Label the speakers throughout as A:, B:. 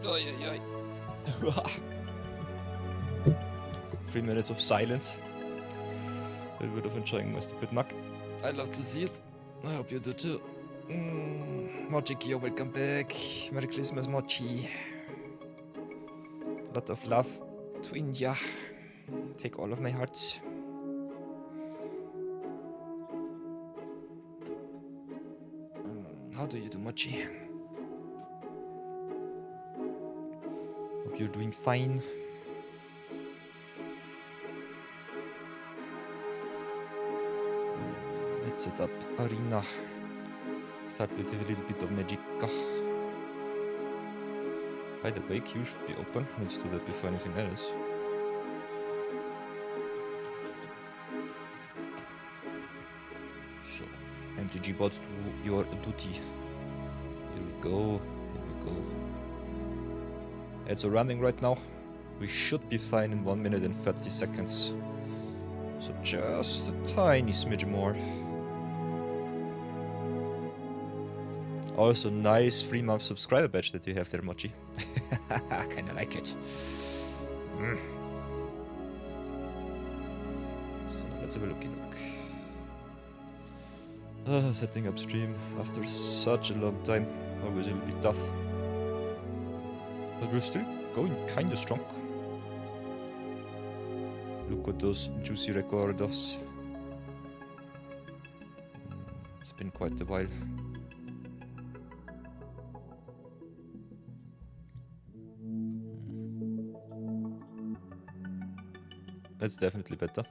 A: Oi, oi, oi. 3 minutes of silence. A little bit of enjoying my stupid mug. I love to see it. I hope you do too. Mochi Kyo, welcome back. Merry Christmas, Mochi. Lot of love to India. Take all of my hearts. How do you do, Mochi? Hope you're doing fine. Let's set up arena. Start with a little bit of magic. By the way, queue should be open. Let's do that before anything else. So, MTG bots, do your duty. Here we go. Here we go. It's running right now. We should be fine in 1 minute and 30 seconds. So just a tiny smidge more. Also, nice 3-month subscriber badge that you have there, Mochi. Kinda like it. So let's have a look. Setting up stream after such a long time. Always a little bit tough. But we're still going kinda strong. Look at those juicy records. It's been quite a while. That's definitely better.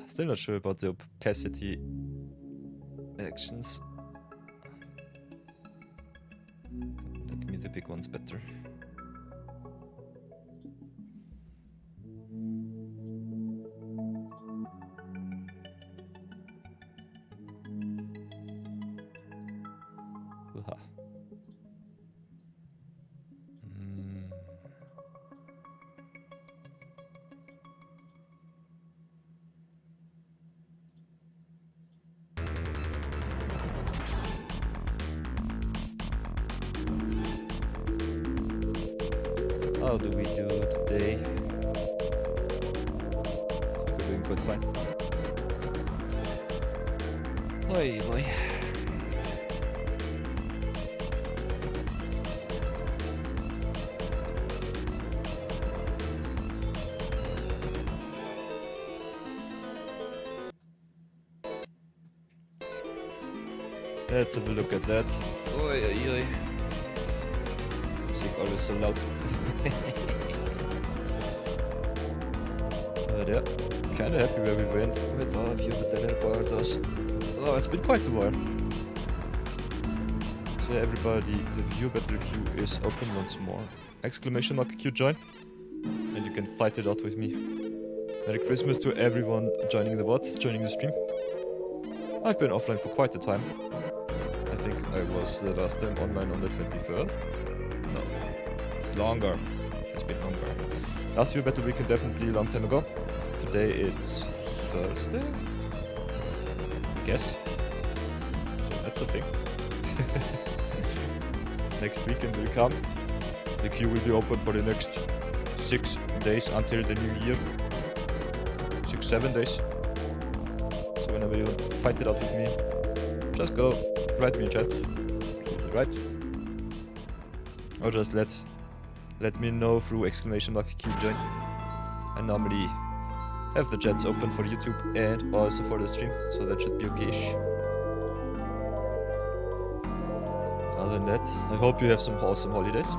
A: Still not sure about the opacity actions. Like me, the big one's better. How do we do today? We're doing quite fine. Oi, boy. Let's have a look at that. Oi, oi, oi. Music always so loud. But yeah, kinda happy where we went with our few teleporters. Oh, it's been quite a while. So everybody, the view battle queue is open once more. Exclamation mark queue join. And you can fight it out with me. Merry Christmas to everyone joining the bot, joining the stream. I've been offline for quite a time. I think I was the last time online on the 21st. No, it's longer. It's been longer. Last view battle weekend definitely a long time ago. Today it's Thursday? I guess. So that's a thing. Next weekend will come. The queue will be open for the next 6 days until the new year. 6-7 days. So whenever you fight it out with me, just go, write me in chat. Right? Or just let me know through exclamation mark queue join. I normally have the chats open for YouTube and also for the stream, so that should be okay-ish. Other than that, I hope you have some awesome holidays.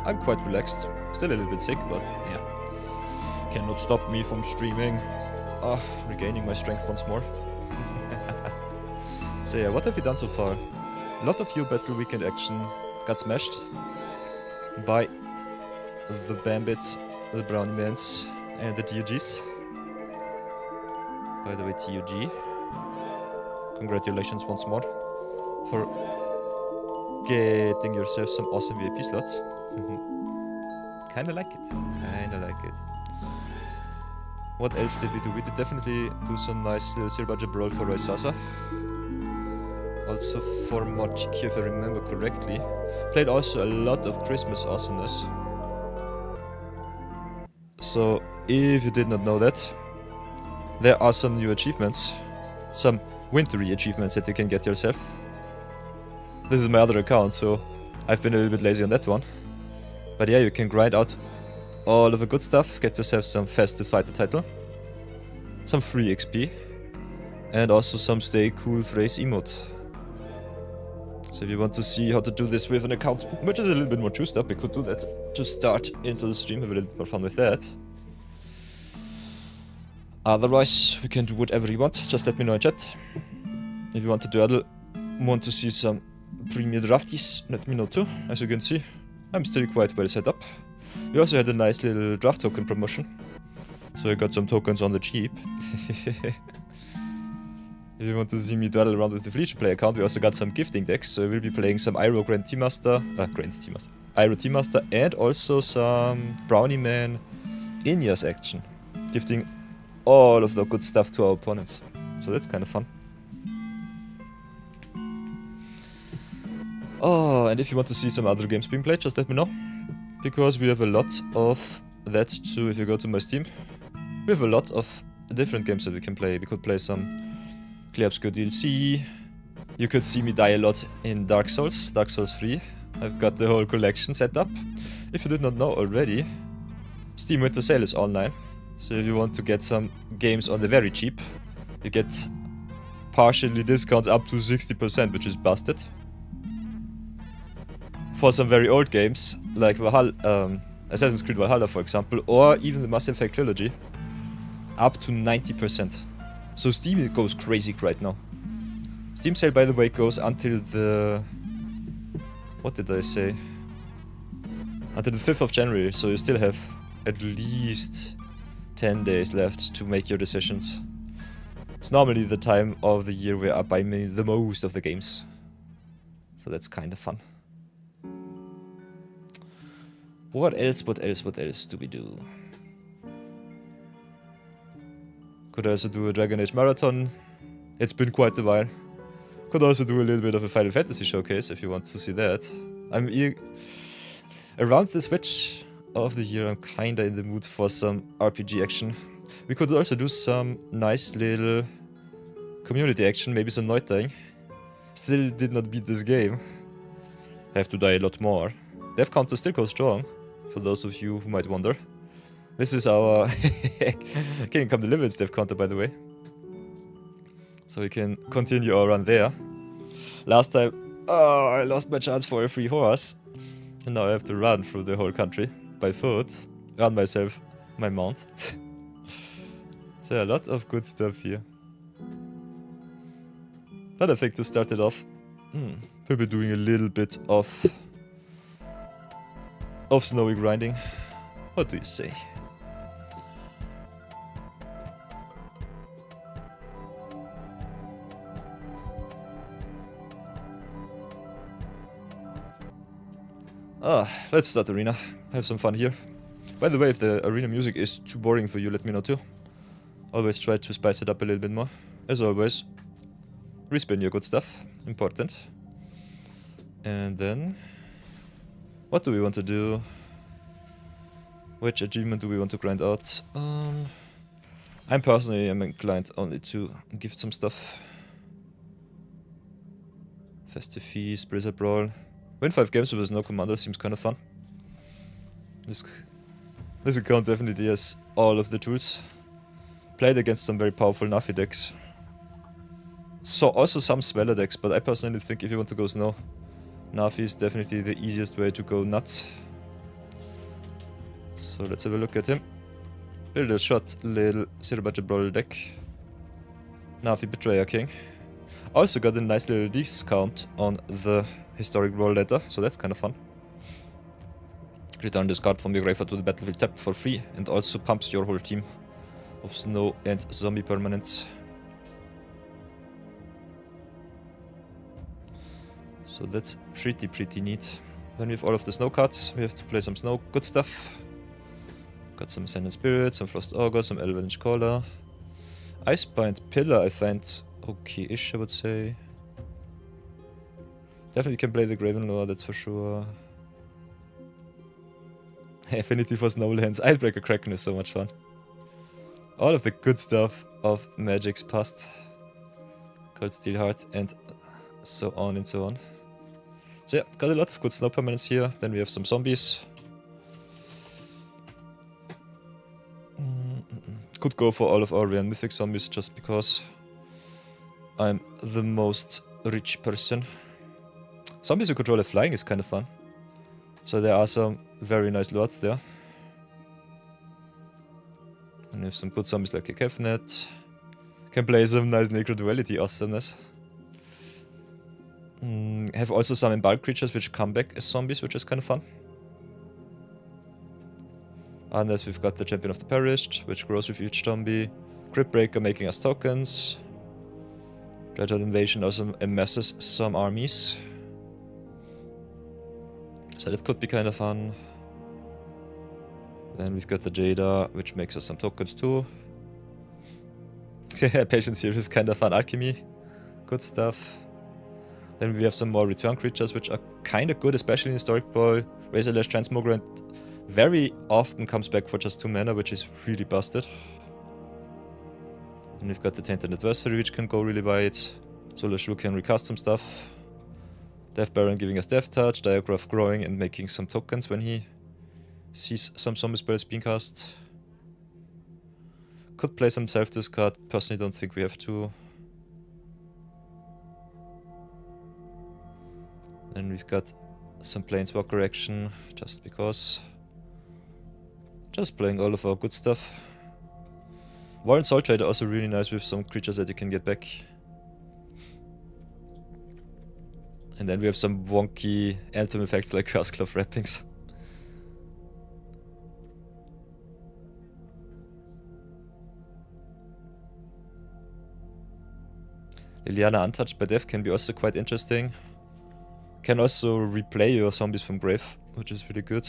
A: I'm quite relaxed, still a little bit sick, but yeah, cannot stop me from streaming. Regaining my strength once more. So yeah, what have we done so far? A lot of your battle weekend action got smashed by the Bambits, the Brownie Mans, and the TUGs. By the way, TUG, congratulations once more for getting yourself some awesome VIP slots. Kinda like it. Kinda like it. What else did we do? We did definitely do some nice zero budget brawl for Roy Sasa. Also for more cheeky, if I remember correctly. Played also a lot of Christmas awesomeness. So, if you did not know that, there are some new achievements. Some wintry achievements that you can get yourself. This is my other account, so I've been a little bit lazy on that one. But yeah, you can grind out all of the good stuff, get yourself some festive fighter title, some free XP, and also some stay cool phrase emote. So if you want to see how to do this with an account which is a little bit more juiced up, we could do that to start into the stream, have a little bit more fun with that. Otherwise, we can do whatever you want, just let me know in chat. If you want to dawdle, want to see some premier drafties, let me know too. As you can see, I'm still quite well set up. We also had a nice little draft token promotion, so I got some tokens on the cheap. If you want to see me dawdle around with the Fleet Play account, we also got some gifting decks, so we'll be playing some Iroh Iroh Team Master, and also some Brownie Man Inyas action, gifting all of the good stuff to our opponents. So that's kind of fun. Oh, and if you want to see some other games being played, just let me know, because we have a lot of that too. If you go to my Steam, we have a lot of different games that we can play. We could play some Clear Obscure DLC. You could see me die a lot in Dark Souls 3. I've got the whole collection set up. If you did not know already, Steam Winter Sale is online. So if you want to get some games on the very cheap, you get partially discounts up to 60%, which is busted. For some very old games, like Assassin's Creed Valhalla for example, or even the Mass Effect trilogy, up to 90%. So Steam goes crazy right now. Steam sale, by the way, goes until the... what did I say? Until the 5th of January, so you still have at least 10 days left to make your decisions. It's normally the time of the year where I buy the most of the games. So that's kind of fun. What else do we do? Could also do a Dragon Age marathon. It's been quite a while. Could also do a little bit of a Final Fantasy showcase if you want to see that. Around the switch of the year, I'm kinda in the mood for some RPG action. We could also do some nice little community action, maybe some Night Dying. Still did not beat this game. Have to die a lot more. Death counter still goes strong, for those of you who might wonder. This is our Kingdom Come Deliverance death counter, by the way. So we can continue our run there. Last time, I lost my chance for a free horse. And now I have to run through the whole country by foot. Run myself my mount. So a lot of good stuff here. But I think to start it off, we'll be doing a little bit of snowy grinding. What do you say? Let's start arena. Have some fun here. By the way, if the arena music is too boring for you, let me know too. Always try to spice it up a little bit more. As always, respin your good stuff. Important. And then, what do we want to do? Which achievement do we want to grind out? I'm personally inclined only to gift some stuff. Festive Feast, Blizzard Brawl. Win 5 games with no commander seems kind of fun. This account definitely has all of the tools. Played against some very powerful Nafi decks. So also some Smeller decks, but I personally think if you want to go snow, Nafi is definitely the easiest way to go nuts. So let's have a look at him. Build a short little zero budget Brawl deck. Nafi Betrayer King. Also got a nice little discount on the historic Brawl letter, so that's kind of fun. Return this card from your graveyard to the battlefield tapped for free, and also pumps your whole team of snow and zombie permanents. So that's pretty neat. Then we have all of the snow cards. We have to play some snow good stuff. Got some Sand and Spirit, some Frost Augur, some Avalanche Caller. Icebind Pillar I find okay-ish, I would say. Definitely can play the Graven Lore, that's for sure. Affinity for Snowlands. Icebreaker Kraken is so much fun. All of the good stuff of Magic's past. Cold Steel Heart and so on and so on. So yeah, got a lot of good snow permanents here. Then we have some zombies. Could go for all of our rare mythic zombies just because I'm the most rich person. Zombies who control a flying is kind of fun. So there are some very nice lords there. And we have some good zombies like a Kevnet. Can play some nice Necro Duality awesomeness. Have also some emballed creatures which come back as zombies, which is kind of fun. Unless we've got the Champion of the Perished, which grows with each zombie. Crypt Breaker making us tokens. Dreadhorde Invasion also amasses some armies. So that could be kind of fun. Then we've got the Jada, which makes us some tokens too. Patience here is kind of fun. Alchemy, good stuff. Then we have some more return creatures, which are kind of good, especially in Historic Brawl. Razorlash Transmogrant very often comes back for just 2 mana, which is really busted. And we've got the Tainted Adversary, which can go really wide. Solar Shrew can recast some stuff. Death Baron giving us Death Touch, Diagraph growing and making some tokens when he sees some zombie spells being cast. Could play some self-discard, personally don't think we have to. Then we've got some Planeswalker action, just because. Just playing all of our good stuff. Warren Soul Trader also really nice with some creatures that you can get back. And then we have some wonky Anthem effects like Curse Glove Wrappings. Liliana Untouched by Death can be also quite interesting. Can also replay your zombies from grave, which is really good.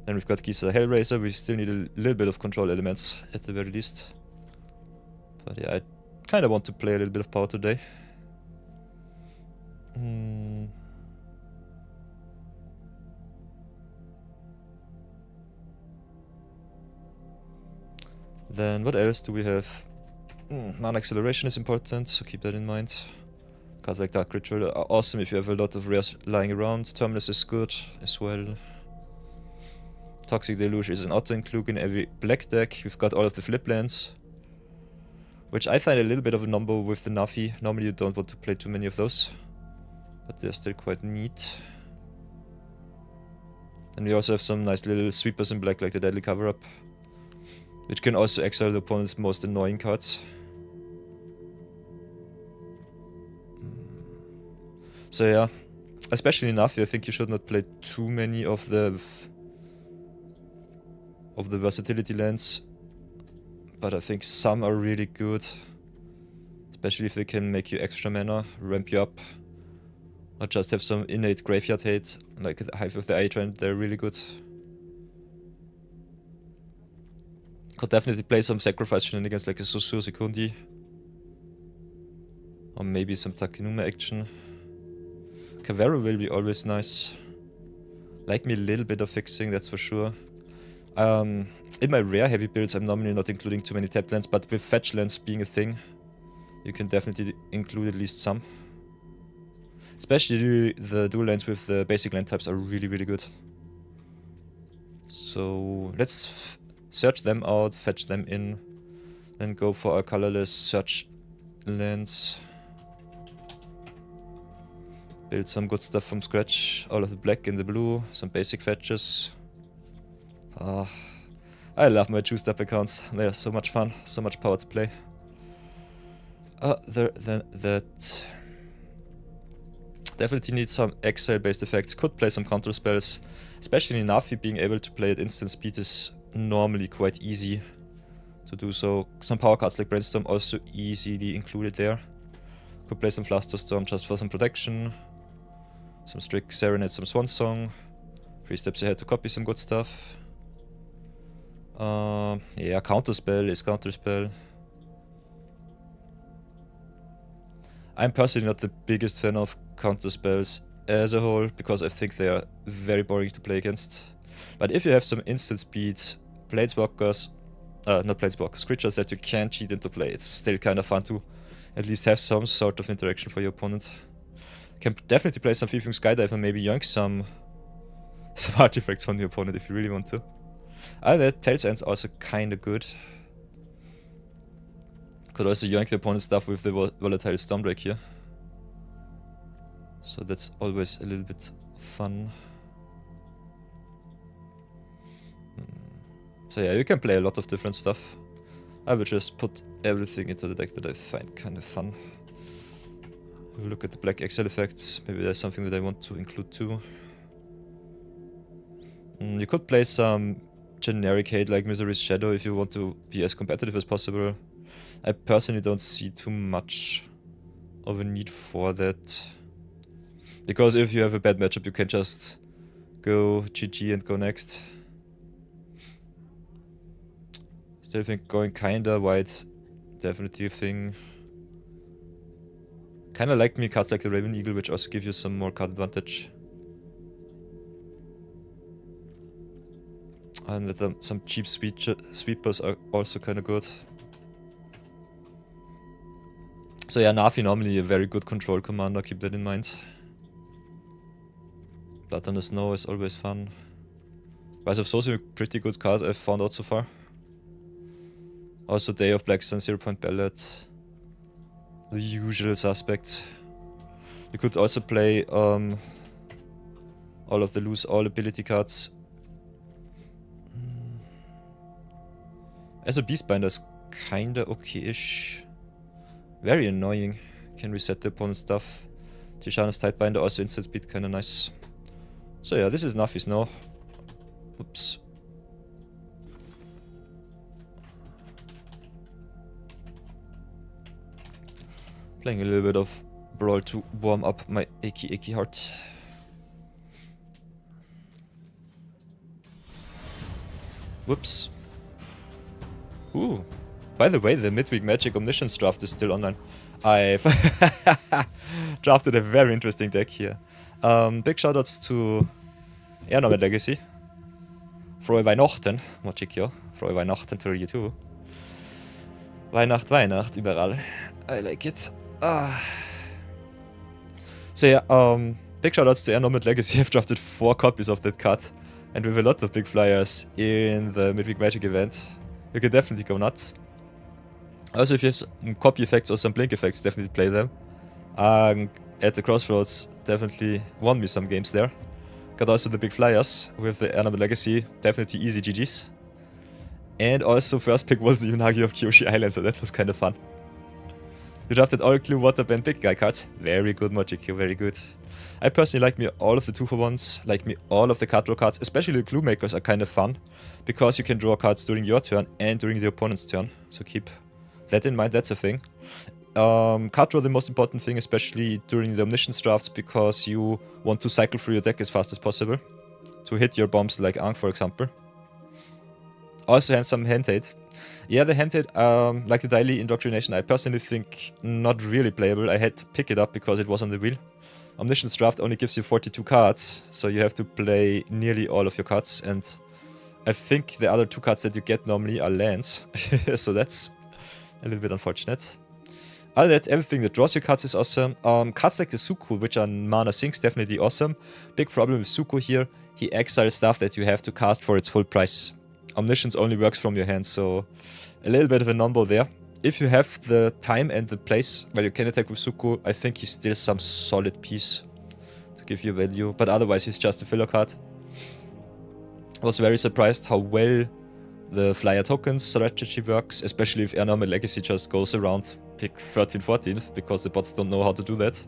A: Then we've got Gisa Hellraiser. We still need a little bit of control elements at the very least. But yeah, I kind of want to play a little bit of power today. Then what else do we have? Mana Acceleration is important, so keep that in mind. Cards like Dark Ritual are awesome if you have a lot of rares lying around. Terminus is good as well. Toxic Deluge is an auto-include in every black deck. We've got all of the flip lands, which I find a little bit of a number with the Nafi. Normally you don't want to play too many of those, but they're still quite neat. And we also have some nice little sweepers in black like the Deadly Cover-Up, which can also exile the opponent's most annoying cards. So yeah, especially in Nafi, I think you should not play too many of the versatility lands, but I think some are really good, especially if they can make you extra mana, ramp you up, or just have some innate graveyard hate, like Hive of the Eye Trend. They're really good. Could definitely play some sacrifice shenanigans like a Susur Sekundi, or maybe some Takenuma action. Cavero will be always nice. Like me a little bit of fixing, that's for sure. In my rare heavy builds, I'm normally not including too many tapped lands, but with fetch lands being a thing, you can definitely include at least some. Especially the dual lands with the basic land types are really, really good. So let's search them out, fetch them in, then go for our colorless search lands. Build some good stuff from scratch, all of the black and the blue, some basic fetches. I love my juiced up accounts, they're so much fun, so much power to play. Other than that, definitely need some exile based effects, could play some counter spells, especially in Nafi. Being able to play at instant speed is normally quite easy to do so. Some power cards like Brainstorm also easily included there. Could play some Flusterstorm just for some protection, some Strict Serenade, some Swan Song, 3 steps ahead to copy some good stuff. Yeah, Counterspell is Counterspell. I'm personally not the biggest fan of counterspells as a whole, because I think they are very boring to play against. But if you have some instant speed planeswalkers, not planeswalkers, creatures that you can cheat into play, it's still kind of fun to at least have some sort of interaction for your opponent. Can definitely play some Thieving Skydive and maybe yoink some artifacts on your opponent if you really want to. And that Tail's End's also kinda good. Could also yoink the opponent's stuff with the Volatile Stormdrake here. So that's always a little bit fun. So yeah, you can play a lot of different stuff. I will just put everything into the deck that I find kind of fun. Have a look at the Black Exile effects. Maybe there's something that I want to include too. You could play some generic hate like Misery's Shadow if you want to be as competitive as possible. I personally don't see too much of a need for that. Because if you have a bad matchup, you can just go GG and go next. Still think going kinda wide, definitely a thing. Kinda like me cards like the Raven Eagle, which also give you some more card advantage. And that some cheap sweepers are also kinda good. So yeah, Nafi normally a very good control commander, keep that in mind. Blood on the Snow is always fun. Rise of Sorcery, pretty good card I've found out so far. Also Day of Black Sun, 0-point Ballad. The usual suspects. You could also play all of the lose all ability cards. As a Beastbinder is kinda okay-ish. Very annoying. Can reset the opponent's stuff. Tishana's Tidebinder, also instant speed, kinda nice. So yeah, this is Nafi Snow. Oops. Playing a little bit of Brawl to warm up my achy heart. Whoops. Ooh. By the way, the Midweek Magic Omniscience draft is still online. I've drafted a very interesting deck here. Big shoutouts to Nomad Legacy. Frohe Weihnachten, Mochikyo. Frohe Weihnachten to you too. Weihnacht, überall. I like it. So yeah, big shoutouts to Nomad Legacy. I've drafted 4 copies of that card. And with a lot of big flyers in the Midweek Magic event, you can definitely go nuts. Also, if you have some copy effects or some blink effects, definitely play them. At the Crossroads, definitely won me some games there. Got also the big flyers with the Animal Legacy, definitely easy GGs. And also first pick was the Unagi of Kyoshi Island, so that was kind of fun. You drafted Oracle, Waterbend, Big Guy cards. Very good, Mochikyo, very good. I personally like me all of the 2-for-1s, like me all of the card draw cards, especially the Clue Makers are kind of fun. Because you can draw cards during your turn and during the opponent's turn, so keep that in mind, that's a thing. Card draw the most important thing, especially during the Omniscience drafts, because you want to cycle through your deck as fast as possible to hit your bombs like Aang, for example. Also had some hand hate. Yeah, the hand hate, like the daily indoctrination, I personally think not really playable. I had to pick it up because it was on the wheel. Omniscience draft only gives you 42 cards, so you have to play nearly all of your cards, and I think the other 2 cards that you get normally are lands, so that's a little bit unfortunate. Other than that, everything that draws your cards is awesome. Cards like the Suku, which are mana sinks, definitely awesome. Big problem with Suku here, he exiles stuff that you have to cast for its full price. Omniscience only works from your hand, so a little bit of a number there. If you have the time and the place where you can attack with Suku, I think he's still some solid piece to give you value, but otherwise he's just a filler card. I was very surprised how well the flyer tokens strategy works, especially if Normal Legacy just goes around pick 13, 14, because the bots don't know how to do that.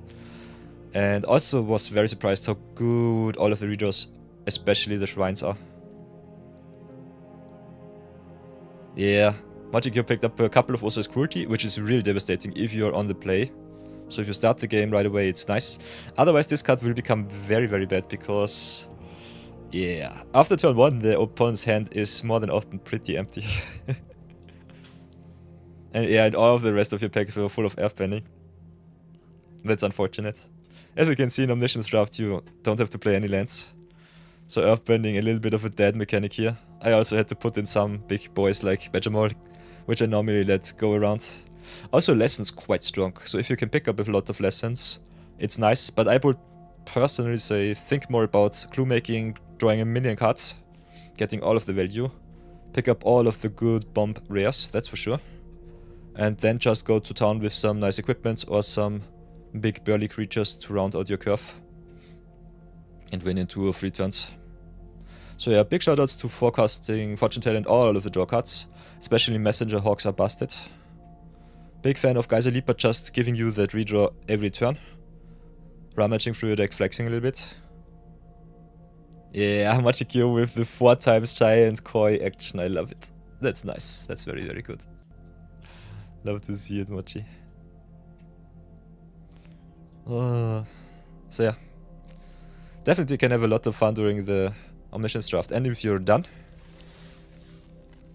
A: And also was very surprised how good all of the redraws, especially the shrines, are. Yeah, Magicure picked up a couple of Osa's Cruelty, which is really devastating if you're on the play. So if you start the game right away, it's nice. Otherwise, this card will become very, very bad because... yeah, after turn 1, the opponent's hand is more than often pretty empty. And yeah, and all of the rest of your packs were full of Earthbending. That's unfortunate. As you can see in Omniscience Draft, you don't have to play any lands. So Earthbending, a little bit of a dead mechanic here. I also had to put in some big boys like Vegemol, which I normally let go around. Also Lessons quite strong, so if you can pick up a lot of Lessons, it's nice, but I would personally say think more about clue making, drawing a million cards, getting all of the value, pick up all of the good bomb rares, that's for sure, and then just go to town with some nice equipment or some big burly creatures to round out your curve and win in 2 or 3 turns. So yeah, big shoutouts to Forecasting, Fortune Teller and all of the draw cards, especially Messenger Hawks are busted. Big fan of Geyser Leaper just giving you that redraw every turn. Rummaging through your deck, flexing a little bit. Yeah, Machikyo with the 4 times Giant Koi action, I love it. That's nice, that's very, very good. Love to see it, Mochi. So yeah. Definitely can have a lot of fun during the Omniscience Draft, and if you're done,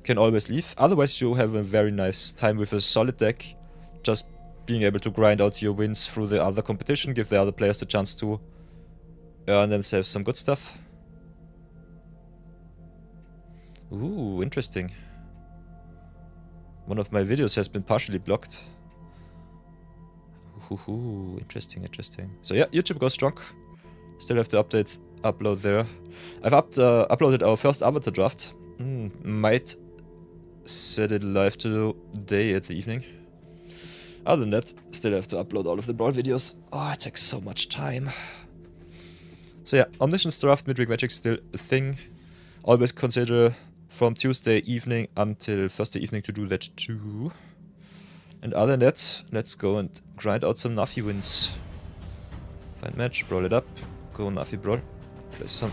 A: can always leave. Otherwise you have a very nice time with a solid deck, just being able to grind out your wins through the other competition, give the other players the chance to earn themselves some good stuff. Ooh, interesting. One of my videos has been partially blocked. Ooh, interesting, interesting. So yeah, YouTube goes strong. Still have to upload there. I've uploaded our first avatar draft. Might set it live today at the evening. Other than that, still have to upload all of the Brawl videos. Oh, it takes so much time. So yeah, Omniscience Draft, Midweek Magic still a thing. Always consider from Tuesday evening until Thursday evening to do that too. And other than that, let's go and grind out some Nafi wins. Find match, brawl it up, go Nafi brawl. Play some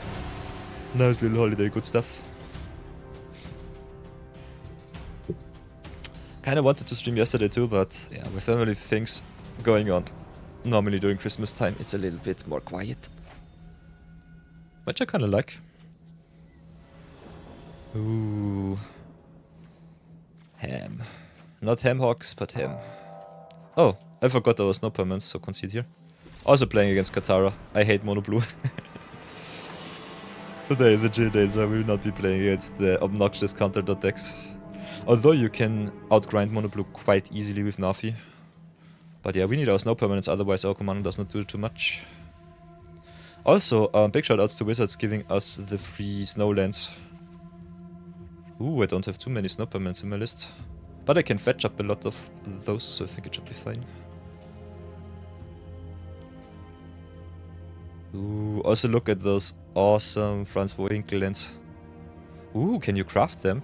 A: nice little holiday good stuff. Kinda wanted to stream yesterday too, but yeah, with family things going on. Normally during Christmas time it's a little bit more quiet. Which I kinda like. Ooh. Ham. Not ham hawks, but ham. Oh, I forgot there was no permanents, so concede here. Also playing against Katara. I hate mono blue. Today is a chill day, so I will not be playing against the obnoxious counter decks. Although you can outgrind mono blue quite easily with Nafi. But yeah, we need our snow permanents, otherwise our commander does not do too much. Also, big shoutouts to Wizards giving us the free snow lands. Ooh, I don't have too many snow permanents in my list. But I can fetch up a lot of those, so I think it should be fine. Ooh, also look at those awesome Franz Wohinkel lands. Ooh, can you craft them?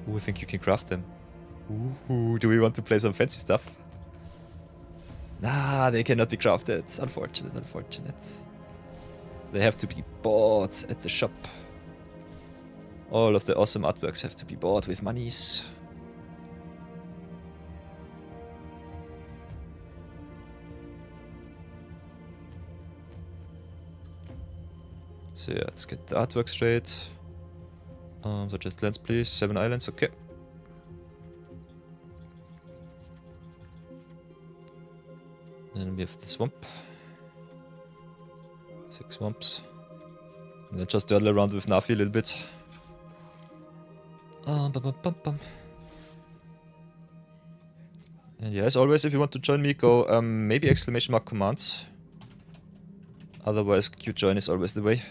A: Ooh, I think you can craft them. Ooh, do we want to play some fancy stuff? Nah, they cannot be crafted. Unfortunate, unfortunate. They have to be bought at the shop. All of the awesome artworks have to be bought with monies. So yeah, let's get the artwork straight. So just lands please, 7 islands, okay. Then we have the swamp. 6 swamps. And then just dawdle around with Nafi a little bit. And yeah, as always, if you want to join me, go maybe exclamation mark commands. Otherwise, Q join is always the way.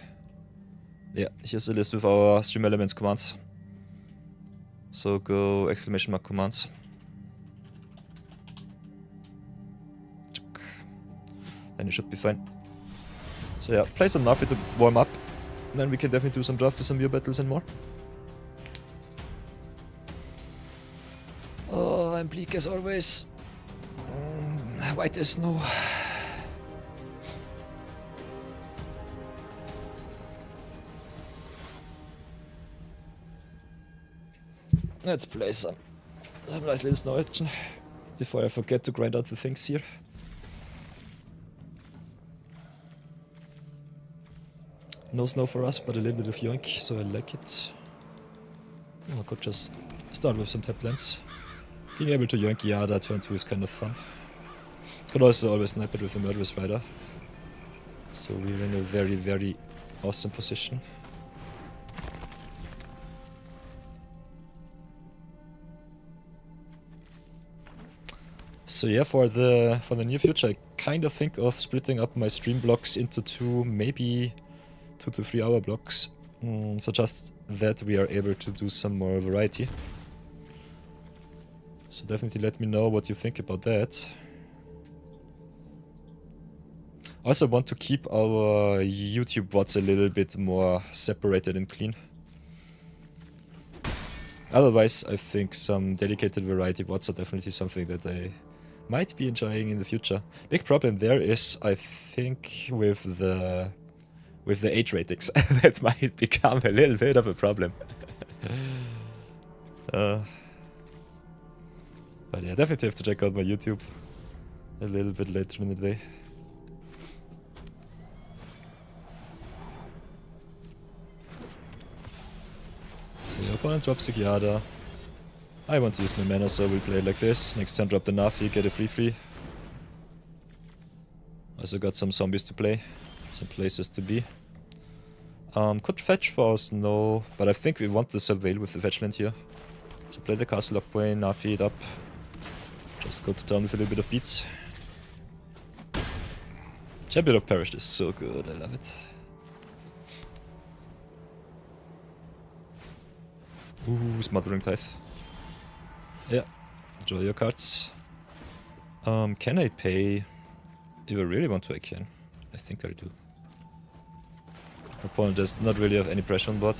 A: Yeah, here's a list with our stream elements commands. So go exclamation mark commands. Then you should be fine. So yeah, play some Nafi to warm up. Then we can definitely do some draft, some view battles and more. Oh, I'm bleak as always. White as snow. Let's play some nice little snow action before I forget to grind out the things here. No snow for us, but a little bit of yoink, so I like it. I could just start with some tap lands. Being able to yoink Yada turn 2 is kind of fun. Could also always snipe it with a Murderous Rider. So we're in a very, very awesome position. So yeah, for the near future, I kind of think of splitting up my stream blocks into two, maybe 2 to 3 hour blocks. So just that we are able to do some more variety. So definitely let me know what you think about that. I also want to keep our YouTube VODs a little bit more separated and clean. Otherwise, I think some dedicated variety VODs are definitely something that I might be enjoying in the future. Big problem there is, I think, with the age ratings. That might become a little bit of a problem. But yeah, definitely have to check out my YouTube a little bit later in the day. So your opponent drops Sigiada. I want to use my mana, so we'll play it like this. Next turn drop the Nafi, get a free. Also got some zombies to play, some places to be. Could fetch for us, no, but I think we want the surveil with the fetch land here. So play the castle Lockway, Nafi it up. Just go to town with a little bit of beats. Champion of Perished is so good, I love it. Ooh, Smothering Tithe. Yeah, draw your cards. Can I pay? If I really want to, I can. I think I do. Opponent does not really have any pressure on board.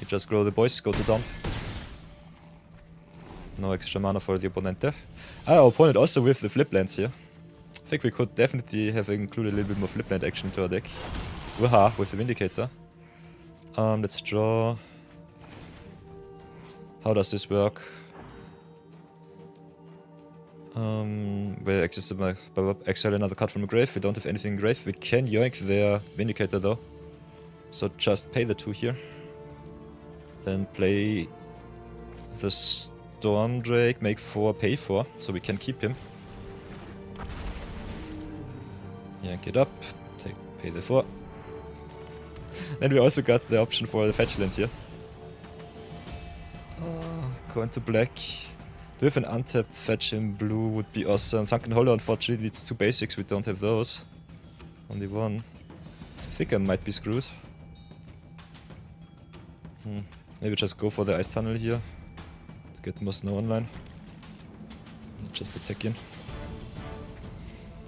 A: You just grow the boys, go to dump. No extra mana for the opponent there. Our opponent also with the flip lands here. I think we could definitely have included a little bit more flip land action to our deck. Waha with the Vindicator. Let's draw. How does this work? We exile another card from a grave. We don't have anything in grave. We can yoink their Vindicator though. So just pay the 2 here. Then play the Storm Drake, make 4, pay 4, so we can keep him. Yank it up, pay the 4. Then we also got the option for the fetch land here. Go into black. Do we have an untapped fetch in blue would be awesome. Sunken Hollow, unfortunately, it's 2 basics, we don't have those. Only 1. I think I might be screwed. Maybe just go for the Ice Tunnel here. To get more snow online. Just attack in.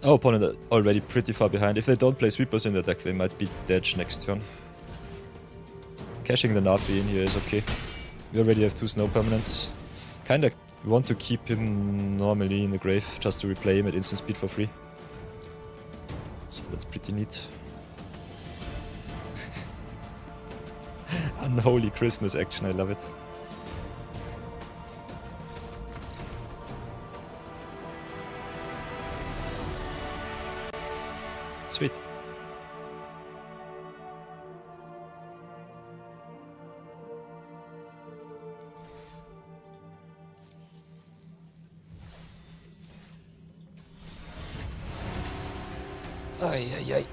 A: Our opponent are already pretty far behind. If they don't play sweepers in the deck, they might beat Dedge next turn. Cashing the Nafi in here is okay. We already have 2 snow permanents. Kinda want to keep him normally in the grave, just to replay him at instant speed for free. So that's pretty neat. Unholy Christmas action, I love it. Sweet. Ay, ay, ay.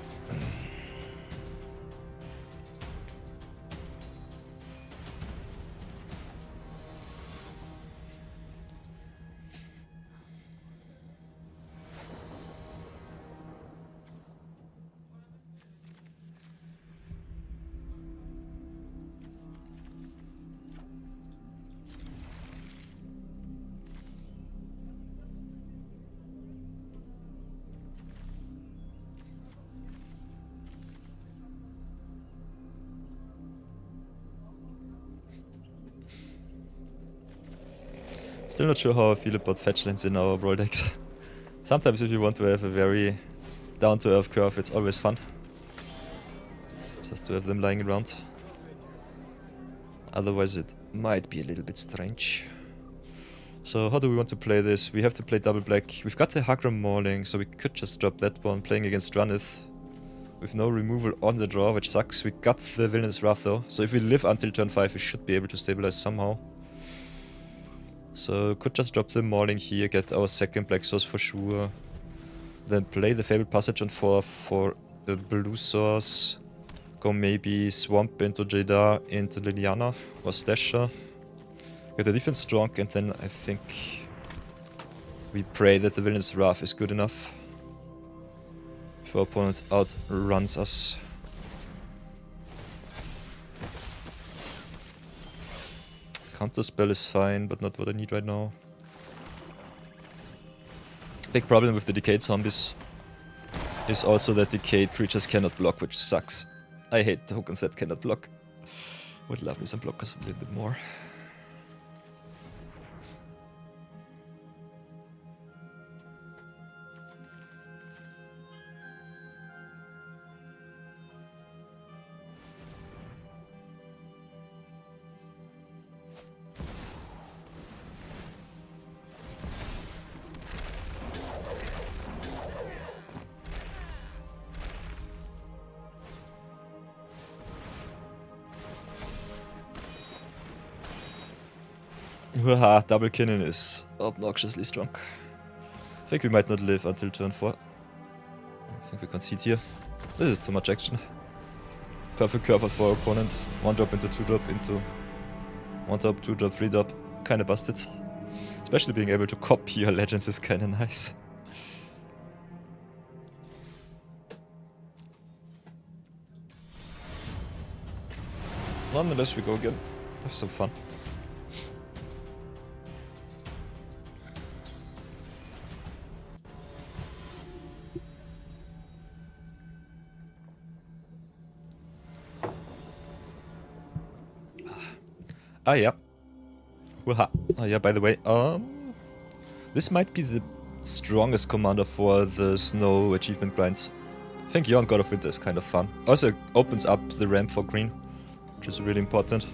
A: Still not sure how I feel about fetch lands in our Brawl Decks. Sometimes if you want to have a very down-to-earth curve, it's always fun. Just to have them lying around. Otherwise it might be a little bit strange. So how do we want to play this? We have to play double black. We've got the Hagram Mauling, so we could just drop that one, playing against Runneth. With no removal on the draw, which sucks. We got the Villainous Wrath though, so if we live until turn 5, we should be able to stabilize somehow. So could just drop the Mauling here, get our second black source for sure. Then play the Fabled Passage on 4 for the blue source. Go maybe Swamp into Jadar, into Liliana or Slasher. Get the defense strong, and then I think we pray that the Villain's Wrath is good enough if our opponent outruns us. Counter spell is fine, but not what I need right now. Big problem with the Decayed Zombies is also that Decayed creatures cannot block, which sucks. I hate tokens that cannot block. Would love me some blockers a little bit more. Haha, double cannon is obnoxiously strong. I think we might not live until turn 4. I think we concede here. This is too much action. Perfect curve for our opponent. 1 drop into 2 drop into 1 drop, 2 drop, 3 drop. Kinda busted. Especially being able to copy your legends is kinda nice. Nonetheless, we go again. Have some fun. Ah, yeah. Waha. Oh, yeah, by the way, this might be the strongest commander for the snow achievement grinds. I think Yon God of Winter is kind of fun. Also opens up the ramp for green, which is really important.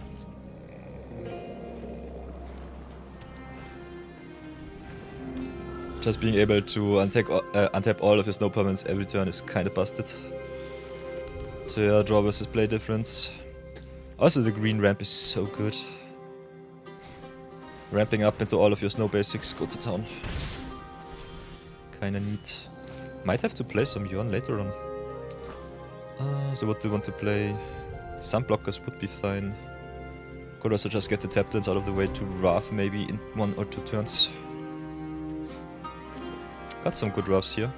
A: Just being able to untap all of your snow permanents every turn is kind of busted. So yeah, draw versus play difference. Also the green ramp is so good. Ramping up into all of your snow basics, go to town. Kinda neat. Might have to play some Yuan later on. So what do you want to play? Some blockers would be fine. Could also just get the taplins out of the way to Wrath maybe in 1 or 2 turns. Got some good Wraths here.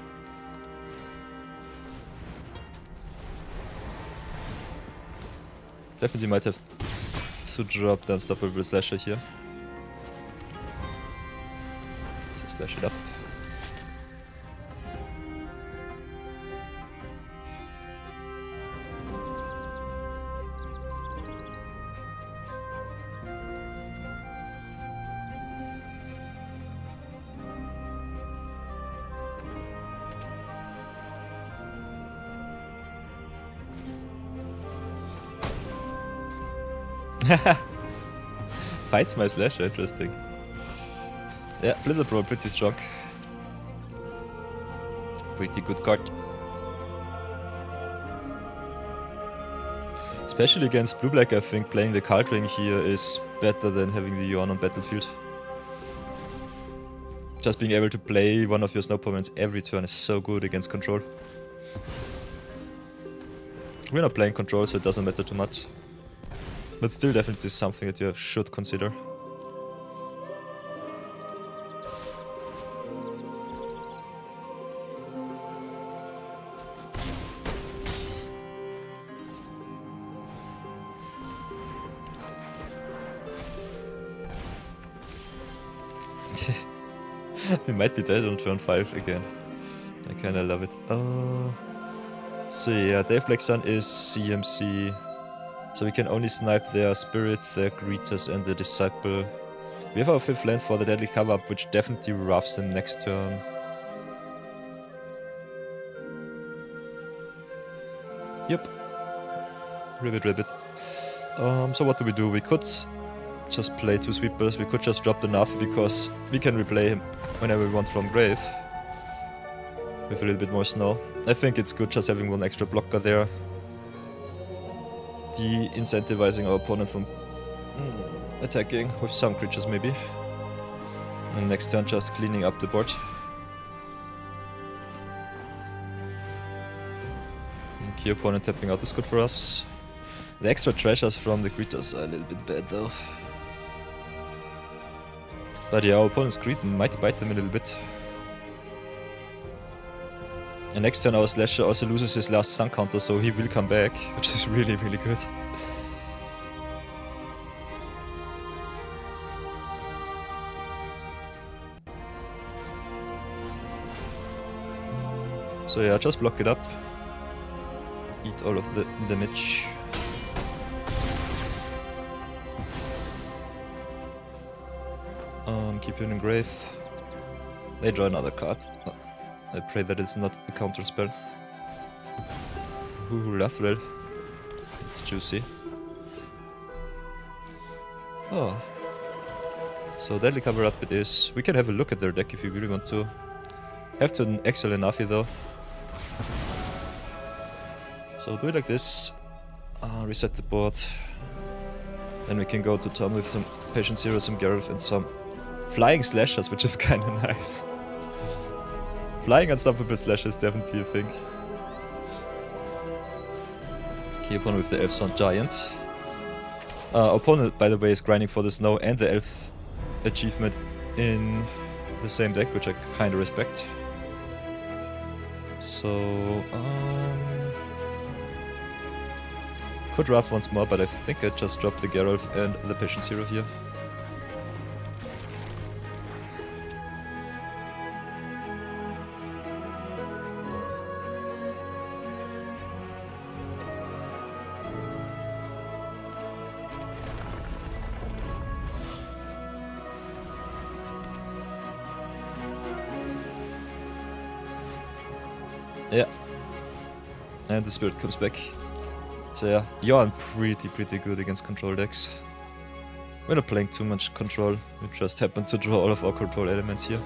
A: Definitely might have to drop the Unstoppable Slasher here. So slash it up. Fights my Slasher, interesting. Yeah, Blizzard Brawl pretty strong. Pretty good card. Especially against Blue-Black, I think playing the Card Ring here is better than having the Yuan on battlefield. Just being able to play one of your snow permanents every turn is so good against control. We're not playing control, so it doesn't matter too much. But still definitely something that you should consider. We might be dead on turn 5 again. I kinda love it. So yeah, Dave Black Sun is CMC. So we can only snipe their Spirit, their Greeters and the Disciple. We have our 5th land for the Deadly Cover-Up, which definitely roughs them next turn. Yep. Ribbit. So what do? We could just play 2 Sweepers, we could just drop the Nath because we can replay him whenever we want from grave. With a little bit more snow. I think it's good just having 1 extra blocker there. De-incentivizing our opponent from attacking with some creatures maybe. And next turn just cleaning up the board. Key opponent tapping out is good for us. The extra treasures from the creatures are a little bit bad though. But yeah, our opponent's greed might bite them a little bit. And next turn our Slasher also loses his last stun counter, so he will come back, which is really, really good. So yeah, just block it up. Eat all of the damage. Keep you in grave. They draw another card. I pray that it's not a counter spell. Ooh, Lathril. It's juicy. Oh. So deadly cover up it is. We can have a look at their deck if you really want to. Have to excel in Nafi though. So do it like this. Reset the board. Then we can go to town with some Patient Zero, some Geralt, and some flying slashers, which is kinda nice. Flying unstoppable slash is definitely a thing. Key opponent with the Elf Sound Giant. Opponent, by the way, is grinding for the snow and the elf achievement in the same deck, which I kinda respect. So, could draft once more, but I think I just dropped the Geralt and the Patient Zero here. Yeah. And the spirit comes back. So yeah, you're pretty good against control decks. We're not playing too much control, we just happen to draw all of our control elements here.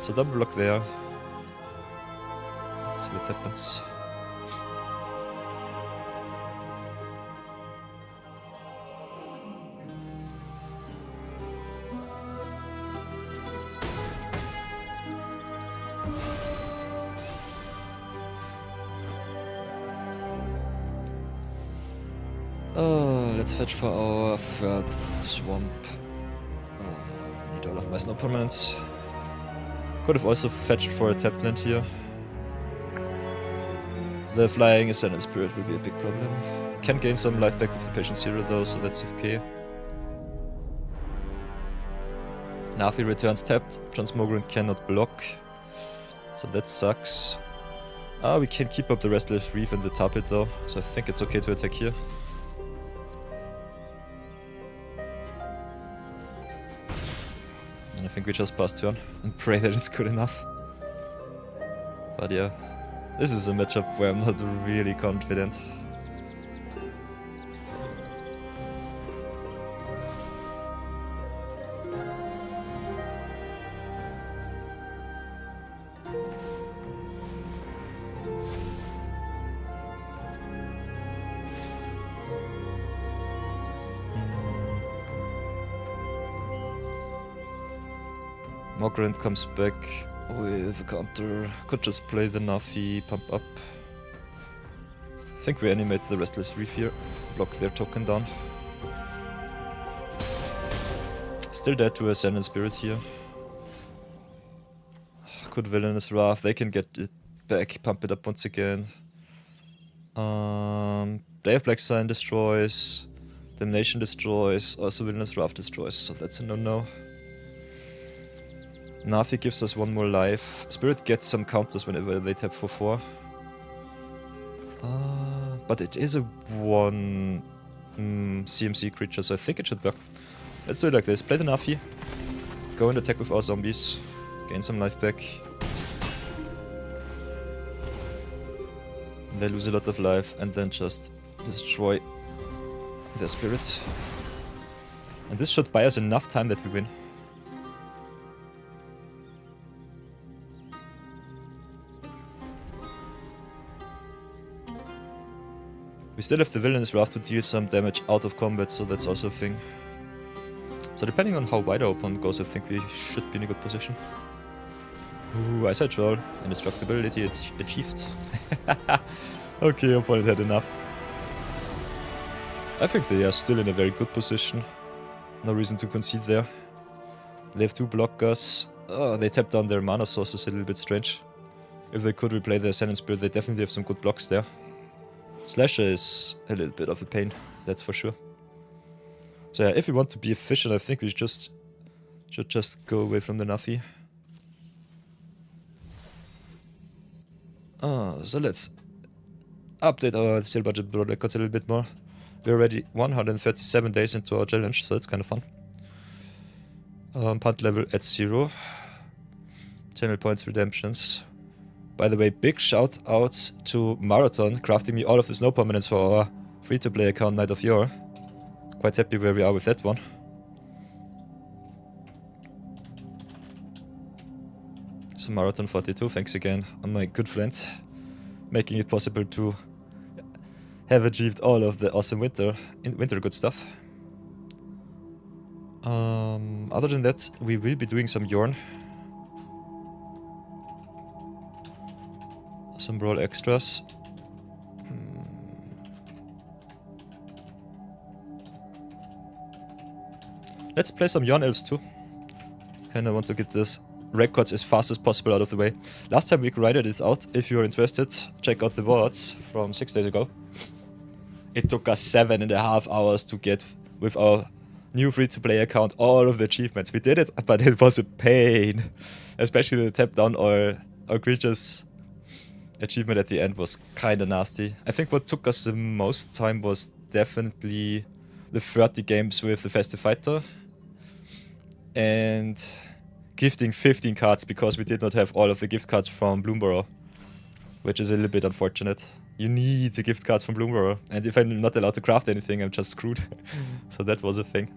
A: So double block there. Let's see what happens. Let's fetch for our third swamp. Need all of my snow permanents. Could have also fetched for a tapped land here. The flying Ascendant Spirit will be a big problem. Can gain some life back with the Patient Zero though, so that's okay. Nafi returns tapped. Transmogrant cannot block, so that sucks. We can keep up the Restless Reef and the Tarpit though, so I think it's okay to attack here. And I think we just pass turn and pray that it's good enough. But yeah, this is a matchup where I'm not really confident. Mogrant comes back with a counter. Could just play the Nafi, pump up. I think we animate the Restless Reef here. Block their token down. Still dead to Ascendant Spirit here. Could Villainous Wrath. They can get it back, pump it up once again. They have Black Sign destroys. Damnation destroys. Also Villainous Wrath destroys. So that's a no-no. Nafi gives us one more life. Spirit gets some counters whenever they tap for 4. But it is a 1 CMC creature, so I think it should work. Let's do it like this. Play the Nafi. Go and attack with our zombies. Gain some life back. They lose a lot of life and then just destroy their spirits. And this should buy us enough time that we win. We still have the Villainous Wrath to deal some damage out of combat, so that's also a thing. So depending on how wide our opponent goes, I think we should be in a good position. Ooh, Eyesight Troll. Indestructibility achieved. Okay, your opponent had enough. I think they are still in a very good position. No reason to concede there. They have 2 blockers. Oh, they tapped down their mana sources, a little bit strange. If they could replay the Ascendant Spirit, they definitely have some good blocks there. Slasher is a little bit of a pain, that's for sure. So yeah, if we want to be efficient, I think we should just go away from the Nafi. So let's update our Steel Budget Brawl Decks a little bit more. We're already 137 days into our challenge, so it's kind of fun. Punt level at 0. Channel points redemptions. By the way, big shout outs to Marathon, crafting me all of the snow permanents for our free-to-play account Night of Yore. Quite happy where we are with that one. So Marathon 42, thanks again, my good friend, making it possible to have achieved all of the awesome winter good stuff. Other than that, we will be doing some Yorn. Some Brawl extras. Let's play some Yarn Elves too. Kinda want to get this records as fast as possible out of the way. Last time we grinded it out. If you're interested, check out the VODs from 6 days ago. It took us 7.5 hours to get, with our new free-to-play account, all of the achievements. We did it, but it was a pain. Especially the tap down our creatures achievement at the end was kinda nasty. I think what took us the most time was definitely the 30 games with the Festive Fighter. And gifting 15 cards because we did not have all of the gift cards from Bloomborough. Which is a little bit unfortunate. You need the gift cards from Bloomborough. And if I'm not allowed to craft anything, I'm just screwed. So that was a thing.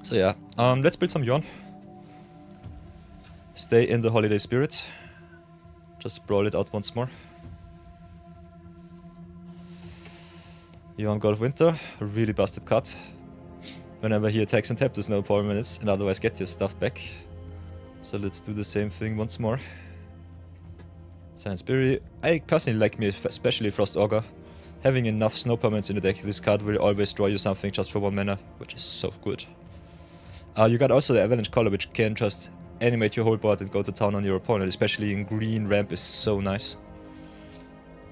A: So yeah, let's build some Yorn. Stay in the holiday spirit. Just brawl it out once more. Yorn God of Winter, a really busted card. Whenever he attacks and taps, there's no power minutes, and otherwise get your stuff back. So let's do the same thing once more. Science Berry. I personally like me, especially Frost Augur. Having enough snow permanents in the deck, this card will always draw you something just for 1 mana, which is so good. You got also the Avalanche Collar, which can just animate your whole board and go to town on your opponent, especially in green. Ramp is so nice.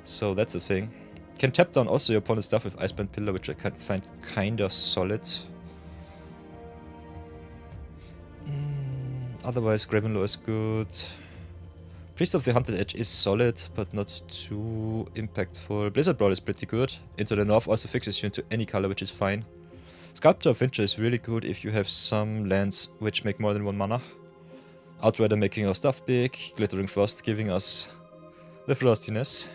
A: So that's a thing. Can tap down also your opponent's stuff with Iceband Pillar, which I can find kinda solid. Otherwise, Gravenlaw is good. Priest of the Haunted Edge is solid, but not too impactful. Blizzard Brawl is pretty good. Into the North also fixes you into any color, which is fine. Sculptor of Winter is really good if you have some lands which make more than 1 mana. Outrider making our stuff big. Glittering Frost giving us the frostiness.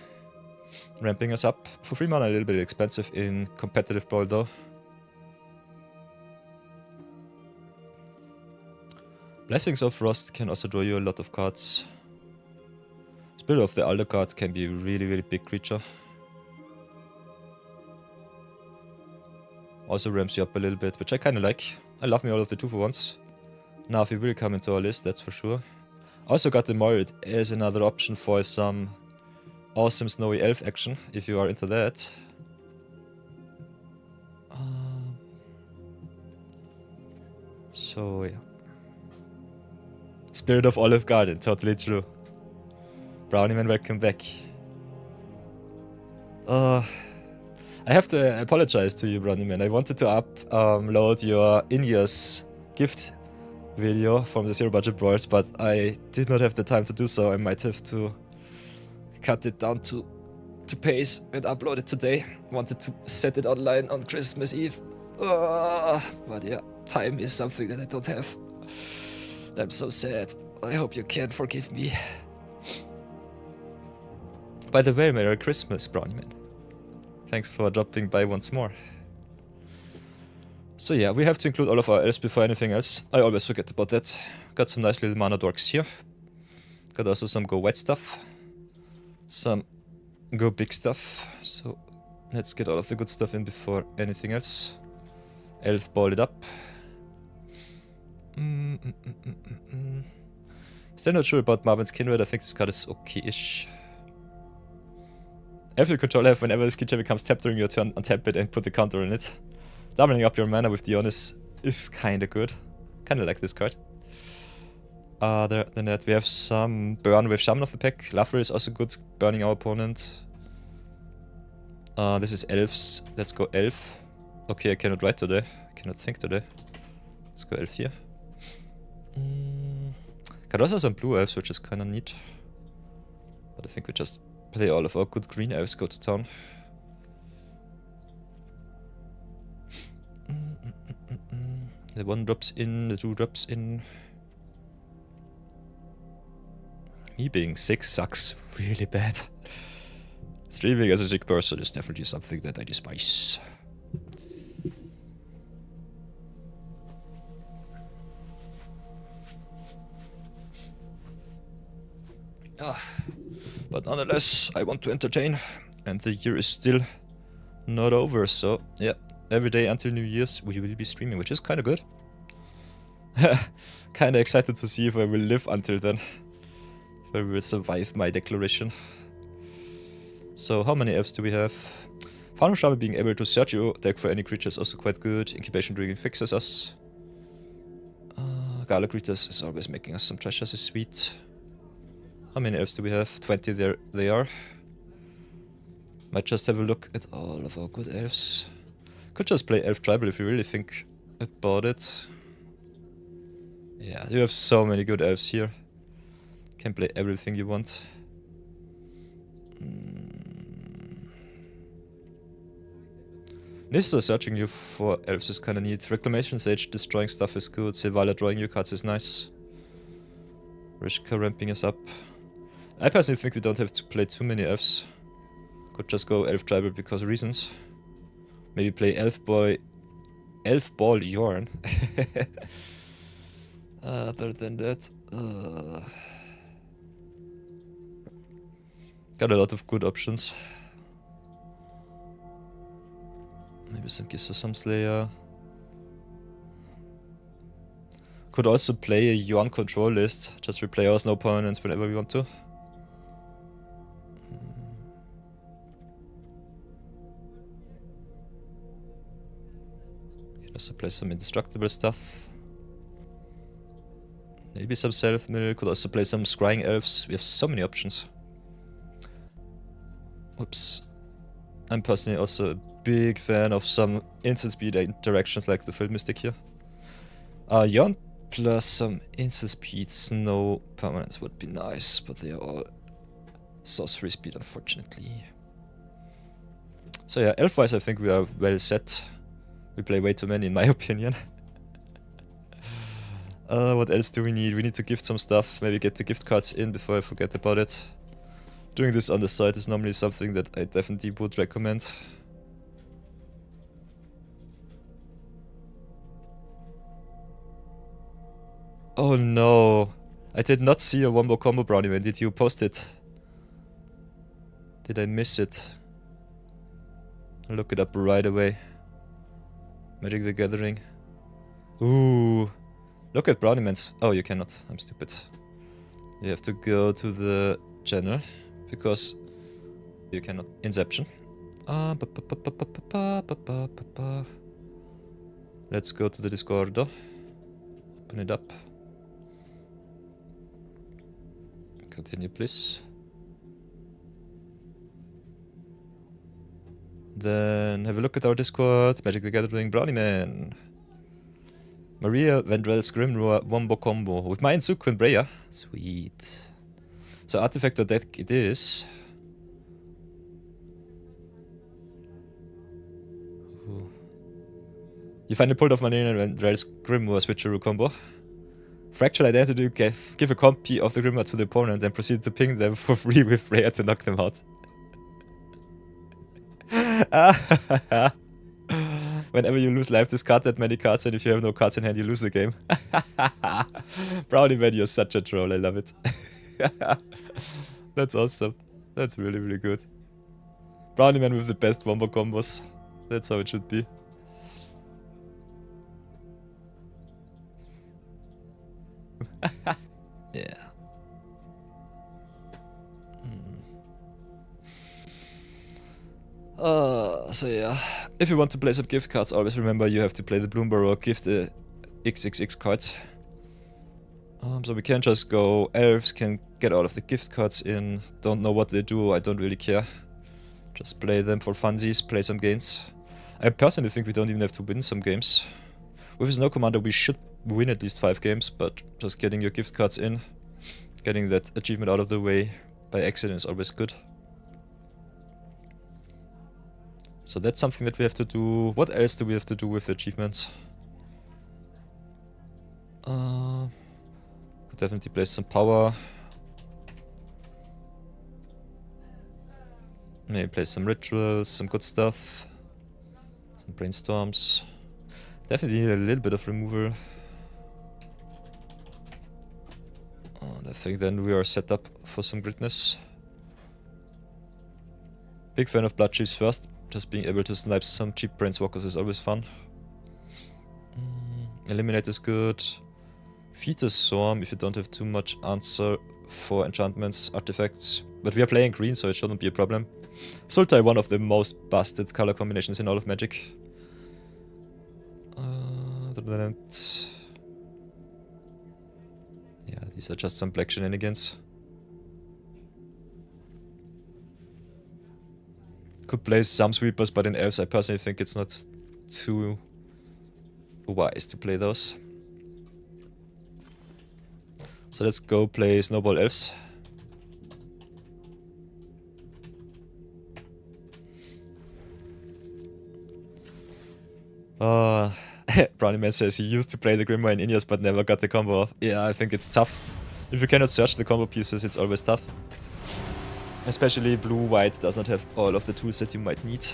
A: Ramping us up. For 3 mana, a little bit expensive in competitive Brawl though. Blessings of Frost can also draw you a lot of cards. Spirit of the Alder card can be a really big creature. Also ramps you up a little bit, which I kinda like. I love me all of the 2-for-1s. Now if he will come into our list, that's for sure. Also got the Morid as another option for some awesome snowy elf action, if you are into that. So yeah. Spirit of Olive Garden, totally true. Brownieman, welcome back. I have to apologize to you, Brownieman. I wanted to upload your in-years gift video from the Zero Budget Brawls, but I did not have the time to do so. I might have to cut it down to pace and upload it today. Wanted to set it online on Christmas Eve. But yeah, time is something that I don't have. I'm so sad. I hope you can forgive me. By the way, Merry Christmas, Brownieman. Thanks for dropping by once more. So yeah, we have to include all of our elves before anything else. I always forget about that. Got some nice little mana dorks here. Got also some go white stuff. Some go big stuff. So let's get all of the good stuff in before anything else. Elf ball it up. Still not sure about Marvin's Kindred. I think this card is okay-ish. Every control have whenever this creature becomes tapped during your turn, untap it and put the counter on it. Doubling up your mana with Dion is kinda good. Kinda like this card. Other than that, we have some burn with Shaman of the Pack. Lavra is also good, burning our opponent. This is elves. Let's go elf. Okay, I cannot write today. I cannot think today. Let's go elf here. Got also some blue elves, which is kinda neat. But I think we just play all of our good green elves, go to town. The 1 drops in, the 2 drops in. Me being sick sucks really bad. Streaming as a sick person is definitely something that I despise. But nonetheless, I want to entertain, and the year is still not over, so yeah, every day until New Year's we will be streaming, which is kinda good. Kinda excited to see if I will live until then. If I will survive my declaration. So how many elves do we have? Founding Shaman being able to search your deck for any creature is also quite good. Incubation Dragon fixes us. Gala Creatures is always making us some treasures, is sweet. How many elves do we have? 20, there they are. Might just have a look at all of our good elves. Could just play Elf Tribal if you really think about it. Yeah, you have so many good elves here. Can play everything you want. Nista searching you for elves is kinda neat. Reclamation Sage destroying stuff is good. Silvala drawing you cards is nice. Rishka ramping us up. I personally think we don't have to play too many elves. Could just go Elf Tribal because of reasons. Maybe play Elf Ball Yorn. Other than that, got a lot of good options. Maybe some Gissa, some Slayer. Could also play a Yuan control list. Just replay our snow opponents whenever we want to. Can also play some indestructible stuff. Maybe some self-mill. Could also play some scrying elves. We have so many options. Whoops. I'm personally also a big fan of some instant speed interactions like the Field Mystic here. Yuan plus some instant speed snow permanents would be nice, but they are all sorcery speed unfortunately. So yeah, elf-wise I think we are well set. We play way too many in my opinion. What else do we need? We need to gift some stuff, maybe get the gift cards in before I forget about it. Doing this on the side is normally something that I definitely would recommend. Oh no, I did not see a wombo combo brownie man. Did you post it? Did I miss it? I'll look it up right away. Magic the Gathering. Ooh, look at brownie man's. Oh, you cannot. I'm stupid. You have to go to the channel because you cannot. Inception. Let's go to the Discord. Open it up. Continue, please. Then have a look at our Discord. Magic the Gathering, Brownie Man. Maria Vendrell's Grimroar Wombo Combo with my Inzuku and Breya. Sweet. So Artifactor deck it is. Ooh. You finally pulled off Maria Vendrell's Grimroar Switcheroo combo. Fractured Identity, give a copy of the Grimroar to the opponent and proceed to ping them for free with Breya to knock them out. Whenever you lose life, discard that many cards, and if you have no cards in hand, you lose the game. Brownie man, you're such a troll, I love it. That's awesome. That's really, really good. Brownie man with the best wombo combos. That's how it should be. Yeah. So yeah, if you want to play some gift cards, always remember you have to play the Bloomberg or give the XXX cards. So we can't just go, elves can get all of the gift cards in, don't know what they do, I don't really care. Just play them for funsies, play some games. I personally think we don't even have to win some games. With Snow Commander we should win at least 5 games, but just getting your gift cards in, getting that achievement out of the way by accident is always good. So that's something that we have to do. What else do we have to do with the achievements? Could definitely play some power. Maybe play some rituals, some good stuff. Some brainstorms. Definitely need a little bit of removal. And I think then we are set up for some greatness. Big fan of Blood Chiefs first. Just being able to snipe some cheap Brainswalkers is always fun. Eliminate is good. Feed the Storm if you don't have too much answer for enchantments, artifacts. But we are playing green, so it shouldn't be a problem. Sultai, one of the most busted color combinations in all of Magic. Yeah, these are just some black shenanigans. Could play some sweepers, but in elves I personally think it's not too wise to play those. So let's go play Snowball Elves. Brownie Man says he used to play the Grimoire in Ineos but never got the combo off. Yeah, I think it's tough. If you cannot search the combo pieces, it's always tough. Especially blue-white does not have all of the tools that you might need.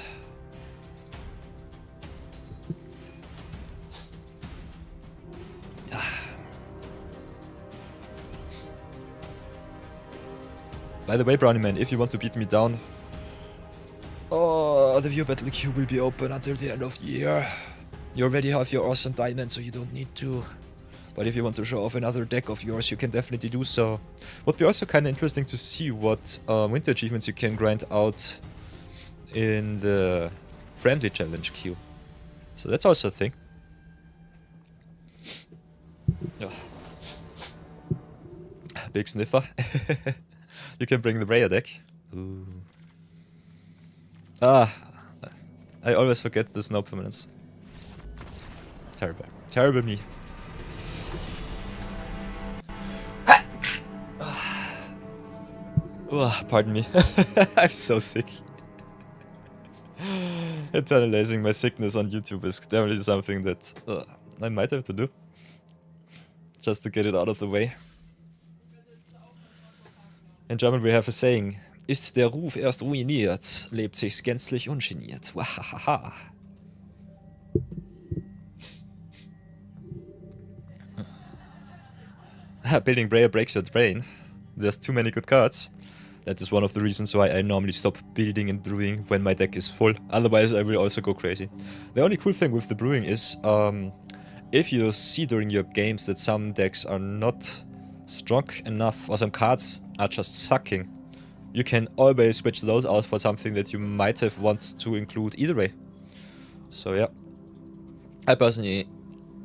A: By the way, Brownie Man, if you want to beat me down... Oh, the view battle queue will be open until the end of the year. You already have your awesome diamond, so you don't need to. But if you want to show off another deck of yours, you can definitely do so. Would be also kind of interesting to see what winter achievements you can grind out in the friendly challenge queue. So that's also a thing. Oh. Big sniffer. You can bring the Raya deck. Ooh. Ah, I always forget the snow permanence. Terrible. Terrible me. Oh, pardon me. I'm so sick. Internalizing my sickness on YouTube is definitely something that I might have to do. Just to get it out of the way. In German we have a saying. Ist der Ruf erst ruiniert, lebt sich's gänzlich ungeniert. Wahahaha. Building Brayer breaks your brain. There's too many good cards. That is one of the reasons why I normally stop building and brewing when my deck is full. Otherwise I will also go crazy. The only cool thing with the brewing is if you see during your games that some decks are not strong enough or some cards are just sucking, you can always switch those out for something that you might have wanted to include either way. So yeah, I personally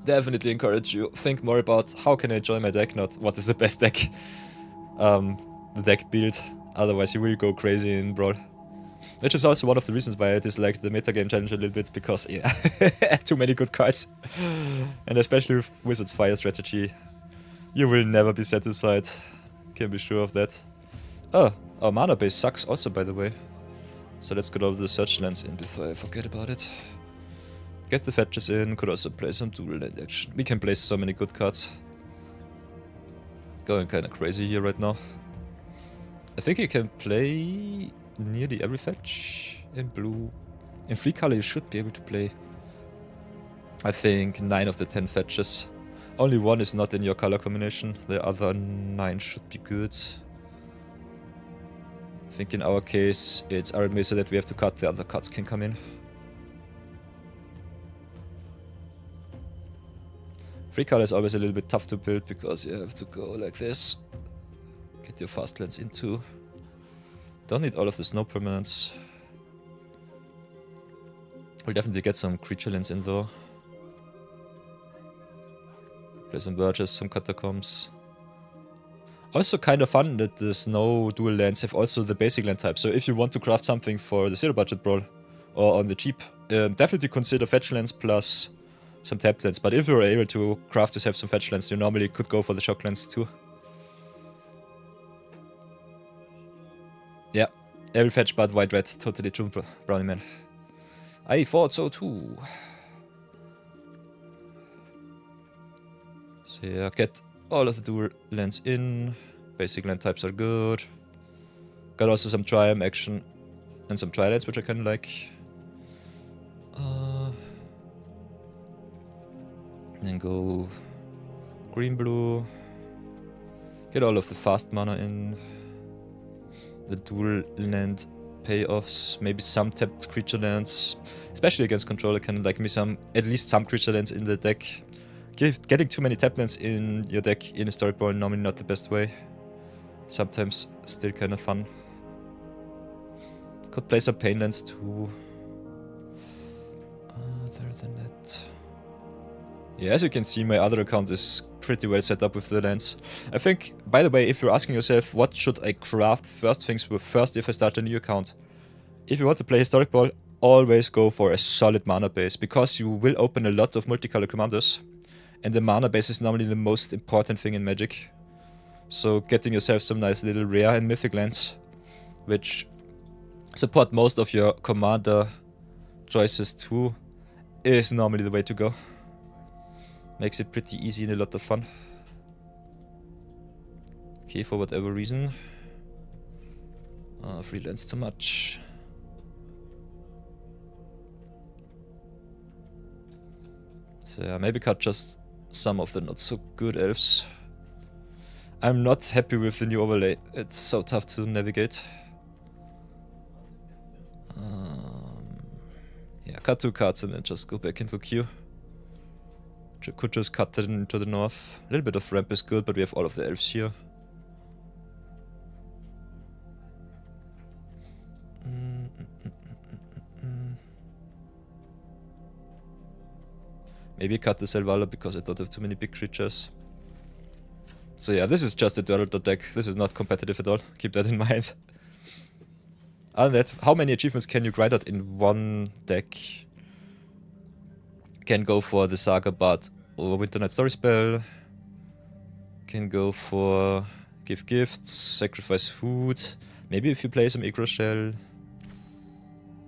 A: definitely encourage you, think more about how can I enjoy my deck, not what is the best deck, the deck build, otherwise you will go crazy in Brawl. Which is also one of the reasons why I dislike the metagame challenge a little bit, because yeah, too many good cards. And especially with Wizard's Fire strategy, you will never be satisfied, can be sure of that. Oh, our mana base sucks also, by the way. So let's get all the search lands in before I forget about it. Get the fetches in, could also play some dual land action. We can play so many good cards. Going kinda crazy here right now. I think you can play nearly every fetch in blue. In 3 color you should be able to play, I think, 9 of the 10 fetches. Only 1 is not in your color combination, the other 9 should be good. I think in our case it's Iron Mesa that we have to cut, the other cards can come in. 3 color is always a little bit tough to build because you have to go like this. Get your fast lands into. Don't need all of the snow permanents. We'll definitely get some creature lands in though. Play some Verges, some Catacombs. Also kind of fun that the snow dual lands have also the basic land type. So if you want to craft something for the zero budget brawl or on the cheap, definitely consider fetch lands plus some tap lands. But if you're able to craft yourself some fetch lands, you normally could go for the shock lands too. Yeah, every fetch but white red, totally true, brownie man. I thought so too. So yeah, get all of the dual lands in. Basic land types are good. Got also some Triumph action and some Tri-lands, which I kinda like. Then go green blue. Get all of the fast mana in. The dual land payoffs, maybe some tapped creature lands. Especially against controller, kinda like me some, at least some creature lands in the deck. Getting too many tap lands in your deck in a story brawl normally not the best way. Sometimes still kinda fun. Could play some pain lands too. Other than that. Yeah, as you can see, my other account is pretty well set up with the lands. I think, by the way, if you're asking yourself, what should I craft first things with first if I start a new account? If you want to play Historic Brawl, always go for a solid mana base, because you will open a lot of multicolor commanders. And the mana base is normally the most important thing in Magic. So getting yourself some nice little rare and mythic lands, which support most of your commander choices too, is normally the way to go. Makes it pretty easy and a lot of fun. Okay, for whatever reason. Free lands too much. So yeah, maybe cut just some of the not so good elves. I'm not happy with the new overlay. It's so tough to navigate. Yeah, cut 2 cards and then just go back into queue. Could just cut it into the north. A little bit of ramp is good, but we have all of the elves here. Maybe cut the Selvala because I don't have too many big creatures. So yeah, this is just a Turtle deck. This is not competitive at all. Keep that in mind. Other than that, how many achievements can you grind out in one deck? Can go for the Saga Bard or Winter Night Story Spell. Can go for give gifts, sacrifice food. Maybe if you play some Iroh Shell.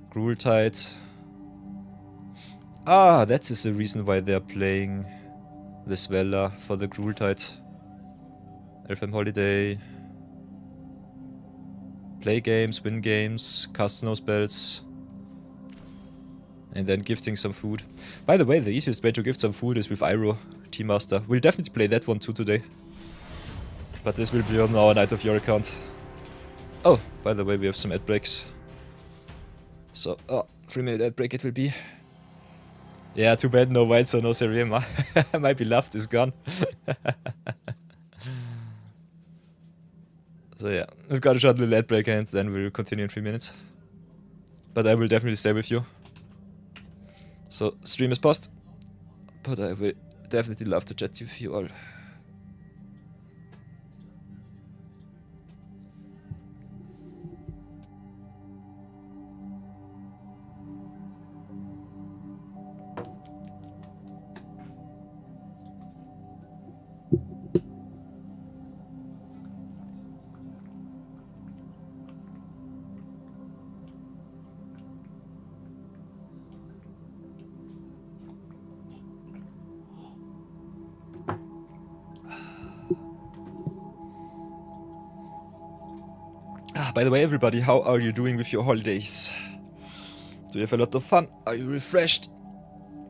A: Gruul Tide. Ah, that is the reason why they're playing the Svella for the Gruul Tide. Elfheim Holiday. Play games, win games, cast snow spells. And then gifting some food. By the way, the easiest way to gift some food is with Iroh, Team Master. We'll definitely play that one too today. But this will be on our Night of Your account. Oh, by the way, we have some ad breaks. So, 3-minute ad break it will be. Yeah, too bad no Wilds or no Serema. My beloved is gone. So yeah, we've got a short little ad break and then we'll continue in 3 minutes. But I will definitely stay with you. So, stream is paused. But I will definitely love to chat with you all. By the way, everybody, how are you doing with your holidays? Do you have a lot of fun? Are you refreshed?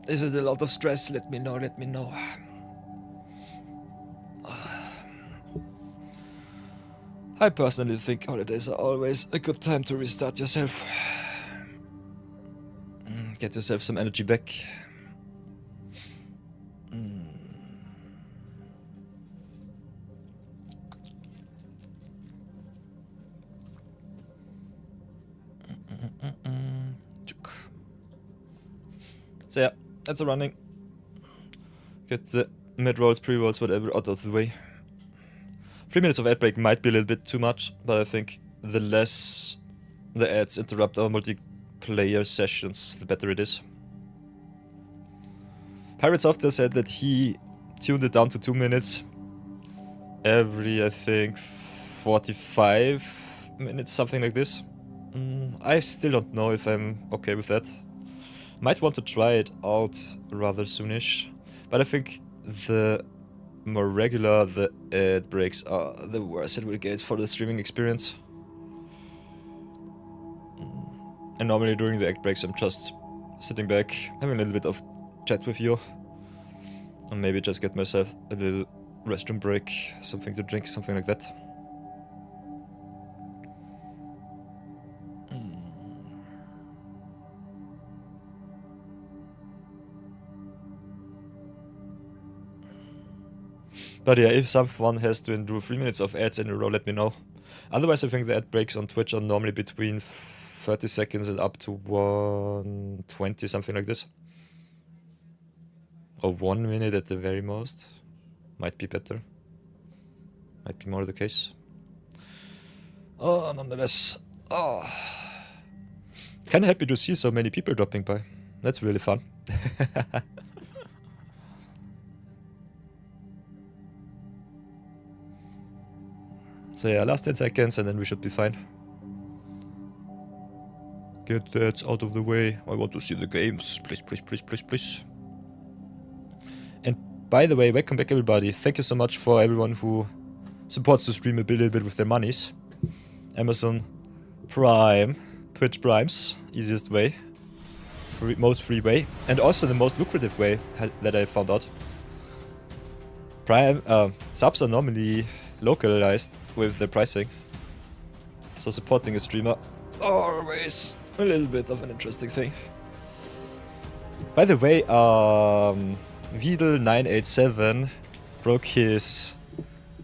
A: Is it a lot of stress? Let me know, let me know. I personally think holidays are always a good time to restart yourself. Get yourself some energy back. So yeah, that's a running. Get the mid-rolls, pre-rolls, whatever out of the way. 3 minutes of ad break might be a little bit too much, but I think the less the ads interrupt our multiplayer sessions, the better it is. Pirate Software said that he tuned it down to 2 minutes every, I think, 45 minutes, something like this. I still don't know if I'm okay with that. Might want to try it out rather soonish, but I think the more regular the ad breaks are, the worse it will get for the streaming experience. And normally during the ad breaks I'm just sitting back, having a little bit of chat with you, and maybe just get myself a little restroom break, something to drink, something like that. But yeah, if someone has to endure 3 minutes of ads in a row, let me know. Otherwise, I think the ad breaks on Twitch are normally between 30 seconds and up to 120, something like this. Or 1 minute at the very most. Might be better. Might be more the case. Oh, nonetheless. Oh. Kinda happy to see so many people dropping by. That's really fun. So yeah, last 10 seconds and then we should be fine. Get that out of the way. I want to see the games. Please, please, please, please, please. And by the way, welcome back everybody. Thank you so much for everyone who supports the stream a little bit with their monies. Amazon Prime, Twitch Primes, easiest way. Most free way. And also the most lucrative way that I found out. Prime subs are normally localized with the pricing. So supporting a streamer, always a little bit of an interesting thing. By the way, Vidal987 broke his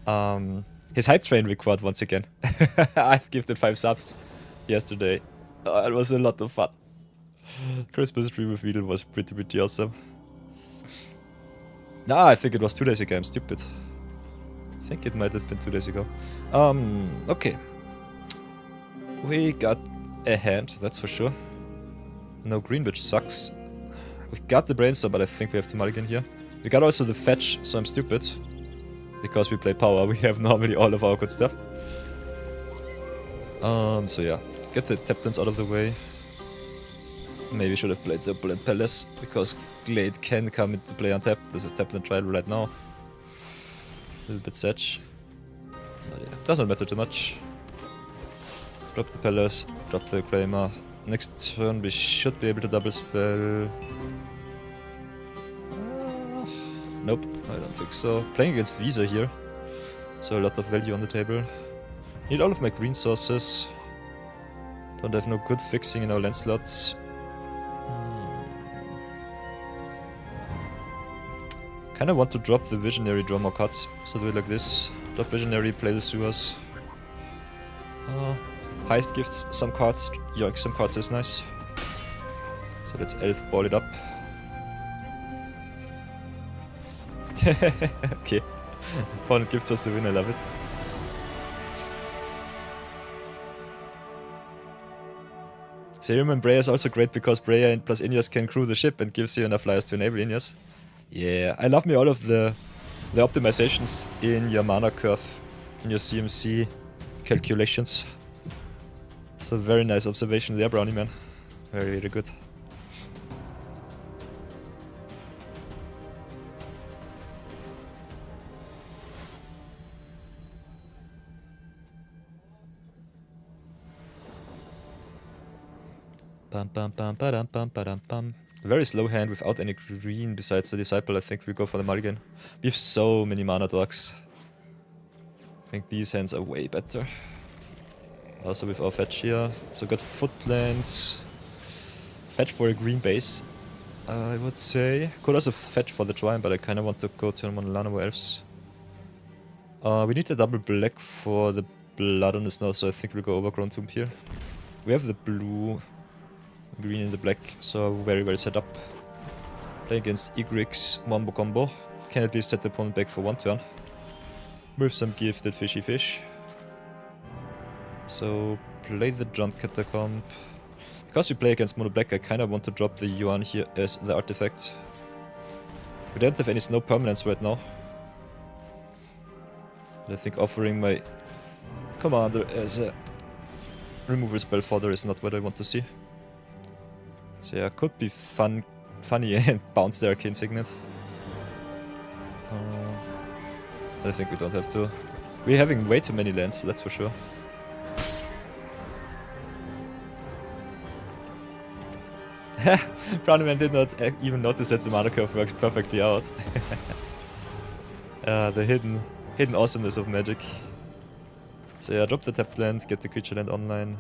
A: hype train record once again. I've gifted 5 subs yesterday. It was a lot of fun. Christmas stream with Vidal was pretty awesome. Nah, I think it was 2 days ago, I'm stupid. I think it might have been 2 days ago. Okay. We got a hand, that's for sure. No green, which sucks. We got the brainstorm, but I think we have to mulligan here. We got also the fetch, so I'm stupid. Because we play power, we have normally all of our good stuff. So yeah. Get the Taplins out of the way. Maybe should have played the Opulent Palace, because Glade can come into play on tap. This is Taplin trial right now. A little bit sedge. But yeah, doesn't matter too much. Drop the Palace, drop the Kramer. Next turn we should be able to double spell. Nope, I don't think so. Playing against Visa here. So a lot of value on the table. Need all of my green sources. Don't have no good fixing in our land slots. Kinda want to drop the Visionary, draw more cards. So do it like this. Drop Visionary, play the sewers. Heist gifts some cards, yoink some cards is nice. So let's elf ball it up. Okay. Opponent gives us the win, I love it. Serum and Breya is also great because Breya and plus Inyas can crew the ship and gives you enough flyers to enable Inyas. Yeah, I love me all of the optimizations in your mana curve, in your CMC calculations. It's a very nice observation there, Brownie man. Very, very good. Bum bum bum ba-dum bum ba-dum bum. Very slow hand without any green besides the Disciple. I think we go for the mulligan. We have so many mana dogs. I think these hands are way better. Also with our fetch here. So got Footlands. Fetch for a green base, I would say. Could also fetch for the Trine, but I kinda want to go to Llanowar Elves. We need a double black for the blood on the snow, so I think we'll go Overgrown Tomb here. We have the blue, green and the black, so very, very set up. Play against Igrix Wombo Combo. Can at least set the opponent back for one turn. With some gifted fishy fish. So play the Jump Catacomb. Because we play against Mono Black, I kinda want to drop the Yuan here as the artifact. We don't have any snow permanents right now. But I think offering my commander as a removal spell fodder is not what I want to see. So yeah, could be funny and bounce the Arcane Signet. I think we don't have to. We're having way too many lands, that's for sure. Brownieman did not even notice that the mana curve works perfectly out. The hidden awesomeness of Magic. So yeah, drop the tapped land, get the creature land online.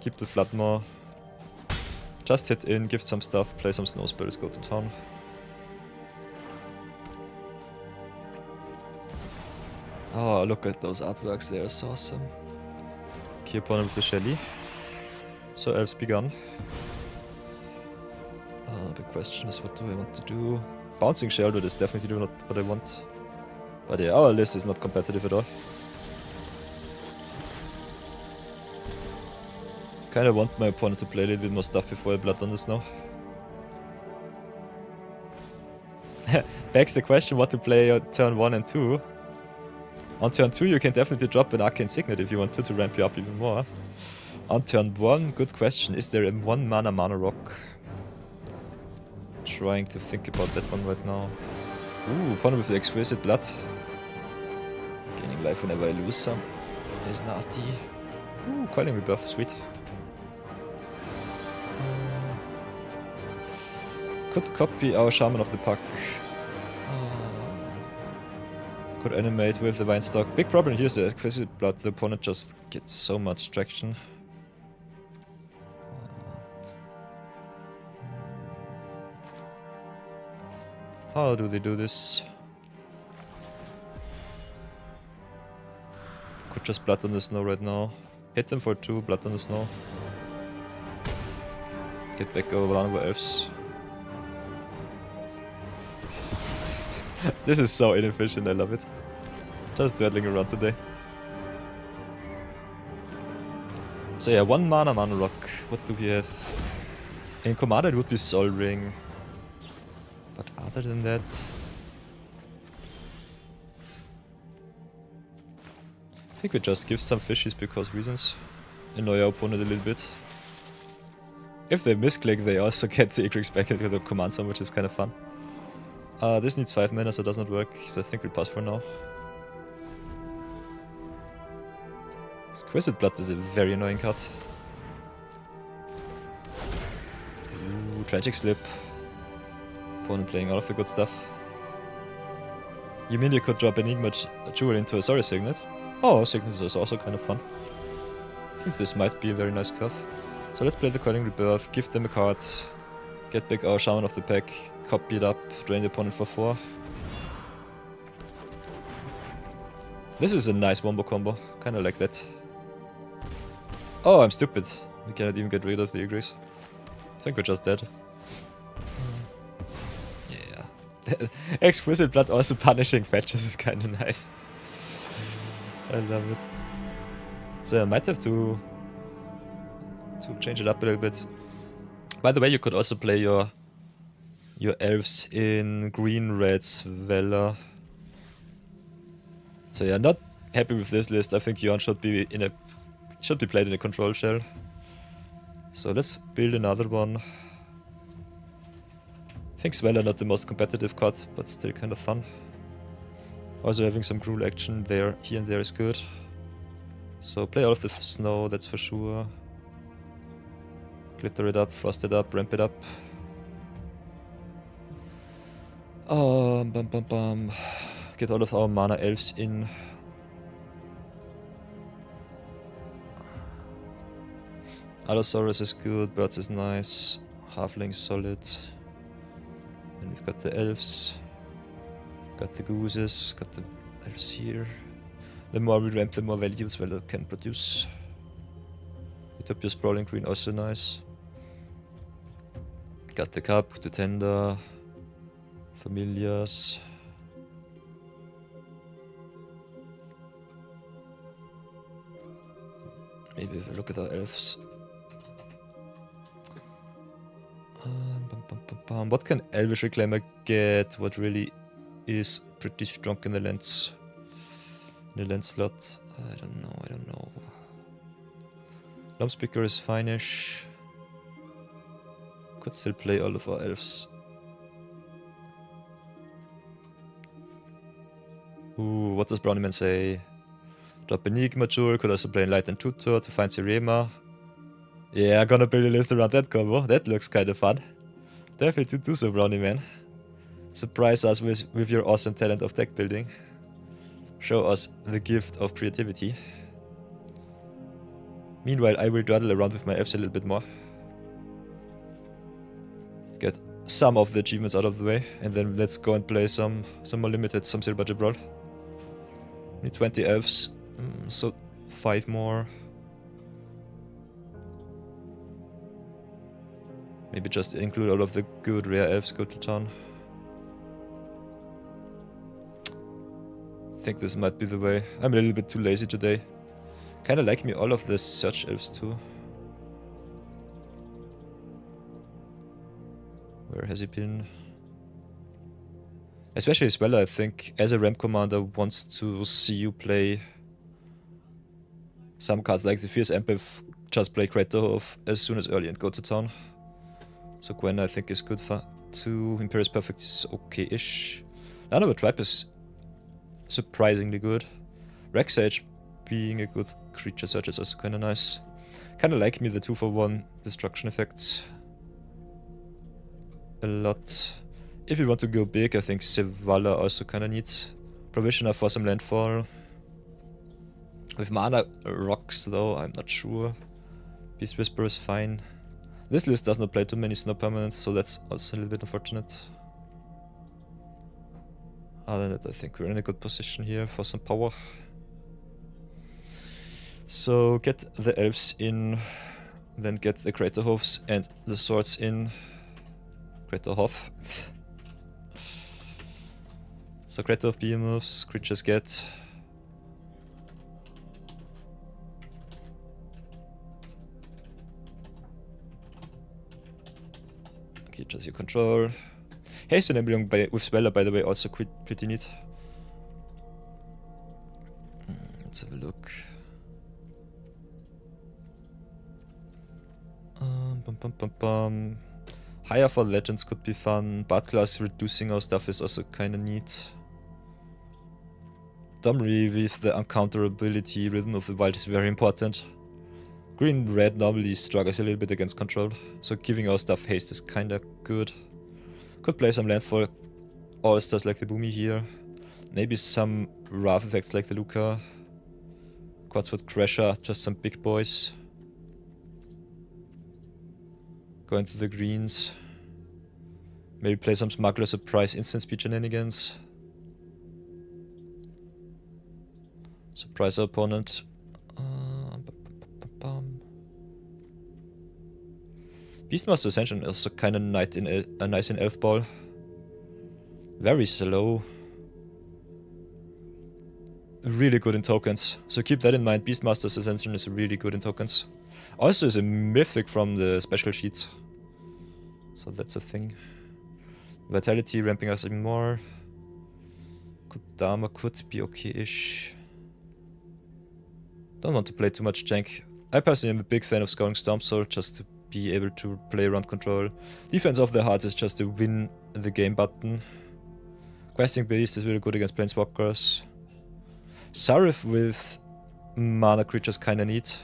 A: Keep the Floodmaw. Just hit in, give some stuff, play some snow spells, go to town. Oh, look at those artworks, they are so awesome. Key opponent with the Shelly. So Elves begun. The question is, what do I want to do? Bouncing Sheldwood is definitely not what I want. But yeah, our list is not competitive at all. Kinda want my opponent to play a little bit more stuff before I Blood on the Snow. Begs the question what to play on turn 1 and 2. On turn 2 you can definitely drop an Arcane Signet if you want to ramp you up even more. On turn 1, good question, is there a 1 mana rock? Trying to think about that one right now. Ooh, opponent with the Exquisite Blood. Gaining life whenever I lose some. Is nasty. Ooh, Coiling Rebuff, sweet. Could copy our Shaman of the Pack. Could animate with the Vinestock. Big problem here is the Exquisite Blood. The opponent just gets so much traction. How do they do this? Could just Blood on the Snow right now. Hit them for 2, Blood on the Snow. Get back over vulnerable elves. This is so inefficient, I love it. Just dawdling around today. So yeah, 1 mana rock. What do we have? In Commander it would be Sol Ring. But other than that... I think we just give some fishies because reasons. Annoy our opponent a little bit. If they misclick, they also get the Igrix back into the command zone, which is kind of fun. This needs 5 mana, so it does not work, so I think we'll pass for now. Exquisite Blood is a very annoying card. Ooh, Tragic Slip. Opponent playing all of the good stuff. You mean you could drop Enigma Jewel into a Sorry Signet? Oh, Signet is also kind of fun. I think this might be a very nice curve. So let's play the Coiling Rebirth, give them a card, get back our Shaman of the Pack, copy it up, drain the opponent for 4. This is a nice wombo combo, kinda like that. Oh, I'm stupid. We cannot even get rid of the Igrix. I think we're just dead. Yeah. Exquisite Blood also punishing fetches is kinda nice. I love it. So I might have to change it up a little bit. By the way, you could also play your elves in green-red's Valor. So yeah, not happy with this list. I think Yuan should be played in a control shell. So let's build another one. I think Valor not the most competitive card, but still kind of fun. Also having some cruel action there, here and there is good. So play all of the snow, that's for sure. Glitter it up, frost it up, ramp it up. Get all of our mana elves in. Allosaurus is good, Birds is nice, Halfling solid. Then we've got the elves. Got the gooses, got the elves here. The more we ramp, the more values Valor can produce. Utopia Sprawling Green also nice. Got the cup, the tender, familiars. Maybe if we look at our elves. What can Elvish Reclaimer get? What really is pretty strong in the land slot? I don't know. Lumpspeaker is fine-ish. Could still play all of our elves. Ooh, what does Brownieman say? Drop Enigma Jewel, could also play Enlightened Tutor to find Sirema. Yeah, gonna build a list around that combo. That looks kinda fun. Definitely do so, Brownieman. Surprise us with your awesome talent of deck building. Show us the gift of creativity. Meanwhile, I will dawdle around with my elves a little bit more. Get some of the achievements out of the way, and then let's go and play some more limited, some zero budget brawl. Need 20 elves, so 5 more. Maybe just include all of the good rare elves go to town. I think this might be the way. I'm a little bit too lazy today. Kinda like me all of the search elves too. Where has he been? Especially Swella, I think, as a ramp commander, wants to see you play some cards like the Fierce Empath, just play Kratos as soon as early and go to town. So Gwen, I think, is good for 2. Imperious Perfect is okay-ish. None of the Tribe is surprisingly good. Rexage being a good creature search is also kinda nice. Kinda like me the 2-for-1 destruction effects a lot. If you want to go big, I think Sevala also kinda needs Provisioner for some landfall. With mana rocks though, I'm not sure. Beast Whisperer is fine. This list does not play too many snow permanents, so that's also a little bit unfortunate. Other than that, I think we're in a good position here for some power. So get the elves in, then get the Kraterhofs and the swords in. Kraterhof. So Kraterhof behemoths, creatures get. Creatures you control. Haste enabling with Speller, by the way, also pretty neat. Let's have a look. Higher for legends could be fun. Bard class reducing our stuff is also kinda neat. Domri with the uncounterability Rhythm of the Wild is very important. Green-red normally struggles a little bit against control, so giving our stuff haste is kinda good. Could play some landfall all-stars like the Boomy here. Maybe some Wrath effects like the Luca. Quadsword Crasher, just some big boys. Go into the greens. Maybe play some Smuggler Surprise instant speed shenanigans. Surprise our opponent. Beastmaster Ascension is also kinda nice in Elf Ball. Very slow. Really good in tokens. So keep that in mind. Beastmaster's Ascension is really good in tokens. Also is a mythic from the special sheets. So that's a thing. Vitality ramping us even more. Kodama could be okay-ish. Don't want to play too much jank. I personally am a big fan of Scouring Stormsoul just to be able to play around control. Defense of the Heart is just a win the game button. Questing Beast is really good against Planeswalkers. Sarif with mana creatures kinda neat.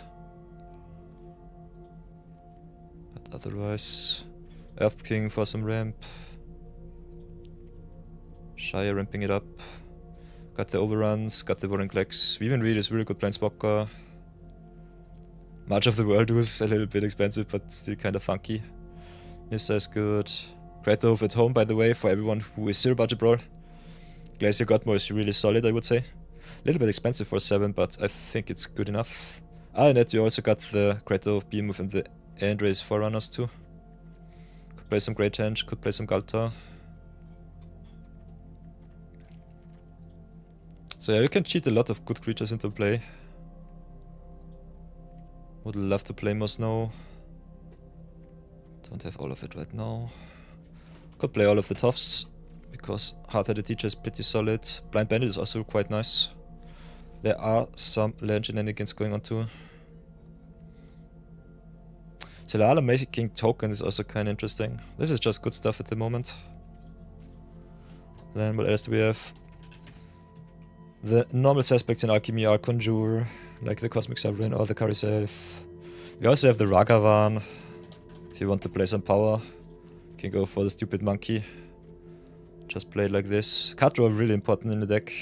A: But otherwise, Earth King for some ramp. Shire ramping it up. Got the overruns, got the Warring Clecks. Weaving Reed is really good Planeswalker. March of the World was a little bit expensive, but still kinda funky. Nissa is good. Kratos at home, by the way, for everyone who is zero budget brawl. Glacier Godmore is really solid, I would say. A little bit expensive for 7, but I think it's good enough. And that you also got the Kratos Behemoth and the Andrace Forerunners too. Could play some Great Henge, could play some Galta. So yeah, you can cheat a lot of good creatures into play. Would love to play more Snow. Don't have all of it right now. Could play all of the Toughs, because Hard-Headed Teacher is pretty solid. Blind Bandit is also quite nice. There are some land shenanigans going on too. Zelala making token is also kind of interesting. This is just good stuff at the moment. Then what else do we have? The normal suspects in Alchemy are Conjure, like the Cosmic Sovereign or the Kariself. We also have the Ragavan. If you want to play some power, you can go for the stupid monkey. Just play it like this. Card draw really important in the deck.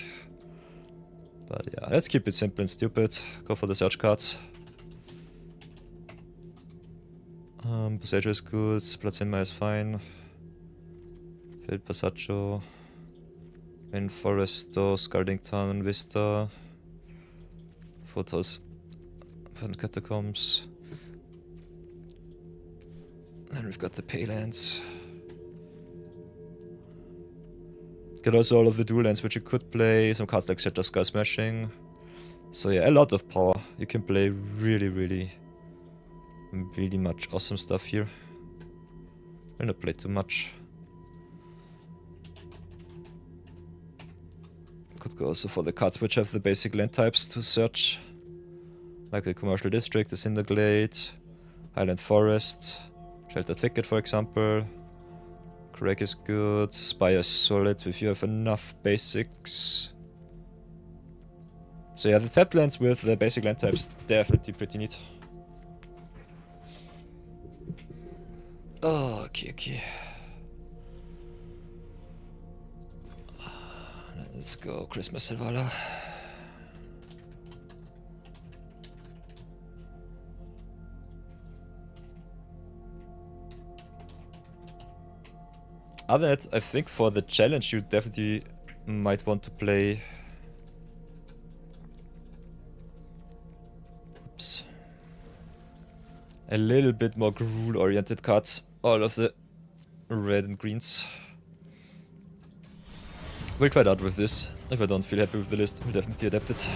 A: But yeah, let's keep it simple and stupid. Go for the search cards. Passaggio is good, Plazinma is fine. Failed Passaggio. In Foresto, Scalding Town, Vista. Photos. Van Catacombs. And we've got the Paylands. Get also all of the dual lands which you could play. Some cards like Shatter Sky Smashing. So yeah, a lot of power. You can play really much awesome stuff here. I'll not play too much. Could go also for the cards which have the basic land types to search. Like the Commercial District, the Cinderglade, Highland Forest, Sheltered Thicket for example. Craig is good, Spire is solid if you have enough basics. So yeah, the tapped lands with the basic land types definitely pretty neat. Oh, okay. Let's go Christmas Selvala. Other than that, I think for the challenge you definitely might want to play... Oops. A little bit more rule-oriented cards. All of the red and greens. We'll try it out with this. If I don't feel happy with the list, we'll definitely adapt it.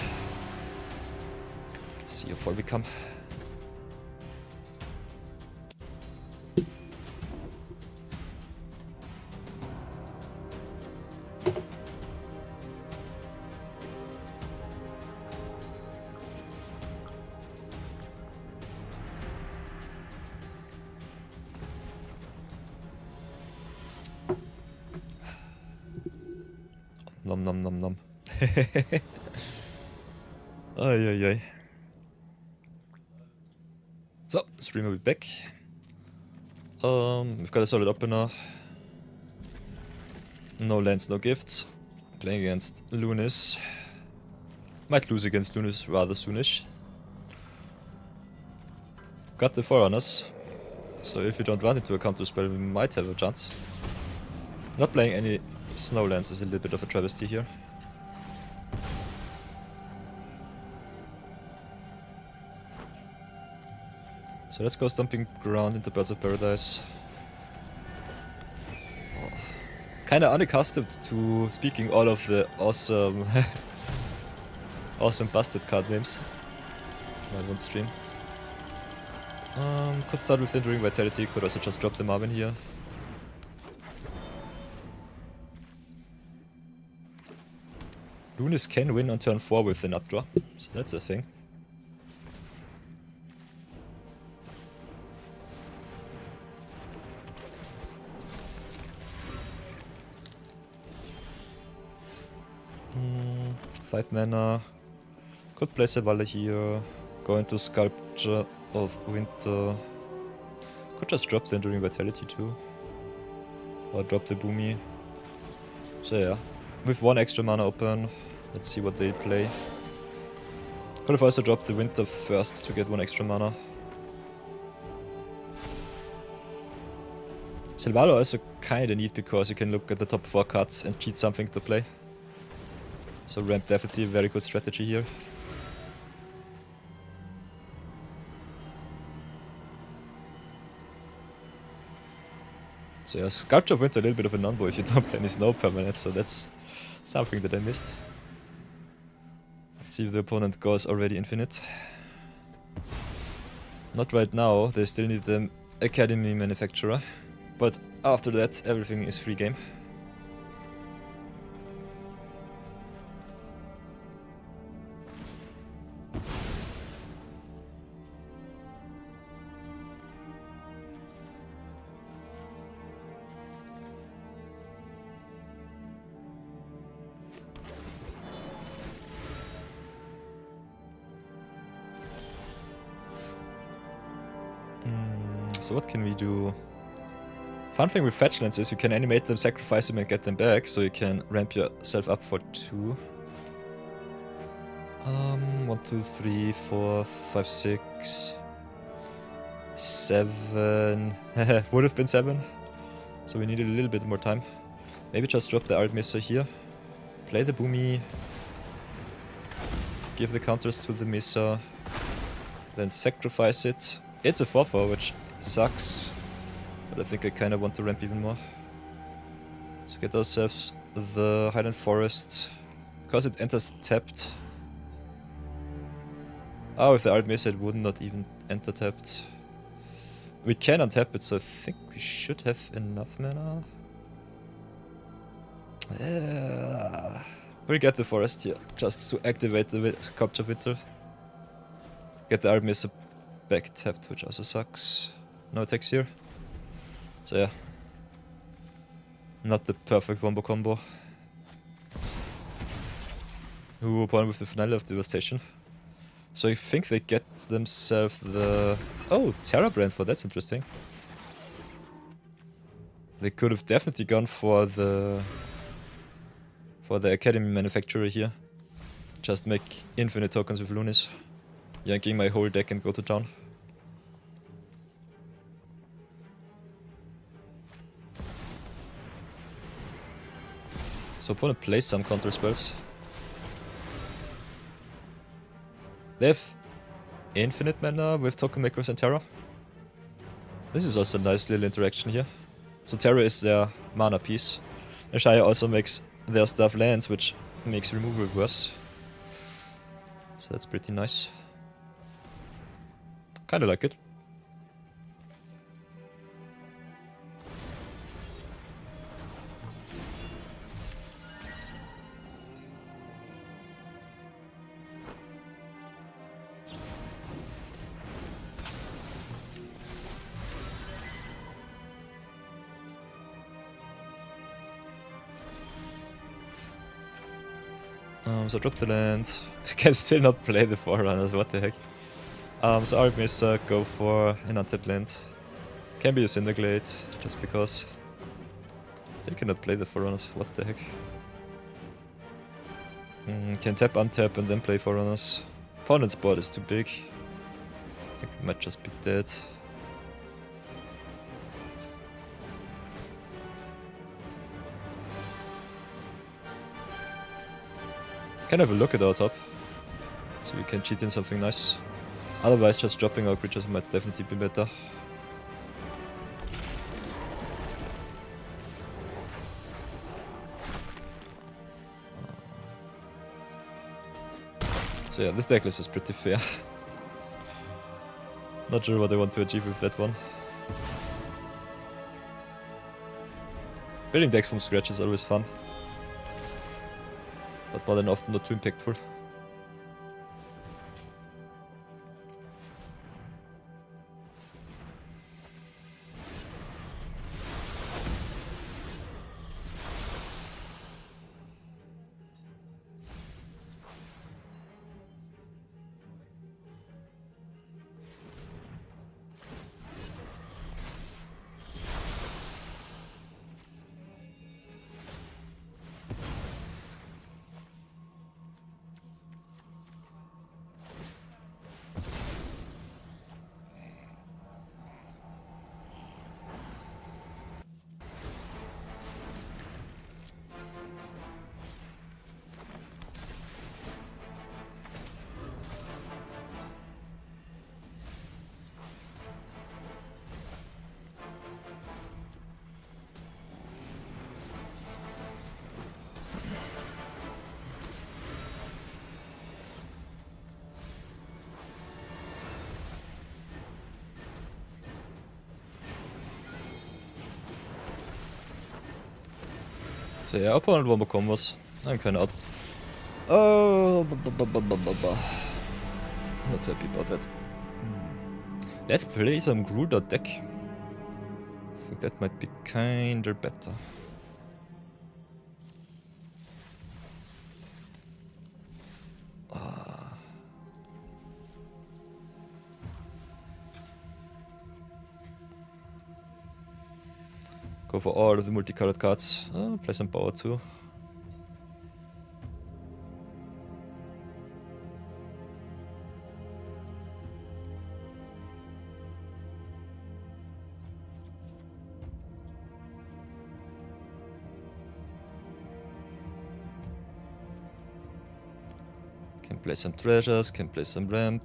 A: See how far we come. Nom. Ay. So, stream will be back. We've got a solid opener. No lands, no gifts. Playing against Lunis. Might lose against Lunis rather soonish. Got the Forerunners. So if you don't run into a counter spell, we might have a chance. Not playing any Snowlands is a little bit of a travesty here. So let's go Stomping Ground into Birds of Paradise. Oh. Kinda unaccustomed to speaking all of the awesome awesome busted card names on one stream. Could start with Enduring Vitality, could also just drop the Marvin here. Lunis can win on turn 4 with the nut draw, so that's a thing. Hmm, 5 mana. Could play Selvala here. Go into Sculpture of Winter. Could just drop the Enduring Vitality too. Or drop the Boomy. So yeah, with 1 extra mana open, let's see what they play. Could have also dropped the Winter first to get 1 extra mana. Selvala also kinda neat because you can look at the top 4 cards and cheat something to play. So ramp definitely a very good strategy here. So yeah, Sculpture of Winter a little bit of a non-bo if you don't play any snow permanent, so that's something that I missed. Let's see if the opponent goes already infinite. Not right now, they still need the Academy Manufacturer, but after that everything is free game. So what can we do? Fun thing with fetchlands is you can animate them, sacrifice them and get them back, so you can ramp yourself up for 2. 1, 2, 3, 4, 5, 6, 7. Would have been 7. So we needed a little bit more time. Maybe just drop the Art Mesa here. Play the Boomy. Give the counters to the Mesa. Then sacrifice it. It's a 4-4, which sucks. But I think I kind of want to ramp even more. So get ourselves the Highland Forest. Because it enters tapped. Oh, with the Art Mesa it would not even enter tapped. We can untap it, so I think we should have enough mana. We'll get the forest here, just to activate the Sculpture Winter. Get the Art Mesa back tapped, which also sucks. No attacks here. So yeah. Not the perfect wombo combo. Ooh, opponent with the finale of Devastation. So I think they get themselves the... Oh, Terra Brandford, that's interesting. They could have definitely gone for the Academy Manufacturer here. Just make infinite tokens with Lunis. Yanking my whole deck and go to town. So opponent plays some counter spells. They have infinite mana with Token Makers and Terra. This is also a nice little interaction here. So Terra is their mana piece. And Shaya also makes their stuff lands, which makes removal worse. So that's pretty nice. Kinda like it. So drop the land. Can still not play the Forerunners, what the heck. So Art Mesa, go for an untapped land. Can be a Cinderglade, just because. Still cannot play the Forerunners, what the heck. Can tap, untap and then play Forerunners. Opponent's board is too big. I think we might just be dead. Can have a look at our top, so we can cheat in something nice. Otherwise, just dropping our creatures might definitely be better. So yeah, this deck list is pretty fair. Not sure what I want to achieve with that one. Building decks from scratch is always fun. But more than often not too impactful. So yeah, opponent won't combos. I'm kinda out. Oh, not happy about that. Let's play some Brawl Deck. I think that might be kinda better. Go for all of the multicolored cards. Play some power too. Can play some treasures, can play some ramp.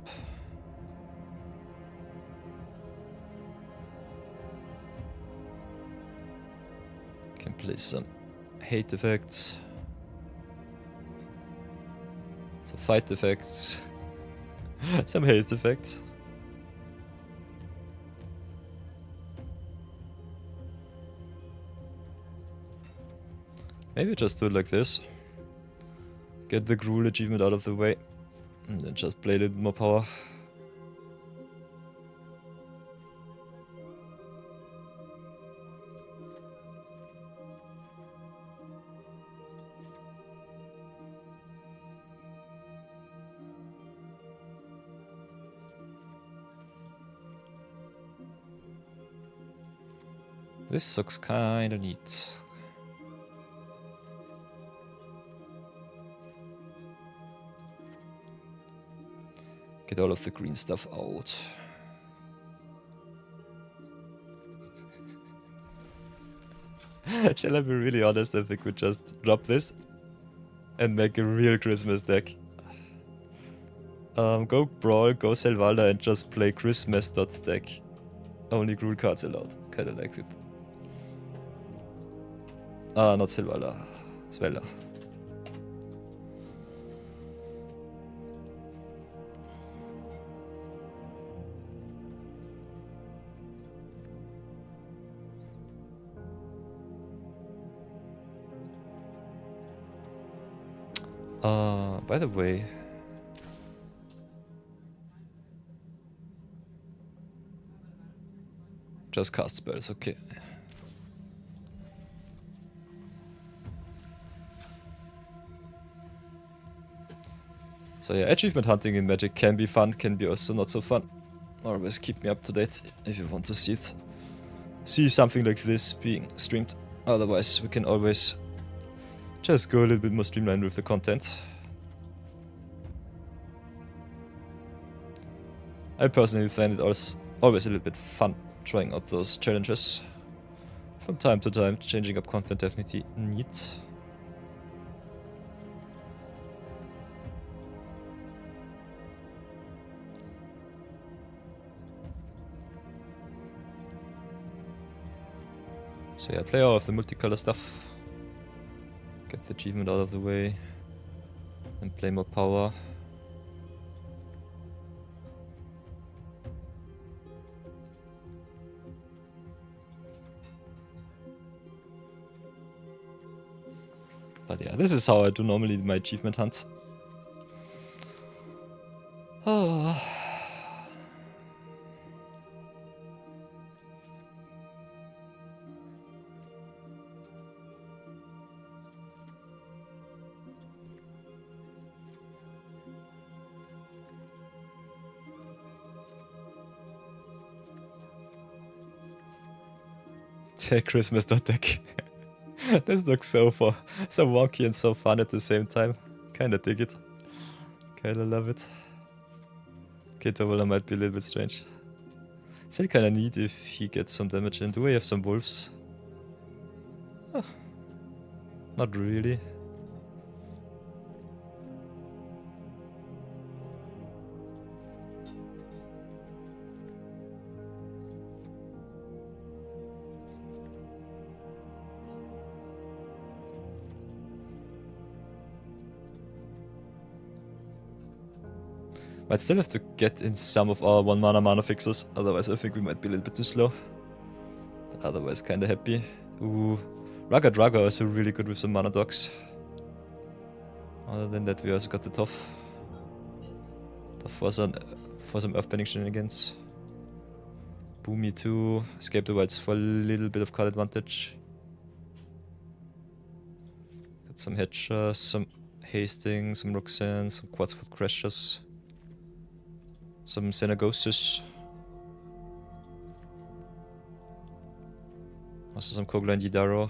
A: Can play some hate effects. Some fight effects. Some haste effects. Maybe just do it like this. Get the Gruul achievement out of the way. And then just play a little more power. This looks kinda neat. Get all of the green stuff out. Shall I be really honest? I think we just drop this and make a real Christmas deck. Go Brawl, go Selvalda and just play Christmas deck. Only Gruul cards allowed. Kinda like it. Not Selvalda. Svelda. By the way, just cast spells, okay. So yeah, achievement hunting in Magic can be fun, can be also not so fun. Always keep me up to date if you want to see it. See something like this being streamed. Otherwise, we can always just go a little bit more streamlined with the content. I personally find it always a little bit fun trying out those challenges. From time to time, changing up content definitely neat. So yeah, play all of the multicolor stuff. Get the achievement out of the way. And play more power. But yeah, this is how I do normally my achievement hunts. Oh. Christmas deck. This looks so wonky and so fun at the same time. Kinda dig it. Kinda love it. Okay, Tovola might be a little bit strange. Still kinda neat if he gets some damage in. Do we have some wolves? Oh, not really. Might still have to get in some of our 1 mana fixes, otherwise I think we might be a little bit too slow. But otherwise kinda happy. Ooh, Raga is really good with some mana dogs. Other than that, we also got the Tough for some earthbending shenanigans. Boomy too. Escape the Wilds for a little bit of card advantage. Got some Hedgers, some Hasting, some Roxanne, some Quadsquad Crashers, some Xenagoses. Also some Kogla and Iroh.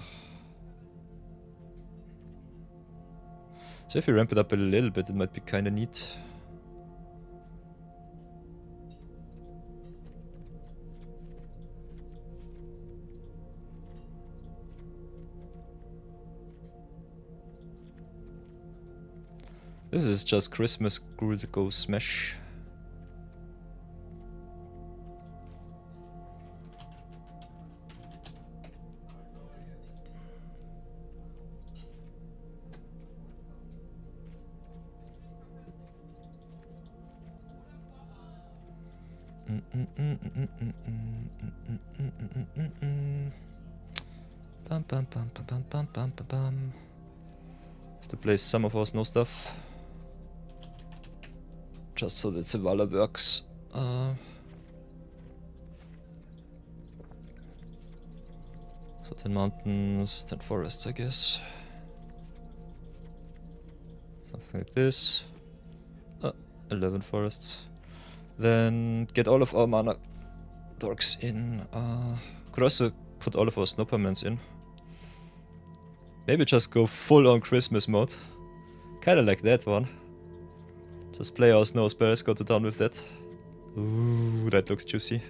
A: So if we ramp it up a little bit, it might be kinda neat. This is just Christmas Gruul to go smash. Bum bum bum bum bum bum bum bum. Have to play some of our snow stuff. Just so that Zavala works. So 10 mountains, 10 forests, I guess. Something like this. 11 forests. Then get all of our mana dorks in. Could also put all of our snow permanents in. Maybe just go full on Christmas mode. Kinda like that one. Just play our snow spells, go to town with that. Ooh, that looks juicy.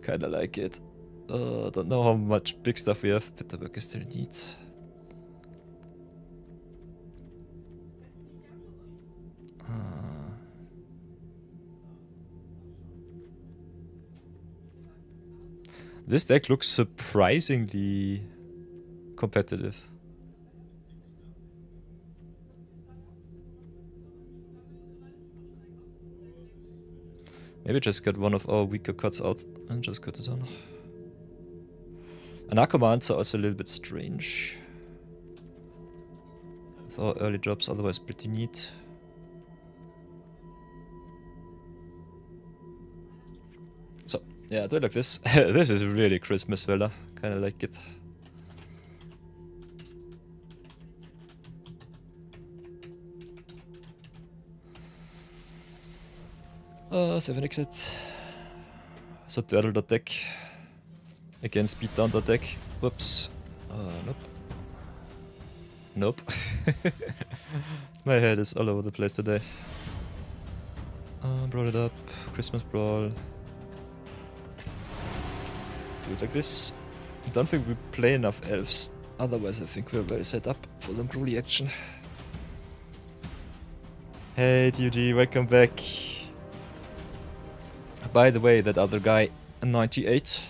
A: Kinda like it. Don't know how much big stuff we have, but the work is still neat. This deck looks surprisingly competitive. Maybe just get one of our weaker cuts out and just cut it on. And our commands are also a little bit strange. With our early drops, otherwise pretty neat. So, yeah, do it like this. This is really Christmas Vela. Kinda like it. 7 exit. So turtle the deck. Again, speed down the deck. Whoops. Nope. Nope. My head is all over the place today. Brawl it up. Christmas Brawl. Do it like this. I don't think we play enough elves. Otherwise, I think we're well set up for some gruely action. Hey, TUG, welcome back. By the way, that other guy, 98,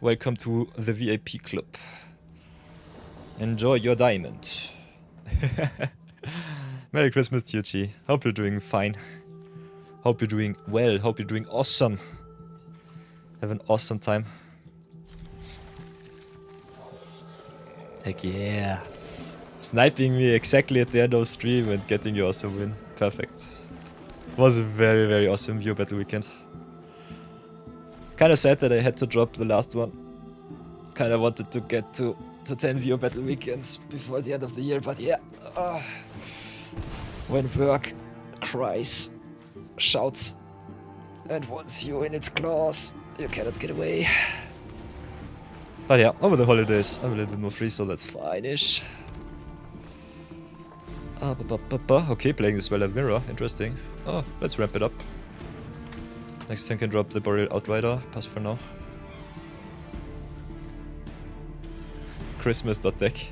A: welcome to the VIP club. Enjoy your diamond. Merry Christmas, TUG. Hope you're doing fine. Hope you're doing well. Hope you're doing awesome. Have an awesome time. Heck yeah. Sniping me exactly at the end of stream and getting you awesome win. Perfect. Was a very, very awesome view battle weekend. Kinda sad that I had to drop the last one. Kinda wanted to get to 10 view battle weekends before the end of the year, but yeah. When work cries, shouts, and wants you in its claws, you cannot get away. But yeah, over the holidays I'm a little bit more free, so that's fine-ish. Okay, playing this well at Mirror, interesting. Oh, let's ramp it up. Next turn can drop the Boreal Outrider, pass for now. Christmas.deck.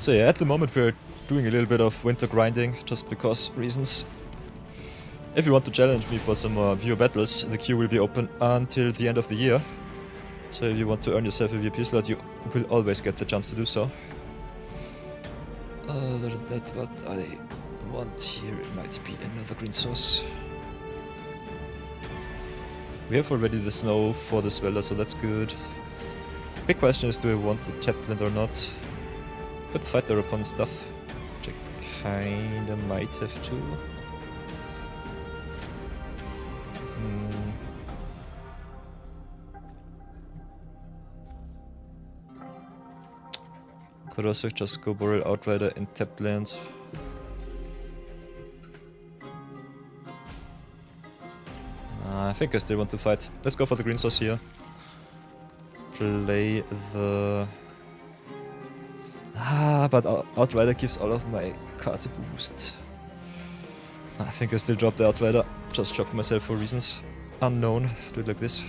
A: So yeah, at the moment we're doing a little bit of winter grinding, just because reasons. If you want to challenge me for some more viewer battles, the queue will be open until the end of the year. So if you want to earn yourself a VIP slot, you will always get the chance to do so. Other than that, what I want here might be another green source. We have already the snow for the Sweller, so that's good. Big question is, do I want the Chaplain or not? Could fight their opponent's stuff, which I kinda might have to. Could also just go Boreal Outrider and tap land. I think I still want to fight. Let's go for the green source here. Play the... but Outrider gives all of my cards a boost. I think I still drop the Outrider. Just shock myself for reasons unknown. Do it like this.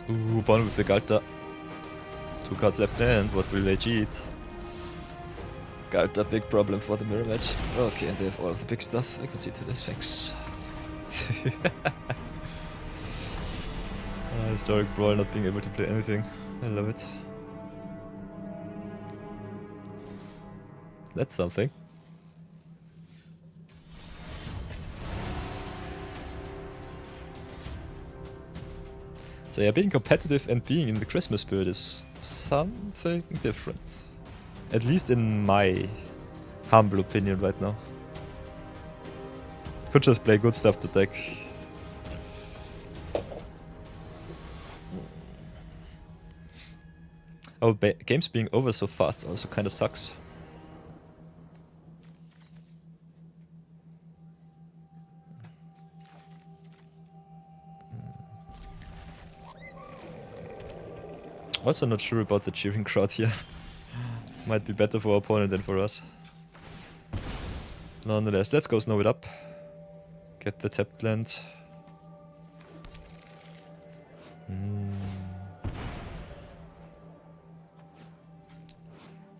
A: Ooh, born with the Galta. 2 cards left and what will they cheat? Galta, big problem for the mirror match. Okay, and they have all of the big stuff. I can see to this, thanks. Historic Brawl not being able to play anything. I love it. That's something. So yeah, being competitive and being in the Christmas spirit is something different. At least in my humble opinion right now. Could just play good stuff to deck. Oh, games being over so fast also kinda sucks. Also not sure about the cheering crowd here. Might be better for our opponent than for us. Nonetheless, let's go snow it up. Get the tapped land.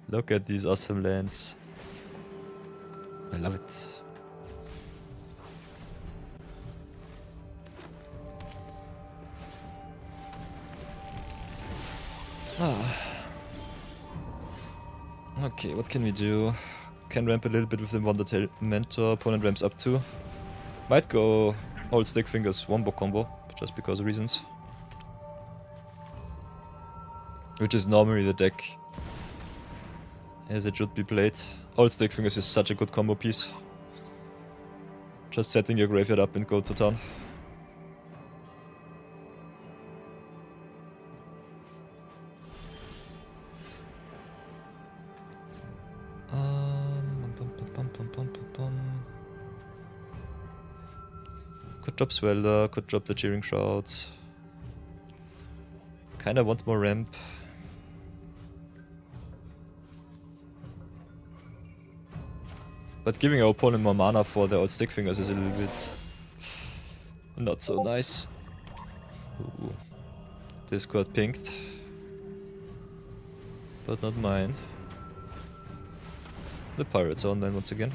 A: Look at these awesome lands. I love it. Okay, what can we do? Can ramp a little bit with the Wondertail Mentor. Opponent ramps up too. Might go Old Stick Fingers Wombo combo, just because of reasons. Which is normally the deck as it should be played. Old Stick Fingers is such a good combo piece. Just setting your graveyard up and go to town. Could drop Swelder, could drop the Cheering Crowd. Kinda want more ramp. But giving our opponent more mana for the Old Stick Fingers is a little bit not so nice. Ooh. Discord pinked. But not mine. The pirates are online once again.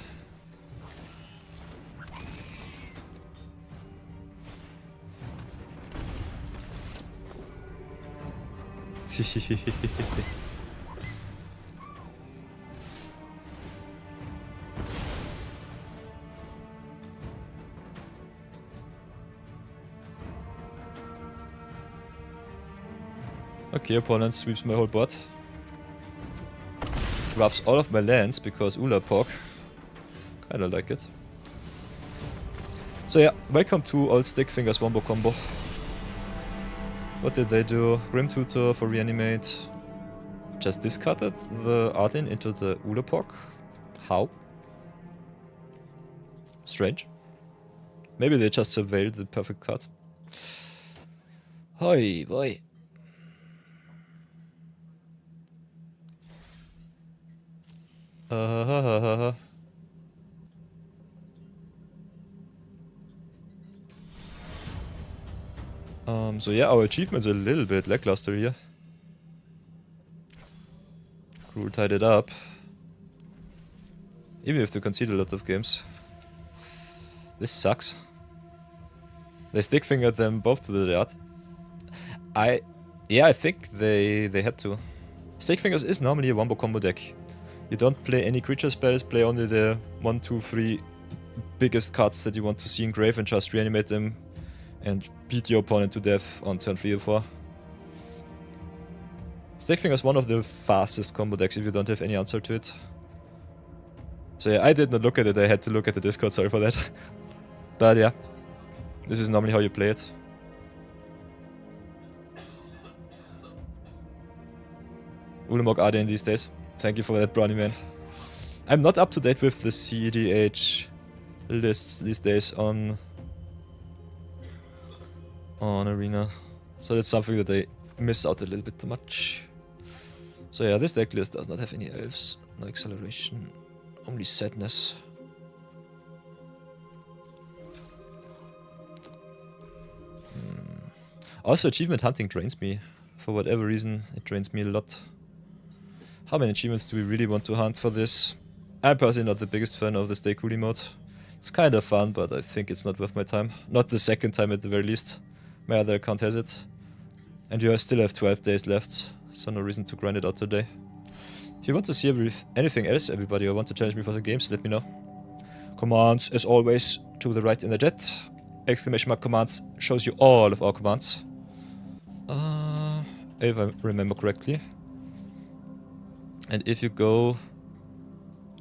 A: Okay, opponent sweeps my whole board. Roughs all of my lands because Ula Pork. Kinda like it. So yeah, welcome to Old Stick Fingers Wombo combo. What did they do? Grim Tutor for reanimate. Just discarded the Arden into the Ula Pork. How? Strange. Maybe they just surveilled the perfect card. Hoi boy. So yeah, our achievement's a little bit lackluster here. Rule tied it up. Even if they concede a lot of games. This sucks. They stick fingered them both to the yard. I think they had to. Stick fingers is normally a wombo combo deck. You don't play any creature spells, play only the 1, 2, 3 biggest cards that you want to see in grave and just reanimate them and beat your opponent to death on turn 3 or 4. Stickfinger is one of the fastest combo decks if you don't have any answer to it. So yeah, I did not look at it, I had to look at the Discord, sorry for that. But yeah, this is normally how you play it. Ulamog Arden these days. Thank you for that, Brownie Man. I'm not up to date with the CDH lists these days on Arena. So that's something that I miss out a little bit too much. So yeah, this deck list does not have any elves, no acceleration, only sadness. Also, achievement hunting drains me. For whatever reason, it drains me a lot. How many achievements do we really want to hunt for this? I'm personally not the biggest fan of the Stay Cooley mode. It's kind of fun, but I think it's not worth my time. Not the second time at the very least. My other account has it. And you still have 12 days left, so no reason to grind it out today. If you want to see anything else, everybody, or want to challenge me for the games, let me know. Commands, as always, to the right in the chat. Exclamation mark commands shows you all of our commands. If I remember correctly. And if you go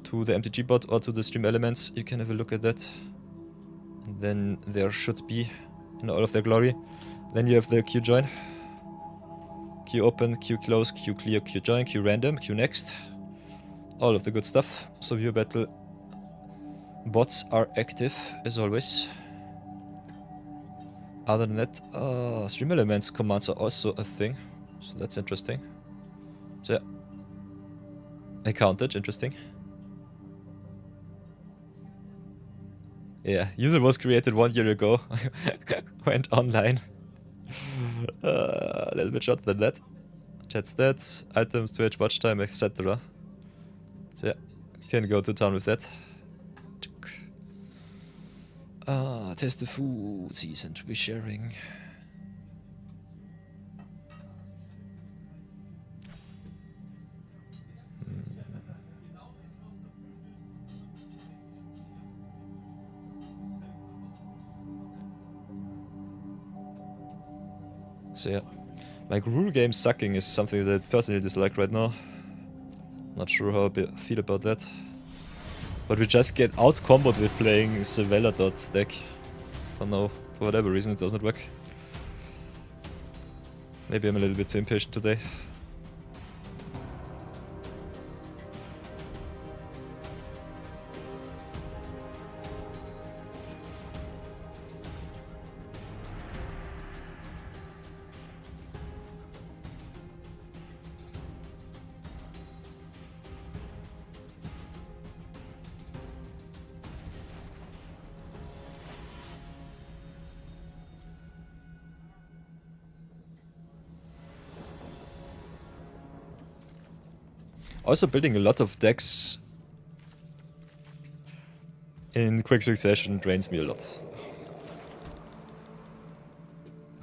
A: to the MTG bot or to the stream elements, you can have a look at that. And then there should be, in all of their glory, then you have the Q join, Q open, Q close, Q clear, Q join, Q random, Q next. All of the good stuff. So viewer battle bots are active as always. Other than that, stream elements commands are also a thing. So that's interesting. So yeah. Accounted, interesting. Yeah, user was created 1 year ago. Went online. A little bit shorter than that. Chat stats, items, Twitch, watch time, etc. So yeah, can go to town with that. Taste the food, season to be sharing. So yeah, like rule game sucking is something that I personally dislike right now. Not sure how I feel about that. But we just get out comboed with playing the Veladot deck. Don't know, for whatever reason it doesn't work. Maybe I'm a little bit too impatient today. Also building a lot of decks in quick succession drains me a lot.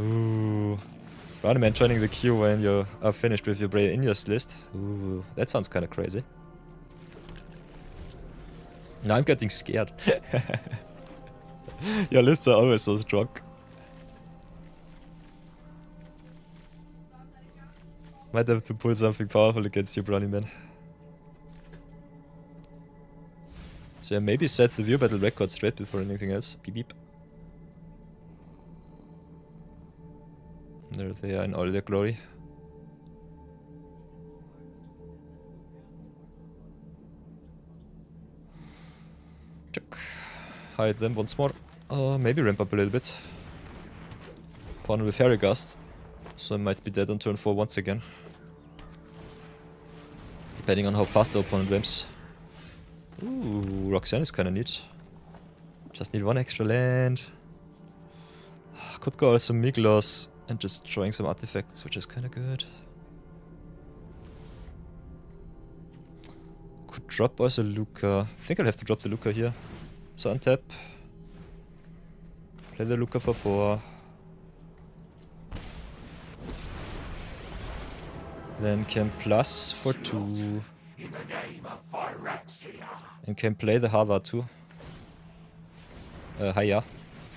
A: Ooh. Running joining the queue when you are finished with your Brawl Decks list. Ooh, that sounds kinda crazy. Now I'm getting scared. Your lists are always so strong. Might have to pull something powerful against you, Brownie Man. So yeah, maybe set the view battle record straight before anything else. Beep beep. There they are in all their glory. Check. Hide them once more. Maybe ramp up a little bit. Pawn with Fairy Gust. So I might be dead on turn 4 once again. Depending on how fast the opponent ramps. Ooh, Roxanne is kinda neat. Just need one extra land. Could go also Miglos and just throwing some artifacts, which is kinda good. drop also Luca. I think I'll have to drop the Luca here. So untap. Play the Luca for 4. Then can plus for 2. And can play the Hava too. Hiya.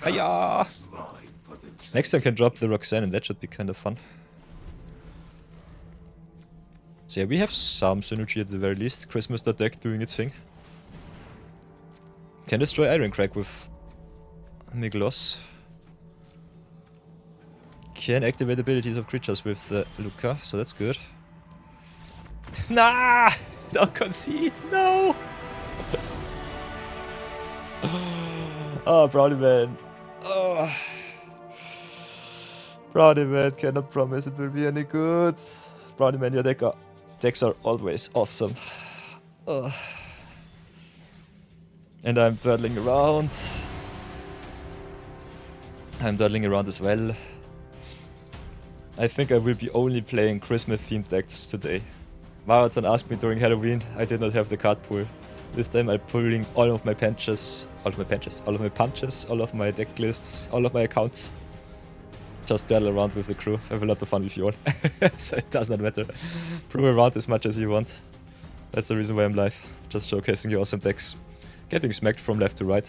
A: Hiya! Next time can drop the Roxanne and that should be kind of fun. So yeah, we have some synergy at the very least. Christmas the deck doing its thing. Can destroy Iron Crack with Miglos. Can activate abilities of creatures with the Luca, so that's good. Nah! Don't concede, no! Oh, Brownie Man. Oh. Brownie Man cannot promise it will be any good. Brownie Man, your decks are always awesome. Ugh. And I'm dawdling around. I'm dawdling around as well. I think I will be only playing Christmas themed decks today. Marathon asked me during Halloween, I did not have the card pool. This time I'm pulling all of my punches, all of my deck lists, all of my accounts. Just dawdle around with the crew. Have a lot of fun with you all. So it does not matter. Brew around as much as you want. That's the reason why I'm live. Just showcasing your awesome decks. Getting smacked from left to right.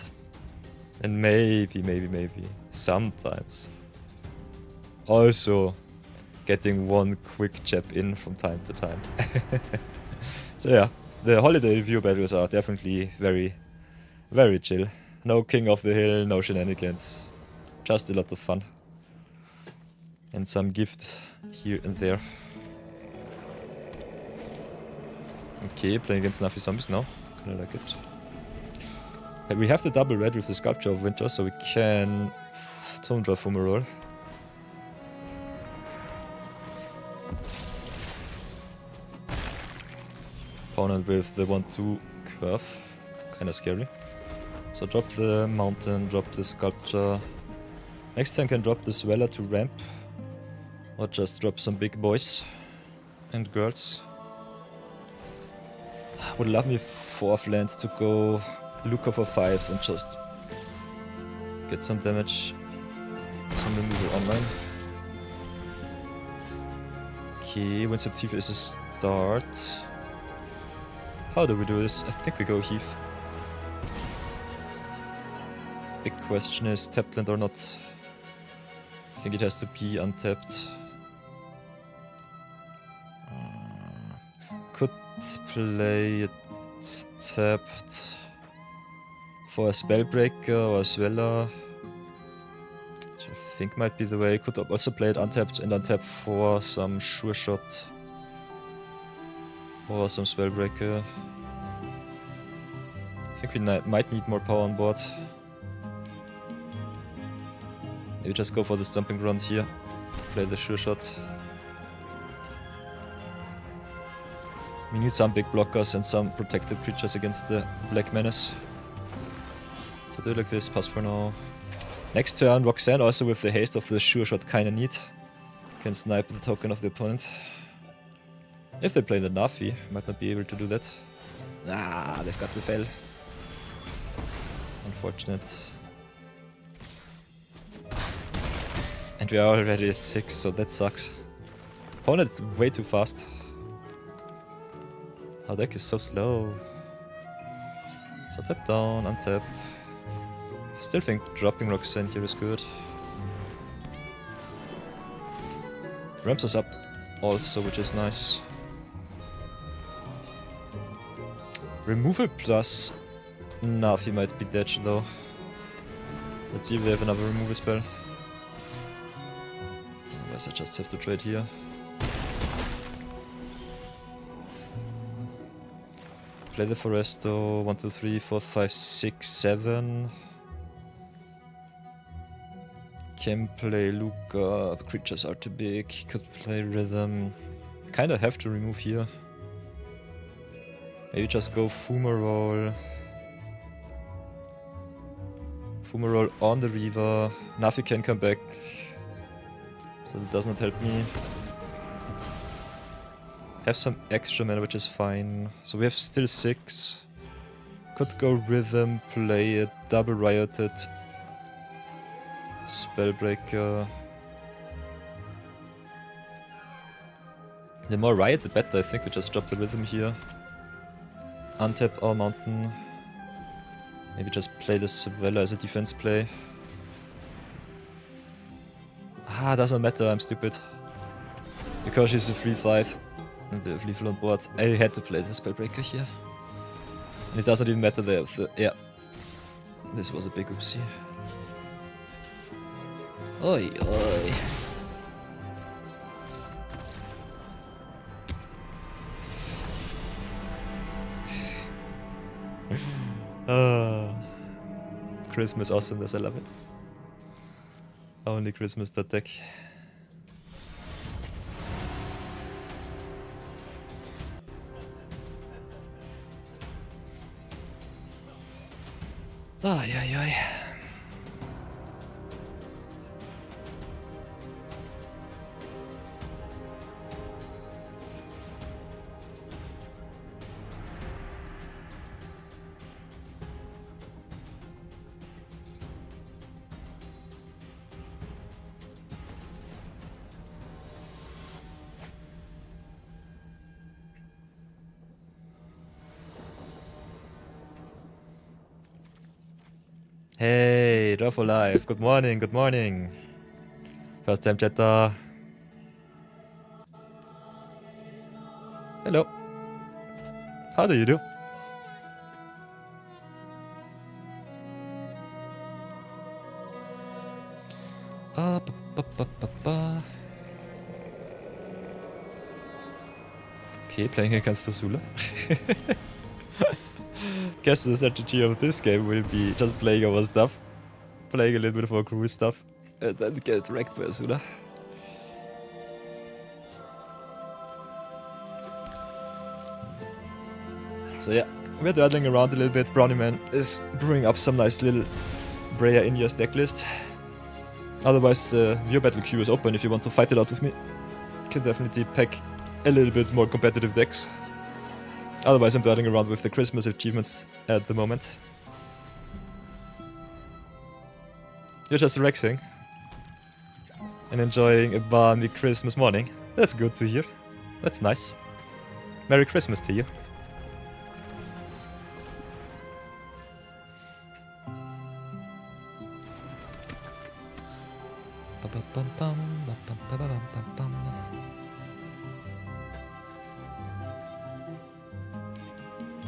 A: And maybe, sometimes also getting one quick jab in from time to time. So yeah, the holiday view battles are definitely very, very chill. No king of the hill, no shenanigans. Just a lot of fun. And some gift here and there. Okay, playing against Nafi Zombies now. Kinda like it. And we have the double red with the Sculpture of Winter, so we can Tone Draw Fumarole. Opponent with the 1-2 curve. Kinda scary. So drop the Mountain, drop the Sculpture. Next time can drop the Sweller to ramp. Or just drop some big boys and girls. Would love me 4th land to go Luca for 5 and just get some damage, some removal online. Okay, when Septiva is a start. How do we do this? I think we go Heath. Big question is tapped land or not. I think it has to be untapped. Could play it tapped for a Spellbreaker or a Sweller, which I think might be the way. Could also play it untapped and untap for some Sure Shot or some Spellbreaker. I think we might need more power on board. Maybe just go for the Stomping Ground here, play the Sure Shot. We need some big blockers and some protected creatures against the Black Menace. So do it like this, pass for now. Next turn, Roxanne also with the haste of the Sure Shot kinda neat. Can snipe the token of the opponent. If they play the Nafi, might not be able to do that. Ah, they've got the fail. Unfortunate. And we are already at 6, so that sucks. Opponent way too fast. Our deck is so slow. So tap down, untap. Still think dropping Roxanne here is good. Ramps us up also, which is nice. Removal plus Nafi might be dead though. Let's see if they have another removal spell. Otherwise I just have to trade here. Play the Foresto, 1, 2, 3, 4, 5, 6, 7. Can play Luca, creatures are too big. Could play Rhythm. Kinda have to remove here. Maybe just go Fumarole. Fumarole on the Reaver. Nafi can come back. So that does not help me. Have some extra mana, which is fine. So we have still 6. Could go Rhythm, play it, double Riot it. Spellbreaker. The more Riot, the better. I think we just drop the Rhythm here. Untap our mountain. Maybe just play the Savella as a defense play. Ah, doesn't matter, I'm stupid. Because she's a 3-5. And they have lethal on board. I had to play the Spellbreaker here. And it doesn't even matter yeah. This was a big oopsie. Oi, oi. Christmas awesomeness, I love it. Only Christmas that deck. Ay, ay, ay. Hey, Draw for Life. Good morning, good morning. First time chatter. Hello. How do you do? Okay, playing against Azula. Guess the strategy of this game will be just playing our stuff, playing a little bit of our crew stuff, and then get wrecked by Azula. So yeah, we're dawdling around a little bit. Brownie Man is brewing up some nice little Breya in your deck list. Otherwise, the viewer battle queue is open if you want to fight it out with me. Can definitely pack a little bit more competitive decks. Otherwise, I'm dawdling around with the Christmas achievements at the moment. You're just relaxing and enjoying a balmy Christmas morning. That's good to hear. That's nice. Merry Christmas to you.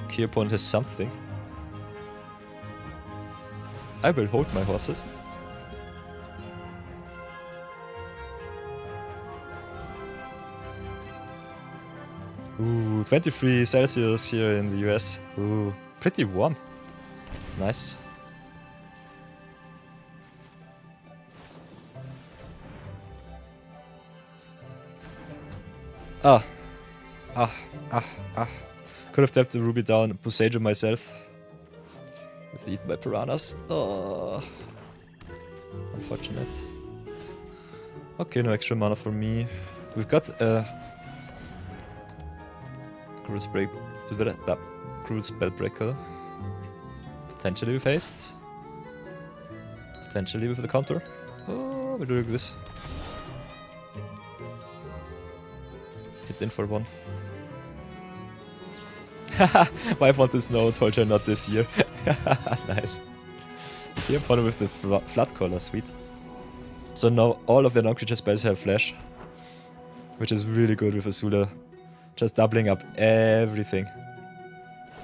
A: Key opponent has something. I will hold my horses. Ooh, 23 Celsius here in the US. Ooh, pretty warm. Nice. Could have tapped the ruby down, Poseidon myself. With eaten by piranhas. Oh, unfortunate. Okay, no extra mana for me. We've got a cruel spellbreaker. Potentially with haste. Potentially with the counter. Oh, we're doing this. Hit in for one. My font is no, told you not this year. Nice. Here, opponent with the flood collar, sweet. So now all of the non-creature spells have flash. Which is really good with Azula. Just doubling up everything.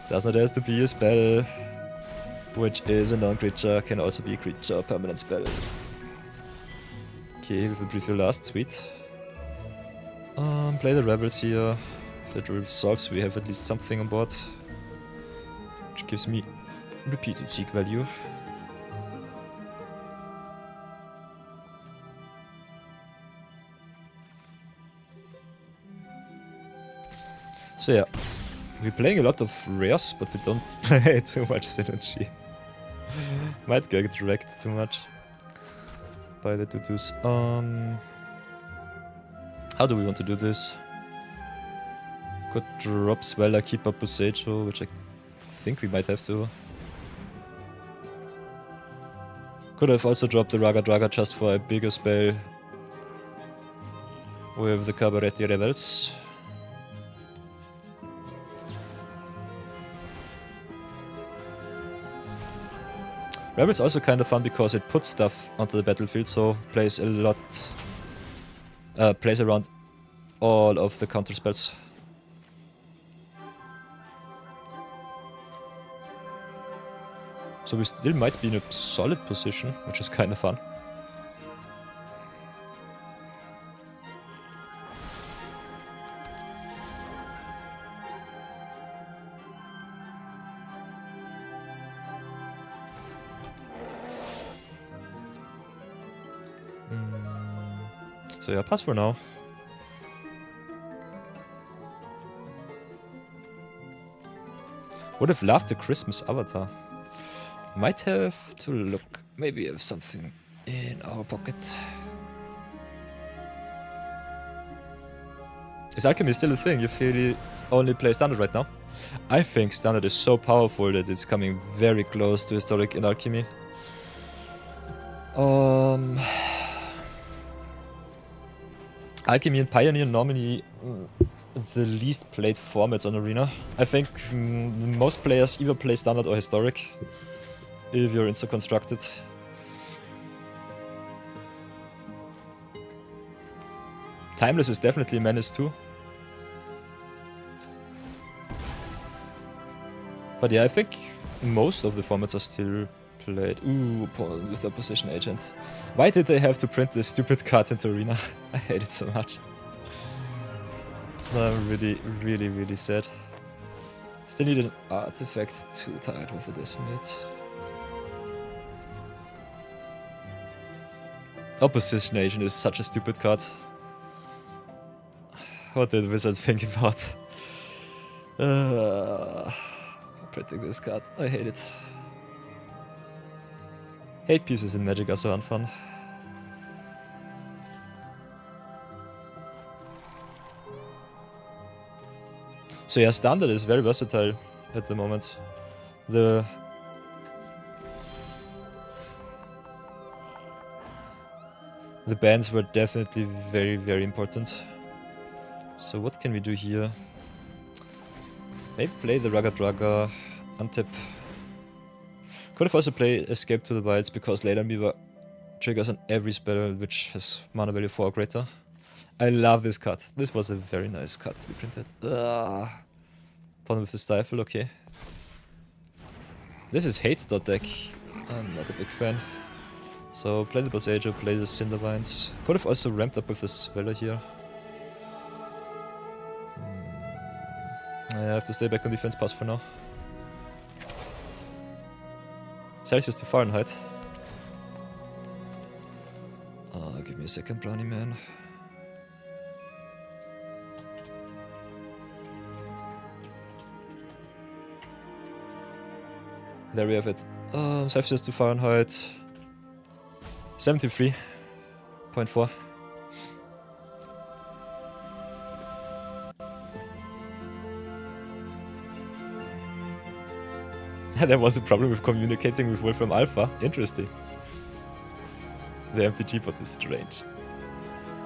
A: Does not have to be a spell. Which is a non-creature, can also be a creature, permanent spell. Okay, with the Breathe Your Last, sweet. Play the Rebels here. If that resolves, we have at least something on board. Which gives me repeated seek value. So yeah, we're playing a lot of rares, but we don't play too much synergy. Might get wrecked too much by the tutus. How do we want to do this? Could drop Swella, keep up Bosejo, which I think we might have to. Could have also dropped the Raga Draga just for a bigger spell with the Cabaretti Rebels. Rebels also kind of fun because it puts stuff onto the battlefield, so plays a lot, plays around all of the counter spells. So we still might be in a solid position, which is kind of fun. So yeah, pass for now. Would have loved the Christmas avatar. Might have to look. Maybe we have something in our pocket. Is alchemy still a thing? You feel only play standard right now? I think standard is so powerful that it's coming very close to historic in alchemy. Alchemy and Pioneer normally the least played formats on Arena. I think most players either play Standard or Historic, if you're into Constructed. Timeless is definitely a menace too. But yeah, I think most of the formats are still played. Ooh, with the Opposition Agent. Why did they have to print this stupid card into Arena? I hate it so much. I'm really sad. Still need an artifact to target with the Decimate. Opposition Agent is such a stupid card. What did Wizards think about printing this card? I hate it. Hate pieces in Magic are so unfun. So yeah, Standard is very versatile at the moment. The bans were definitely very important. So what can we do here? Maybe play the Raga Draga, untap. Could have also played Escape to the Wilds because Later Beaver triggers on every spell which has mana value 4 or greater. I love this card. This was a very nice card to be printed. Problem with the Stifle, okay. This is hate deck. I'm not a big fan. So play the Bosejo, play the Cindervines. Could have also ramped up with the Sveller here. I have to stay back on defense pass for now. Celsius to Fahrenheit. Give me a second, Brownie Man. There we have it. Celsius to Fahrenheit. 73.4. There was a problem with communicating with Wolfram Alpha. Interesting. The MTG bot is strange.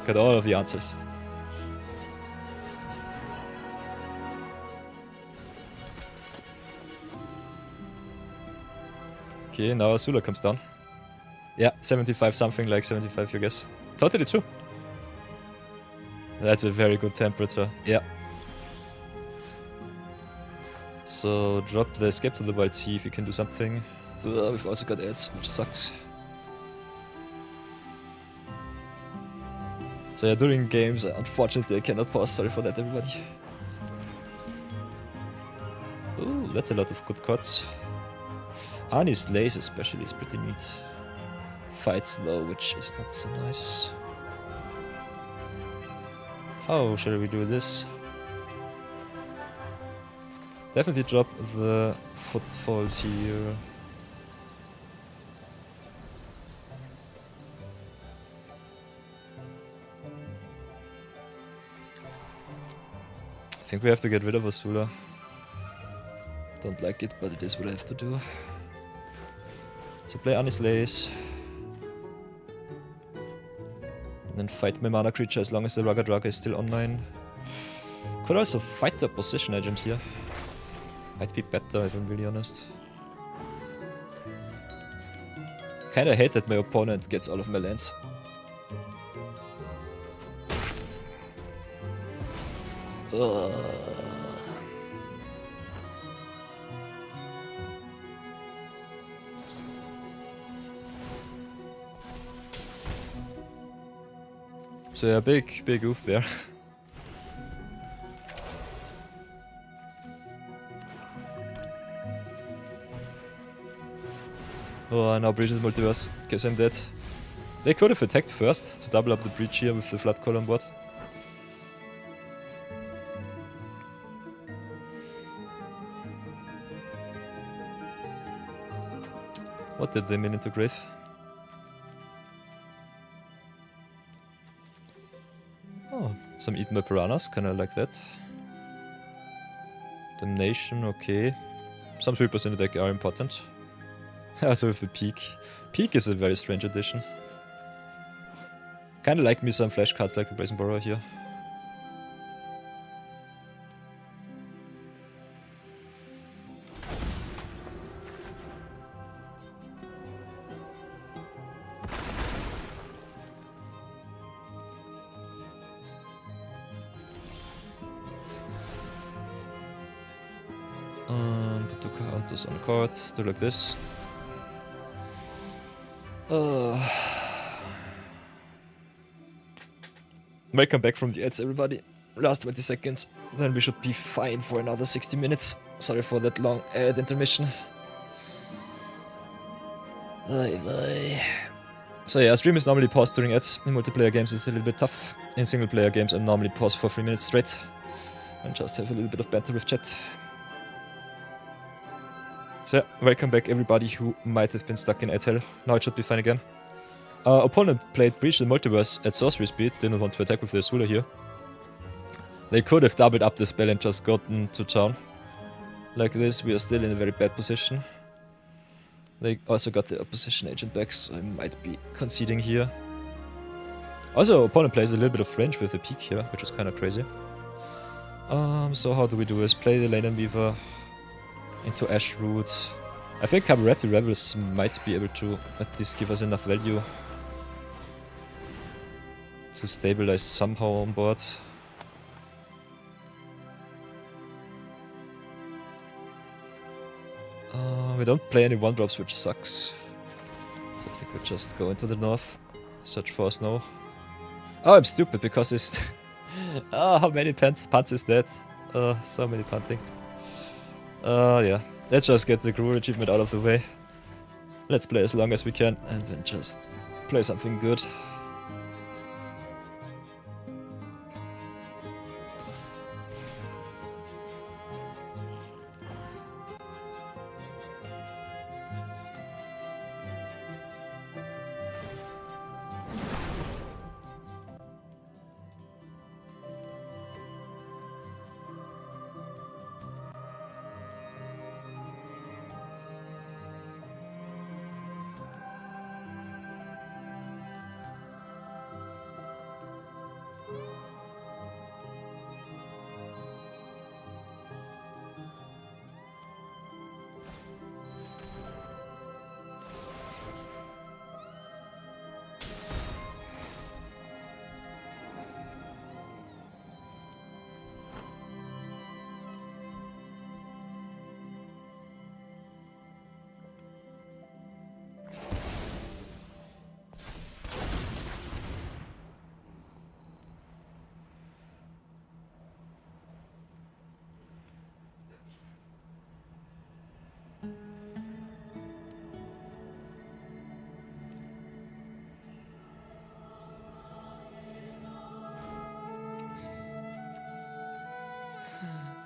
A: Got all of the answers. Okay, now Azula comes down. Yeah, 75 something, like 75 you guess. Totally true. That's a very good temperature, yeah. So drop the Escape to the Wild, see if you can do something. We've also got ads, which sucks. So yeah, during games, unfortunately I cannot pause, sorry for that everybody. Ooh, that's a lot of good cards. Ani's Lace especially is pretty neat. Fight slow, which is not so nice. How shall we do this? Definitely drop the Footfalls here. think we have to get rid of Azula. Don't like it, but it is what I have to do. So play Anislays. And then fight my mana creature as long as the Rugged Rug is still online. Could also fight the Opposition Agent here. Might be better if I'm really honest. Kinda hate that my opponent gets all of my lands. Ugh. So yeah, big oof there. Oh, now Breach is Multiverse. Guess I'm dead. They could have attacked first to double up the Breach here with the Flood Call on board. What did they mean into Grave? Oh, some Eat My Piranhas, kinda like that. Damnation, okay. Some sweepers in the deck are important. Also with the Peak. Peak is a very strange addition. Kinda like me some flash cards like the Brazen Borrower here. Put the counters on the card, do like this. Welcome back from the ads, everybody. Last 20 seconds, then we should be fine for another 60 minutes. Sorry for that long ad intermission. Bye. So yeah, stream is normally paused during ads. In multiplayer games it's a little bit tough. In single player games I'm normally paused for 3 minutes straight. And just have a little bit of banter with chat. So yeah, welcome back everybody who might have been stuck in ad hell. Now it should be fine again. Opponent played Breach the Multiverse at sorcery speed, didn't want to attack with the Azula here. They could have doubled up the spell and just gotten to town. Like this, we are still in a very bad position. They also got the Opposition Agent back, so I might be conceding here. Also, opponent plays a little bit of range with the Peak here, which is kinda crazy. So how do we do this? Play the Leyland Weaver into Ash Root. I think Cabaret Rebels might be able to at least give us enough value to stabilize somehow on board. We don't play any 1-drops, which sucks. So I think we just go into the north, search for snow. Oh, I'm stupid because it's... Oh, how many punts is that? Oh, so many punting. Yeah. Let's just get the Brewer achievement out of the way. Let's play as long as we can and then just play something good.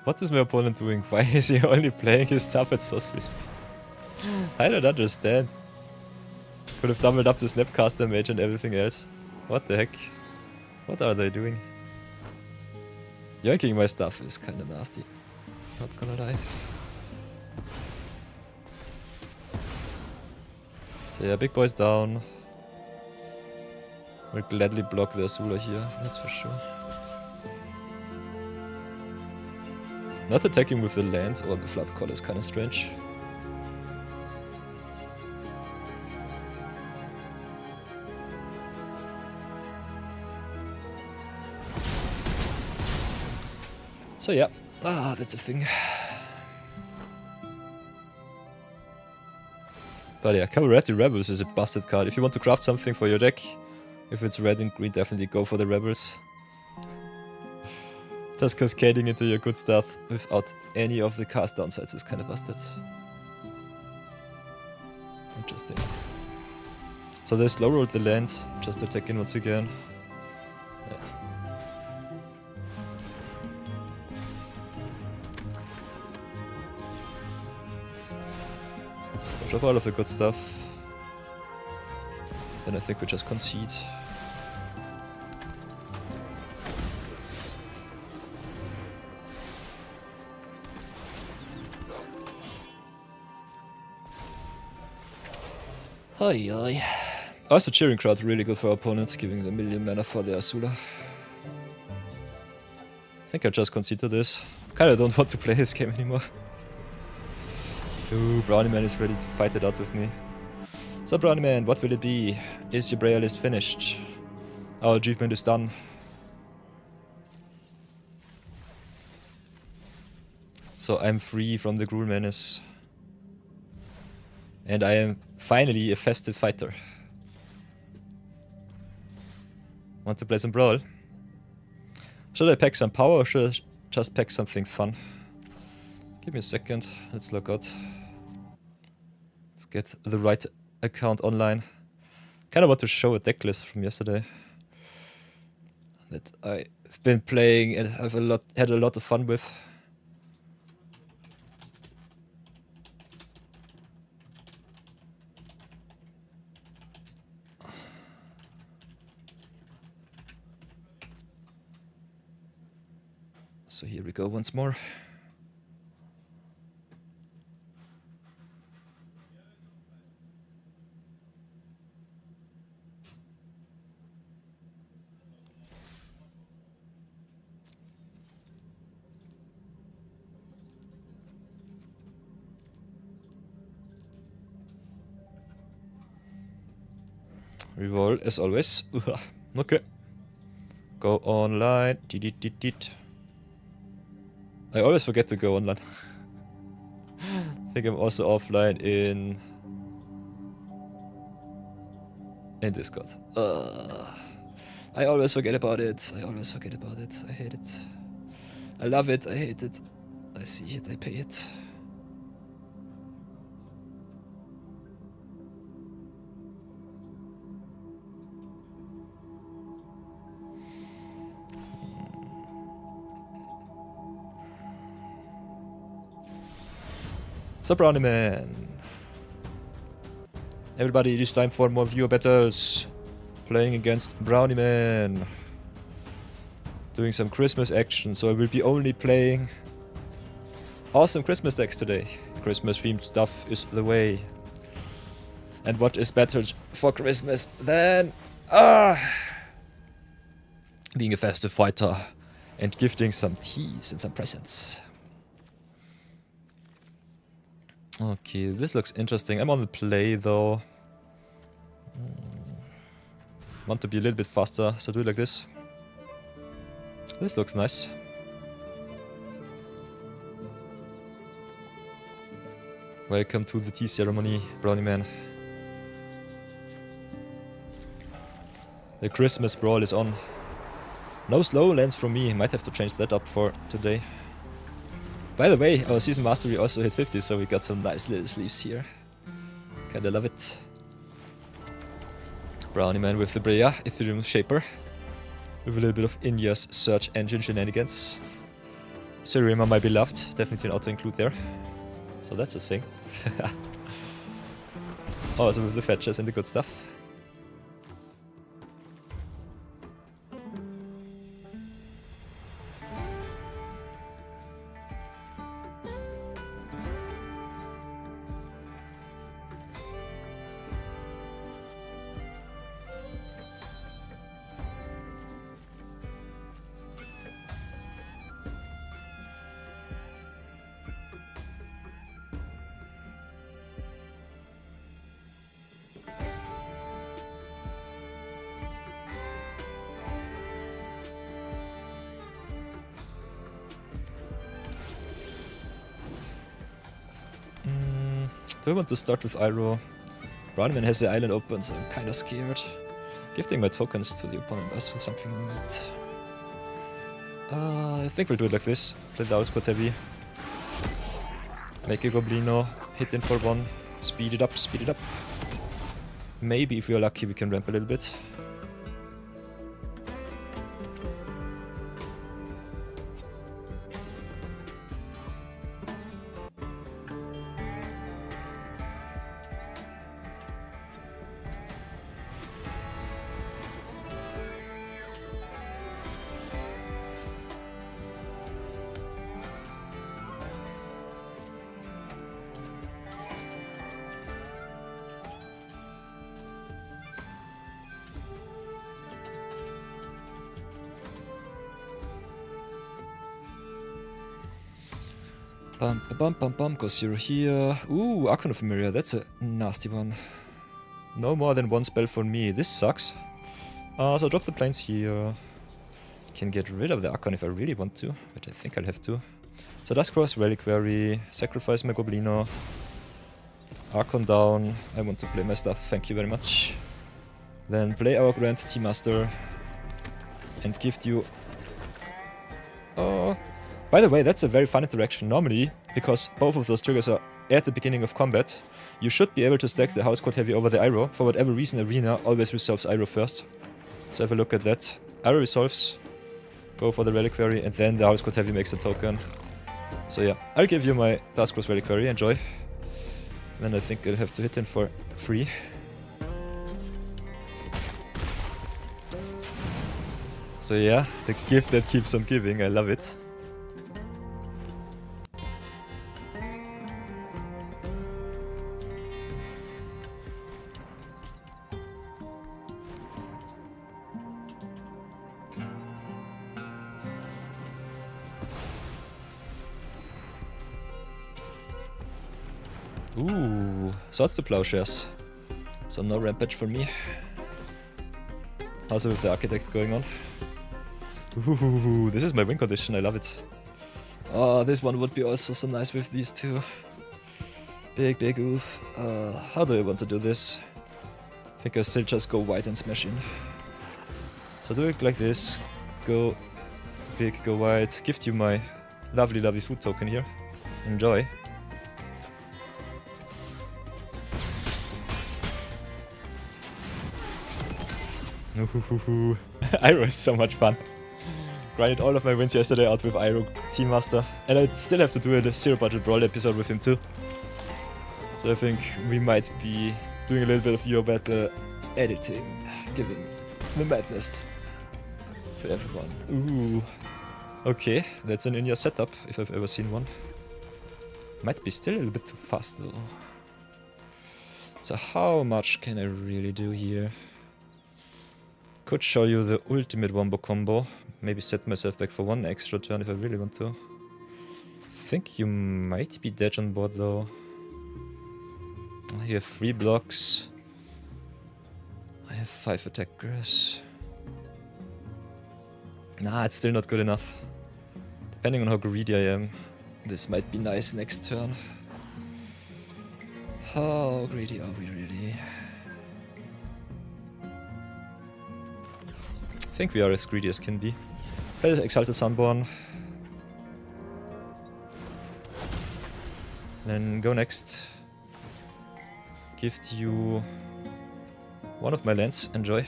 A: What is my opponent doing? Why is he only playing his stuff at sorcery speed? I don't understand. Could have doubled up the Snapcaster Mage and everything else. What the heck? What are they doing? Yanking my stuff is kinda nasty. Not gonna lie. So yeah, big boy's down. Will gladly block the Azula here, that's for sure. Not attacking with the land or the flood call is kinda strange. So yeah, that's a thing. But yeah, Cavalry Rebels is a busted card. If you want to craft something for your deck, if it's red and green, definitely go for the Rebels. Just cascading into your good stuff without any of the cast downsides is kind of busted. Interesting. So they slow rolled the land, just attacking once again. Yeah. So drop all of the good stuff. Then I think we just concede. Oi, oi. Also, cheering crowd really good for our opponent, giving the million mana for the Azula. I think I'll just concede to this. Kinda don't want to play this game anymore. Ooh, Brownie Man is ready to fight it out with me. So Brownie Man, what will it be? Is your prayer list finished? Our achievement is done. So I'm free from the Gruul Menace. And I am finally a festive fighter. Want to play some Brawl? Should I pack some power or should I just pack something fun? Give me a second, let's log out. Let's get the right account online. Kinda want to show a deck list from yesterday that I've been playing and have had a lot of fun with. So here we go once more. Reroll as always. Okay. Go online. I always forget to go online. I think I'm also offline in Discord. I always forget about it. I hate it. I love it. I hate it. I see it. I pay it. So Brownie Man. Everybody, it is time for more viewer battles. Playing against Brownie Man. Doing some Christmas action, so I will be only playing awesome Christmas decks today. Christmas themed stuff is the way. And what is better for Christmas than being a festive fighter and gifting some teas and some presents. Okay, this looks interesting. I'm on the play though. Want to be a little bit faster, so do it like this. This looks nice. Welcome to the tea ceremony, Brownie Man. The Christmas Brawl is on. No slow lands from me. Might have to change that up for today. By the way, our Season Mastery also hit 50, so we got some nice little sleeves here. Kinda love it. Brownie Man with the Brea, Ethereum Shaper. With a little bit of India's search engine shenanigans. Surima, my beloved, definitely an auto-include there. So that's a thing. Also with the fetchers and the good stuff. Do I want to start with Iroh? Brownman has the island open, so I'm kinda scared. Gifting my tokens to the opponent is something neat. I think we'll do it like this. Play the output heavy. Make a Goblino, hit in for 1, speed it up, speed it up. Maybe if we are lucky we can ramp a little bit. Bum bum bum bum, cause you're here. Ooh, Archon of Myria, that's a nasty one. No more than 1 spell for me, this sucks. So drop the planes here. Can get rid of the Archon if I really want to, but I think I'll have to. So Dusk Cross, Reliquary, sacrifice my Goblino. Archon down, I want to play my stuff, thank you very much. Then play our Grand Tea Master. And gift you... Oh... By the way, that's a very fun interaction. Normally, because both of those triggers are at the beginning of combat, you should be able to stack the House Code Heavy over the Iroh. For whatever reason, Arena always resolves Iroh first. So have a look at that. Iroh resolves, go for the Reliquary, and then the House Code Heavy makes a token. So yeah, I'll give you my Dusk Cross Reliquary, enjoy. Then I think I'll have to hit him for free. So yeah, the gift that keeps on giving, I love it. Ooh, Swords to Plowshares. So no rampage for me. Also with the Architect going on. Ooh, this is my win condition, I love it. Oh, this one would be also so nice with these two. Big oof. How do I want to do this? I think I still just go white and smash in. So do it like this. Go big, go white. Gift you my lovely food token here. Enjoy. Iroh is so much fun. Grinded all of my wins yesterday out with Iroh Team Master, and I still have to do a zero budget Brawl episode with him too. So I think we might be doing a little bit of your battle editing, giving the madness to everyone. Ooh. Okay, that's an in-your setup if I've ever seen one. Might be still a little bit too fast though. So how much can I really do here? Could show you the ultimate wombo combo. Maybe set myself back for 1 extra turn if I really want to. Think you might be dead on board though. You have 3 blocks. I have 5 attackers. Nah, it's still not good enough. Depending on how greedy I am, this might be nice next turn. How greedy are we really? I think we are as greedy as can be. Play the Exalted Sunborn. Then go next. Gift you 1 of my lands, enjoy.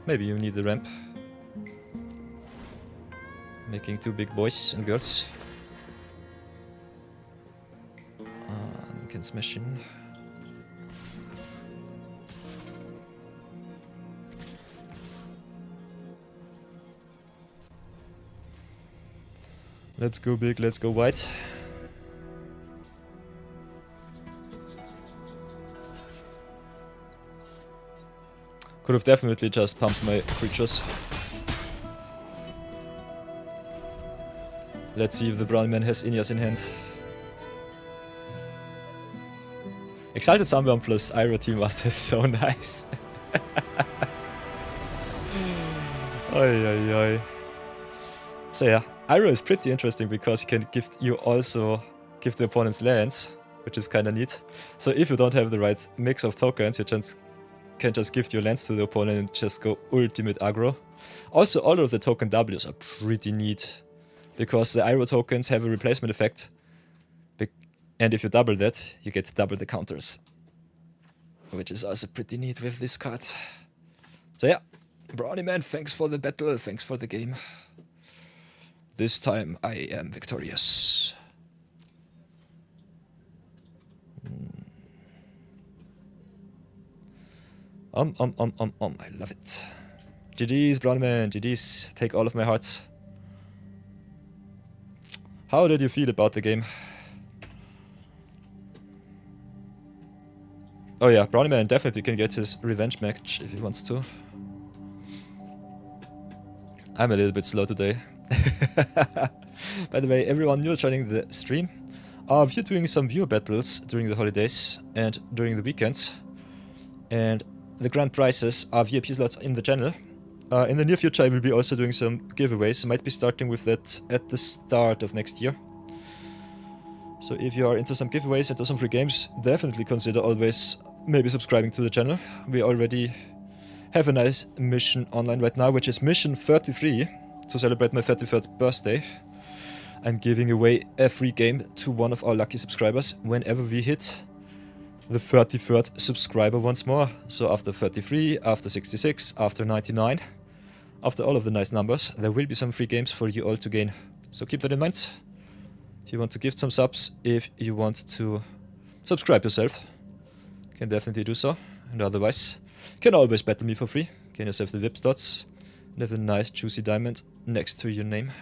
A: Maybe you need the ramp. Making 2 big boys and girls. And can smash in. Let's go big, let's go white. Could have definitely just pumped my creatures. Let's see if the brown man has Inyas in hand. Exalted Sunburn plus Iroh Team Master is so nice. Oi, oi, oi. So yeah, Iroh is pretty interesting because he can give the opponent's lands which is kind of neat. So if you don't have the right mix of tokens, you can just gift your lands to the opponent and just go ultimate aggro. Also, all of the token Ws are pretty neat, because the Iroh tokens have a replacement effect, and if you double that, you get double the counters, which is also pretty neat with this card. So yeah, Brownie Man, thanks for the battle, thanks for the game. This time I am victorious. I love it. GG's, Brownie Man, GG's, take all of my hearts. How did you feel about the game? Oh yeah, Brownie Man definitely can get his revenge match if he wants to. I'm a little bit slow today. By the way, everyone new joining the stream, we're doing some viewer battles during the holidays and during the weekends. And the grand prizes are VIP slots in the channel. In the near future I will be also doing some giveaways. I might be starting with that at the start of next year. So if you are into some giveaways and some free games, definitely consider always maybe subscribing to the channel. We already have a nice mission online right now, which is mission 33, to celebrate my 33rd birthday. I'm giving away a free game to one of our lucky subscribers whenever we hit the 33rd subscriber once more. So after 33, after 66, after 99, after all of the nice numbers, there will be some free games for you all to gain. So keep that in mind. If you want to gift some subs, if you want to subscribe yourself, you can definitely do so. And otherwise, you can always battle me for free. Gain yourself the VIP slots and have a nice juicy diamond next to your name.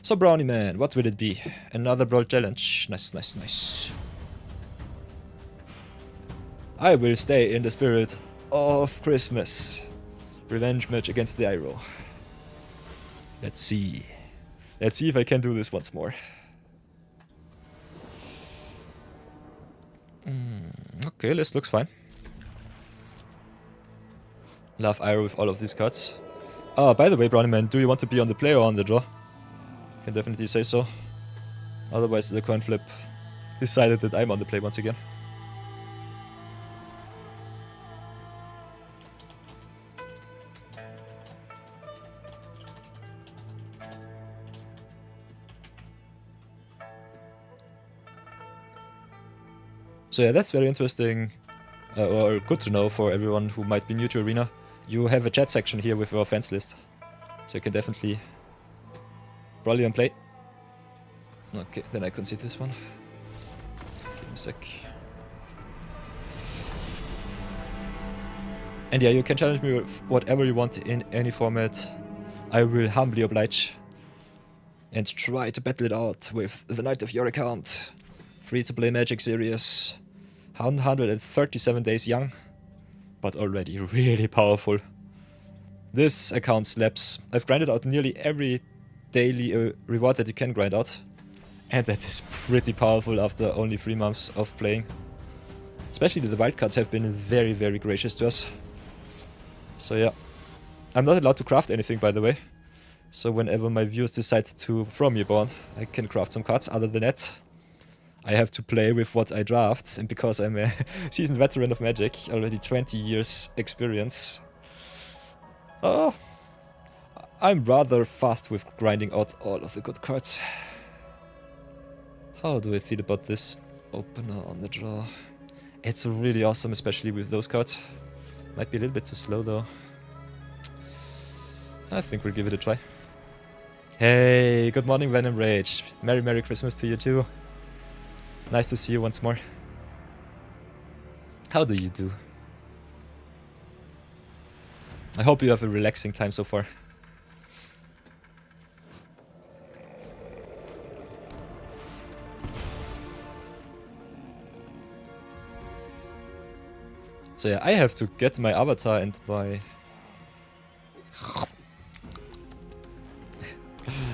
A: So Brownie Man, what will it be? Another Brawl challenge. Nice, nice, nice. I will stay in the spirit of Christmas. Revenge match against the Iroh. Let's see. Let's see if I can do this once more. Okay, this looks fine. Love Iroh with all of these cards. Ah, by the way, Brownie Man, do you want to be on the play or on the draw? Can definitely say so. Otherwise, the coin flip decided that I'm on the play once again. So yeah, that's very interesting, or good to know for everyone who might be new to Arena. You have a chat section here with your fans list, so you can definitely probably on play. Okay, then I can see this one. Give me a sec. And yeah, you can challenge me with whatever you want in any format. I will humbly oblige and try to battle it out with the Knight of your account. Free to play Magic series. 137 days young, but already really powerful. This account slaps. I've grinded out nearly every daily reward that you can grind out, and that is pretty powerful after only 3 months of playing. Especially the wildcards have been very, very gracious to us. So yeah, I'm not allowed to craft anything, by the way. So whenever my viewers decide to throw me a bone, I can craft some cards. Other than that, I have to play with what I draft, and because I'm a seasoned veteran of Magic, already 20 years experience, I'm rather fast with grinding out all of the good cards. How do I feel about this opener on the draw? It's really awesome, especially with those cards. Might be a little bit too slow though. I think we'll give it a try. Hey, good morning Venom Rage. Merry Christmas to you too. Nice to see you once more. How do you do? I hope you have a relaxing time so far. So yeah, I have to get my avatar and my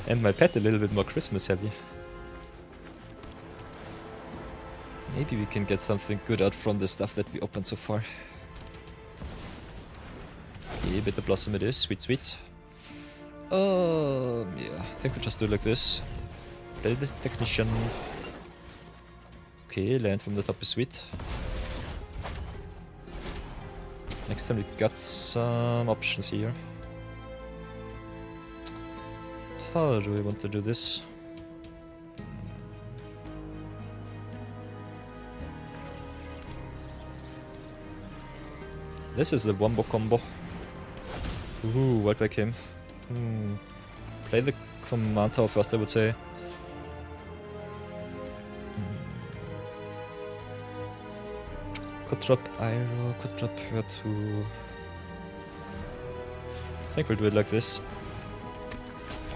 A: and my pet a little bit more Christmas heavy. Maybe we can get something good out from the stuff that we opened so far. Okay, Bitter Blossom it is, sweet, sweet. Yeah, I think we'll just do it like this. Play the Technician. Okay, land from the top is sweet. Next time we got some options here. How do we want to do this? This is the wombo combo. Ooh, what back him. Play the command tower first, I would say. Could drop Iroh, could drop her too. I think we'll do it like this.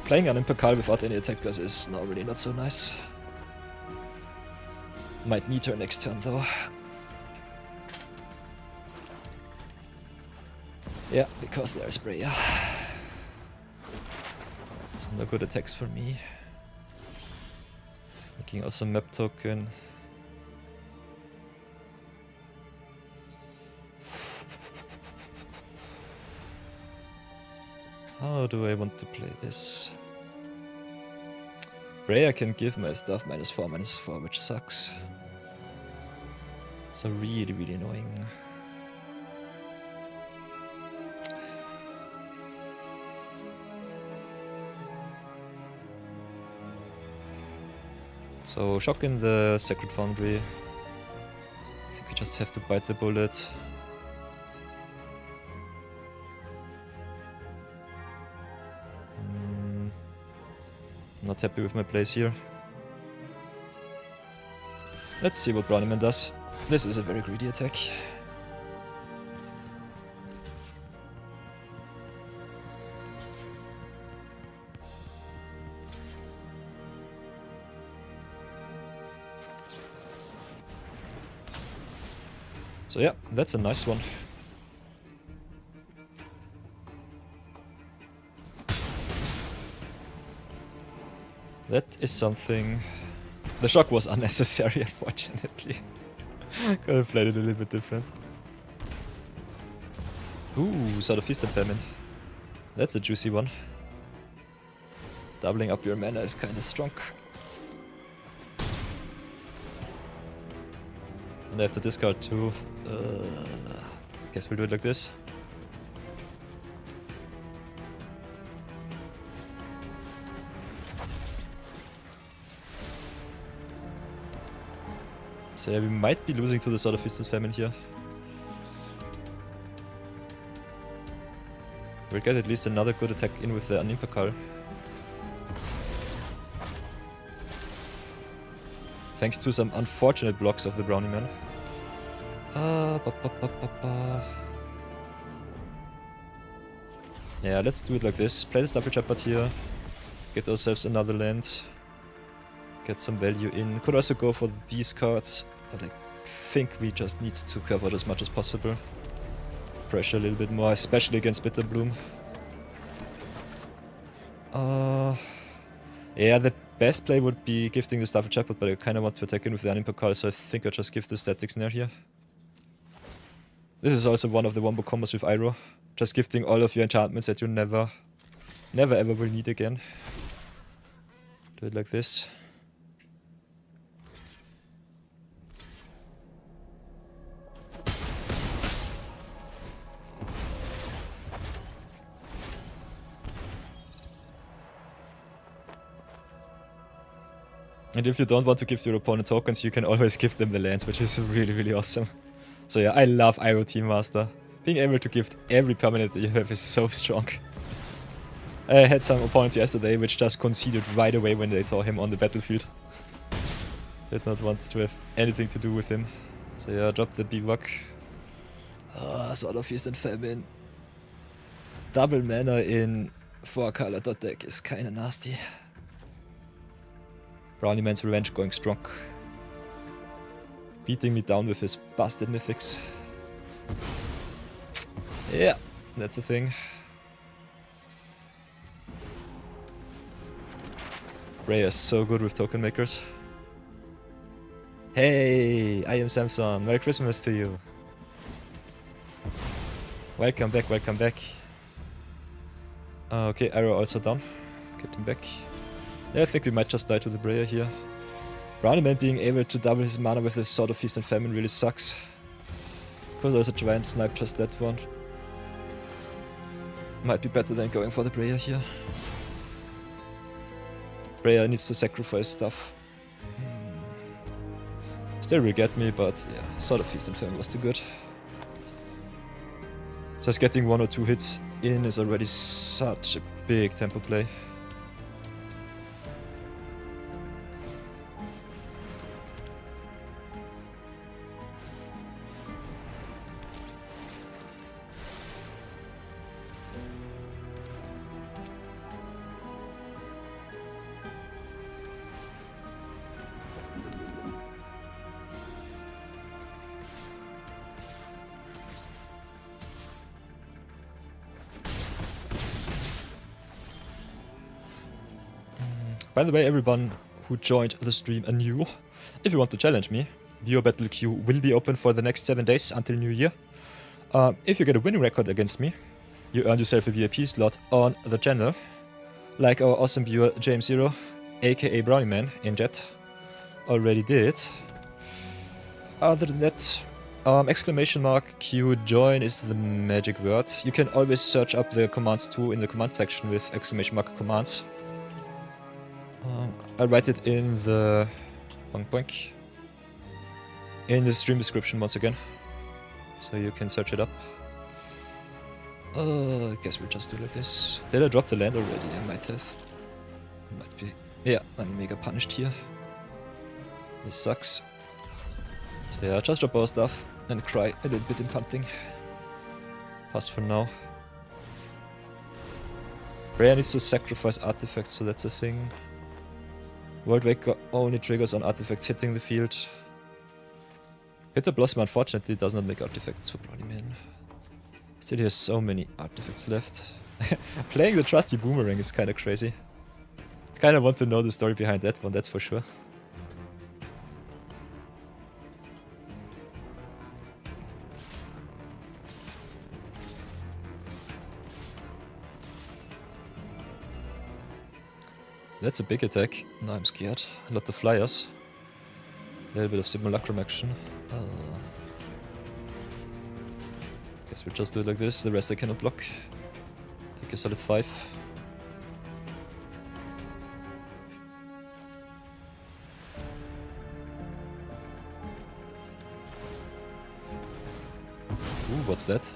A: Playing an Imperial without any attackers is normally not so nice. Might need her next turn though. Yeah, because there's Breya. So no good attacks for me. Making also map token. How do I want to play this? Breya can give my stuff -4/-4, which sucks. So really annoying. So shock in the Sacred Foundry. I think we just have to bite the bullet. Not happy with my place here. Let's see what Brownie Man does. This is a very greedy attack. So yeah, that's a nice one. That is something. The shock was unnecessary, unfortunately. Could have played it a little bit different. Ooh, sort of feast and famine. That's a juicy one. Doubling up your mana is kinda strong. And I have to discard too. Guess we'll do it like this. So yeah, we might be losing to the Sword of Feast and Famine here. We'll get at least another good attack in with the Animpakal. Thanks to some unfortunate blocks of the Brownie Man. Yeah, let's do it like this. Play the Stampede Shepherd here. Get ourselves another land. Get some value in. Could also go for these cards. But I think we just need to cover it as much as possible. Pressure a little bit more, especially against Bitter Bloom. Yeah, the best play would be gifting the Stafford Shepherd, but I kind of want to attack in with the Animpakal, so I think I'll just give the Static Snare here. This is also one of the wombo combos with Iroh. Just gifting all of your enchantments that you never ever will need again. Do it like this. And if you don't want to give your opponent tokens, you can always give them the lands, which is really awesome. So yeah, I love Iroh Team Master. Being able to gift every permanent that you have is so strong. I had some opponents yesterday which just conceded right away when they saw him on the battlefield. Did not want to have anything to do with him. So yeah, drop the Bivouac. Sword of Feast and Famine. Double mana in 4-color dot deck is kinda nasty. Brownie Man's Revenge going strong. Beating me down with his busted mythics. Yeah, that's a thing. Breya is so good with token makers. Hey, I am Samson. Merry Christmas to you. Welcome back, welcome back. Okay, Iroh also down. Get him back. Yeah, I think we might just die to the Breya here. Brownie Man being able to double his mana with the Sword of Feast and Famine really sucks. Could also try and snipe just that one. Might be better than going for the Breya here. Breya needs to sacrifice stuff. Still will get me, but yeah, Sword of Feast and Famine was too good. Just getting 1 or 2 hits in is already such a big tempo play. By the way, everyone who joined the stream anew, if you want to challenge me, viewer battle queue will be open for the next 7 days until New Year. If you get a winning record against me, you earn yourself a VIP slot on the channel, like our awesome viewer James Iroh, aka Brownie Man in chat, already did. Other than that, exclamation mark Q join is the magic word. You can always search up the commands too in the command section with exclamation mark commands. I'll write it in the in the stream description once again, so you can search it up. I guess we'll just do like this. Did I drop the land already? I might have. Might be. Yeah, I'm mega punished here. This sucks. So yeah, just drop our stuff and cry a little bit in punting. Pass for now. Rhea needs to sacrifice artifacts, so that's a thing. World Waker only triggers on artifacts hitting the field. Hitter Blossom unfortunately does not make artifacts for Brownie Man. Still has so many artifacts left. Playing the trusty boomerang is kinda crazy. Kinda want to know the story behind that one, that's for sure. That's a big attack. Now I'm scared. A lot of flyers. A little bit of simulacrum action. Guess we'll just do it like this. The rest I cannot block. Take a solid 5. Ooh, what's that?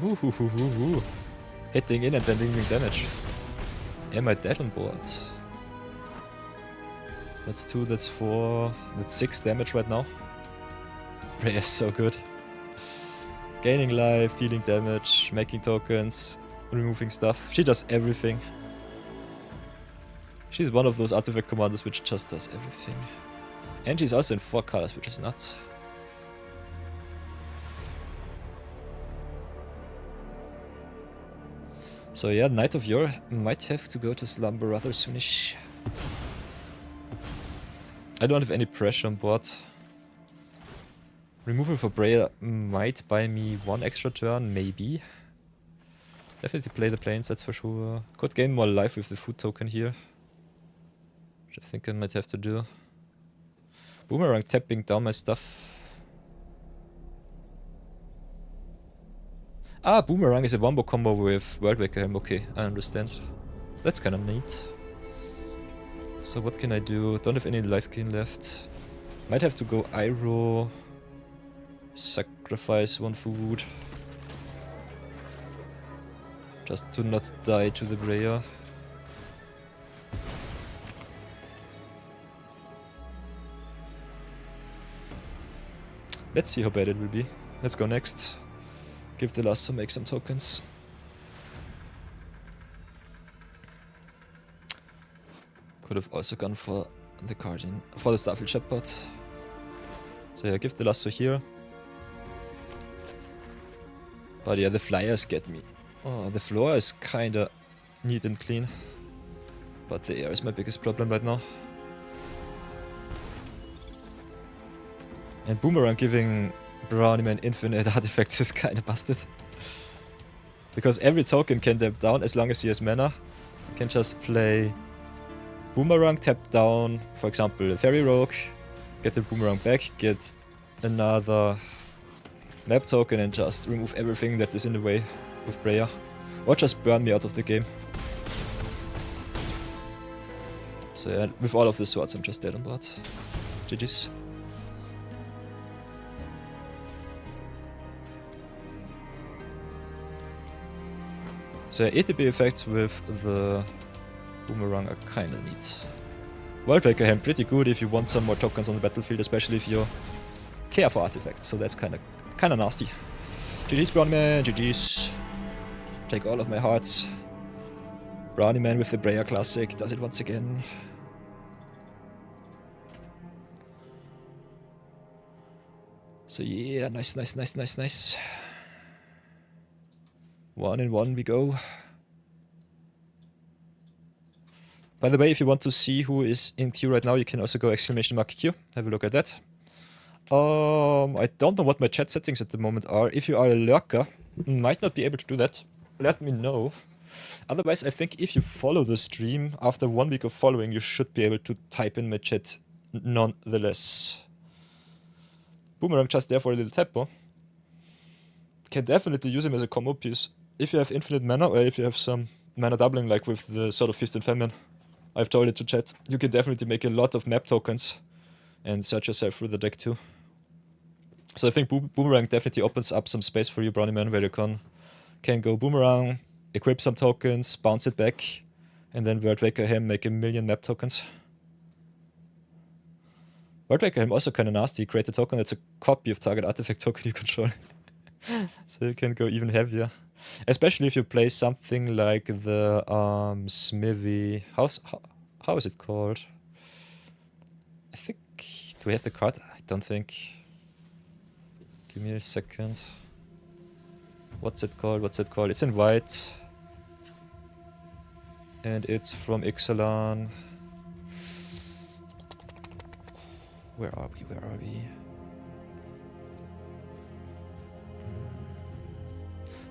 A: Ooh. Hitting in and then dealing damage. Am I dead on board? That's 2, that's 4, that's 6 damage right now. Rhea is so good. Gaining life, dealing damage, making tokens, removing stuff. She does everything. She's one of those artifact commanders which just does everything. And she's also in 4 colors, which is nuts. So yeah, Knight of Yore might have to go to slumber rather soonish. I don't have any pressure on board. Removal for Breya might buy me 1 extra turn, maybe. Definitely play the planes, that's for sure. Could gain more life with the food token here, which I think I might have to do. Boomerang tapping down my stuff. Ah, Boomerang is a wombo combo with World Waker Helm. Okay, I understand. That's kind of neat. So what can I do? Don't have any life gain left. Might have to go Iroh. Sacrifice 1 food. Just to not die to the Breya. Let's see how bad it will be. Let's go next. Give the last to make some tokens. Could have also gone for the Guardian, for the Starfield Shepherd. So yeah, give the lasso here. But yeah, the flyers get me. Oh, the floor is kinda neat and clean. But the air is my biggest problem right now. And Boomerang giving Brownie Man infinite artifacts is kinda busted. Because every token can tap down as long as he has mana. You can just play Boomerang, tap down, for example, a Fairy Rogue, get the Boomerang back, get another map token and just remove everything that is in the way with Breya. Or just burn me out of the game. So yeah, with all of the swords I'm just dead on board. GG's. So yeah, ATB effects with the Boomerang are kinda neat. Wildcard Crafts pretty good if you want some more tokens on the battlefield, especially if you care for artifacts, so that's kinda nasty. GG's Brownie Man, GG's. Take all of my hearts. Brownie Man with the Breya Classic does it once again. So yeah, nice. 1-1 we go. By the way, if you want to see who is in queue right now, you can also go !Q. Have a look at that. I don't know what my chat settings at the moment are. If you are a lurker, you might not be able to do that. Let me know. Otherwise, I think if you follow the stream, after 1 week of following, you should be able to type in my chat nonetheless. Boomerang just there for a little tempo. Can definitely use him as a combo piece. If you have infinite mana, or if you have some mana doubling like with the Sword of Fist and Famine, I've told it to chat, you can definitely make a lot of map tokens and search yourself through the deck too. So I think Boomerang definitely opens up some space for you, Brownie Man, where you can go Boomerang, equip some tokens, bounce it back, and then Wildcard Crafts make a million map tokens. Wildcard Crafts also kind of nasty. Create a token that's a copy of target artifact token you control. So you can go even heavier. Especially if you play something like the Smithy. How is it called? I think. Do we have the card? I don't think. Give me a second. What's it called? It's in white. And it's from Ixalan. Where are we?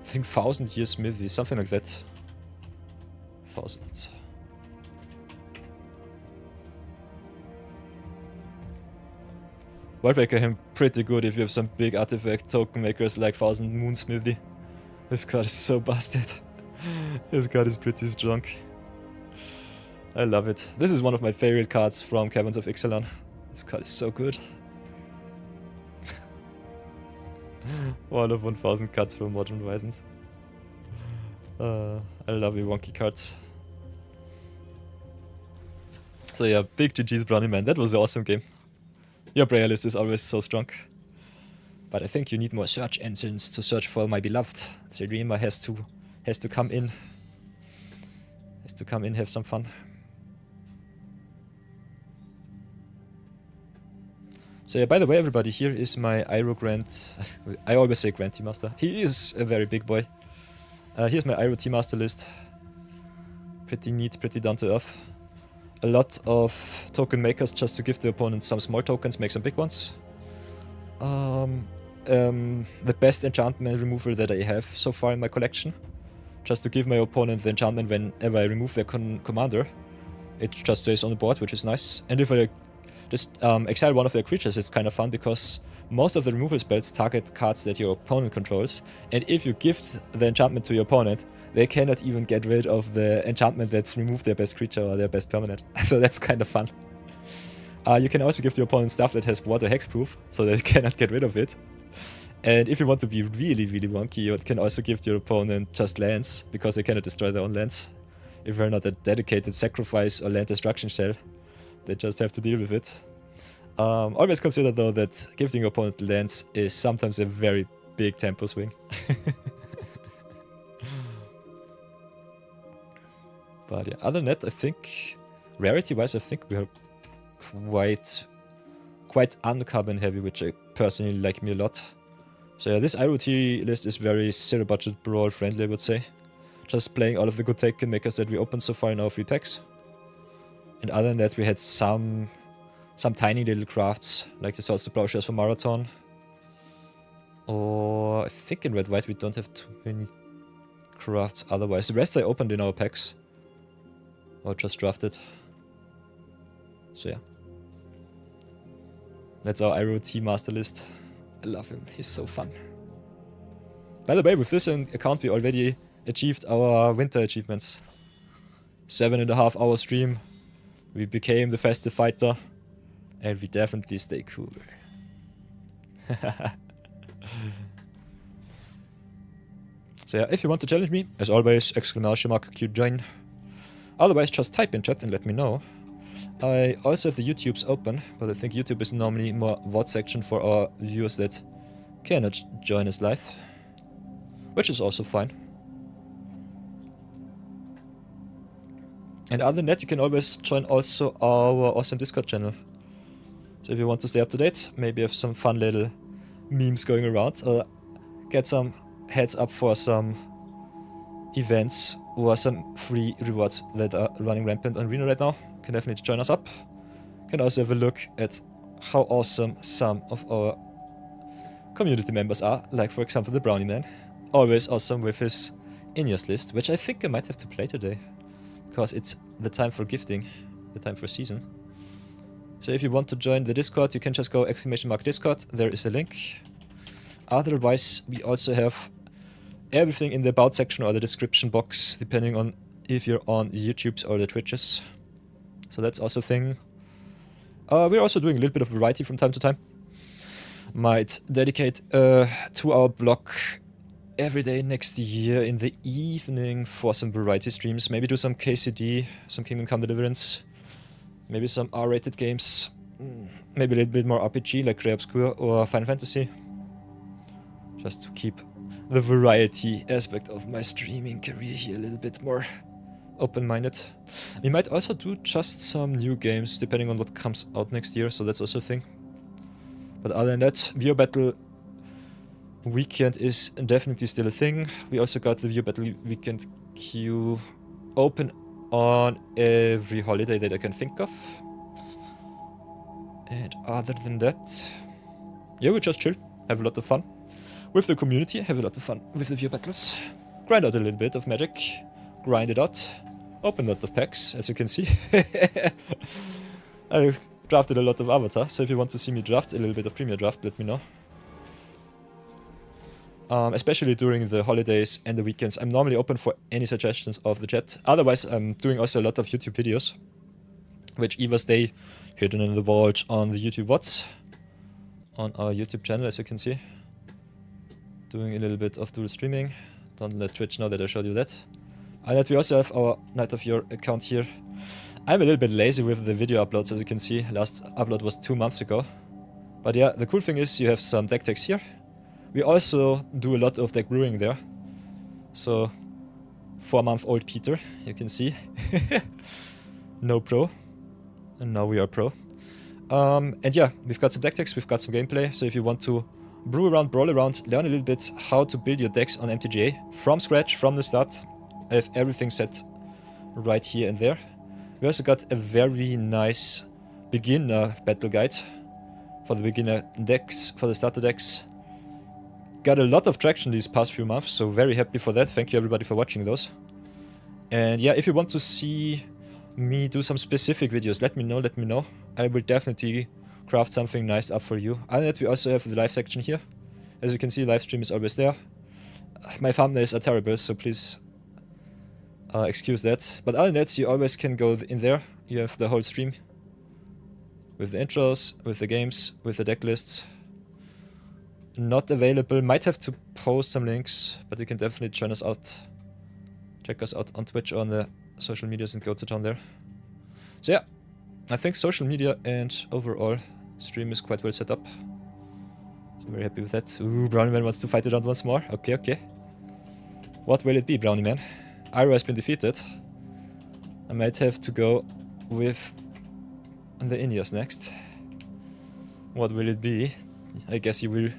A: I think 1000 Year Smithy, something like that. 1000. Wildcard him pretty good if you have some big artifact token makers like 1000 Moon Smithy. This card is so busted. This card is pretty strong. I love it. This is one of my favorite cards from Caverns of Ixalan. This card is so good. One of 1000 cards from Modern Horizons. I love you wonky cards. So yeah, big GG's Brownie Man. That was an awesome game. Your Breya list is always so strong. But I think you need more search engines to search for my beloved. Zerima has to come in. Have some fun. So yeah, by the way, everybody, here is my Iroh Grand... I always say Grand Team Master. He is a very big boy. Here's my Iroh Team Master list. Pretty neat, pretty down to earth. A lot of token makers just to give the opponent some small tokens, make some big ones. The best enchantment removal that I have so far in my collection. Just to give my opponent the enchantment whenever I remove their commander. It just stays on the board, which is nice. And if I just exile one of their creatures, it's kind of fun because most of the removal spells target cards that your opponent controls, and if you give the enchantment to your opponent, they cannot even get rid of the enchantment that's removed their best creature or their best permanent. So that's kind of fun. You can also give your opponent stuff that has water hexproof, so they cannot get rid of it. And if you want to be really, really wonky, you can also give your opponent just lands, because they cannot destroy their own lands. If they're not a dedicated sacrifice or land destruction shell, they just have to deal with it. Always consider though that giving your opponent lands is sometimes a very big tempo swing. But yeah, other than that, I think rarity-wise, I think we are quite uncarbon heavy, which I personally like me a lot. So yeah, this Iroh list is very zero budget brawl friendly, I would say. Just playing all of the good token makers that we opened so far in our free packs. And other than that, we had some tiny little crafts, like the Swords to Plowshares for Marathon. Or I think in Red-White we don't have too many crafts otherwise. The rest I opened in our packs. Or just drafted. So yeah. That's our Iroh T master list. I love him, he's so fun. By the way, with this account we already achieved our winter achievements. 7.5 hour stream. We became the festive fighter. And we definitely stay cool. So yeah, if you want to challenge me, as always, !Q join. Otherwise, just type in chat and let me know. I also have the YouTubes open, but I think YouTube is normally more VOD section for our viewers that cannot join us live. Which is also fine. And other than that, you can always join also our awesome Discord channel. So if you want to stay up to date, maybe have some fun little memes going around, or get some heads up for some events or some free rewards that are running rampant on Reno right now, can definitely join us up. Can also have a look at how awesome some of our community members are, like for example the Brownie Man. Always awesome with his in-years list, which I think I might have to play today, because it's the time for gifting, the time for season. So if you want to join the Discord, you can just go !Discord, there is a link. Otherwise, we also have everything in the about section or the description box, depending on if you're on YouTube's or the Twitches. So that's also a thing. We're also doing a little bit of variety from time to time. Might dedicate a 2-hour block every day next year in the evening for some variety streams. Maybe do some KCD, some Kingdom Come Deliverance. Maybe some R-rated games. Maybe a little bit more RPG like Grey Obscure or Final Fantasy. Just to keep the variety aspect of my streaming career here a little bit more open-minded. We might also do just some new games depending on what comes out next year, so that's also a thing. But other than that, Viewer Battle Weekend is definitely still a thing. We also got the Viewer Battle Weekend queue open on every holiday that I can think of. And other than that, yeah, we just chill, have a lot of fun with the community, have a lot of fun with the Viewer Battles, grind out a little bit of magic, grind it out, open a lot of packs, as you can see. I've drafted a lot of Avatar, so if you want to see me draft a little bit of Premier Draft, let me know. Especially during the holidays and the weekends, I'm normally open for any suggestions of the chat. Otherwise, I'm doing also a lot of YouTube videos, which either stay hidden in the vault on the YouTube VODs, on our YouTube channel, as you can see. Doing a little bit of dual streaming. Don't let Twitch know that I showed you that. And that we also have our Night of Your account here. I'm a little bit lazy with the video uploads, as you can see. Last upload was 2 months ago. But yeah, the cool thing is you have some deck techs here. We also do a lot of deck brewing there. So, 4-month-old Peter, you can see. No pro. And now we are pro. And yeah, we've got some deck techs, we've got some gameplay. So if you want to brew around, brawl around, learn a little bit how to build your decks on MTGA from scratch, from the start. I have everything set right here and there. We also got a very nice beginner battle guide for the beginner decks, for the starter decks. Got a lot of traction these past few months, so very happy for that. Thank you everybody for watching those. And yeah, if you want to see me do some specific videos, let me know. I will definitely craft something nice up for you. Other than that, we also have the live section here. As you can see, live stream is always there. My thumbnails are terrible, so please excuse that. But other than that, you always can go in there. You have the whole stream with the intros, with the games, with the deck lists. Not available. Might have to post some links, but you can definitely join us out. Check us out on Twitch or on the social medias and go to town there. So yeah, I think social media and overall stream is quite well set up. So I'm very happy with that. Ooh, Brownie Man wants to fight it out once more. Okay, okay. What will it be, Brownie Man? Iroh has been defeated. I might have to go with the in-years next. What will it be? I guess you will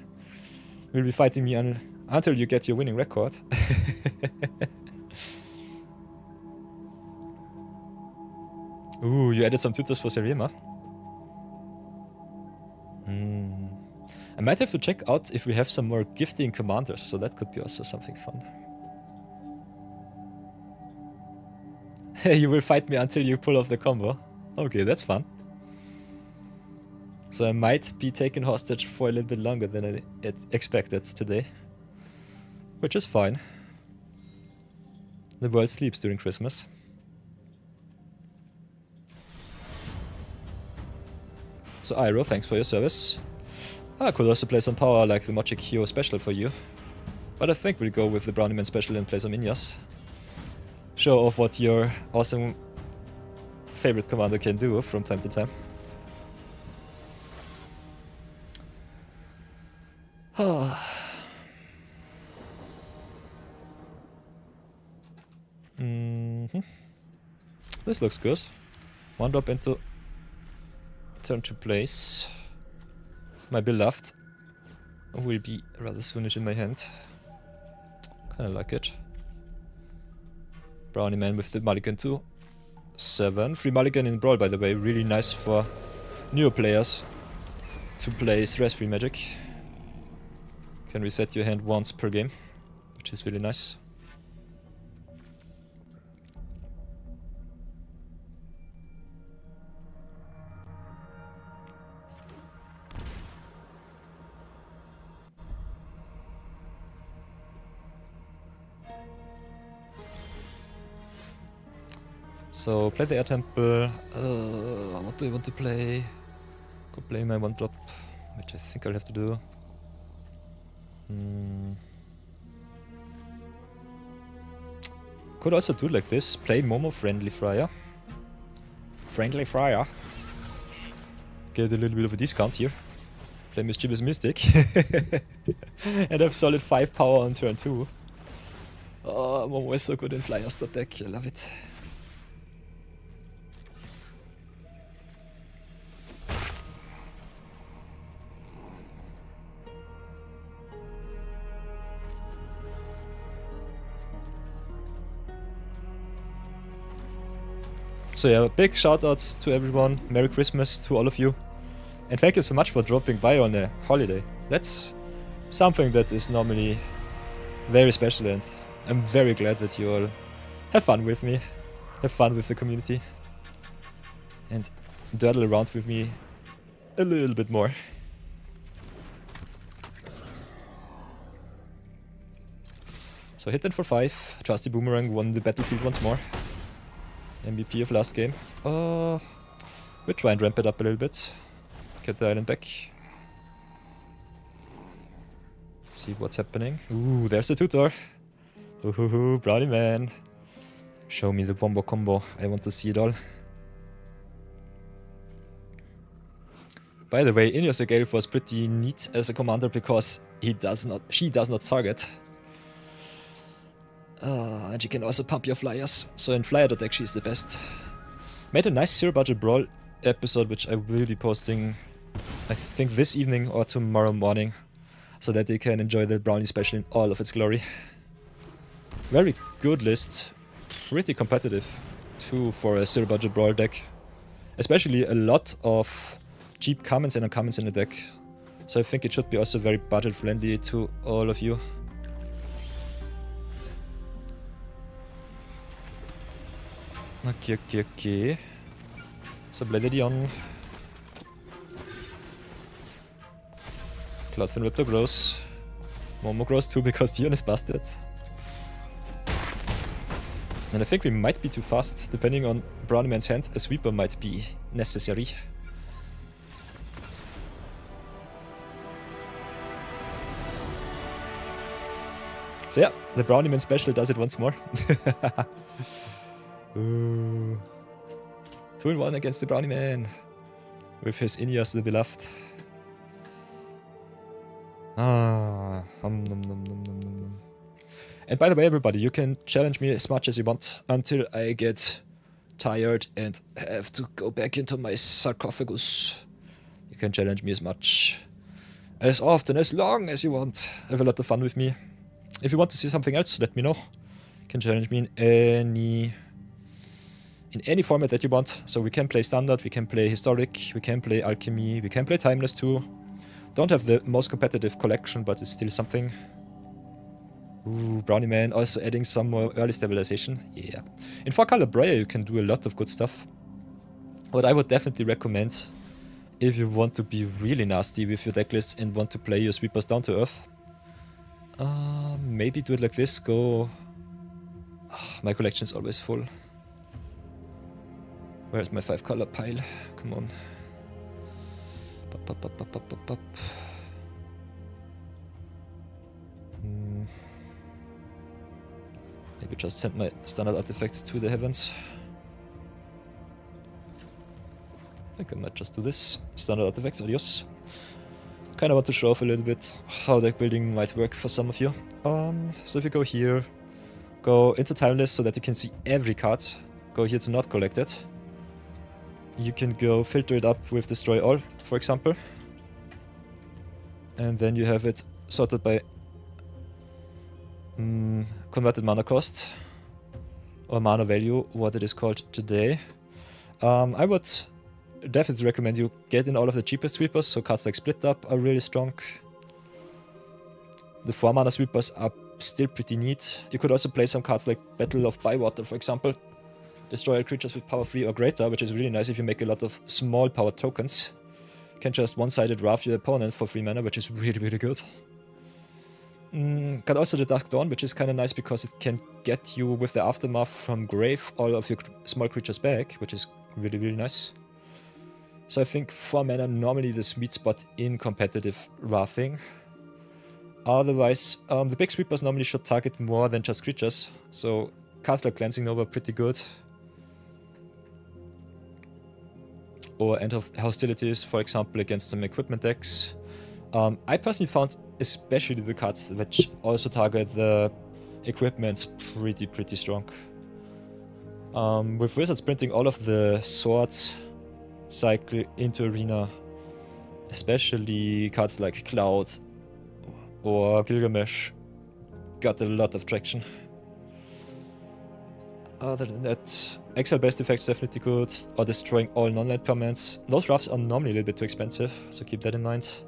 A: be fighting me until you get your winning record. Ooh, you added some tutors for Serema. I might have to check out if we have some more gifting commanders, so that could be also something fun. You will fight me until you pull off the combo. Okay, that's fun. So I might be taken hostage for a little bit longer than I expected today. Which is fine. The world sleeps during Christmas. So Iroh, thanks for your service. I could also play some power like the Magic Hero special for you. But I think we'll go with the Brownie Man special and play some Inyas. Show off what your awesome favorite commander can do from time to time. This looks good. 1 drop into turn to place. My beloved will be rather soonish in my hand. Kinda like it. Brownie Man with the Mulligan too. 7. Free Mulligan in Brawl, by the way. Really nice for newer players to play stress-free Magic. Can reset your hand once per game, which is really nice. So, play the Air Temple. What do I want to play? Could play my 1 drop, which I think I'll have to do. Could also do like this. Play Momo Friendly Friar. Friendly Friar. Get a little bit of a discount here. Play Mischievous Mystic. And have solid 5 power on turn 2. Oh, Momo is so good in Flyers deck. I love it. So yeah, big shoutouts to everyone, Merry Christmas to all of you, and thank you so much for dropping by on a holiday. That's something that is normally very special, and I'm very glad that you all have fun with me, have fun with the community, and dawdle around with me a little bit more. So hit them for 5, Trusty Boomerang won the battlefield once more. MVP of last game. We'll try and ramp it up a little bit. Get the island back. See what's happening. Ooh, there's the tutor. Ooh, Brownie Man. Show me the wombo combo. I want to see it all. By the way, Inyos Gale was pretty neat as a commander because she does not target. And you can also pump your flyers, so in flyer deck she's the best. Made a nice zero budget brawl episode, which I will be posting, I think this evening or tomorrow morning, so that you can enjoy the Brownie special in all of its glory. Very good list, pretty competitive too for a zero budget brawl deck. Especially a lot of cheap commons and uncommons in the deck, so I think it should be also very budget friendly to all of you. Okay. So Blade on. Cloudfin Raptor grows. Momo grows too because Dion is busted. And I think we might be too fast. Depending on Brownie Man's hand, a sweeper might be necessary. So yeah, the Brownie Man special does it once more. 2-1 against the Brownie Man with his Inyas the Beloved. And by the way, everybody, you can challenge me as much as you want until I get tired and have to go back into my sarcophagus. You can challenge me as much, as often, as long as you want. Have a lot of fun with me. If you want to see something else, let me know. You can challenge me in any format that you want. So we can play Standard, we can play Historic, we can play Alchemy, we can play Timeless too. Don't have the most competitive collection, but it's still something. Ooh, Brownie Man also adding some more early stabilization. Yeah. In 4-color Briar you can do a lot of good stuff. What I would definitely recommend if you want to be really nasty with your deck list and want to play your sweepers down to earth, maybe do it like this. Go... my collection is always full. Where's my 5-color pile? Come on. Maybe just send my standard artifacts to the heavens. I think I might just do this. Standard artifacts, adios. Kinda want to show off a little bit how deck building might work for some of you. So if you go here, go into timeless so that you can see every card. Go here to not collect it. You can go filter it up with destroy all, for example. And then you have it sorted by converted mana cost or mana value, what it is called today. I would definitely recommend you get in all of the cheapest sweepers, so cards like Split Up are really strong. The 4 mana sweepers are still pretty neat. You could also play some cards like Battle of Bywater, for example. Destroy all creatures with power 3 or greater, which is really nice if you make a lot of small power tokens. You can just one-sided wrath your opponent for 3 mana, which is really good. Got also the Dark Dawn, which is kind of nice because it can get you with the Aftermath from Grave all of your small creatures back, which is really nice. So I think 4 mana normally the sweet spot in competitive wrathing. Otherwise, the big sweepers normally should target more than just creatures, so cards like Cleansing Nova are pretty good. Or End of Hostilities, for example, against some equipment decks. I personally found especially the cards which also target the equipment pretty strong. With Wizards printing all of the swords cycle into Arena, especially cards like Cloud or Gilgamesh got a lot of traction. Other than that, exile-based effects definitely good, or destroying all non-land permanents. Those drafts are normally a little bit too expensive, so keep that in mind.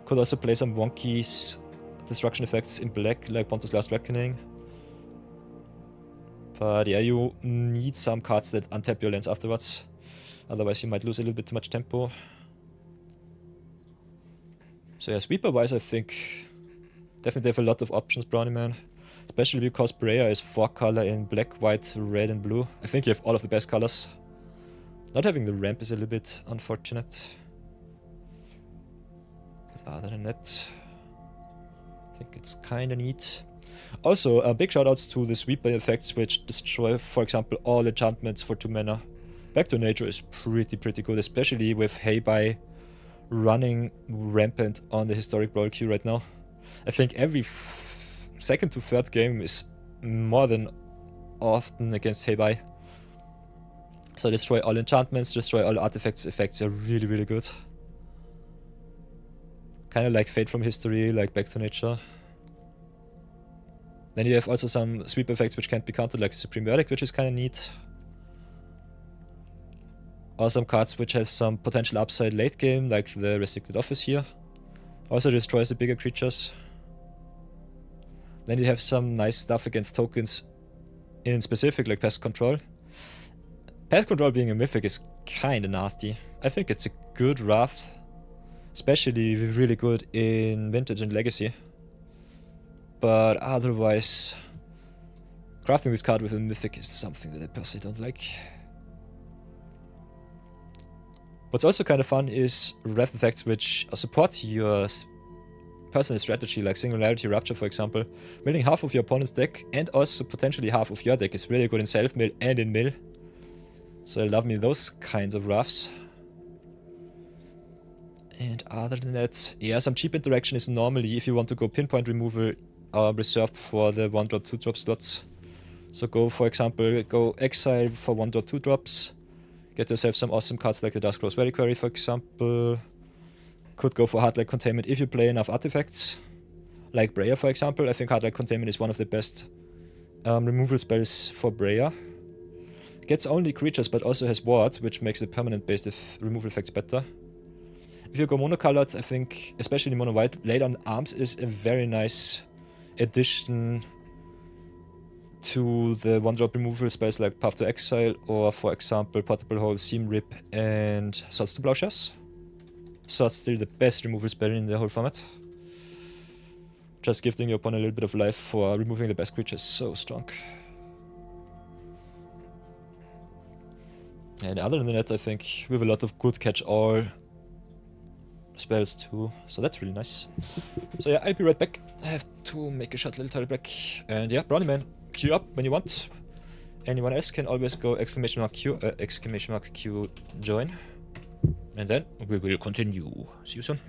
A: Could also play some wonky destruction effects in black, like Pontus Last Reckoning. But yeah, you need some cards that untap your lands afterwards. Otherwise you might lose a little bit too much tempo. So yeah, sweeper-wise I think definitely have a lot of options, Brownie Man. Especially because Breya is 4-color in black, white, red and blue. I think you have all of the best colors. Not having the ramp is a little bit unfortunate. But other than that, I think it's kinda neat. Also, big shoutouts to the sweeper effects which destroy, for example, all enchantments for 2 mana. Back to Nature is pretty good, especially with Heibai running rampant on the historic Brawl queue right now. I think every second to third game is more than often against Heibai. So destroy all enchantments, destroy all artifacts, effects are really good. Kinda like Fate from History, like Back to Nature. Then you have also some sweep effects which can't be countered, like Supreme Verdict, which is kinda neat. Or some cards which have some potential upside late game, like the Restricted Office here. Also destroys the bigger creatures. Then you have some nice stuff against tokens in specific, like Pest Control. Pest Control being a mythic is kinda nasty. I think it's a good wrath, especially really good in Vintage and Legacy. But otherwise, crafting this card with a mythic is something that I personally don't like. What's also kind of fun is wrath effects which support your personal strategy, like Singularity Rupture, for example. Milling half of your opponent's deck and also potentially half of your deck is really good in self-mill and in mill. So I love me those kinds of roughs. And other than that, yeah, some cheap interaction is normally, if you want to go pinpoint removal, reserved for the 1-drop, 2-drop slots. So go, for example, go exile for 1-drop, 2-drops. Get yourself some awesome cards like the Duskclaw's Reliquary, for example. Could go for Heartlight Containment if you play enough artifacts. Like Breya, for example. I think Heartlight Containment is one of the best removal spells for Breya. Gets only creatures but also has Ward, which makes the permanent based removal effects better. If you go monocolored, I think, especially mono white, Lay Down Arms is a very nice addition to the 1-drop removal spells like Path to Exile, or for example, Portable Hole, Seam Rip, and Swords to Plowshares. Swords still the best removal spell in the whole format. Just giving your opponent a little bit of life for removing the best creatures, so strong. And other than that, I think we have a lot of good catch-all spells too, so that's really nice. So yeah, I'll be right back. I have to make a short little toilet break. And yeah, Brownie Man, queue up when you want. Anyone else can always go !Q join. And then we will continue. See you soon.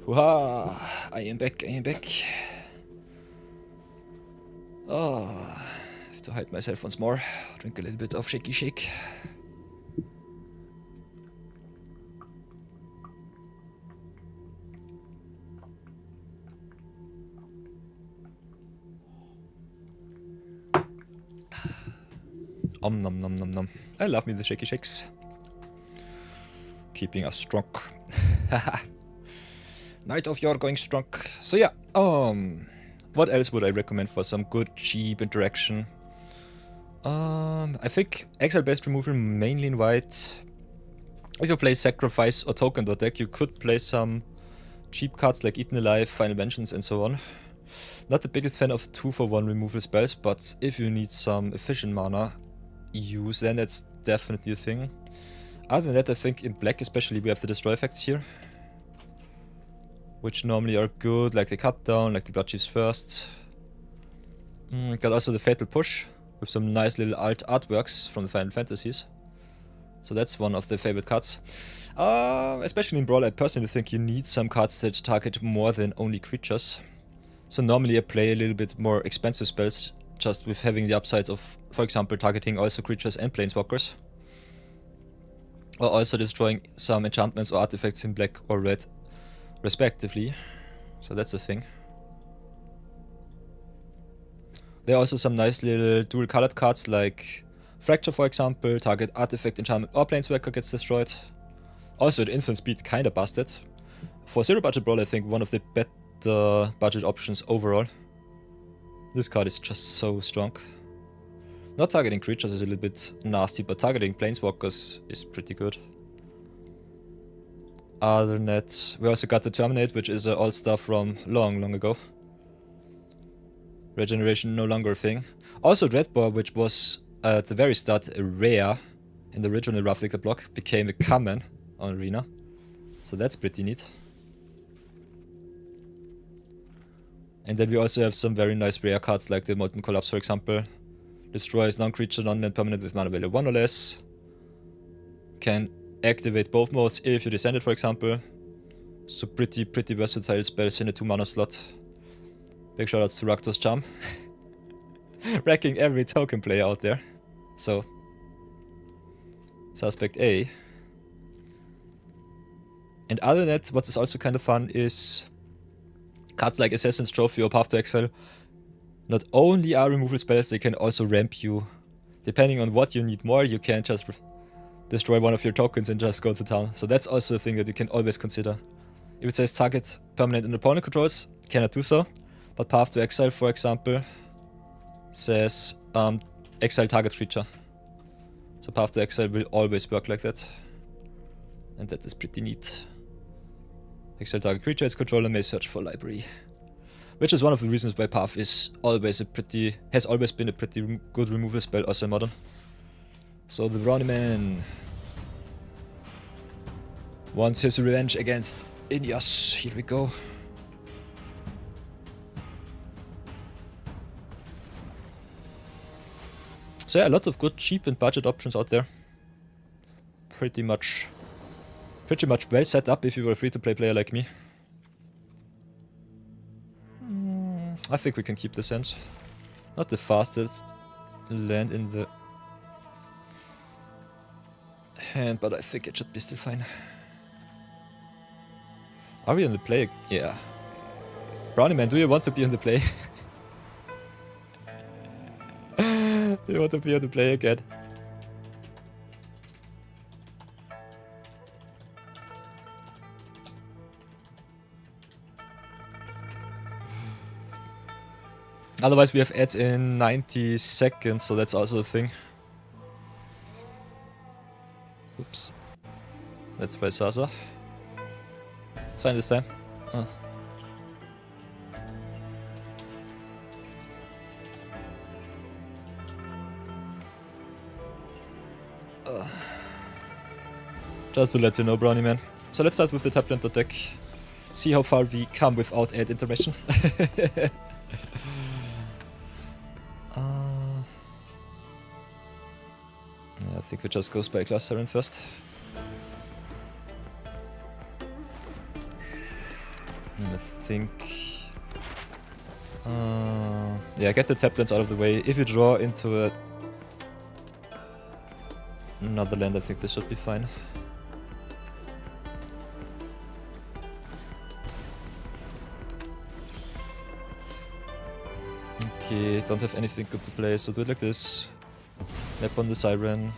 A: Hurrah! I am back, I am back. Oh, I have to hide myself once more. Drink a little bit of shaky shake. Nom nom nom nom. I love me the shaky shakes. Keeping us strong. Haha. Night of Yor going strong. So yeah, what else would I recommend for some good cheap interaction? I think exile-based removal mainly in white. If you play Sacrifice or Token deck, you could play some cheap cards like Eaten Alive, Final Vengeance and so on. Not the biggest fan of 2-for-1 removal spells, but if you need some efficient mana use, then that's definitely a thing. Other than that, I think in black especially we have the destroy effects here, which normally are good, like the cut down, like the Blood Chief's First. Got also the Fatal Push with some nice little alt artworks from the Final Fantasies. So that's one of the favorite cards. Especially in Brawl, I personally think you need some cards that target more than only creatures. So normally I play a little bit more expensive spells, just with having the upsides of, for example, targeting also creatures and planeswalkers. Or also destroying some enchantments or artifacts in black or red, respectively. So that's a thing. There are also some nice little dual colored cards like Fracture, for example. Target artifact, enchantment or planeswalker gets destroyed. Also at instant speed kinda busted. For zero budget Brawl, I think one of the better budget options overall. This card is just so strong. Not targeting creatures is a little bit nasty, but targeting planeswalkers is pretty good. Other than that, we also got the Terminate, which is an old stuff from long ago. Regeneration no longer a thing. Also Red Boar, which was at the very start a rare in the original Ravnica block, became a common on Arena. So that's pretty neat. And then we also have some very nice rare cards like the Molten Collapse, for example. Destroys non-creature, non-land permanent with mana value 1 or less. Can activate both modes if you descend it, for example. So pretty versatile spells in a 2 mana slot. Big shoutouts to Rakdos Charm. Wrecking every token player out there. So, Suspect A. And other than that, what is also kind of fun is cards like Assassin's Trophy or Path to Exile. Not only are removal spells, they can also ramp you. Depending on what you need more, you can just destroy one of your tokens and just go to town. So that's also a thing that you can always consider. If it says target permanent and opponent controls, cannot do so. But Path to Exile, for example, says exile target creature. So Path to Exile will always work like that. And that is pretty neat. Exile target creature is controller may search for library. Which is one of the reasons why Path is always has always been a pretty good removal spell also in Modern. So the Brownie Man wants his revenge against Inyas. Here we go. So yeah, a lot of good cheap and budget options out there. Pretty much well set up if you were a free-to-play player like me. I think we can keep this hand. Not the fastest land in the hand, but I think it should be still fine. Are we in the play? Yeah. Brownie Man, do you want to be in the play? Do you want to be on the play again? Otherwise we have ads in 90 seconds, so that's also a thing. Oops. Let's play Sasa. It's fine this time. Just to let you know, Brownie Man. So let's start with the top laner deck. See how far we come without ad intermission. I think we just go Spy Class Siren first. And I think... yeah, get the taplants out of the way. If you draw into another land, I think this should be fine. Okay, don't have anything good to play, so do it like this. Map on the Siren.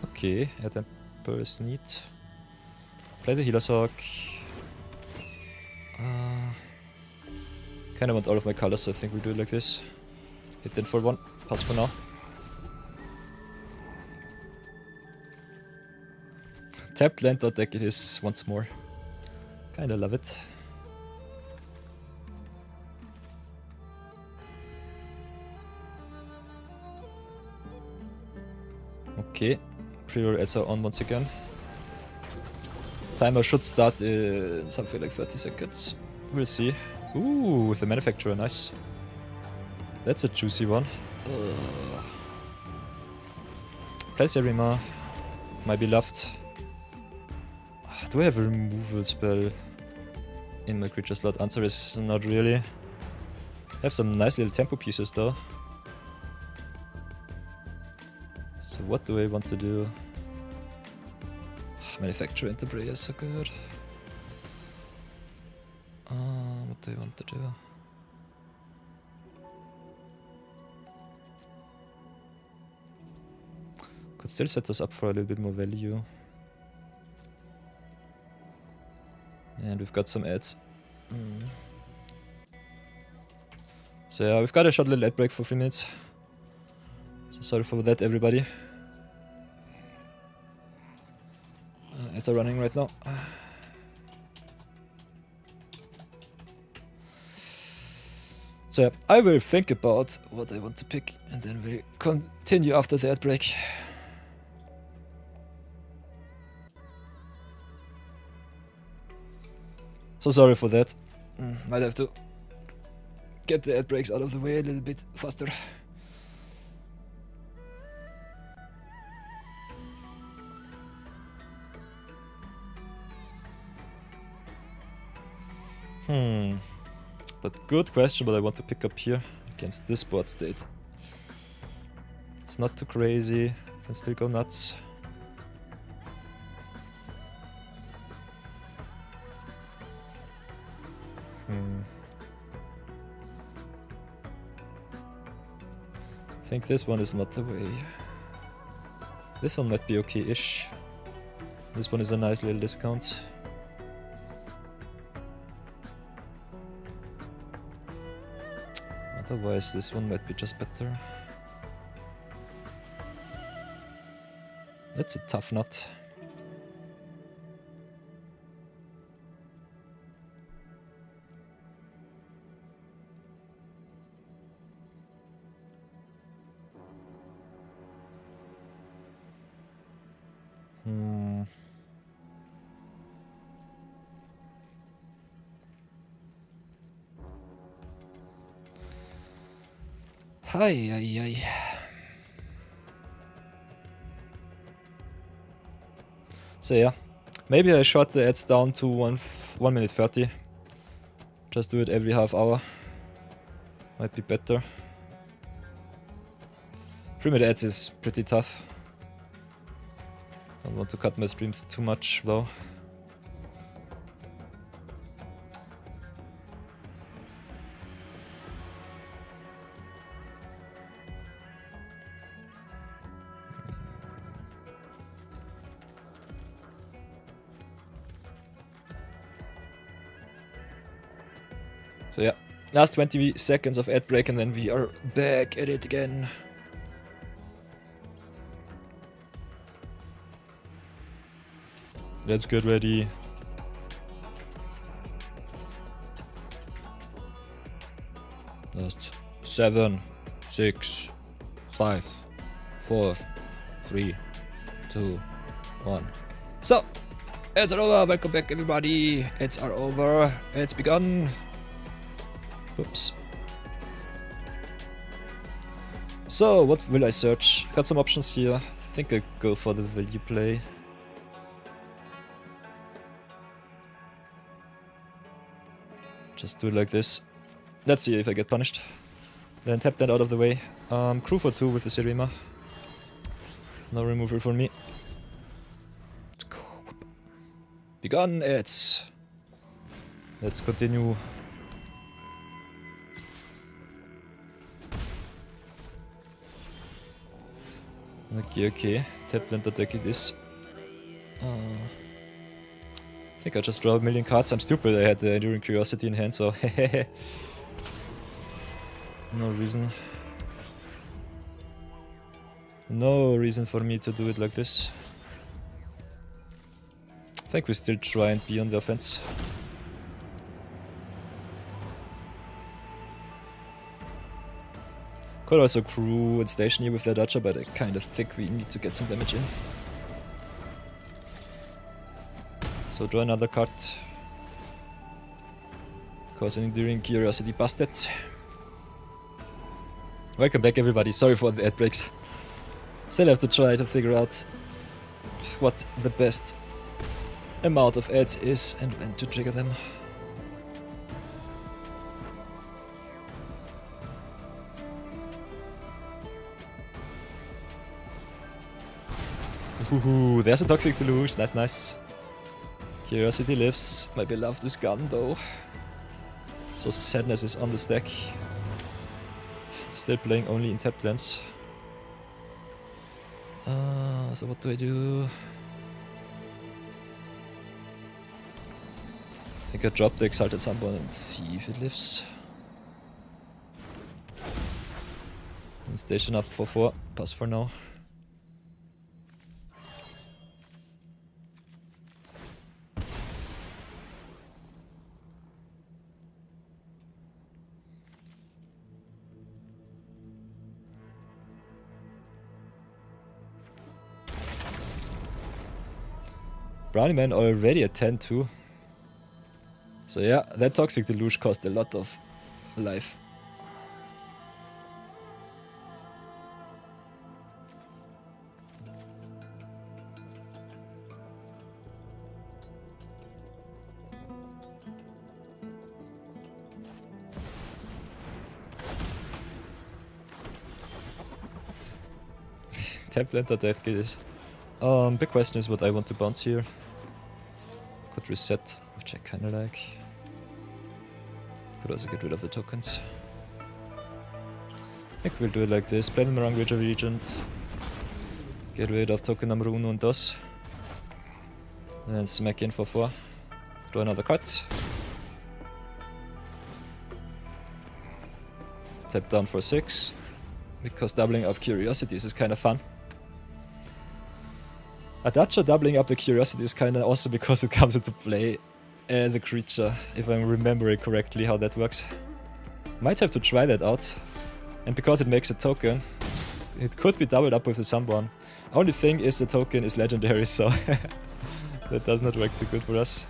A: Okay, Air Temper is neat. Play the Healer's Hawk. Kinda want all of my colors, so I think we do it like this. Hit in for one, pass for now. Tapped land deck it is once more. Kinda love it. Okay, pre-roll ads are on once again. Timer should start in something like 30 seconds. We'll see. Ooh, with the manufacturer, nice. That's a juicy one. Place Arima, my beloved. Do I have a removal spell in my creature slot? Answer is not really. I have some nice little tempo pieces though. So what do I want to do? Manufacturer and the Bray is so good. What do I want to do? Could still set us up for a little bit more value. And we've got some ads. So yeah, we've got a short little ad break for 3 minutes. So sorry for that, everybody. Ads are running right now. So yeah, I will think about what I want to pick and then we'll continue after the ad break. So sorry for that. Might have to get the ad breaks out of the way a little bit faster. But good question what I want to pick up here against this board state. It's not too crazy, can still go nuts. I think this one is not the way. This one might be okay-ish. This one is a nice little discount. Otherwise, this one might be just better. That's a tough nut. Hi. So yeah, maybe I short the ads down to 1 minute 30. Just do it every half hour. Might be better. 3-minute ads is pretty tough. Don't want to cut my streams too much though. So yeah, last 20 seconds of ad break and then we are back at it again. Let's get ready. Last 7, 6, 5, 4, 3, 2, 1. So, it's over. Welcome back, everybody. It's over. It's begun. Oops. So, what will I search? Got some options here. I think I'll go for the value play. Just do it like this. Let's see if I get punished. Then tap that out of the way. Crew for 2 with the Serima. No removal for me. Begun it. Let's continue. Okay. Tap blender deck it is. I think I just draw a million cards. I'm stupid, I had the Enduring Curiosity in hand, so no reason. No reason for me to do it like this. I think we still try and be on the offense. Could also crew and station here with that Archer, but I kind of think we need to get some damage in. So draw another card. Cause an Enduring Curiosity busted. Welcome back, everybody. Sorry for the ad breaks. Still have to try to figure out what the best amount of ads is and when to trigger them. Ooh, there's a Toxic Deluge. Nice. Curiosity lives. My beloved is gone though. So Sadness is on the stack. Still playing only in tapped lands. So what do I do? I think I drop the Exalted Sunborn and see if it lives. And station up for 4. Pass for now. Brownie Man already at 10 too. So yeah, that Toxic Deluge cost a lot of life. Template that death is. Big question is what I want to bounce here. Could reset, which I kinda like. Could also get rid of the tokens. I think we'll do it like this. Play the Marangwager Regent. Get rid of token number 1 and 2. And then smack in for 4. Draw another card. Tap down for 6. Because doubling up curiosities is kind of fun. Adacha doubling up the curiosity is kind of awesome because it comes into play as a creature, if I remember it correctly how that works. Might have to try that out. And because it makes a token, it could be doubled up with a Sunborn. Only thing is the token is legendary, so that does not work too good for us.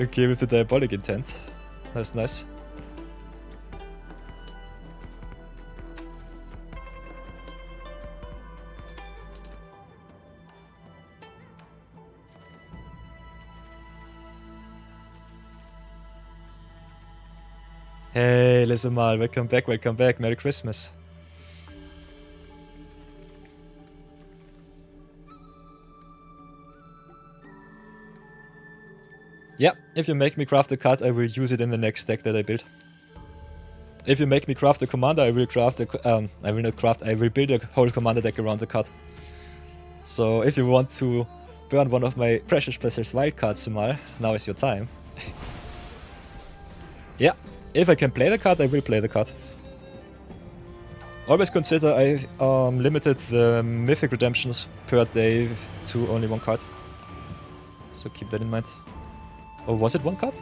A: Okay, with the Diabolic Intent. That's nice. Hey, Lisamal, welcome back, Merry Christmas. Yeah, if you make me craft a card, I will use it in the next deck that I build. If you make me craft a commander, I will build a whole commander deck around the card. So if you want to burn one of my precious wildcards, Simal, now is your time. Yeah, if I can play the card, I will play the card. Always consider I limited the mythic redemptions per day to only 1 card. So keep that in mind. Oh, was it 1 card?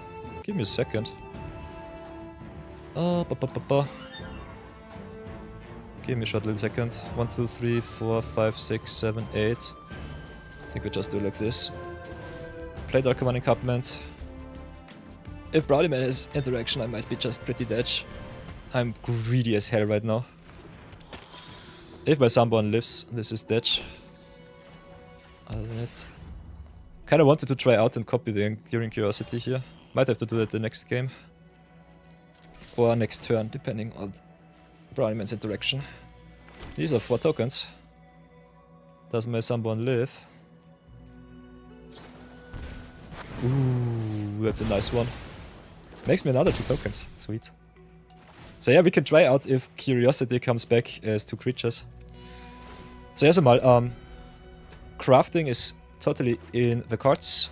A: Give me a second. Give me a short little second. 1, 2, 3, 4, 5, 6, 7, 8. I think we just do like this. Play Dark Command Encampment. If Brownie Man has interaction, I might be just pretty dead. I'm greedy as hell right now. If my Sunborn lives, this is dead. Other than that, kinda wanted to try out and copy the Enduring Curiosity here. Might have to do that the next game. Or next turn, depending on Brownie Man's interaction. These are 4 tokens. Does my Sunborn live? Ooh, that's a nice one. Makes me another 2 tokens. Sweet. So yeah, we can try out if Curiosity comes back as 2 creatures. So yes, mal, crafting is totally in the cards.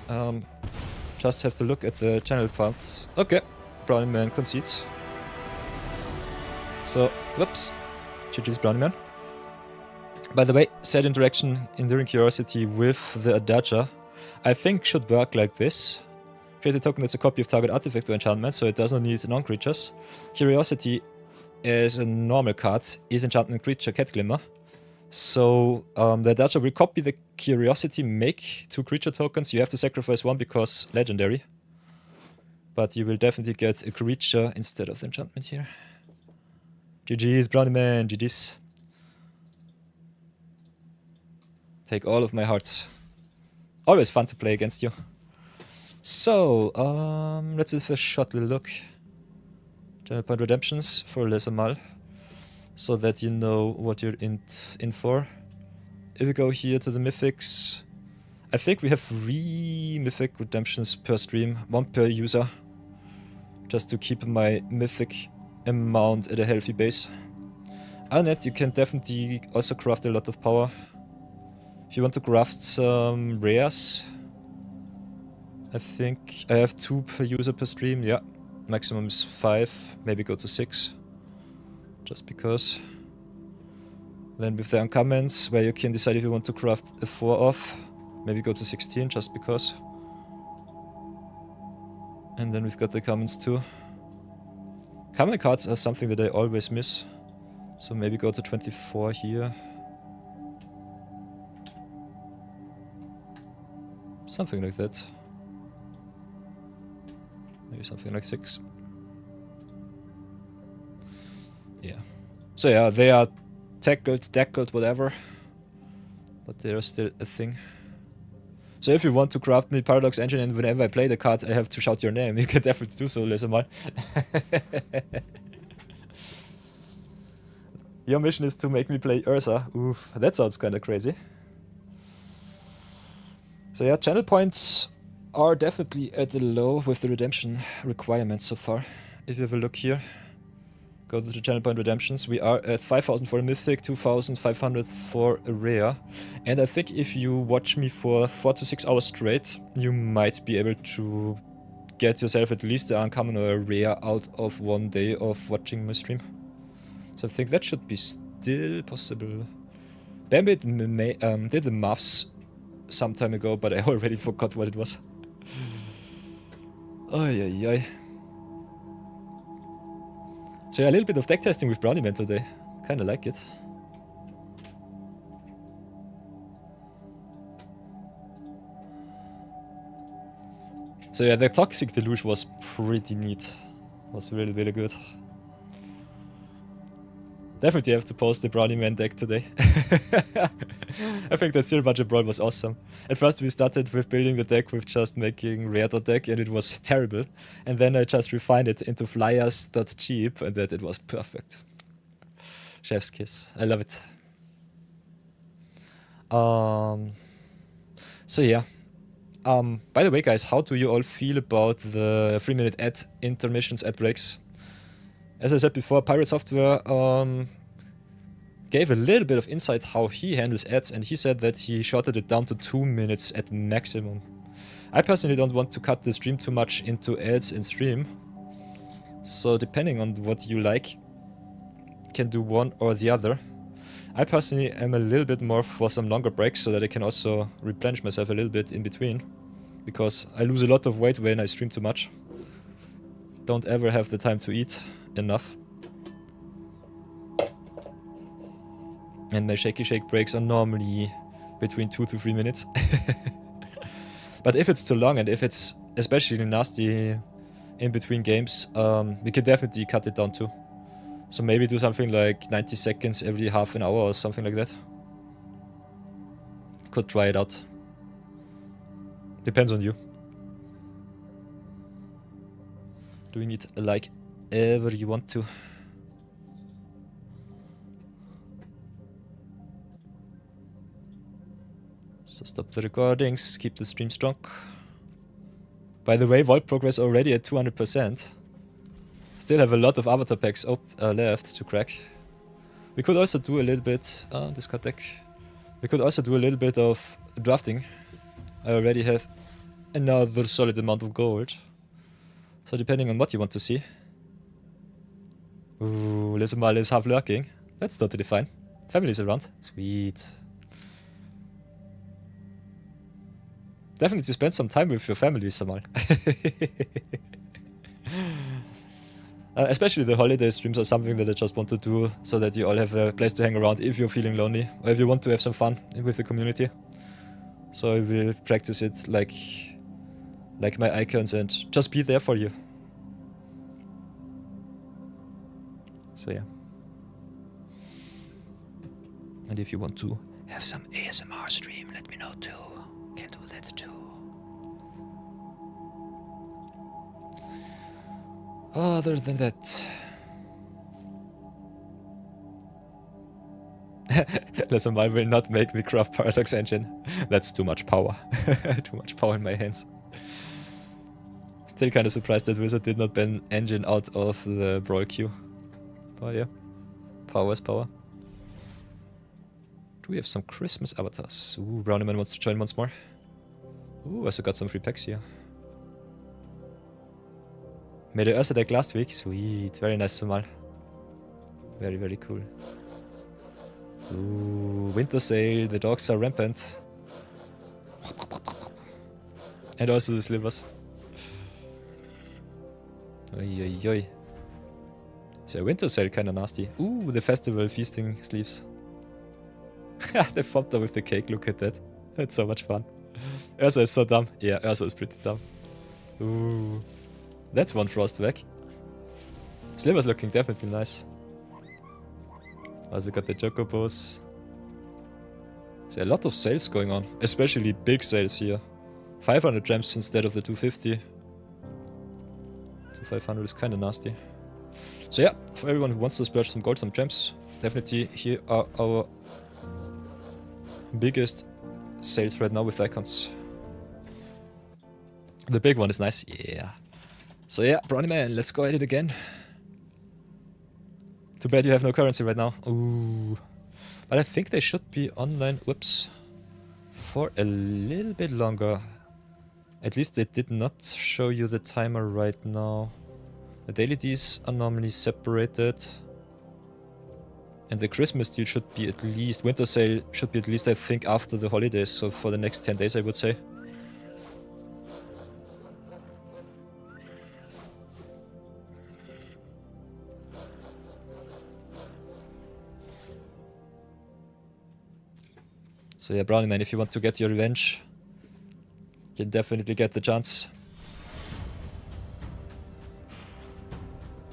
A: Just have to look at the channel parts. Okay, Brownie Man concedes. So, whoops. GG's Brownie Man. By the way, set interaction Enduring Curiosity with the Adacha, I think should work like this. Create a token that's a copy of target artifact or enchantment, so it does not need non-creatures. Curiosity as a normal card is enchantment creature Cat Glimmer. So the Adacha will copy the Curiosity, make 2 creature tokens. You have to sacrifice 1 because legendary. But you will definitely get a creature instead of the enchantment here. GG's Brownie Man, GG's. Take all of my hearts. Always fun to play against you. So, let's have a short little look. Channel point redemptions for Lesamal, so that you know what you're in for. If we go here to the mythics, I think we have 3 mythic redemptions per stream, 1 per user, just to keep my mythic amount at a healthy base. On it, you can definitely also craft a lot of power. If you want to craft some rares, I think I have 2 per user per stream, yeah. Maximum is 5, maybe go to 6. Just because. Then with the uncommons, where you can decide if you want to craft a 4 off, maybe go to 16, just because. And then we've got the commons too. Common cards are something that I always miss. So maybe go to 24 here. Something like that. Maybe something like 6. Yeah. So yeah, they are tackled, whatever. But they are still a thing. So if you want to craft me Paradox Engine and whenever I play the card I have to shout your name, you can definitely do so, Lesamal. Your mission is to make me play Ursa. Oof, that sounds kinda crazy. So yeah, channel points are definitely at the low with the redemption requirements so far. If you have a look here. Go to the channel point redemptions. We are at 5,000 for a mythic, 2,500 for a rare. And I think if you watch me for 4 to 6 hours straight, you might be able to get yourself at least an uncommon or a rare out of 1 day of watching my stream. So I think that should be still possible. Bambit did the maths some time ago, but I already forgot what it was. Ay, ay, ay. So yeah, a little bit of deck testing with Brownie Man today. Kinda like it. So yeah, the Toxic Deluge was pretty neat. Was really, really good. Definitely have to post the Brownie Man deck today. I think that Zero Budget Brawl was awesome. At first we started with building the deck with just making rare deck and it was terrible. And then I just refined it into flyers.cheap and that it was perfect. Chef's kiss. I love it. So yeah. By the way guys, how do you all feel about the 3-minute ad intermissions, ad breaks? As I said before, Pirate Software gave a little bit of insight how he handles ads, and he said that he shorted it down to 2 minutes at maximum. I personally don't want to cut the stream too much into ads in stream, so depending on what you like, can do one or the other. I personally am a little bit more for some longer breaks so that I can also replenish myself a little bit in between, because I lose a lot of weight when I stream too much. Don't ever have the time to eat enough. And my shaky shake breaks are normally between 2 to 3 minutes. But if it's too long and if it's especially nasty in between games, we can definitely cut it down too. So maybe do something like 90 seconds every half an hour or something like that. Could try it out. Depends on you. Doing it like ever you want to. So stop the recordings, keep the stream strong. By the way, Vault progress already at 200%. Still have a lot of avatar packs left to crack. We could also do a little bit, discard deck. We could also do a little bit of drafting. I already have another solid amount of gold. So depending on what you want to see. Ooh, Lisamal is half lurking. That's totally fine. Family's around. Sweet. Definitely spend some time with your family, Samal. Especially the holiday streams are something that I just want to do so that you all have a place to hang around if you're feeling lonely or if you want to have some fun with the community. So I will practice it like my icons and just be there for you. So yeah. And if you want to have some ASMR stream, let me know too. Can do that too. Other than that, Lesamal will not make me craft Paradox Engine. That's too much power. Too much power in my hands. Still kind of surprised that Wizard did not ban Engine out of the Brawl queue. But yeah, power is power. Do we have some Christmas avatars? Ooh, Brownieman wants to join once more. Ooh, I also got some free packs here. Made a Ursa deck last week. Sweet. Very nice, Samal. Very, very cool. Ooh, Winter Sale. The dogs are rampant. And also the slivers. Oi, oi, oi. So Winter Sale kinda nasty. Ooh, the festival feasting sleeves. The Fopter with the cake, look at that. That's so much fun. Ursa is so dumb. Yeah, Ursa is pretty dumb. Ooh. That's one Frostback. Sliver's looking definitely nice. Also got the Chocobos. So a lot of sales going on. Especially big sales here. 500 gems instead of the 250. 500 is kinda nasty. So yeah, for everyone who wants to splurge some gold, some gems, definitely here are our biggest sales right now with icons. The big one is nice, yeah. So yeah, Brownie Man, let's go at it again. Too bad you have no currency right now. Ooh. But I think they should be online, whoops, for a little bit longer. At least they did not show you the timer right now. The daily Ds are normally separated. And the Christmas deal should be at least, winter sale should be at least, I think, after the holidays. So for the next 10 days, I would say. So yeah, Brownie Man, if you want to get your revenge, you can definitely get the chance.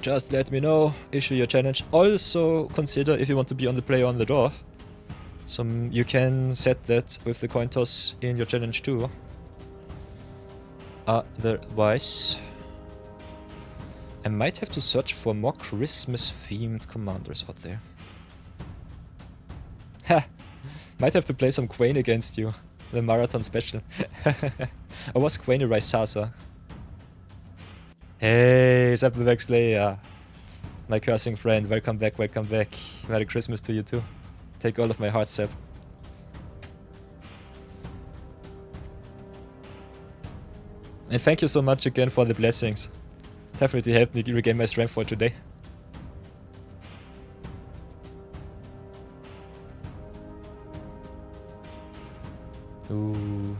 A: Just let me know, issue your challenge. Also consider if you want to be on the play on the door. You can set that with the coin toss in your challenge too. Otherwise, I might have to search for more Christmas themed commanders out there. Ha! Might have to play some Quain against you. The marathon special. Or was Quain a Rysasa? Hey, Zeppelin Slayer. My cursing friend, welcome back, welcome back. Merry Christmas to you too. Take all of my heart, Seb. And thank you so much again for the blessings. Definitely helped me regain my strength for today. Ooh.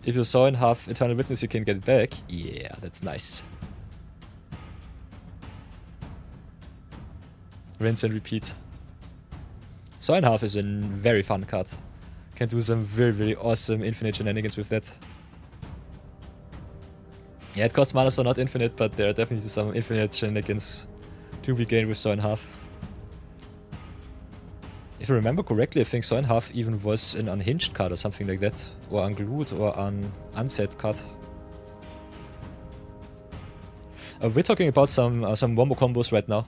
A: If you saw in half Eternal Witness, you can get it back. Yeah, that's nice. Rinse and repeat. Saw in half is a very fun card. Can do some very, very awesome infinite shenanigans with that. Yeah, it costs mana, so not infinite, but there are definitely some infinite shenanigans to be gained with Saw in half. If I remember correctly, I think Saw in half even was an unhinged card or something like that. Or unglued or an unset card. We're talking about some wombo combos right now.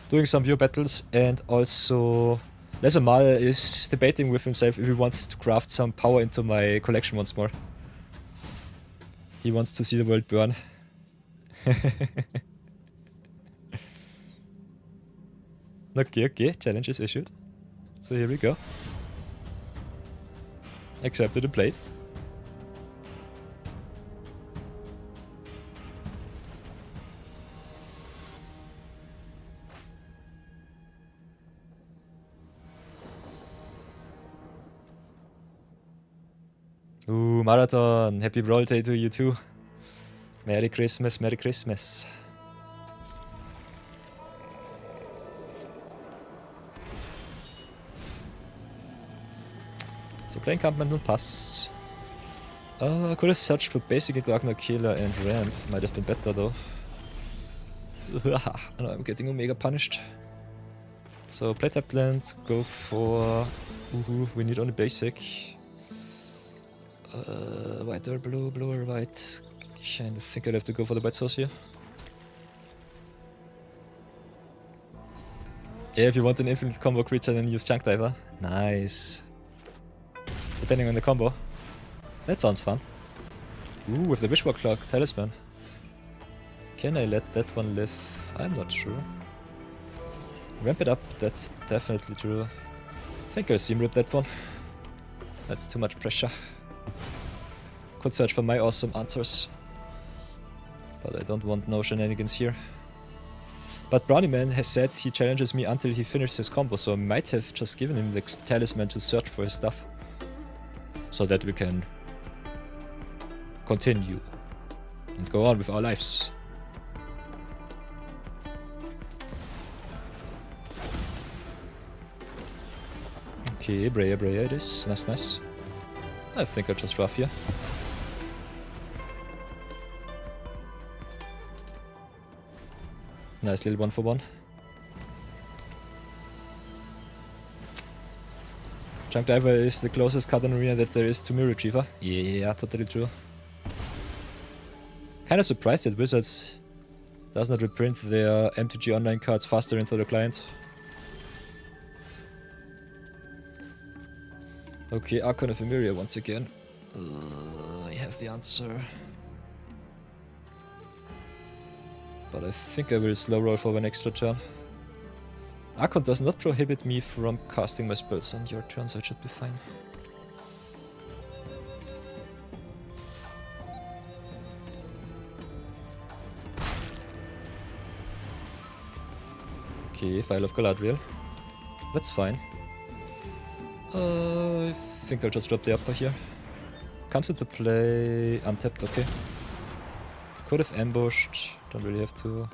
A: Doing some view battles, and also Lesamal is debating with himself if he wants to craft some power into my collection once more. He wants to see the world burn. Okay, challenge is issued. So here we go. Accepted the plate. Ooh, Marathon! Happy Brawl Day to you too. Merry Christmas, Merry Christmas. So playing Campment passt. I could have searched for basic Darkner Killer and Ramp. Might have been better though. No, I'm getting Omega punished. So play tap land, go for... we need only basic. White or blue, blue or white. Kinda think I'd have to go for the white source here. Yeah, if you want an infinite combo creature, then use Chunk Diver. Nice. Depending on the combo. That sounds fun. Ooh, with the Wishwalk Clock Talisman. Can I let that one live? I'm not sure. Ramp it up, that's definitely true. I think I'll seam rip that one. That's too much pressure. Could search for my awesome answers. But I don't want no shenanigans here. But Brownie Man has said he challenges me until he finishes his combo, so I might have just given him the talisman to search for his stuff. So that we can continue and go on with our lives. Okay, Breya it is. Nice. I think I'll just rough here. Nice little 1-for-1. Junk Diver is the closest card in Arena that there is to Mirror Retriever. Yeah, totally true. Kinda surprised that Wizards does not reprint their MTG online cards faster into the client. Okay, Archon of Emeria once again. I have the answer. But I think I will slow roll for one extra turn. Archon does not prohibit me from casting my spells on your turn, so it should be fine. Okay, File of Galadriel. That's fine. I think I'll just drop the upper here. Comes into play untapped, okay. Could have ambushed, don't really have to.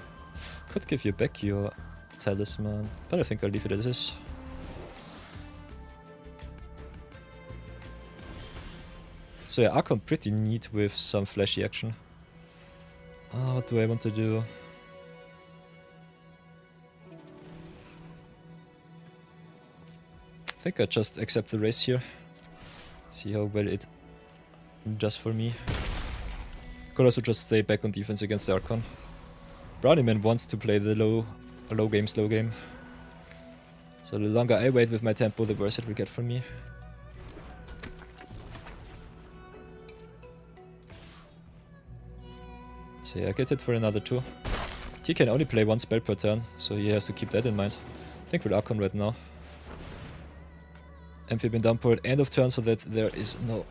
A: Could give you back your talisman, but I think I'll leave it as is. So yeah, Archon pretty neat with some flashy action. What do I want to do? I think I just accept the race here. See how well it does for me. Could also just stay back on defense against the Archon. Brownieman wants to play the low game, slow game. So the longer I wait with my tempo, the worse it will get for me. So yeah, I get it for another 2. He can only play 1 spell per turn, so he has to keep that in mind. I think we'll Archon right now. Amphibian Downpour at end of turn so that there is no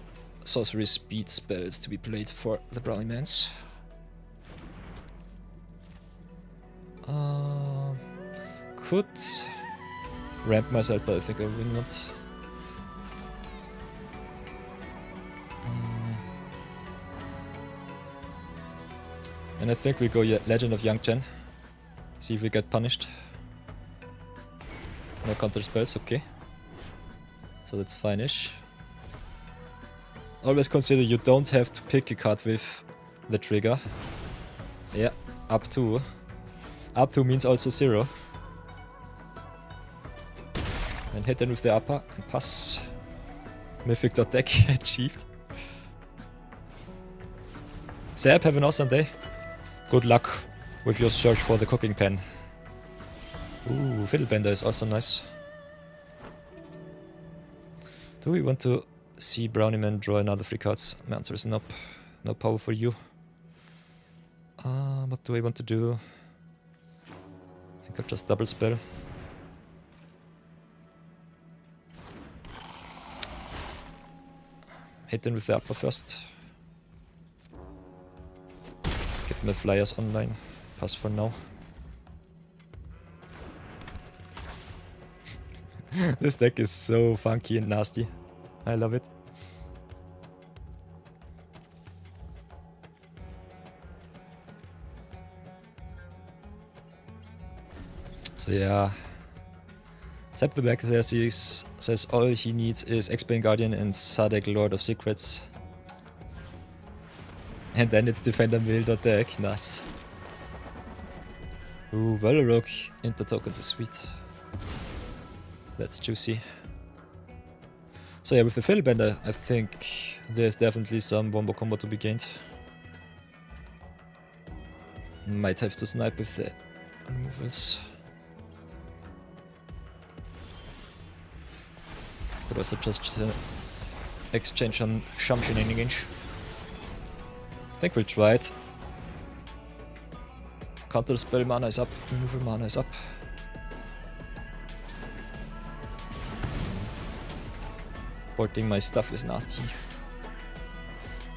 A: sorcery speed spells to be played for the Browniemans. Could ramp myself, but I think I will not. And I think we go Legend of Yangchen. See if we get punished. No counter spells, okay. So that's fine-ish. Always consider you don't have to pick a card with the trigger. Yeah, up to. Up to means also 0. And hit them with the upper and pass. Mythic deck achieved. Zeb, have an awesome day. Good luck with your search for the cooking pan. Ooh, Fiddlebender is also nice. Do we want to see Brownieman draw another 3 cards? My answer is nope. No power for you. What do I want to do? I think I'll just double spell. Hit them with the upper first. Get my flyers online. Pass for now. This deck is so funky and nasty. I love it. So yeah. Zap the back there says all he needs is X-Bane Guardian and Sadek Lord of Secrets. And then it's Defender Milder deck. Nice. Ooh, Valorok into tokens is sweet. That's juicy. So yeah, with the Fiddlebender, I think there's definitely some wombo combo to be gained. Might have to snipe with the removals. Could also just exchange on some shenanigans. I think we'll try it. Counter spell mana is up, removal mana is up. Porting my stuff is nasty.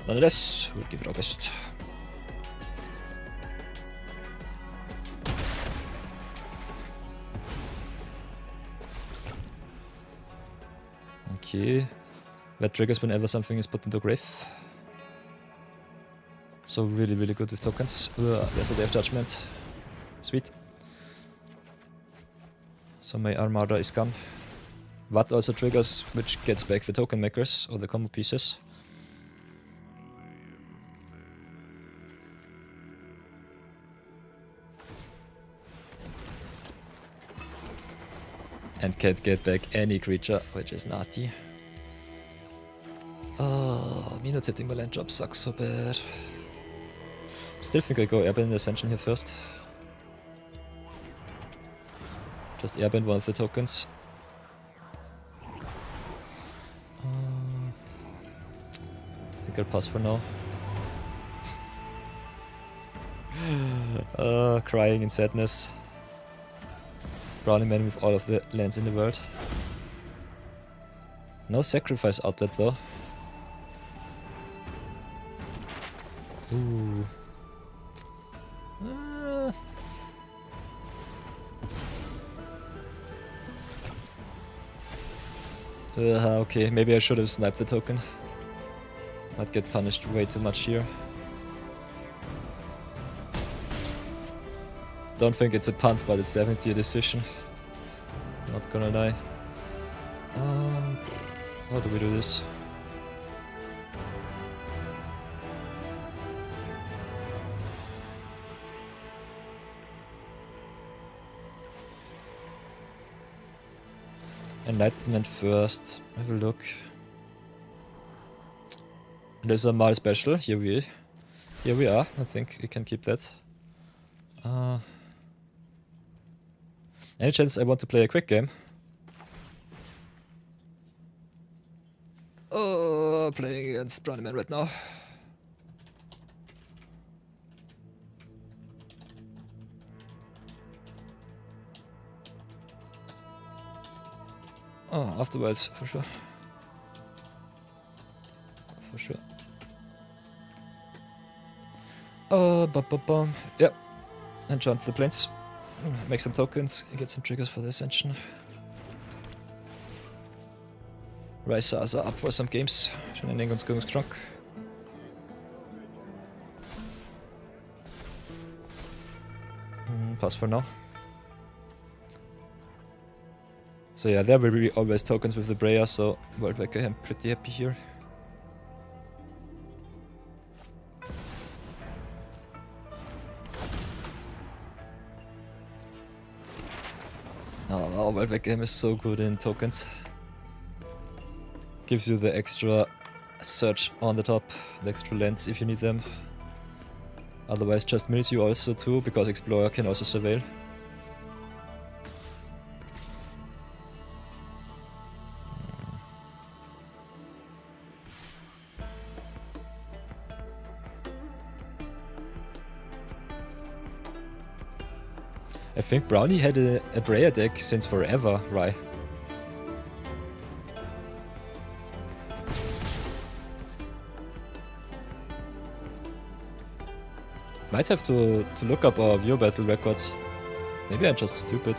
A: Nonetheless, we'll give it our best. Okay. That triggers whenever something is put into grave. So really, really good with tokens. There's a Day of Judgment. Sweet. So my Armada is gone. What also triggers, which gets back the token makers or the combo pieces. And can't get back any creature, which is nasty. Oh, me not hitting my land drop sucks so bad. Still think I go Airbend Ascension here first. Just Airbend one of the tokens. I think I'll pass for now. Crying in sadness. Brownie Man with all of the lands in the world. No sacrifice outlet though. Ooh. Okay, maybe I should have sniped the token. Might get punished way too much here. Don't think it's a punt, but it's definitely a decision. Not gonna lie. How do we do this? Enlightenment first. Have a look. There's a Mal special. Here we are. I think we can keep that. Any chance I want to play a quick game? Oh, playing against Brownie Man right now. Oh, afterwards, for sure. For sure. Yep. Enchant the planes. Make some tokens, get some triggers for the Ascension. Rise Asa up for some games. Shenanigans going strong. Pass for now. So yeah, there will be always tokens with the Breya, so Worldwrecker, I'm pretty happy here. Oh, Worldwrecker is so good in tokens. Gives you the extra search on the top, the extra lands if you need them. Otherwise just mills you also too, because Explorer can also surveil. I think Brownie had a Breya deck since forever, right? Might have to look up our viewer battle records. Maybe I'm just stupid.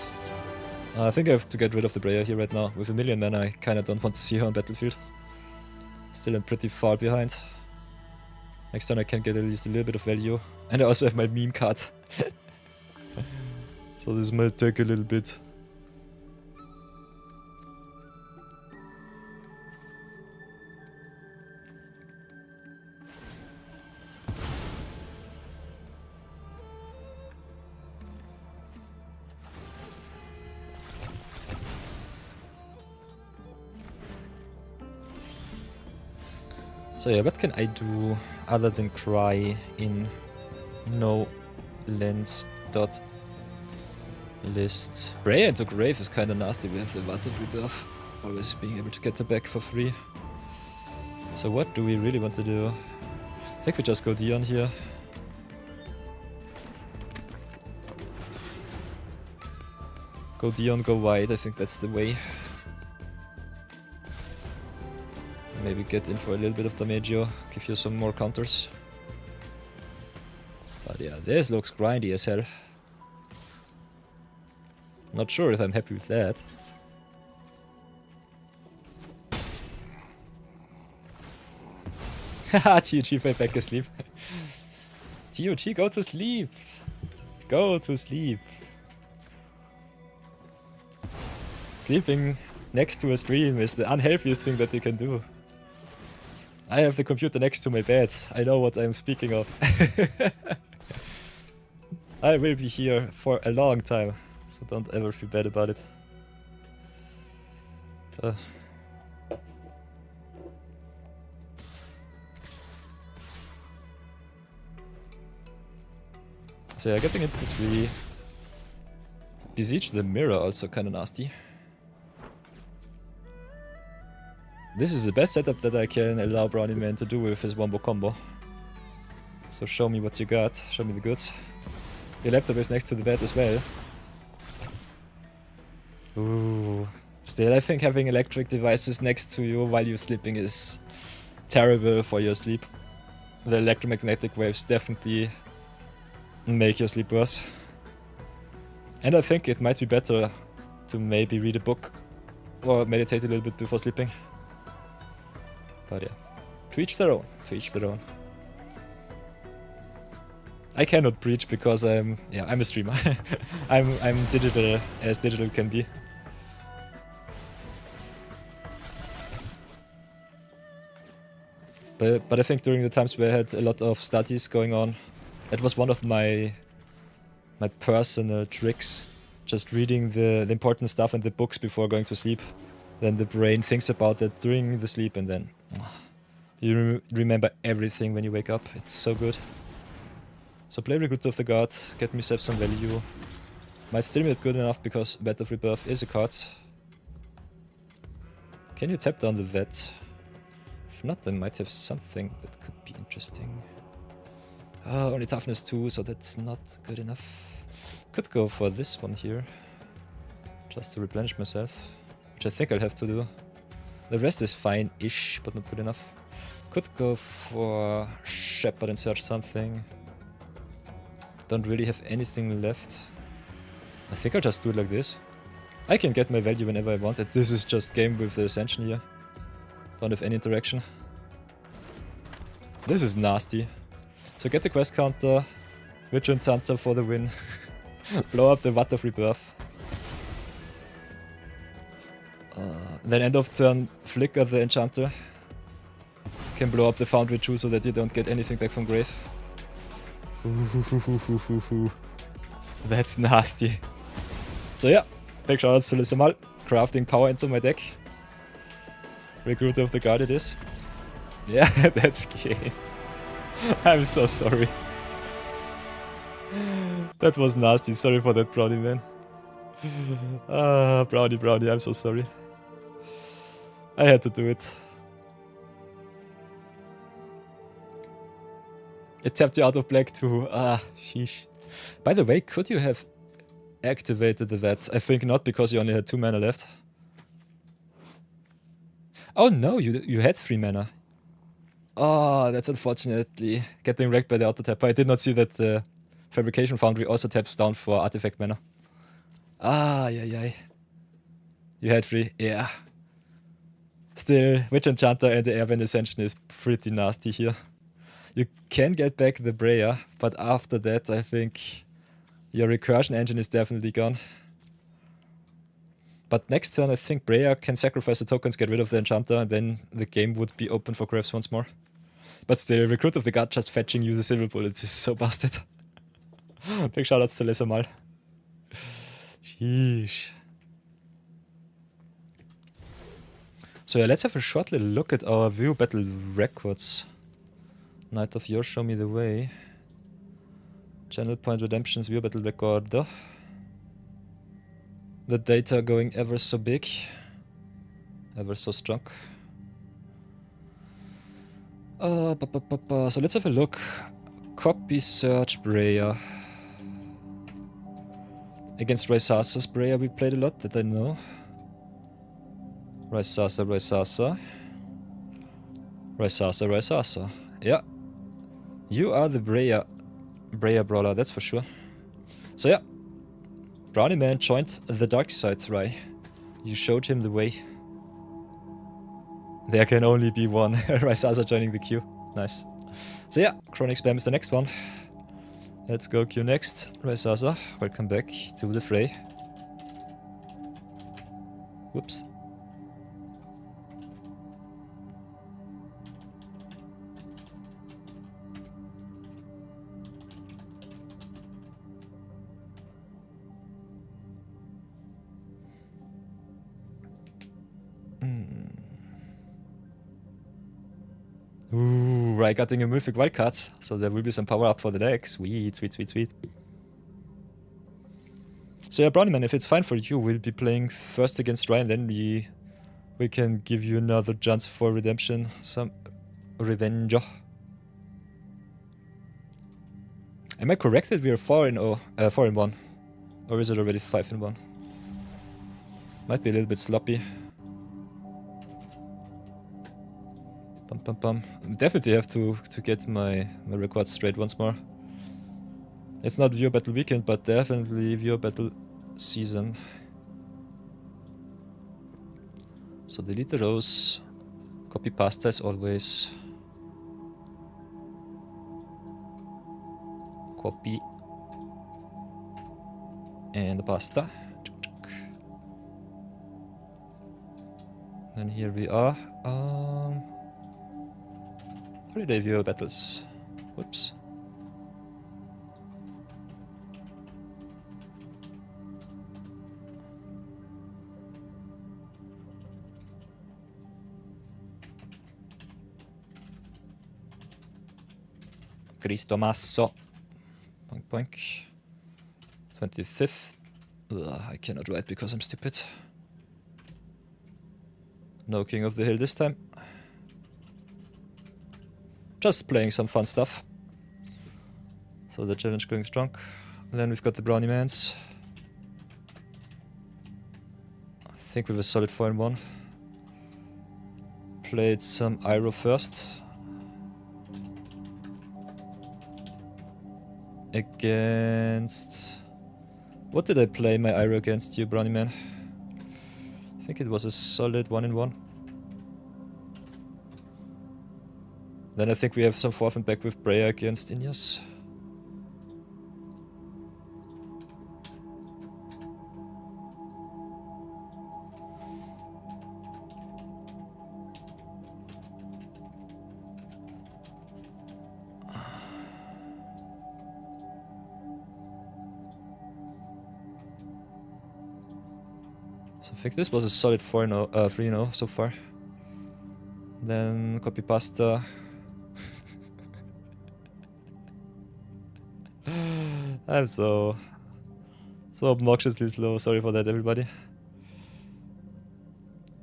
A: I think I have to get rid of the Breya here right now. With 1,000,000 mana, I kinda don't want to see her on battlefield. Still I'm pretty far behind. Next turn I can get at least a little bit of value. And I also have my meme card. So this might take a little bit. So yeah, what can I do other than cry in no lens dot list? Breya into Grave is kinda nasty with the Water buff. Always being able to get them back for free. So what do we really want to do? I think we just go Dion here. Go Dion, go wide, I think that's the way. Maybe get in for a little bit of Damageio, give you some more counters. But yeah, this looks grindy as hell. Not sure if I'm happy with that. Haha, TOG fell back asleep. TOG, go to sleep! Go to sleep! Sleeping next to a stream is the unhealthiest thing that you can do. I have the computer next to my bed. I know what I'm speaking of. I will be here for a long time, so don't ever feel bad about it. So yeah, getting into the tree. Besiege the mirror also kinda nasty. This is the best setup that I can allow Brownie Man to do with his wombo combo. So show me what you got, show me the goods. Your laptop is next to the bed as well. Ooh. Still, I think having electric devices next to you while you're sleeping is terrible for your sleep. The electromagnetic waves definitely make your sleep worse. And I think it might be better to maybe read a book or meditate a little bit before sleeping. But yeah, to each their own, to each their own. I cannot preach because I'm a streamer. I'm digital as digital can be. But I think during the times where I had a lot of studies going on, that was one of my personal tricks. Just reading the important stuff in the books before going to sleep. Then the brain thinks about that during the sleep and then you remember everything when you wake up. It's so good. So play Recruit of the God, get myself some value. Might still be not good enough because Vet of Rebirth is a card. Can you tap down the Vet? If not, I might have something that could be interesting. Only toughness 2, so that's not good enough. Could go for this one here. Just to replenish myself. Which I think I'll have to do. The rest is fine-ish, but not good enough. Could go for Shepherd and search something. Don't really have anything left. I think I'll just do it like this. I can get my value whenever I want it. This is just game with the Ascension here. Don't have any interaction. This is nasty. So get the quest counter. Vigilant Hunter for the win. Blow up the Vat of Rebirth. Then end of turn flicker the Enchanter. Can blow up the Foundry too so that you don't get anything back from grave. That's nasty. So yeah, big shoutouts to Lissamal. Crafting power into my deck. Recruiter of the Guard it is. Yeah, that's gay. I'm so sorry. That was nasty. Sorry for that, Brownie, man. Brownie, I'm so sorry. I had to do it. It tapped you out of black too. Sheesh. By the way, could you have activated the vet? I think not, because you only had 2 mana left. Oh no, you had 3 mana. Oh, that's unfortunately getting wrecked by the auto tapper. I did not see that the Fabrication Foundry also taps down for artifact mana. Yeah. You had 3, yeah. Still, Witch Enchanter and the Airbend Ascension is pretty nasty here. You can get back the Breya, but after that I think your recursion engine is definitely gone. But next turn I think Breya can sacrifice the tokens, get rid of the Enchanter, and then the game would be open for grabs once more. But still, Recruit of the God just fetching you the Silver Bullets is so busted. Big shoutouts to Lessermal. Sheesh. So yeah, let's have a short little look at our view battle records. Knight of Yours, show me the way. Channel Point Redemption's view battle record. The data going ever so big. Ever so strong. So let's have a look. Copy search Breya. Against Raisasa's Breya we played a lot, that I know. Raisasa. Yeah. You are the Breya brawler, that's for sure. So yeah. Brownie Man joined the dark side, Rai. You showed him the way. There can only be one. Raisasa joining the queue. Nice. So yeah, Chronic Spam is the next one. Let's go queue next. Raisasa, welcome back to the fray. Whoops. Ooh, Rai getting a mythic wildcard, so there will be some power up for the deck. Sweet. So yeah, Brownie Man, if it's fine for you, we'll be playing first against Rai, and then we can give you another chance for redemption, some revenge. Am I correct that we are 4-1? Or is it already 5-1? Might be a little bit sloppy. Bum bum bum. Definitely have to get my records straight once more. It's not Viewer Battle Weekend, but definitely Viewer Battle Season. So delete the rows. Copy pasta as always. Copy. And the pasta. And here we are. Holiday Viewer Battles. Whoops. Cristo Masso. Boink boink. 25th. Ugh, I cannot write because I'm stupid. No King of the Hill this time. Just playing some fun stuff. So the challenge going strong. And then we've got the Brownie Mans. I think we have a solid 4-1. Played some Iroh first. Against... What did I play my Iroh against, you Brownie Man? I think it was a solid 1-1. Then I think we have some forth and back with Breya against Inyas. So I think this was a solid 3-0 so far. Then copy pasta. I'm so obnoxiously slow. Sorry for that, everybody.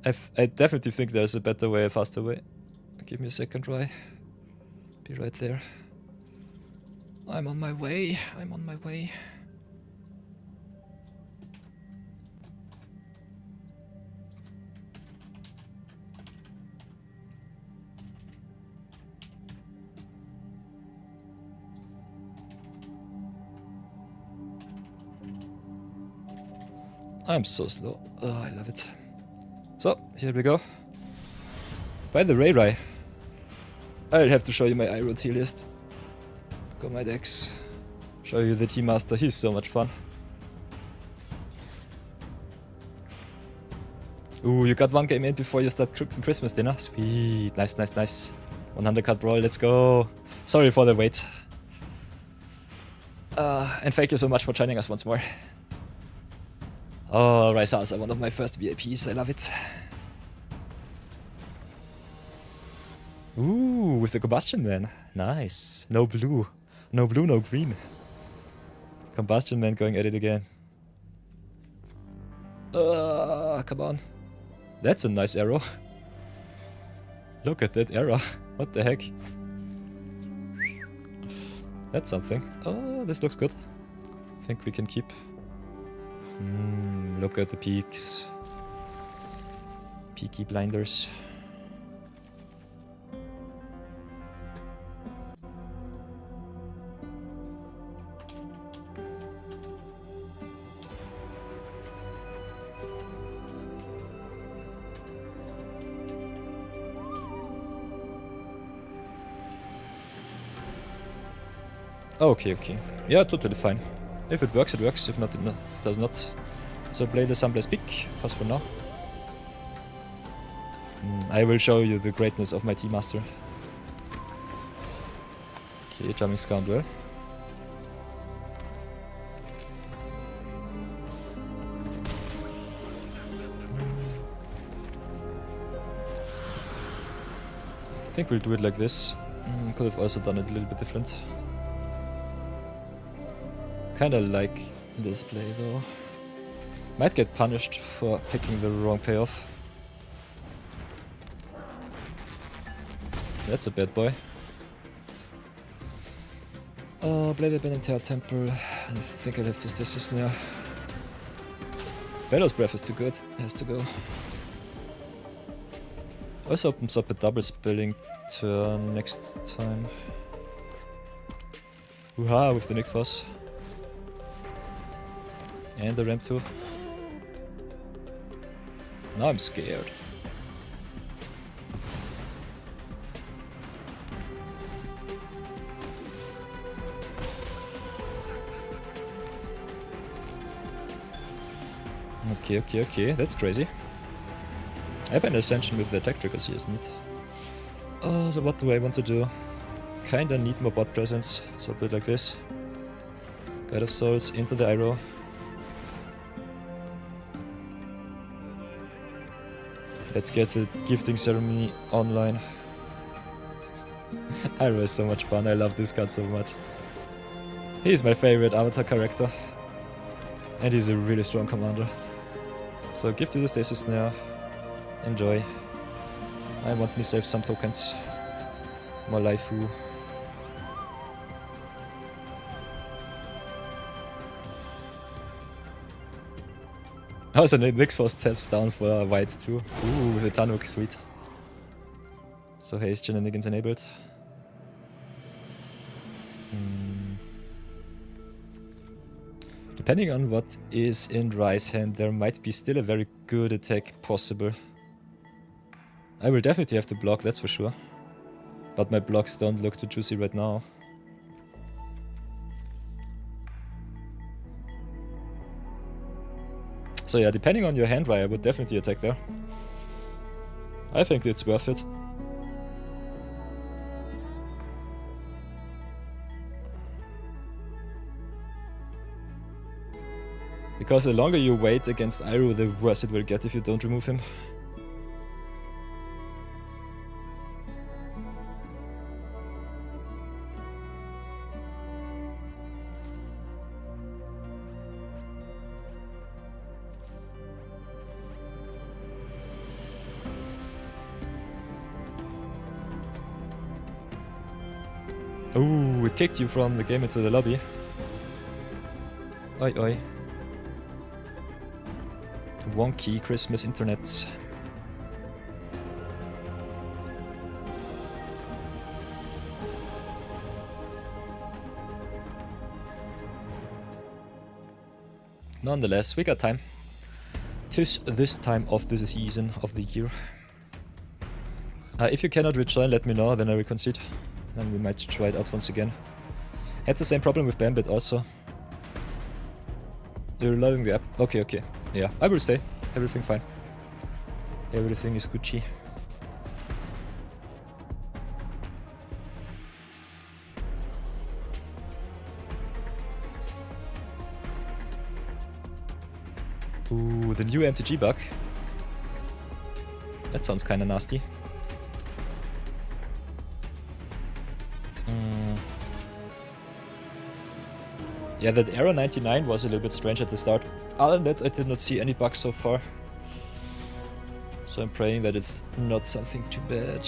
A: I definitely think there's a better way, a faster way. Give me a second try. Be right there. I'm on my way. I'm on my way. I'm so slow. Oh, I love it. So, here we go. By the way, I'll have to show you my Iroh tier list. Got my decks. Show you the Team Master. He's so much fun. Ooh, you got one game in before you start cooking Christmas dinner. Sweet. Nice, nice, nice. 100 card brawl. Let's go. Sorry for the wait. And thank you so much for joining us once more. Oh, Raisas are one of my first VIPs. I love it. Ooh, with the Combustion Man. Nice. No blue. No blue, no green. Combustion Man going at it again. Come on. That's a nice arrow. Look at that arrow. What the heck? That's something. Oh, this looks good. I think we can keep. Look at the peaks. Peaky blinders. Okay, okay. Yeah, totally fine. If it works, it works. If not, it does not. So play the Sunblast pick. Pass for now. I will show you the greatness of my Team Master. Okay, Charming Scoundrel. I think we'll do it like this. Could have also done it a little bit different. Kinda like this play though. Might get punished for picking the wrong payoff. That's a bad boy. Oh, Blade Bending Tower Temple. I think I'll have to Stasis now. Bellow's Breath is too good. Has to go. Also opens up a double spelling turn next time. Hoo-ha with the Nick Foss. And the ramp too. Now I'm scared. Okay, that's crazy. I have an Ascension with the attack triggers here, isn't it? Oh, so what do I want to do? Kinda need more bot presence, so I'll do it like this. God of Souls into the Iroh. Let's get the gifting ceremony online. Iroh is so much fun, I love this card so much. He's my favorite avatar character. And he's a really strong commander. So give to the Stasis Snare. Enjoy. I want me save some tokens. More Laifu. Also, Mix Force taps down for white too. Ooh, with a Tanuk, sweet. So haste shenanigans enabled. Depending on what is in Rai's hand, there might be still a very good attack possible. I will definitely have to block, that's for sure. But my blocks don't look too juicy right now. So yeah, depending on your hand, Rai, I would definitely attack there. I think it's worth it. Because the longer you wait against Iroh, the worse it will get if you don't remove him. Ooh, it kicked you from the game into the lobby. Oi oi. Wonky Christmas internet. Nonetheless, we got time. 'Tis this time of the season of the year. If you cannot rejoin, let me know, then I will concede. Then we might try it out once again. Had the same problem with Bambit also. You're loving the app. Okay. Yeah, I will stay. Everything fine. Everything is Gucci. Ooh, the new MTG bug. That sounds kinda nasty. Yeah, that Arrow 99 was a little bit strange at the start. Other than that, I did not see any bugs so far. So I'm praying that it's not something too bad.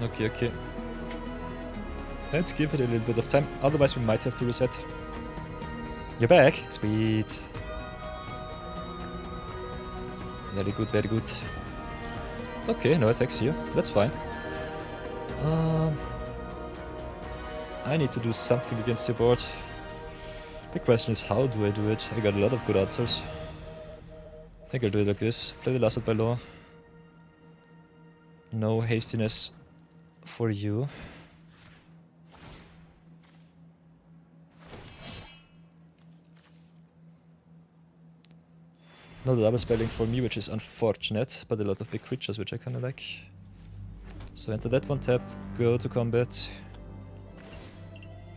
A: Okay. Let's give it a little bit of time, otherwise we might have to reset. You're back? Sweet. Very good. Okay, no attacks here. That's fine. I need to do something against your board. The question is, how do I do it? I got a lot of good answers. I think I'll do it like this. Play the last by law. No hastiness for you. No double spelling for me, which is unfortunate, but a lot of big creatures, which I kinda like. So enter that one tapped, go to combat.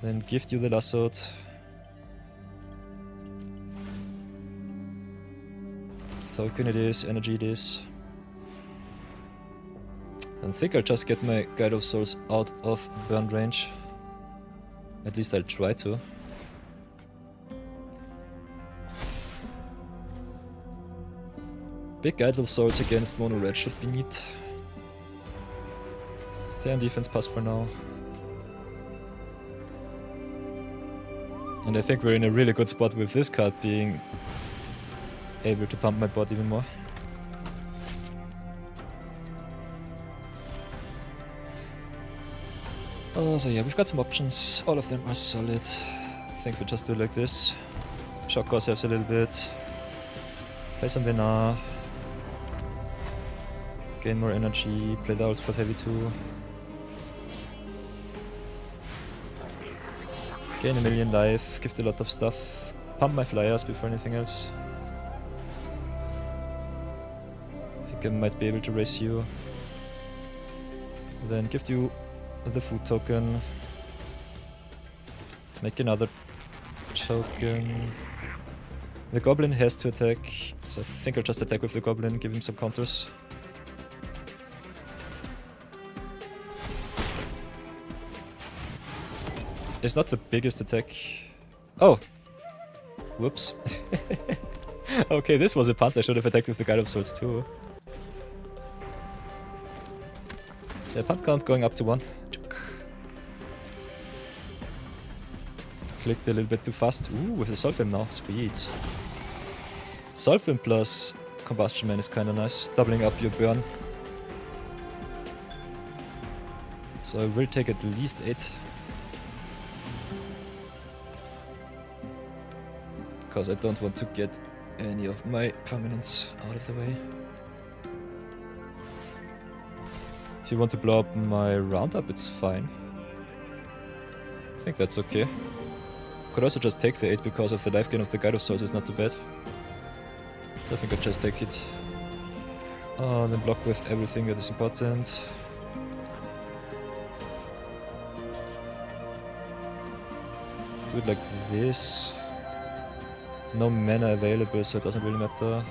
A: Then gift you the lassoed. Token it is, energy it is. I think I'll just get my Guide of Souls out of burn range. At least I'll try to. Big Guide of Souls against Mono Red should be neat. Stay on defense pass for now. And I think we're in a really good spot with this card being able to pump my board even more. So yeah, we've got some options. All of them are solid. I think we just do like this. Shock ourselves a little bit. Play some Venar. Gain more energy. Play the Wildcard Heavy too. Gain a million life. Gift a lot of stuff. Pump my flyers before anything else. I think I might be able to race you. Then gift you the food token. Make another token. The goblin has to attack, so I think I'll just attack with the goblin, give him some counters. It's not the biggest attack. Oh! Whoops. Okay, this was a punt. I should have attacked with the Guide of Souls too. Yeah, punt count going up to 1. Clicked a little bit too fast. Ooh, with the Sulfim now. Sweet. Sulfim plus Combustion Man is kinda nice. Doubling up your burn. So I will take at least 8. Because I don't want to get any of my permanents out of the way. If you want to blow up my roundup, it's fine. I think that's okay. Could also just take the 8 because of the life gain of the Guide of Souls is not too bad. I think I'll just take it. Then block with everything that is important. Do it like this. No mana available, so it doesn't really matter.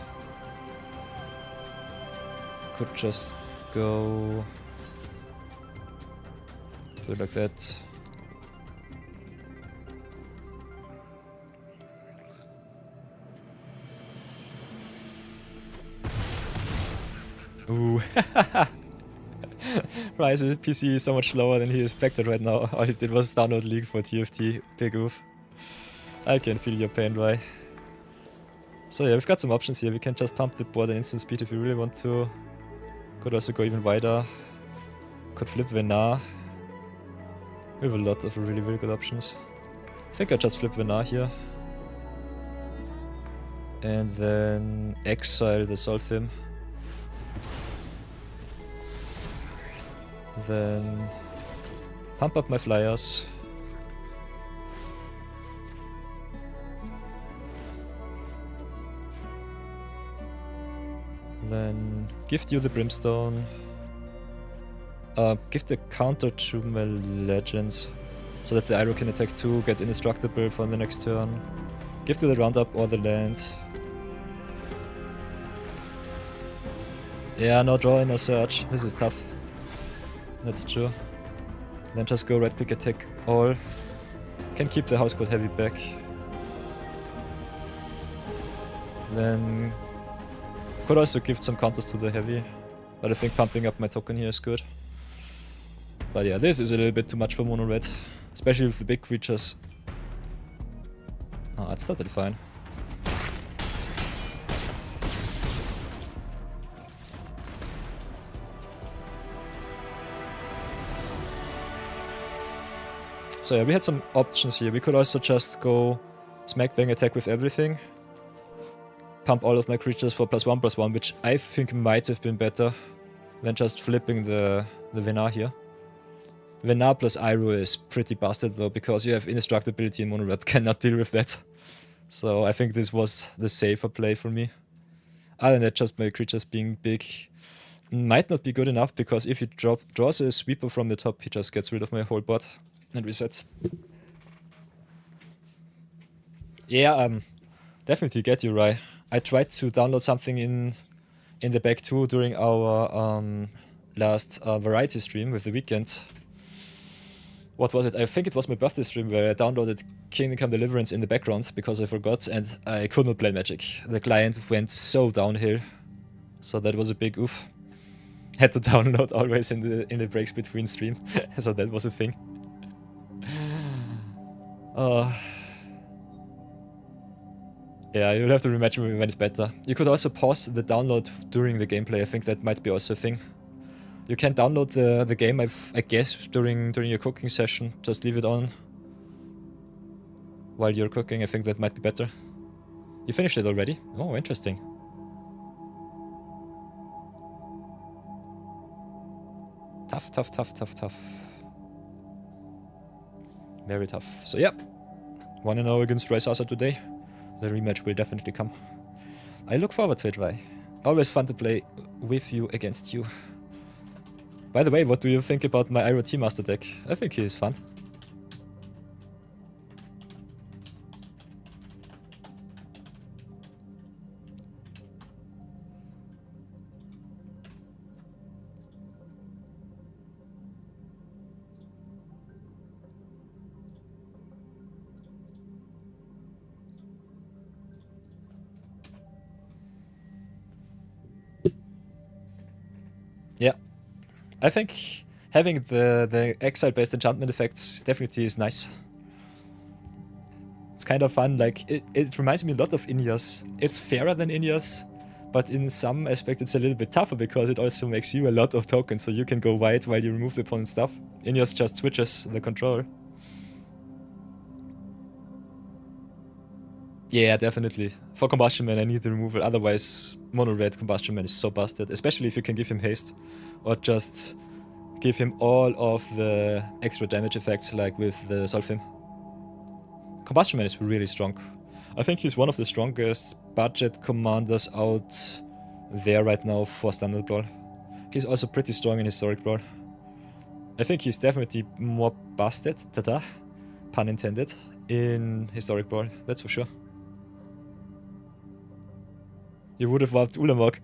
A: Could just go... do it like that. Ooh. Ryze's PC is so much slower than he expected right now. All he did was download League for TFT. Big oof. I can feel your pain, Rye. So yeah, we've got some options here. We can just pump the board at instant speed if we really want to. Could also go even wider. Could flip Venar. We have a lot of really, really good options. I think I'll just flip Venar here. And then exile the Sulfim. Then pump up my flyers. Then gift you the Brimstone. Give the counter to my legends so that the Iroh can attack 2, get indestructible for the next turn. Give you the roundup or the land. Yeah, no draw, no search. This is tough. That's true. Then just go right click attack all. Can keep the house code heavy back. Then could also give some counters to the heavy. But I think pumping up my token here is good. But yeah, this is a little bit too much for mono red. Especially with the big creatures. Ah, it's totally fine. So yeah, we had some options here. We could also just go smack bang attack with everything. Pump all of my creatures for +1/+1, which I think might have been better than just flipping the Venar here. Venar plus Iroh is pretty busted though, because you have indestructibility and mono red cannot deal with that. So I think this was the safer play for me. Other than that, just my creatures being big might not be good enough, because if he draws a sweeper from the top, he just gets rid of my whole board and resets. Yeah, definitely get you, Rye. I tried to download something in the back too during our last variety stream with the weekend. What was it? I think it was my birthday stream where I downloaded Kingdom Come Deliverance in the background because I forgot and I could not play Magic. The client went so downhill, so that was a big oof. Had to download always in the breaks between stream, so that was a thing. Yeah, you'll have to rematch me when it's better. You could also pause the download during the gameplay. I think that might be also a thing. You can download the game, I guess, during your cooking session. Just leave it on while you're cooking. I think that might be better. You finished it already? Oh, interesting. Tough, tough, tough, tough, tough. Very tough. So yeah, 1-0 against Raisasa today. The rematch will definitely come. I look forward to it, right? Always fun to play with you against you. By the way, what do you think about my Iroh Master deck? I think he is fun. Yeah. I think having the exile-based enchantment effects definitely is nice. It's kind of fun, like, it reminds me a lot of Inyas. It's fairer than Inyas, but in some aspect it's a little bit tougher because it also makes you a lot of tokens, so you can go white while you remove the opponent's stuff. Inyas just switches the control. Yeah, definitely. For Combustion Man I need the removal, otherwise mono-red Combustion Man is so busted, especially if you can give him haste. Or just give him all of the extra damage effects like with the Solfim. Combustion Man is really strong. I think he's one of the strongest budget commanders out there right now for Standard Brawl. He's also pretty strong in Historic Brawl. I think he's definitely more busted, tada, pun intended, in Historic Brawl, that's for sure. You would have warped Ulamog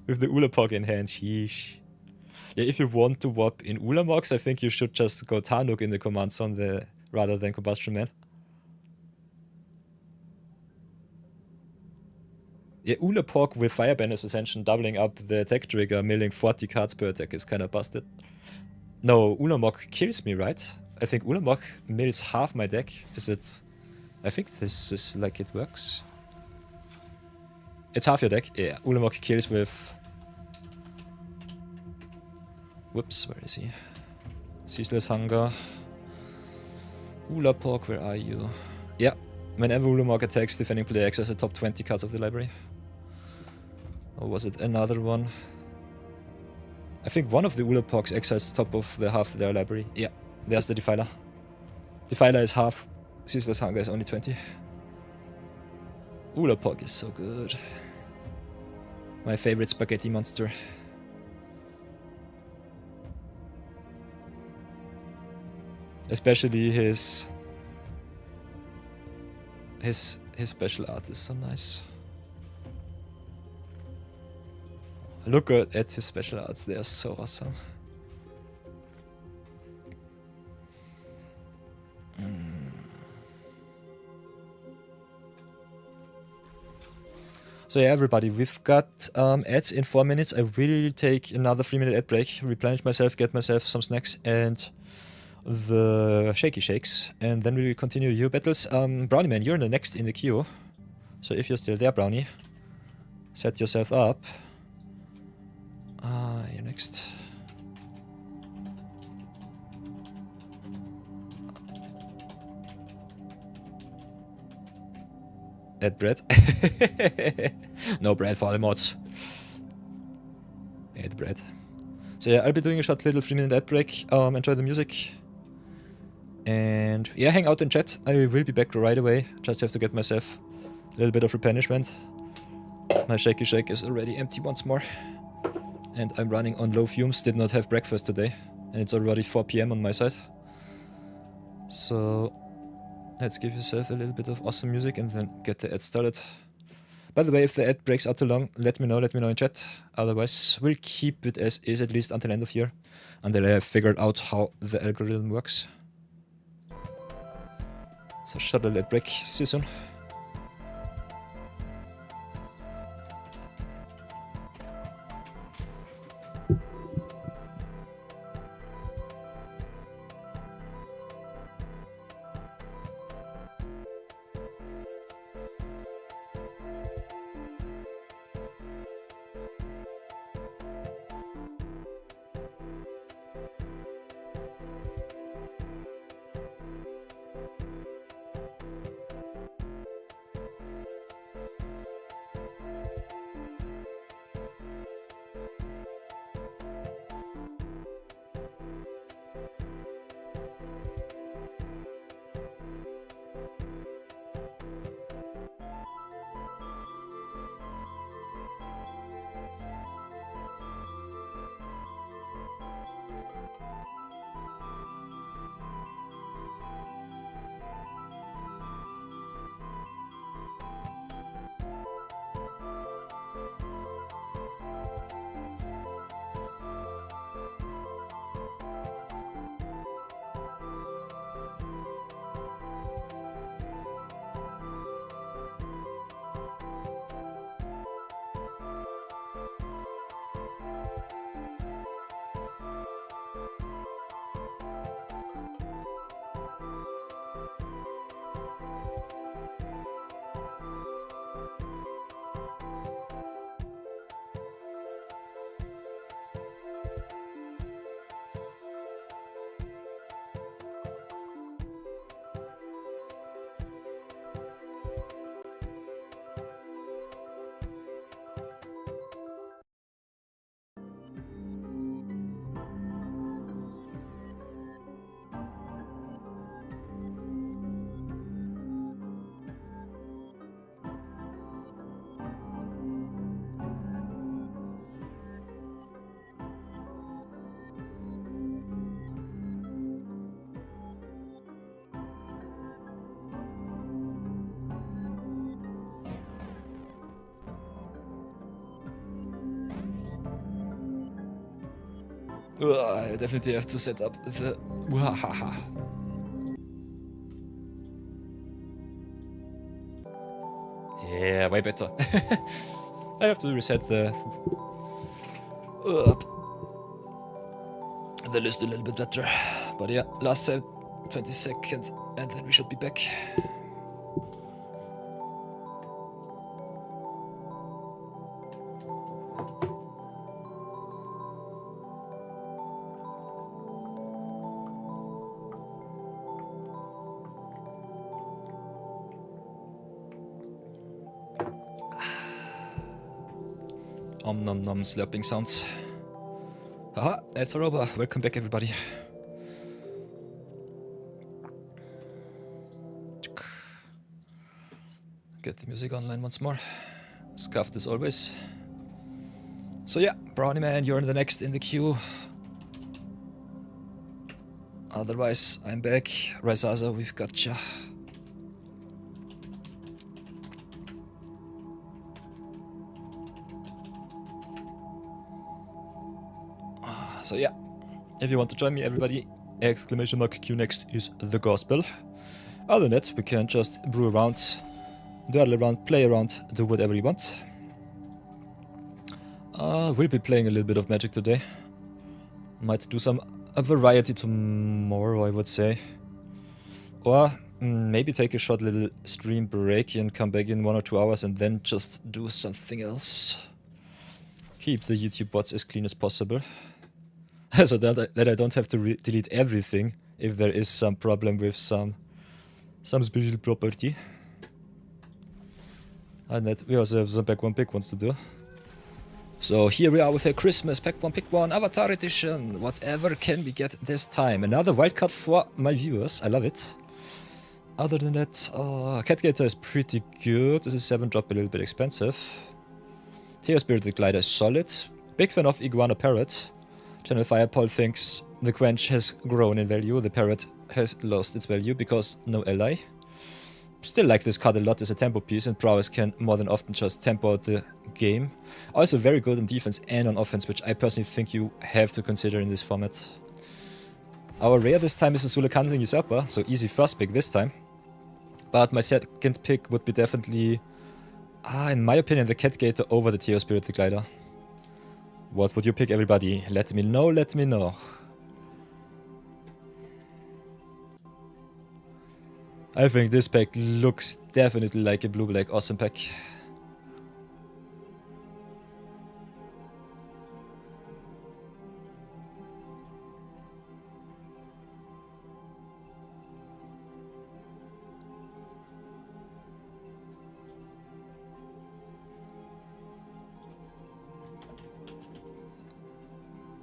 A: with the Ulapog in hand, sheesh. Yeah, if you want to warp in Ulamogs, I think you should just go Tarnuk in the command zone rather than Combustion Man. Yeah, Ulapog with Firebanner's Ascension doubling up the attack trigger, milling 40 cards per attack is kinda busted. No, Ulamog kills me, right? I think Ulamog mills half my deck. Is it... I think this is like it works. It's half your deck. Yeah, Ulamog kills with... Whoops, where is he? Ceaseless Hunger. Ulapog, where are you? Yeah, whenever Ulamog attacks, defending player access the top 20 cards of the library. Or was it another one? I think one of the Ulapogs exiles the top of the half of their library. Yeah, there's the Defiler. Defiler is half. Ceaseless Hunger is only 20. Ulapog is so good. My favorite spaghetti monster. Especially his special art is so nice. Look at his special arts, they are so awesome. So yeah, everybody, we've got ads in 4 minutes. I will take another 3-minute ad break, replenish myself, get myself some snacks and the shaky shakes, and then we will continue your battles. Brownie Man, you're the next in the queue. So if you're still there, Brownie, set yourself up. You're next. Add bread. No bread for the mods. Add bread. So yeah, I'll be doing a short little 3-minute ad break. Enjoy the music. And yeah, hang out in chat. I will be back right away. Just have to get myself a little bit of replenishment. My shaky shake is already empty once more. And I'm running on low fumes. Did not have breakfast today. And it's already 4 PM on my side. So let's give yourself a little bit of awesome music and then get the ad started. By the way, if the ad breaks out too long, let me know in chat. Otherwise, we'll keep it as is at least until end of year, until I have figured out how the algorithm works. So shut the ad break. See you soon. I definitely have to set up the... Yeah, way better. I have to reset the list a little bit better. But yeah, last set, 20 seconds, and then we should be back. Om nom nom slurping sounds. Haha, it's Iroh. Welcome back, everybody. Get the music online once more. Scuffed as always. So yeah, Brownie Man, you're the next in the queue. Otherwise, I'm back. Raizaza, we've got ya. So yeah, if you want to join me, everybody, exclamation mark Q next is the gospel. Other than that, we can just brew around, dawdle around, play around, do whatever you want. We'll be playing a little bit of Magic today. Might do a variety tomorrow, I would say. Or maybe take a short little stream break and come back in 1 or 2 hours and then just do something else. Keep the YouTube bots as clean as possible. So that I don't have to delete everything if there is some problem with some special property. And that we also have some Pack 1 Pick ones to do. So here we are with a Christmas Pack 1 Pick 1 Avatar Edition. Whatever can we get this time? Another wildcard for my viewers. I love it. Other than that, Catgator is pretty good. This is 7-drop, a little bit expensive. Theo Spirited Glider is solid. Big fan of Iguana Parrot. Channel Firepole thinks the Quench has grown in value. The Parrot has lost its value because no ally. still like this card a lot as a tempo piece, and prowess can more than often just tempo out the game. Also very good on defense and on offense, which I personally think you have to consider in this format. Our rare this time is a Azula Cunning Usurper, so easy first pick this time. But my second pick would be definitely, in my opinion, the Cat Gator over the Teo Spirit the Glider. What would you pick, everybody? Let me know, let me know. I think this pack looks definitely like a blue-black awesome pack.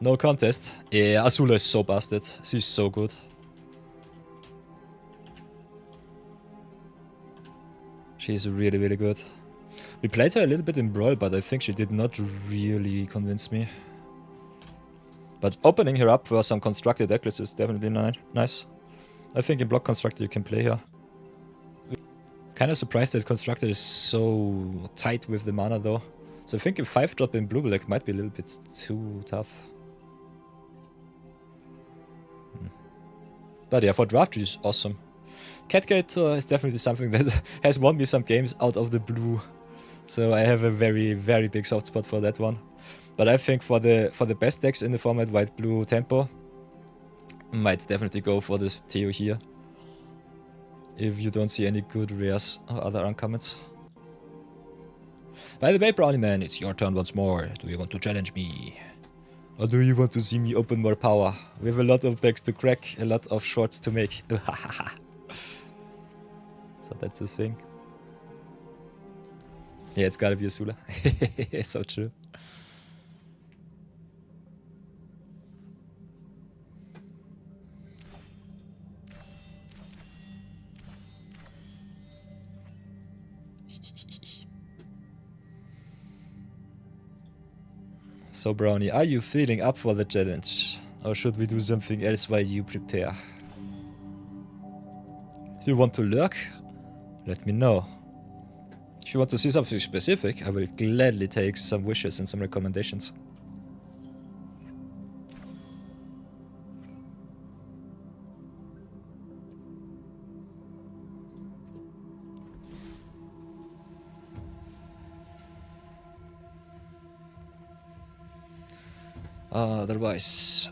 A: No contest. Yeah, Azula is so busted. She's so good. She's really, really good. We played her a little bit in Brawl, but I think she did not really convince me. But opening her up for some constructed decklist is definitely nice. I think in block constructed you can play her. Kinda surprised that constructed is so tight with the mana though. So I think a 5-drop in blue-black might be a little bit too tough. But yeah, for draft she's awesome. Cat Gator is definitely something that has won me some games out of the blue. So I have a very, very big soft spot for that one. But I think for the best decks in the format, white, blue, tempo, might definitely go for this Teo here. If you don't see any good rares or other uncommons. By the way, Brownie Man, it's your turn once more. Do you want to challenge me? Or do you want to see me open more power? We have a lot of decks to crack, a lot of shorts to make. So that's the thing. Yeah, it's gotta be Azula. So true. So Brownie, are you feeling up for the challenge? Or should we do something else while you prepare? If you want to lurk, let me know. If you want to see something specific, I will gladly take some wishes and some recommendations. Otherwise...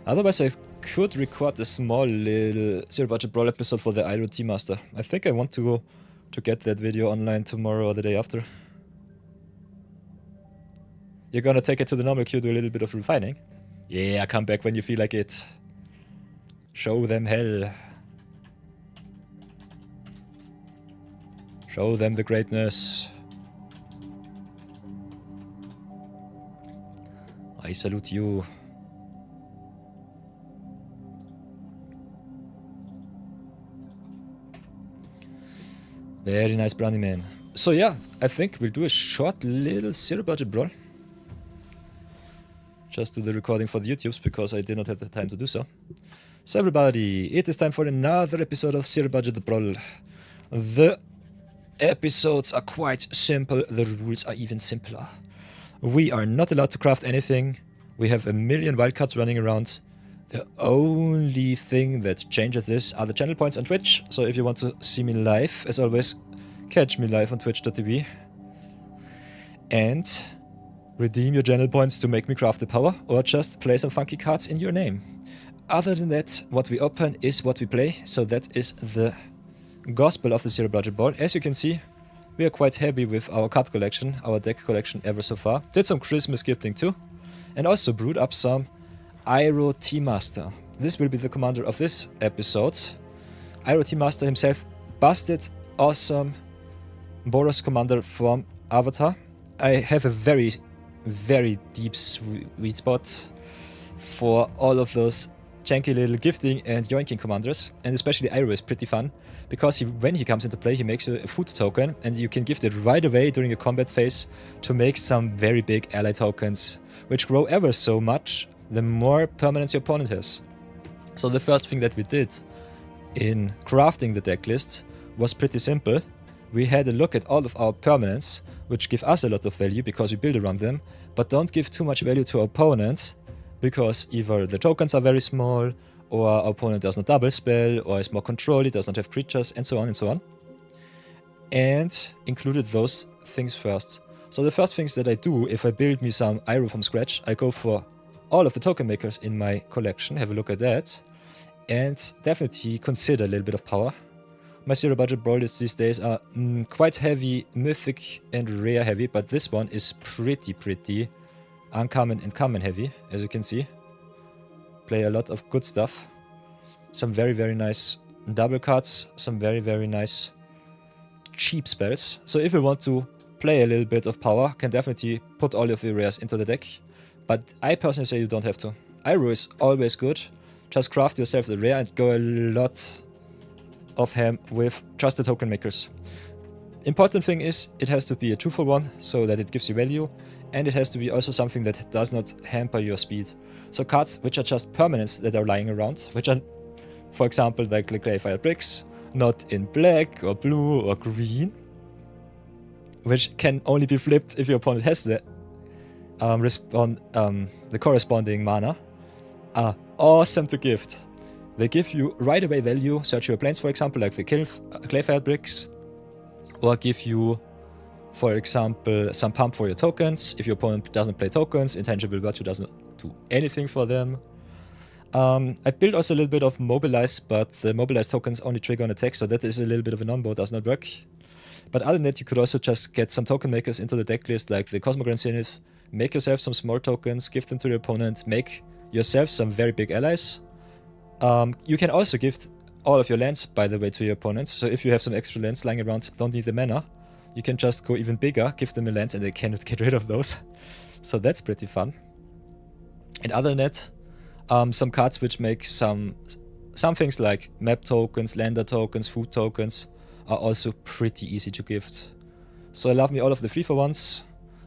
A: Otherwise I could record a small little zero budget brawl episode for the Iroh Team Master. I think I want to go to get that video online tomorrow or the day after. You're gonna take it to the normal queue, do a little bit of refining? Yeah, come back when you feel like it. Show them hell. Show them the greatness. I salute you. Very nice, Brownie Man. So yeah, I think we'll do a short little zero budget brawl. Just do the recording for the YouTubes because I did not have the time to do so. So everybody, it is time for another episode of Zero Budget Brawl. The episodes are quite simple, the rules are even simpler. We are not allowed to craft anything. We have a million wildcards running around. The only thing that changes this are the channel points on Twitch. So if you want to see me live, as always, catch me live on twitch.tv. And redeem your channel points to make me craft the power, or just play some funky cards in your name. Other than that, what we open is what we play. So that is the gospel of the Zero Budget Brawl. As you can see, we are quite happy with our card collection, our deck collection ever so far. Did some Christmas gifting too. And also brewed up some Iroh Team Master. This will be the commander of this episode. Iroh Team Master himself, busted, awesome Boros commander from Avatar. I have a very, very deep sweet spot for all of those janky little gifting and yoinking commanders, and especially Iroh is pretty fun because when he comes into play he makes a food token and you can gift it right away during a combat phase to make some very big ally tokens which grow ever so much the more permanence your opponent has. So the first thing that we did in crafting the deck list was pretty simple. We had a look at all of our permanents, which give us a lot of value because we build around them, but don't give too much value to our opponent because either the tokens are very small, or our opponent does not double spell, or has more control, it does not have creatures, and so on and so on. And included those things first. So the first things that I do if I build me some Iroh from scratch, I go for all of the token makers in my collection, have a look at that, and definitely consider a little bit of power. My zero budget brawl lists these days are quite heavy, mythic and rare heavy, but this one is pretty uncommon and common heavy, as you can see. Play a lot of good stuff. Some very nice double cards, some very nice cheap spells. So if you want to play a little bit of power, can definitely put all of your rares into the deck. But I personally say you don't have to. Iroh is always good. Just craft yourself the rare and go a lot of ham with just the token makers. Important thing is it has to be a 2-for-1 so that it gives you value, and it has to be also something that does not hamper your speed. So cards which are just permanents that are lying around, which are, for example, like the Graveyard Bricks, not in black or blue or green, which can only be flipped if your opponent has the corresponding mana, are awesome to gift. They give you right away value, search your planes for example, like the Graveyard Bricks, or give you, for example, some pump for your tokens. If your opponent doesn't play tokens, Intangible Virtue doesn't do anything for them. I built also a little bit of Mobilize, but the Mobilize tokens only trigger on attack, so that is a little bit of a non-bo, does not work. But other than that, you could also just get some token makers into the deck list, like the Cosmogran Zenith, make yourself some small tokens, give them to your opponent, make yourself some very big allies. You can also gift all of your lands, by the way, to your opponents. So if you have some extra lands lying around, don't need the mana, you can just go even bigger, give them the lands, and they cannot get rid of those. So that's pretty fun. And other than that, some cards which make some things like map tokens, lander tokens, food tokens are also pretty easy to gift. So I love me all of the 3-for-1s,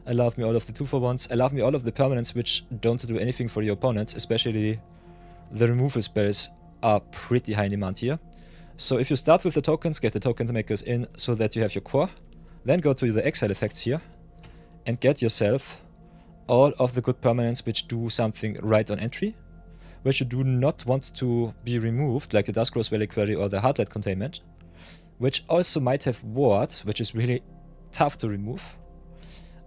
A: I love me all of the 2-for-1s, I love me all of the permanents which don't do anything for your opponents, especially the removal spells are pretty high in demand here. So if you start with the tokens, get the token makers in so that you have your core, then go to the exile effects here and get yourself all of the good permanents which do something right on entry, which you do not want to be removed, like the Duskro's Reliquary or the Heartlight Containment, which also might have ward, which is really tough to remove,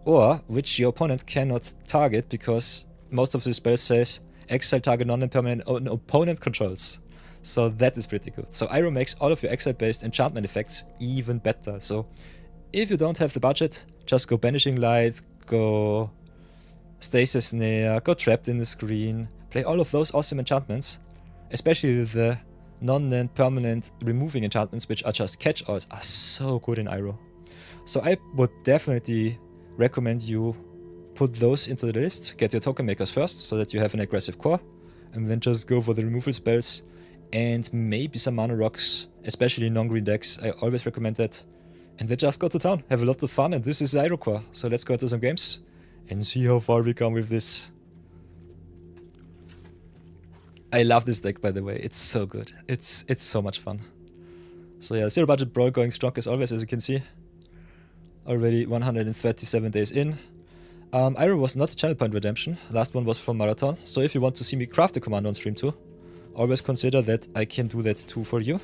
A: or which your opponent cannot target because most of the spells says exile target non-permanent opponent controls. So that is pretty good. So Iroh makes all of your exile-based enchantment effects even better. So if you don't have the budget, just go Banishing Light, go Stasis Snare, go Trapped in the Screen, play all of those awesome enchantments, especially the non-land permanent removing enchantments, which are just catch-alls, are so good in Iroh. So I would definitely recommend you put those into the list, get your token makers first, so that you have an aggressive core, and then just go for the removal spells, and maybe some mana rocks, especially non-green decks, I always recommend that. And then just go to town, have a lot of fun, and this is Iroh core. So let's go to some games, and see how far we come with this. I love this deck, by the way, it's so good, it's so much fun. So yeah, zero budget brawl going strong as always, as you can see. Already 137 days in. Iroh was not a channel point redemption, last one was from Marathon, so if you want to see me craft a command on stream too, always consider that I can do that too for you.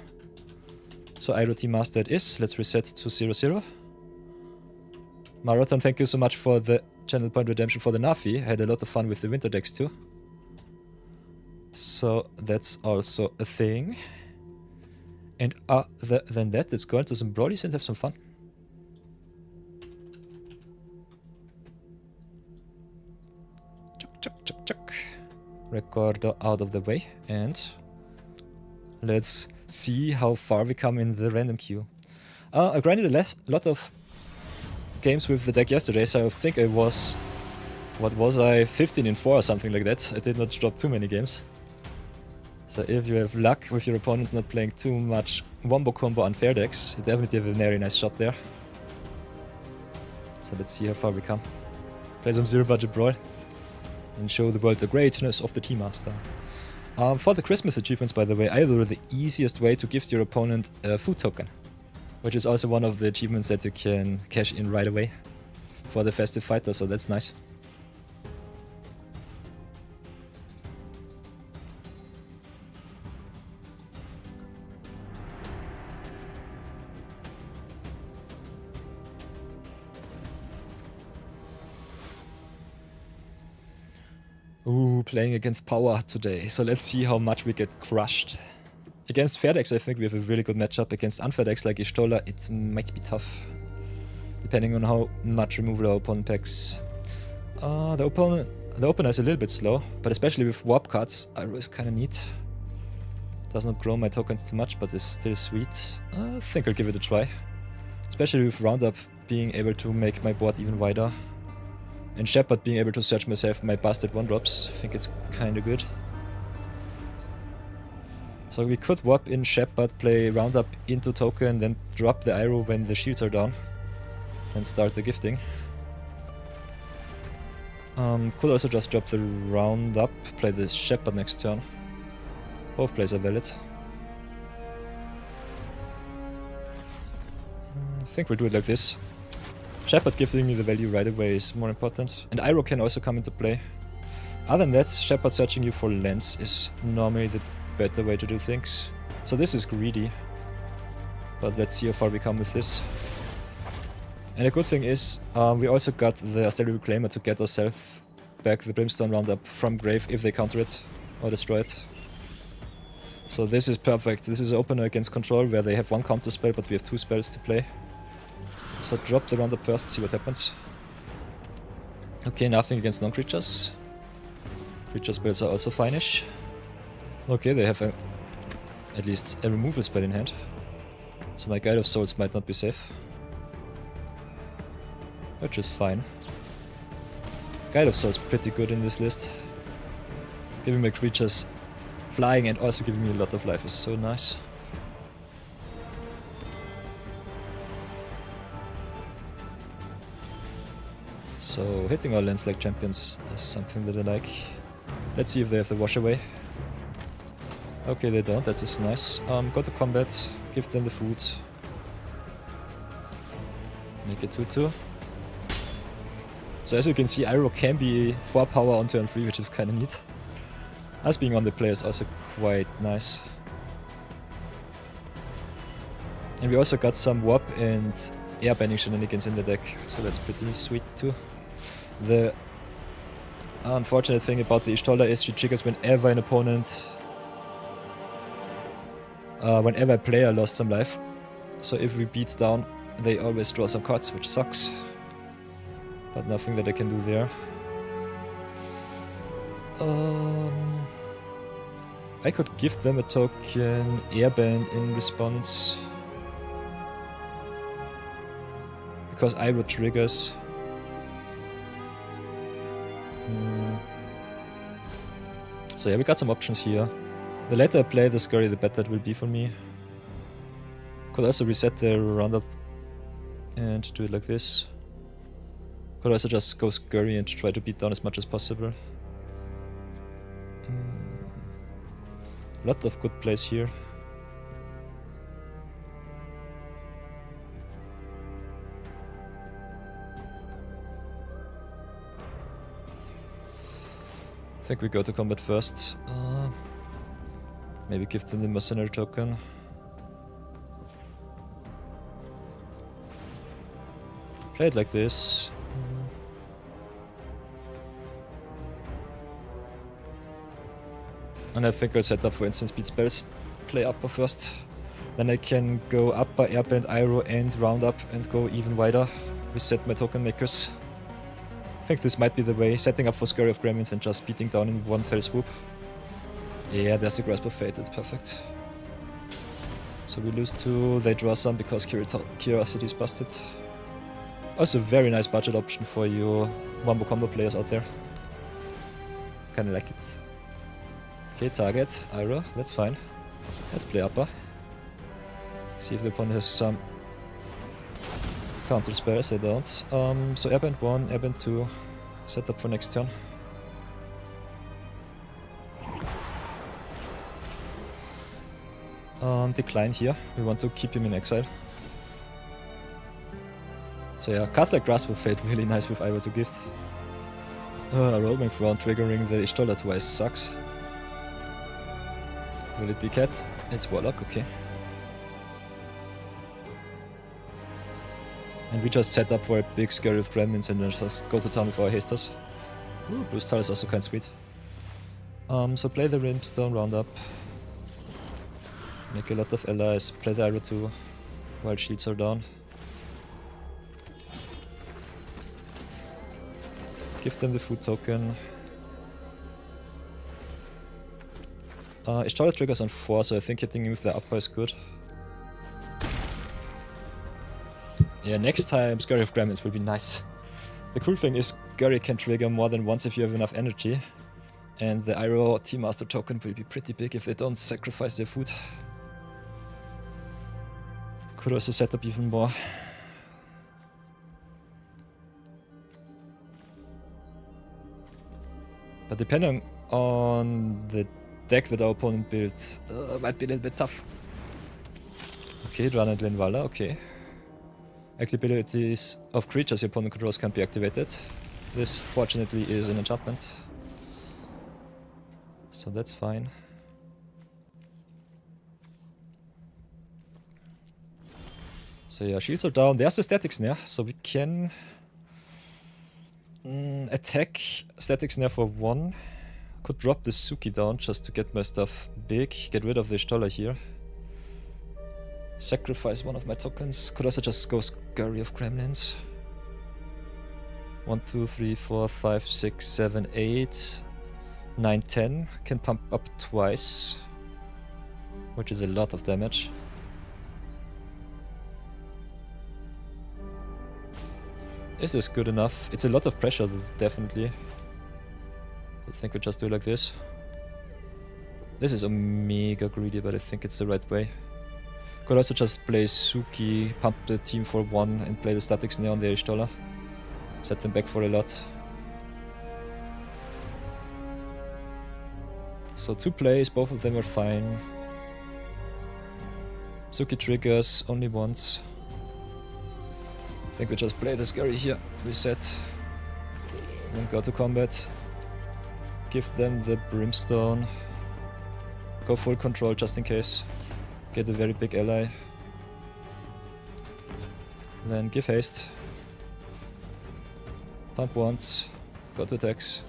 A: So Iroh Team Master it is, let's reset to 0-0. Marathon, thank you so much for the channel point redemption for the Nafi, I had a lot of fun with the winter decks too. So that's also a thing. And other than that, let's go into some brawlies and have some fun. Chuck. Recorder out of the way, and let's see how far we come in the random queue. I grinded a lot of games with the deck yesterday, so I think I was, what was I, 15-4 or something like that. I did not drop too many games. So if you have luck with your opponents not playing too much wombo combo unfair decks, you definitely have a very nice shot there. So let's see how far we come. Play some zero budget brawl and show the world the greatness of the Team Master. For the Christmas achievements, by the way, Iroh the easiest way to gift your opponent a food token, which is also one of the achievements that you can cash in right away for the festive fighter, so that's nice. Ooh, playing against power today, so let's see how much we get crushed. Against fair decks, I think we have a really good matchup. Against unfair decks like Ishtola, it might be tough, depending on how much removal our opponent packs. The opener is a little bit slow, but especially with warp cards, Iroh is kinda neat. Does not grow my tokens too much, but is still sweet. I think I'll give it a try. Especially with Roundup being able to make my board even wider. And Shepherd being able to search myself my busted 1-drops. I think it's kinda good. So we could warp in Shepherd, play Roundup into token, then drop the Iroh when the shields are down. And start the gifting. Could also just drop the Roundup, play the Shepherd next turn. Both plays are valid. I think we'll do it like this. Shepherd giving me the value right away is more important. And Iroh can also come into play. Other than that, Shepherd searching you for lands is normally the better way to do things. So this is greedy. But let's see how far we come with this. And a good thing is, we also got the Asteroid Reclaimer to get ourselves back the Brimstone Roundup from grave if they counter it or destroy it. So this is perfect. This is an opener against control where they have one counter spell but we have 2 spells to play. So drop the Roundup first, see what happens. Okay, nothing against non-creatures. Creature spells are also fine-ish. Okay, they have at least a removal spell in hand. So my Guide of Souls might not be safe. Which is fine. Guide of Souls pretty good in this list. Giving my creatures flying and also giving me a lot of life is so nice. So hitting our lands like champions is something that I like. Let's see if they have the wash away. Okay, they don't, that is nice. Go to combat, give them the food. Make it 2-2. So as you can see, Iroh can be 4 power on turn 3, which is kinda neat. Us being on the play is also quite nice. And we also got some warp and airbending shenanigans in the deck, so that's pretty sweet too. The unfortunate thing about the Ishtola is she triggers whenever an opponent... whenever a player lost some life. So if we beat down, they always draw some cards, which sucks. But nothing that I can do there. I could give them a token airbend in response. Because Iroh triggers. So yeah, we got some options here. The later I play the Scurry, the better it will be for me. Could also reset the Roundup and do it like this. Could also just go Scurry and try to beat down as much as possible. Lot of good plays here. I think we go to combat first. Maybe give them the mercenary token. Play it like this. And I think I'll set up for instant speed spells. Play upper first. Then I can go upper, airbend, Iroh and Roundup and go even wider. Reset my token makers. I think this might be the way, setting up for Scurry of Gremlins and just beating down in one fell swoop. Yeah, there's the Grasp of Fate, that's perfect. So we lose 2, they draw some because Curiosity is busted. Also very nice budget option for you Wombo combo players out there. Kinda like it. Okay, target, Iroh, that's fine. Let's play upper. See if the opponent has some counter spells, they don't. So airbend 1, airbend 2, set up for next turn. decline here. We want to keep him in exile. So yeah, cards like Grasp of Fate really nice with Iroh to gift. Roaming Throne triggering the Ishtola twice sucks. Will it be Cat? It's Warlock, okay. And we just set up for a big scurry of gremlins and then just go to town with our hasters. Ooh, Blue Star is also kinda sweet. So play the Brimstone roundup. Make a lot of allies, play the Iroh too, while shields are down. Give them the food token. Ishtola triggers on 4, so I think hitting him with the upper is good. Yeah, next time Scurry of Gremlins will be nice. The cool thing is Scurry can trigger more than once if you have enough energy. And the Iroh Team Master token will be pretty big if they don't sacrifice their food. Could also set up even more. But depending on the deck that our opponent builds, might be a little bit tough. Okay, Dran and Linvala, okay. Active of creatures your opponent controls can't be activated. This, fortunately, is an enchantment. So that's fine. So yeah, shields are down. There's the Static Snare, so we can attack Static Snare for 1. Could drop the Suki down just to get my stuff big. Get rid of the Ishtola here. Sacrifice one of my tokens. Could also just go Scurry of Gremlins. 1, 2, 3, 4, 5, 6, 7, 8, 9, 10. Can pump up twice, which is a lot of damage. Is this good enough? It's a lot of pressure, definitely. I think we just do it like this. This is omega greedy, but I think it's the right way. Could also just play Suki, pump the team for 1 and play the Static Snare on the Ishtola. Set them back for a lot. So 2 plays, both of them are fine. Suki triggers only once. I think we just play the Scurry here, reset, and go to combat. Give them the Brimstone. Go full control just in case. Get a very big ally. Then give haste. Pump once. Go to attacks.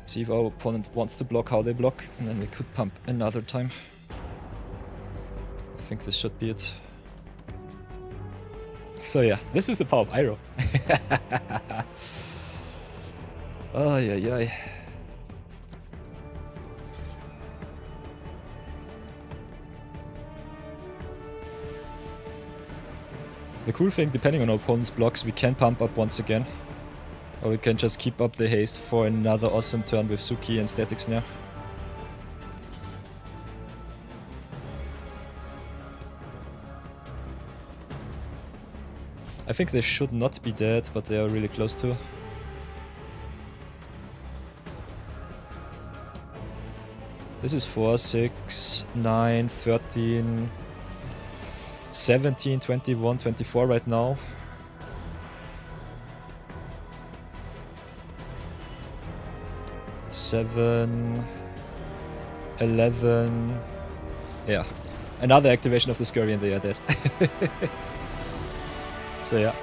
A: See if our opponent wants to block, how they block, and then we could pump another time. I think this should be it. So yeah, this is the power of Iroh. Ay ay ay. The cool thing, depending on our opponent's blocks, we can pump up once again. Or we can just keep up the haste for another awesome turn with Suki and Static Snare. I think they should not be dead, but they are really close to. This is 4, 6, 9, 13, 17, 21, 24 right now. Seven, 11. Yeah. Another activation of the Scurry and they are dead. So yeah.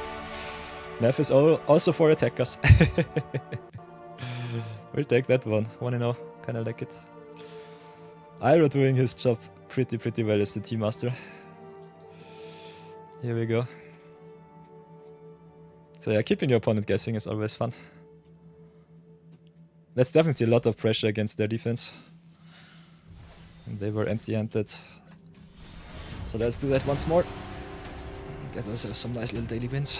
A: Math is also for attackers. We'll take that one. 1-0. Kinda like it. Iroh doing his job pretty well as the team master. Here we go. So yeah, keeping your opponent guessing is always fun. That's definitely a lot of pressure against their defense. And they were empty-handed. So let's do that once more. Get ourselves some nice little daily wins.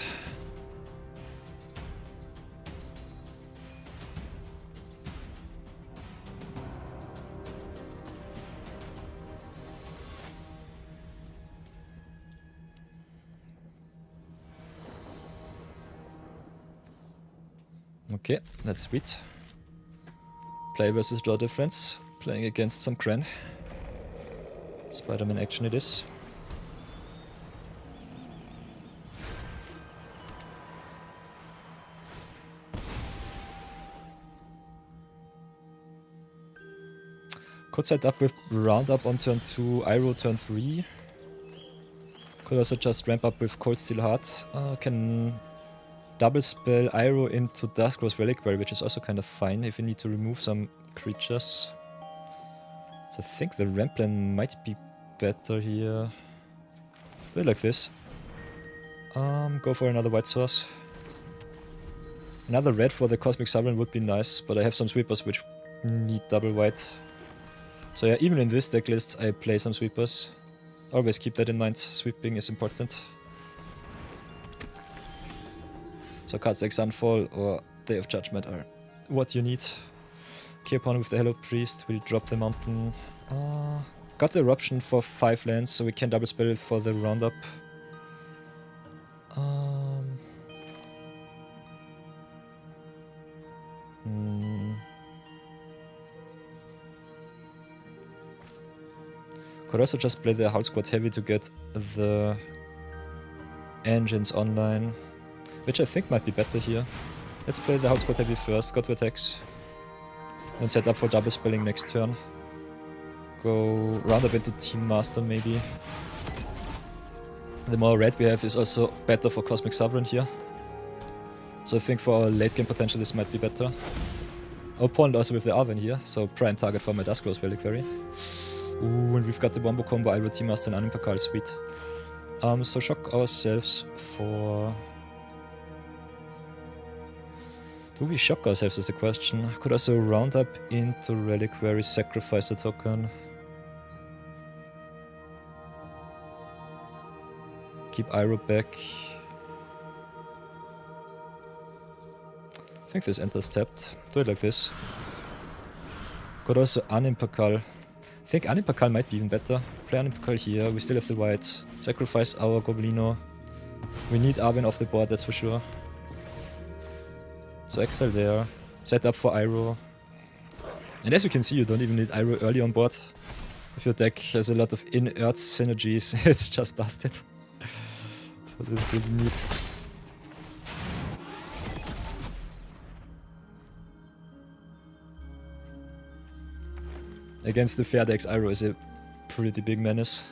A: Okay, that's sweet. Play versus draw difference. Playing against some Kren. Spider-Man action it is. Could set up with Roundup on turn 2, Iroh turn 3. Could also just ramp up with Cold Steel Heart. Can double spell Iroh into Duskgrowth Reliquary, which is also kind of fine if you need to remove some creatures. So I think the ramp plan might be better here. Do it like this. Go for another white source. Another red for the Cosmic Sovereign would be nice, but I have some sweepers which need double white. So yeah, even in this deck list I play some sweepers. Always keep that in mind, sweeping is important. So cards like Sunfall or Day of Judgment are what you need. Keepon with the Hello Priest, will drop the mountain. Got the Eruption for 5 lands, so we can double spell it for the Roundup. Could also just play the Howl Squad Heavy to get the engines online, which I think might be better here. Let's play the Howl Squad Heavy first, got the attacks, then set up for double spelling next turn. Go Roundup into Team Master maybe. The more red we have is also better for Cosmic Sovereign here. So I think for our late game potential this might be better. Our opponent also with the Arven here, so prime target for my Duskgrowth Reliquary. Ooh, and we've got the Wombo combo, Iroh Team Master and Animpakal, sweet. So shock ourselves for... Do we shock ourselves is the question. Could also round up into Reliquary, sacrifice a token. Keep Iroh back. I think this enters tapped. Do it like this. Could also Animpakal. I think Animpakal might be even better. Play Animpakal here, we still have the white. Sacrifice our Goblino. We need Arven off the board, that's for sure. So exile there. Set up for Iroh. And as you can see, you don't even need Iroh early on board. If your deck has a lot of in-earth synergies, it's just busted. So this is pretty neat. Against the fair decks, Iroh is a pretty big menace.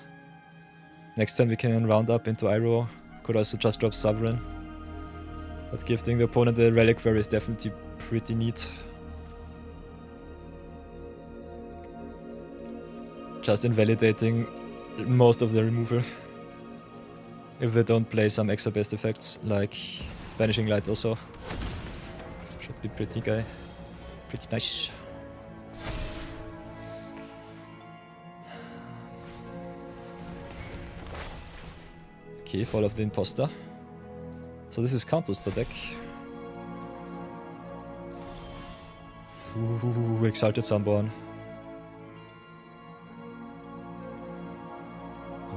A: Next time we can round up into Iroh. Could also just drop Sovereign. But gifting the opponent the Reliquary is definitely pretty neat. Just invalidating most of the removal. If they don't play some extra best effects, like Vanishing Light also. Should be pretty nice. Okay, Fall of the Imposter. So this is counters to deck. Ooh, Exalted Sunborn.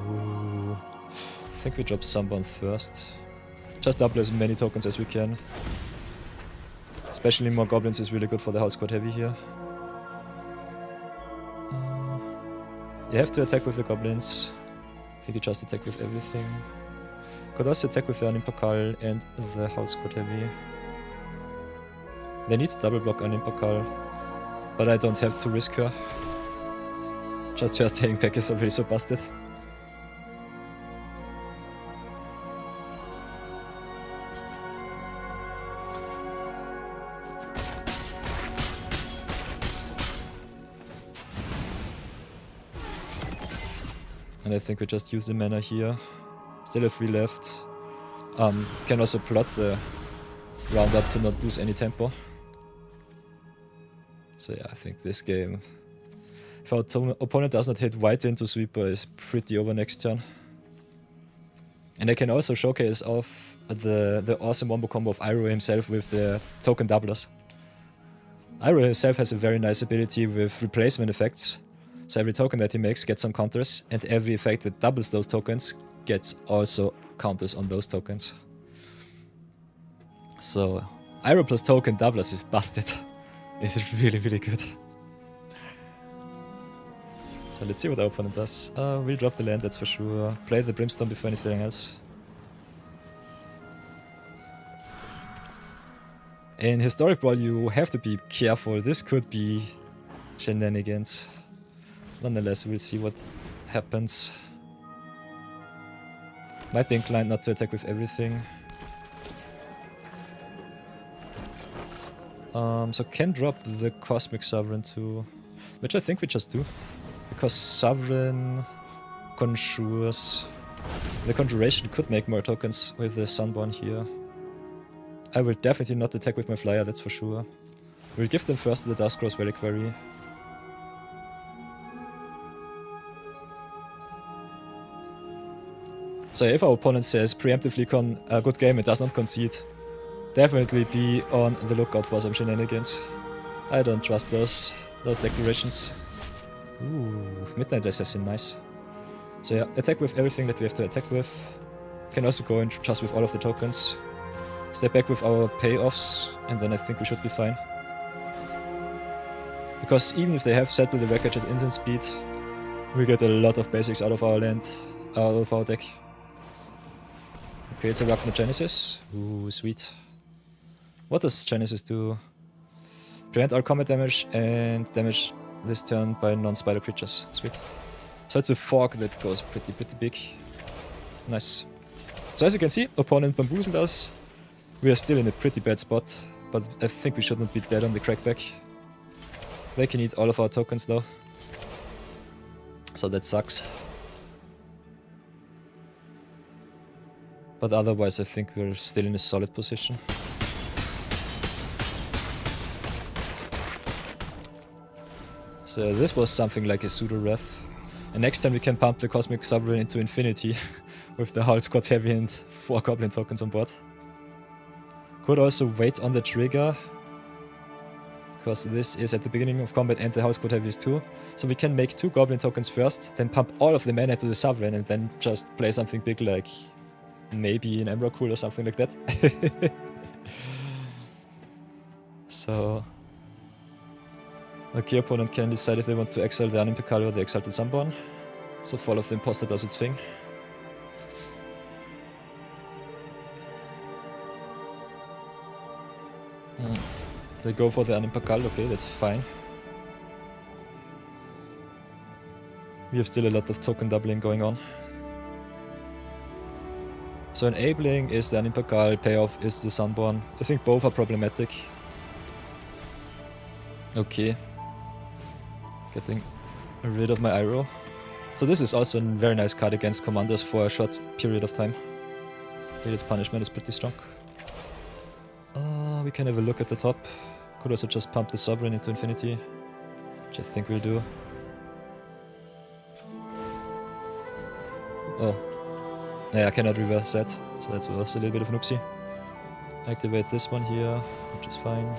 A: Ooh. I think we drop Sunborn first. Just double as many tokens as we can. Especially more goblins is really good for the Howl Squad Heavy here. You have to attack with the goblins. I think you just attack with everything. Could also attack with the Animpakal and the Howl Squad Heavy. They need to double block Animpakal, but I don't have to risk her. Just her staying back is already so busted. And I think we just use the mana here. Still have 3 left. Can also plot the roundup to not lose any tempo. So yeah, I think this game, if our opponent does not hit white into sweeper, is pretty over next turn. And I can also showcase off the awesome wombo combo of Iroh himself with the token doublers. Iroh himself has a very nice ability with replacement effects. So every token that he makes gets some counters, and every effect that doubles those tokens gets also counters on those tokens. So Iroh plus token doublers is busted. It's really good. So let's see what our opponent does. We'll drop the land, that's for sure. Play the Brimstone before anything else. In Historic Brawl, you have to be careful. This could be shenanigans. Nonetheless, we'll see what happens. Might be inclined not to attack with everything. So can drop the Cosmic Sovereign too, which I think we just do. Because Sovereign conjures. The Conjuration could make more tokens with the Sunborn here. I will definitely not attack with my Flyer, that's for sure. We'll give them first the Duskro's Reliquary. So if our opponent says preemptively a good game and does not concede, definitely be on the lookout for some shenanigans. I don't trust those declarations. Ooh, Midnight Assassin, nice. So yeah, attack with everything that we have to attack with. Can also go in just with all of the tokens. Step back with our payoffs, and then I think we should be fine. Because even if they have settled the wreckage at instant speed, we get a lot of basics out of our land, out of our deck. Okay, it's a Ragnar Genesis. Ooh, sweet. What does Genesis do? Prevent all combat damage and damage this turn by non-spider creatures. Sweet. So it's a fork that goes pretty big. Nice. So as you can see, opponent bamboozled us. We are still in a pretty bad spot, but I think we should not be dead on the crackback. They can eat all of our tokens though. So that sucks. But otherwise I think we're still in a solid position. So this was something like a pseudo-wrath. And next time we can pump the Cosmic Sovereign into infinity with the whole squad heavy and 4 goblin tokens on board. Could also wait on the trigger, because this is at the beginning of combat and the house squad heavy is 2. So we can make 2 goblin tokens first, then pump all of the mana to the Sovereign and then just play something big like maybe an Emrakul or something like that. So... okay, opponent can decide if they want to exile the Unimpecable or the Exalted Sunborn. So Fall of the Imposter does its thing. They go for the Unimpecable, okay, that's fine. We have still a lot of token doubling going on. So enabling is the Unimpecable, payoff is the Sunborn. I think both are problematic. Okay. Getting rid of my Iroh. So this is also a very nice card against commanders for a short period of time. But its punishment is pretty strong. We can have a look at the top. Could also just pump the Sovereign into infinity, which I think we'll do. Oh. Yeah, I cannot reverse that, so that's also a little bit of an oopsie. Activate this one here, which is fine.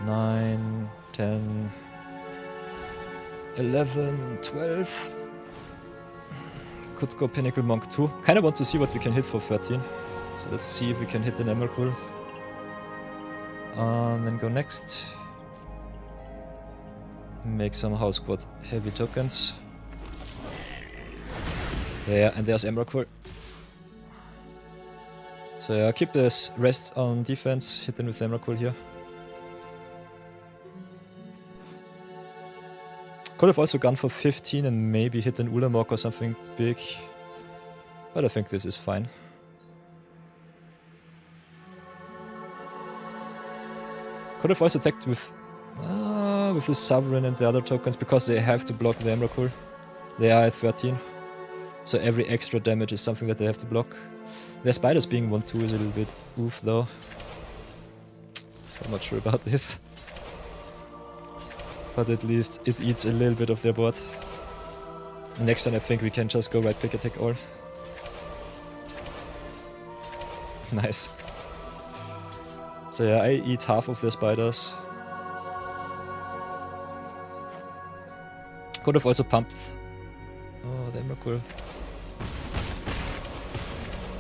A: Nine, 10, 11, 12. Could go Pinnacle Monk too. Kinda want to see what we can hit for 13. So let's see if we can hit an Emrakul. And then go next. Make some house squad heavy tokens. Yeah, and there's Emrakul. So yeah, keep this rest on defense, hit them with Emrakul here. Could have also gone for 15 and maybe hit an Ulamog or something big. But I think this is fine. Could have also attacked with the Sovereign and the other tokens, because they have to block the Emrakul. They are at 13. So every extra damage is something that they have to block. Their spiders being 1-2 is a little bit oof though. So I'm not sure about this. But at least it eats a little bit of their board. Next time I think we can just go right click attack all. Nice. So yeah, I eat half of their spiders. Could have also pumped. Oh, the Emrakul.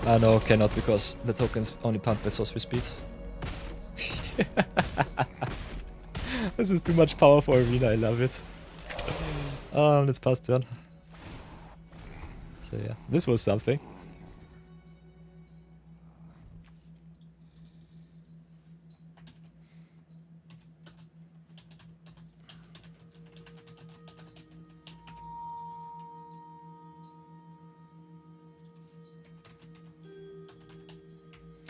A: Ah no, cannot, because the tokens only pump at source speed. This is too much power for arena, I love it. Let's pass turn. So yeah, this was something.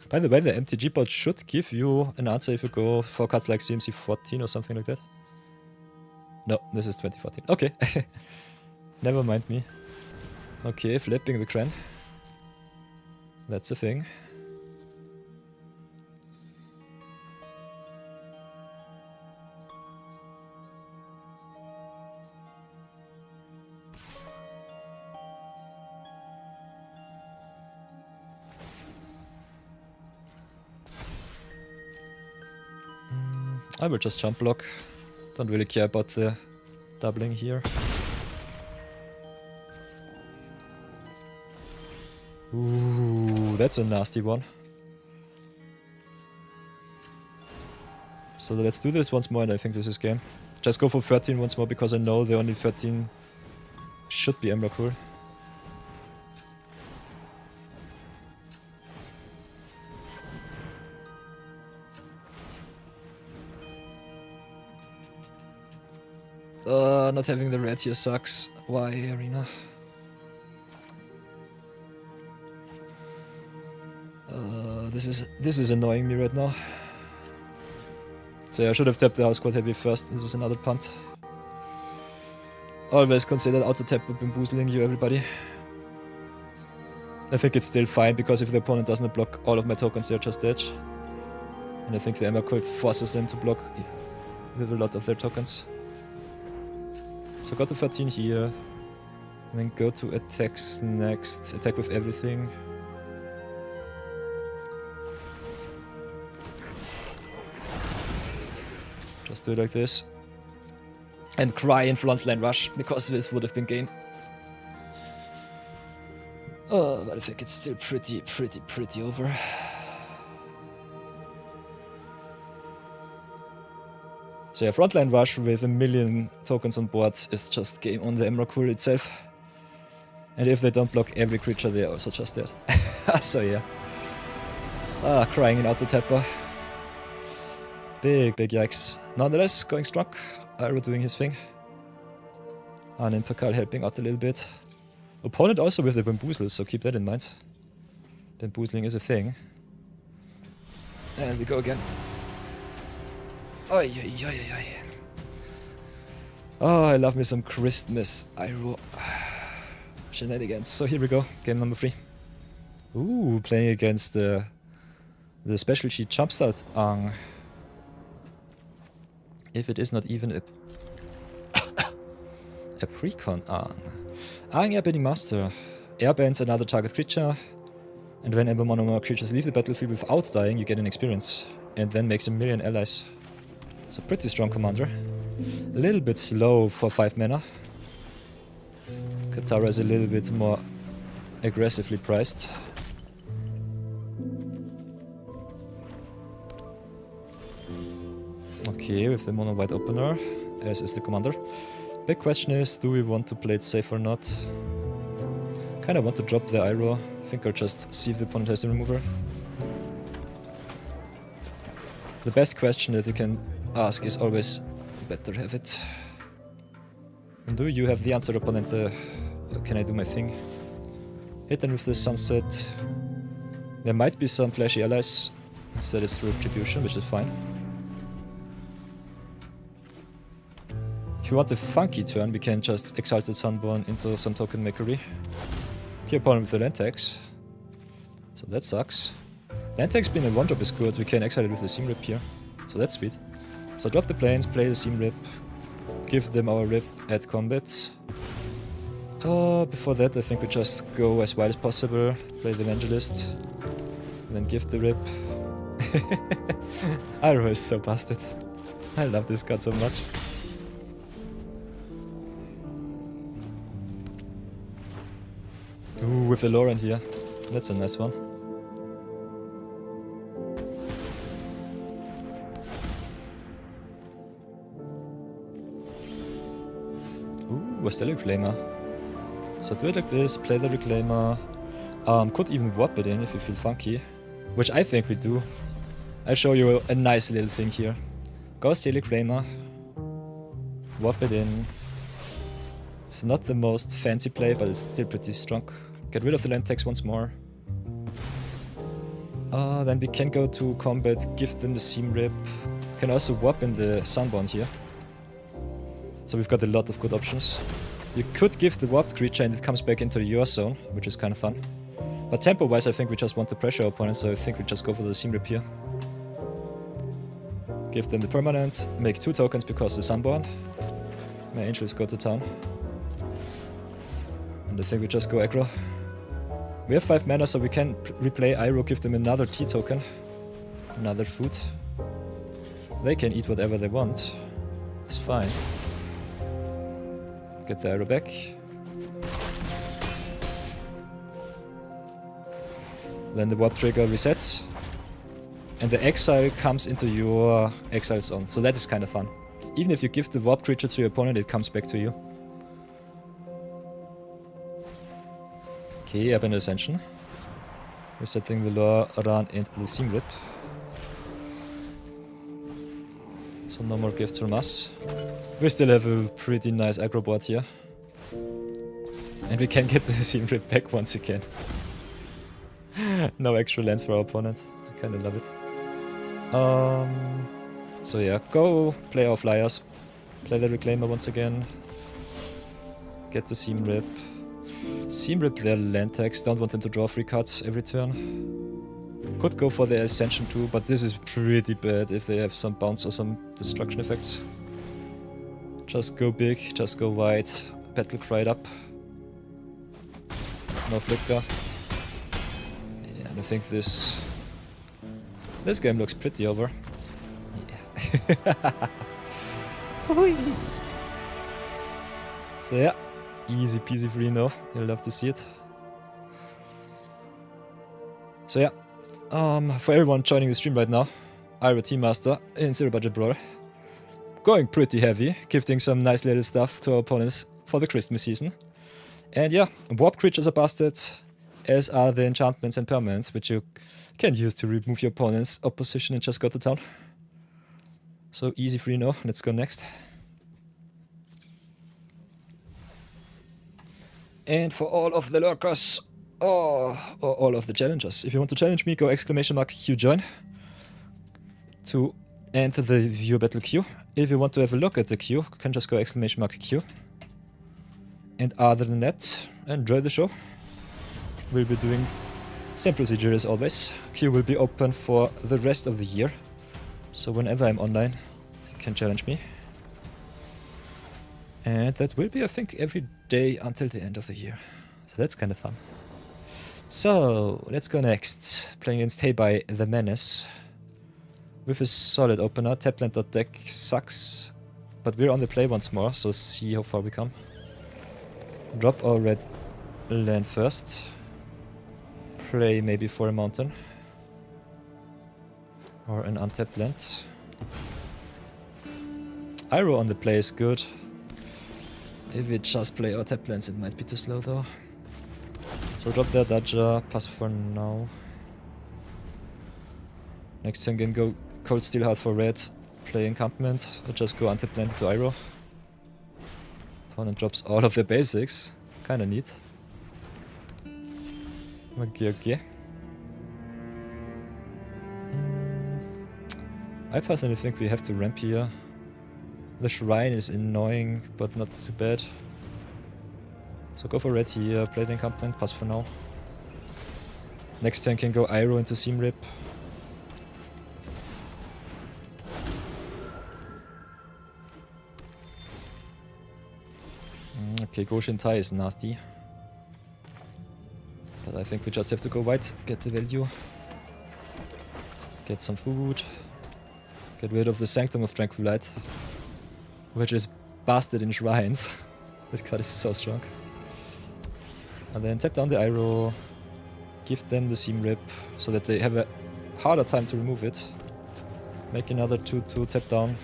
A: By the way, the MTG bot should give you an answer if you go for cards like CMC 14 or something like that. No, this is 2014. Okay. Never mind me. Okay, flipping the Cran. That's a thing. I will just jump block. Don't really care about the doubling here. Ooh, that's a nasty one. So let's do this once more, and I think this is game. Just go for 13 once more, because I know the only 13 should be Emrakul. Not having the red here sucks. Why, Arena? This is annoying me right now. So yeah, I should have tapped the house quite heavy first. This is another punt. Always consider auto tap bamboozling you, everybody. I think it's still fine, because if the opponent doesn't block all of my tokens, they're just dead. And I think the Emrakul forces them to block with a lot of their tokens. So got to 13 here, and then go to attacks next. Attack with everything. Just do it like this. And cry in frontline rush, because this would have been game. Oh, but I think it's still pretty over. So yeah, frontline rush with 1,000,000 tokens on board is just game on the Emrakul itself. And if they don't block every creature, they're also just dead. So yeah. Crying in auto tapper. Big yikes. Nonetheless, going strong. Iroh doing his thing. And Impakal helping out a little bit. Opponent also with the bamboozle, so keep that in mind. Bamboozling is a thing. And we go again. Oi. Oh, I love me some Christmas Iroh shenanigans. So here we go, game number 3. Ooh, playing against the special sheet Jumpstart Ang. If it is not even a Precon Ang. Ang Airbending Master. Airbends another target creature, and whenever one or more creatures leave the battlefield without dying, you get an experience, and then makes 1,000,000 allies. So pretty strong commander. A little bit slow for 5 mana. Katara is a little bit more aggressively priced. Okay, with the mono white opener, as is the commander. Big question is, do we want to play it safe or not? Kinda want to drop the Iroh. I think I'll just see if the opponent has the remover. The best question that you can ask is always, better have it. And do you have the answer, opponent? Can I do my thing? Hit them with the sunset. There might be some flashy allies. Instead it's through retribution, which is fine. If you want a funky turn, we can just Exalted Sunborn into some token makery. Here opponent with the land tax. So that sucks. Land tax being a 1-drop is good, we can exile it with the Seam Rip here. So that's sweet. So drop the planes, play the Seam Rip, give them our Rip at combat. Before that I think we just go as wide as possible, play the Evangelist, and then give the Rip. Iroh is so busted. I love this card so much. Ooh, with the Lauren here. That's a nice one. Ooh, a still Reclaimer. So do it like this, play the Reclaimer. Could even warp it in if you feel funky. Which I think we do. I'll show you a nice little thing here. Go steal Reclaimer. Warp it in. It's not the most fancy play, but it's still pretty strong. Get rid of the land tax once more. Then we can go to combat, give them the Seam Rip. Can also warp in the Sunbound here. So we've got a lot of good options. You could give the warped creature and it comes back into your zone, which is kind of fun. But tempo-wise, I think we just want to pressure our opponent, so I think we just go for the Seam Rip here. Give them the permanent, make 2 tokens because the Sunborn. My angels go to town. And I think we just go aggro. We have 5 mana, so we can replay Iroh, give them another T token. Another food. They can eat whatever they want. It's fine. Get the Iroh back. Then the warp trigger resets. And the exile comes into your exile zone. So that is kind of fun. Even if you give the warp creature to your opponent, it comes back to you. Okay, Urban Ascension. Resetting the Lore Run into the Seam Rip. So no more gifts from us. We still have a pretty nice aggro board here. And we can get the Seam Rip back once again. No extra lands for our opponent. I kinda love it. So yeah, go play our flyers. Play the Reclaimer once again. Get the Seam Rip. Seam Rip their land tax. Don't want them to draw 3 cards every turn. Could go for the Ascension too, but this is pretty bad if they have some bounce or some destruction effects. Just go big, just go wide. Battle Cried up. No flicker. Yeah, and I think this game looks pretty over. Yeah. So yeah, easy peasy free no. You'll love to see it. So yeah, for everyone joining the stream right now, Iroh Team Master in Zero Budget Brawl. Going pretty heavy, gifting some nice little stuff to our opponents for the Christmas season. And yeah, warp creatures are busted, as are the enchantments and permanents, which you can use to remove your opponent's opposition and just go to town. So easy free no, let's go next. And for all of the lurkers, or all of the challengers, if you want to challenge me, go !Q join to enter the viewer battle queue. If you want to have a look at the queue, you can just go !Q. And other than that, enjoy the show. We'll be doing same procedure as always. Queue will be open for the rest of the year. So whenever I'm online, you can challenge me. And that will be, I think, every day until the end of the year. So that's kind of fun. So, let's go next. Playing against Hey the Menace. With a solid opener. Tapland.deck sucks. But we're on the play once more, so see how far we come. Drop our red land first. Play maybe for a mountain. Or an untapped land. Iroh on the play is good. If we just play our tapped lands, it might be too slow though. So drop their Dodger, pass for now. Next turn can go Cold Steel Hard for red, play encampment, or just go untapped land to Iroh. Opponent drops all of their basics, kinda neat. Okay. I personally think we have to ramp here. The shrine is annoying, but not too bad. So go for red here, play the encampment, pass for now. Next turn can go Iroh into Seam Rip. Okay, Goshin Tai is nasty. But I think we just have to go white, get the value. Get some food. Get rid of the Sanctum of Tranquil Light, which is busted in shrines. This card is so strong. And then tap down the Iroh. Give them the seam rip so that they have a harder time to remove it. Make another 2-2 tap down.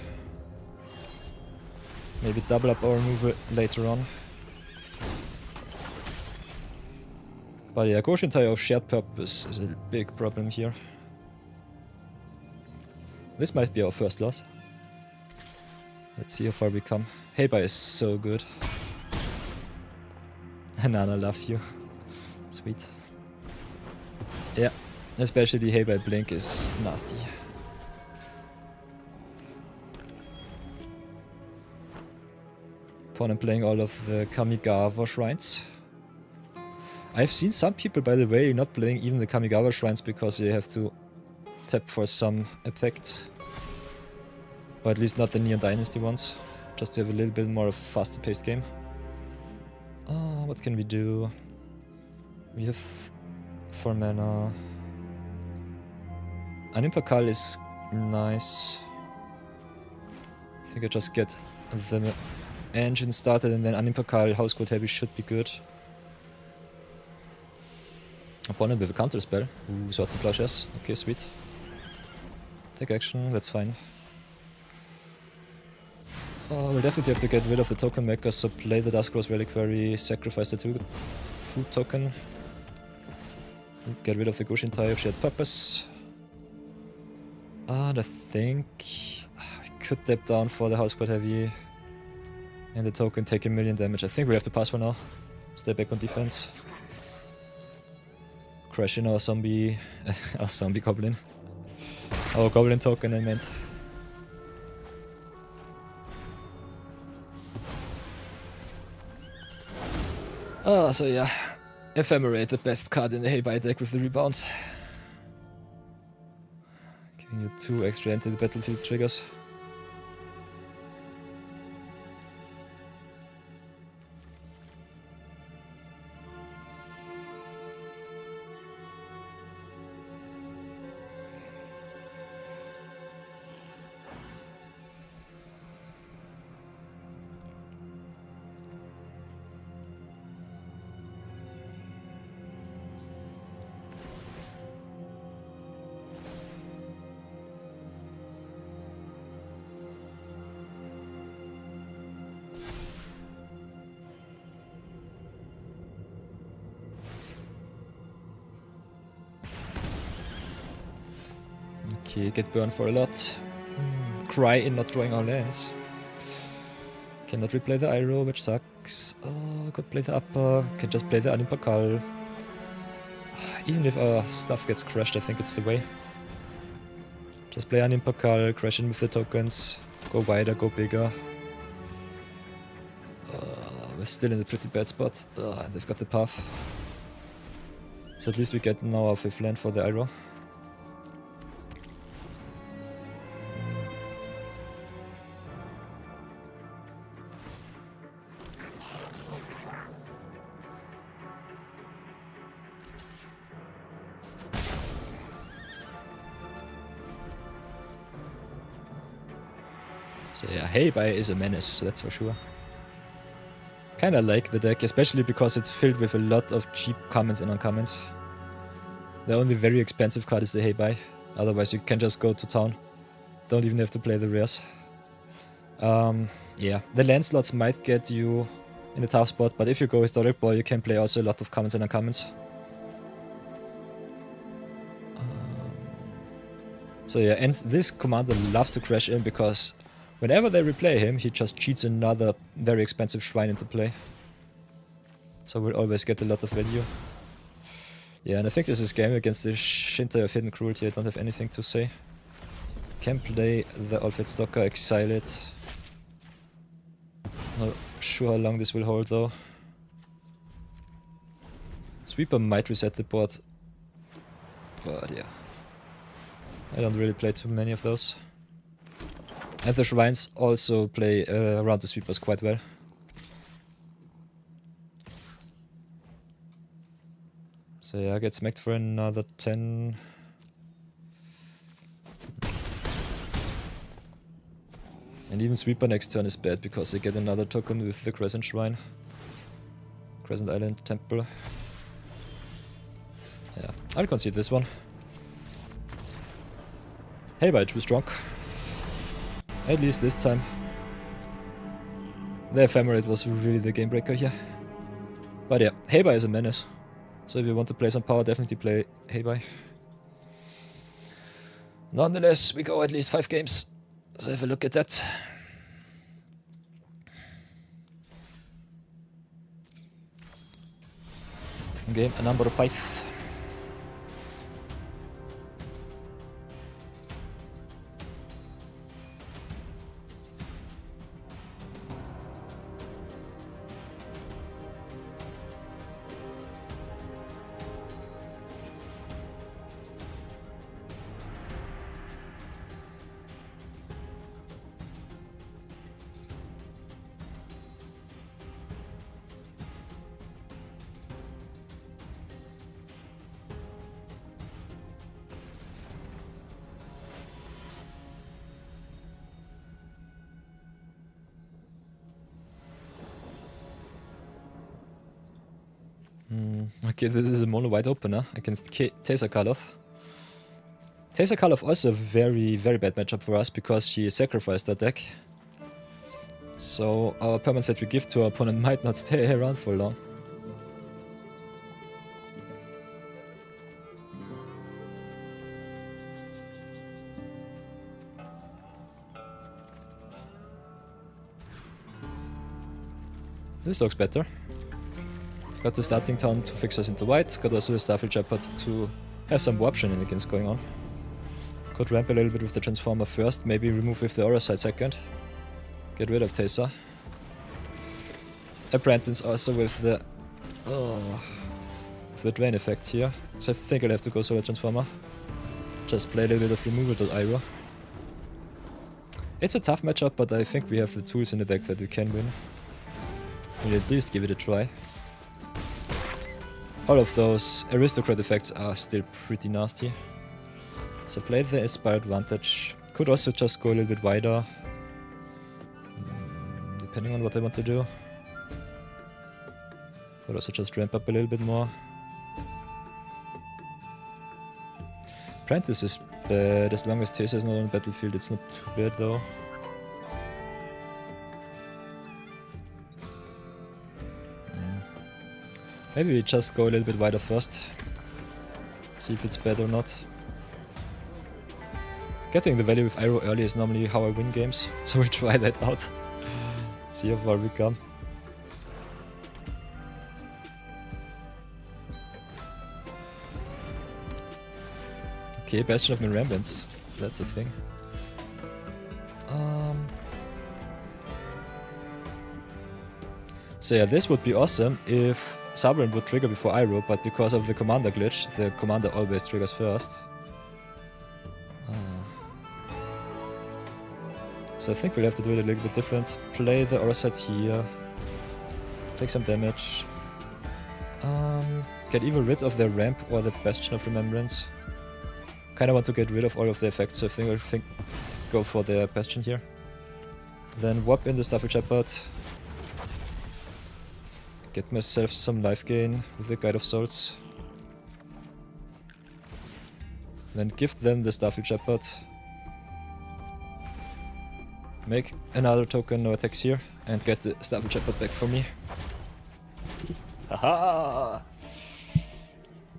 A: Maybe double up our removal later on. But yeah, Goshin Tire of shared purpose is a big problem here. This might be our first loss. Let's see how far we come. Heibai is so good. Nana loves you. Sweet. Yeah, especially Heibai Blink is nasty. Opponent playing all of the Kamigawa shrines. I've seen some people, by the way, not playing even the Kamigawa shrines because they have to tap for some effect. Or at least not the Neon Dynasty ones. Just to have a little bit more of a faster paced game. What can we do? We have 4 mana. Animpakal is nice. I think I just get the engine started and then Animpakal House Code Heavy should be good. Opponent with a counter spell. Ooh, Swords and Plowshares. Okay, sweet. Take action, that's fine. We'll definitely have to get rid of the token maker, so play the Duskross Reliquary, sacrifice the 2 food token. Get rid of the Goshin Tai of shared purpose. And I think I could tap down for the House Quite Heavy. And the token take 1,000,000 damage. I think we have to pass for now. Stay back on defense. Crash in our zombie goblin. Our goblin token, I meant. So yeah. Ephemerate, the best card in the Heibai deck with the rebound. Giving you 2 extra enter the battlefield triggers. Okay, get burned for a lot. Cry in not drawing our lands. Cannot replay the Iroh, which sucks. Could play the upper. Can just play the Animpakal. Even if our stuff gets crushed, I think it's the way. Just play Animpakal, crash in with the tokens. Go wider, go bigger. We're still in a pretty bad spot. And they've got the path. So at least we get now our 5th land for the Iroh. So yeah, Heibai is a menace, that's for sure. Kinda like the deck, especially because it's filled with a lot of cheap commons and uncommons. The only very expensive card is the Heibai, otherwise you can just go to town. Don't even have to play the rares. Yeah, the land slots might get you in a tough spot, but if you go Historic Ball, you can play also a lot of commons and uncommons. So yeah, and this commander loves to crash in because whenever they replay him, he just cheats another very expensive shrine into play. So we'll always get a lot of value. Yeah, and I think this is game against the Shintai of Hidden Cruelty. I don't have anything to say. Can play the Alfred Stalker, exile it. Not sure how long this will hold though. Sweeper might reset the board. But yeah. I don't really play too many of those. And the shrines also play around the sweepers quite well. So yeah, I get smacked for another 10. And even sweeper next turn is bad because they get another token with the Crescent Shrine. Crescent Island Temple. Yeah, I'll concede this one. Hey-Bye too strong. At least this time. The Ephemerate was really the game breaker here. But yeah, Hey-Bye is a menace. So if you want to play some power, definitely play Hey-Bye. Nonetheless, we go at least 5 games. So have a look at that. Game number 5. Okay, this is a mono white opener against Taser Karloff. Taser Karloff also a very, very bad matchup for us because she sacrificed that deck. So our permanents that we give to our opponent might not stay around for long. This looks better. Got the starting town to fix us into white, got also the Starfield Shepherd to have some warp shenanigans going on. Could ramp a little bit with the Transformer first, maybe remove with the Aura side second. Get rid of Taser. Apprentice also with the drain effect here. So I think I'll have to go Solar Transformer. Just play a little bit of removal to Iroh. It's a tough matchup, but I think we have the tools in the deck that we can win. We'll at least give it a try. All of those aristocrat effects are still pretty nasty. So play the Aspire Advantage. Could also just go a little bit wider. Depending on what I want to do. Could also just ramp up a little bit more. Apprentice is bad. As long as Taser is not on the battlefield, it's not too bad though. Maybe we just go a little bit wider first. See if it's bad or not. Getting the value with Iroh early is normally how I win games, so we'll try that out. See how far we come. Okay, Bastion of Remembrance. That's a thing. So yeah, this would be awesome if Sovereign would trigger before Iroh, but because of the commander glitch, the commander always triggers first. So I think we'll have to do it a little bit different. Play the Aura set here. Take some damage. Get either rid of the ramp or the Bastion of Remembrance. Kinda want to get rid of all of the effects, so I think I'll go for the Bastion here. Then warp in the Starfield Shepherd. Get myself some life gain with the Guide of Souls. Then give them the Starfield Shepherd. Make another token, no attacks here, and get the Starfield Shepherd back for me. Haha!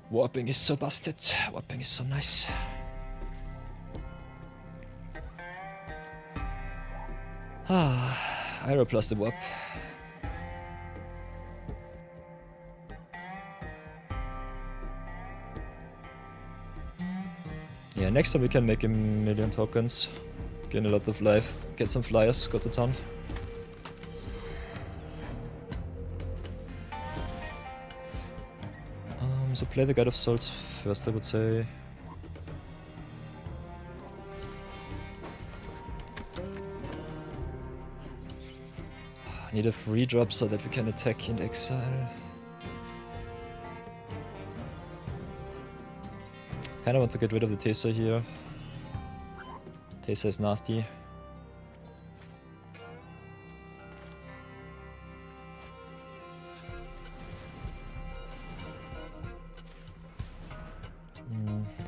A: Warping is so busted. Warping is so nice. Iroh plus the warp. Yeah, next time we can make 1,000,000 tokens, gain a lot of life, get some flyers, go to town. So play the Guide of Souls first, I would say. Need a free drop so that we can attack in exile. Kinda want to get rid of the Taser here. Taser is nasty.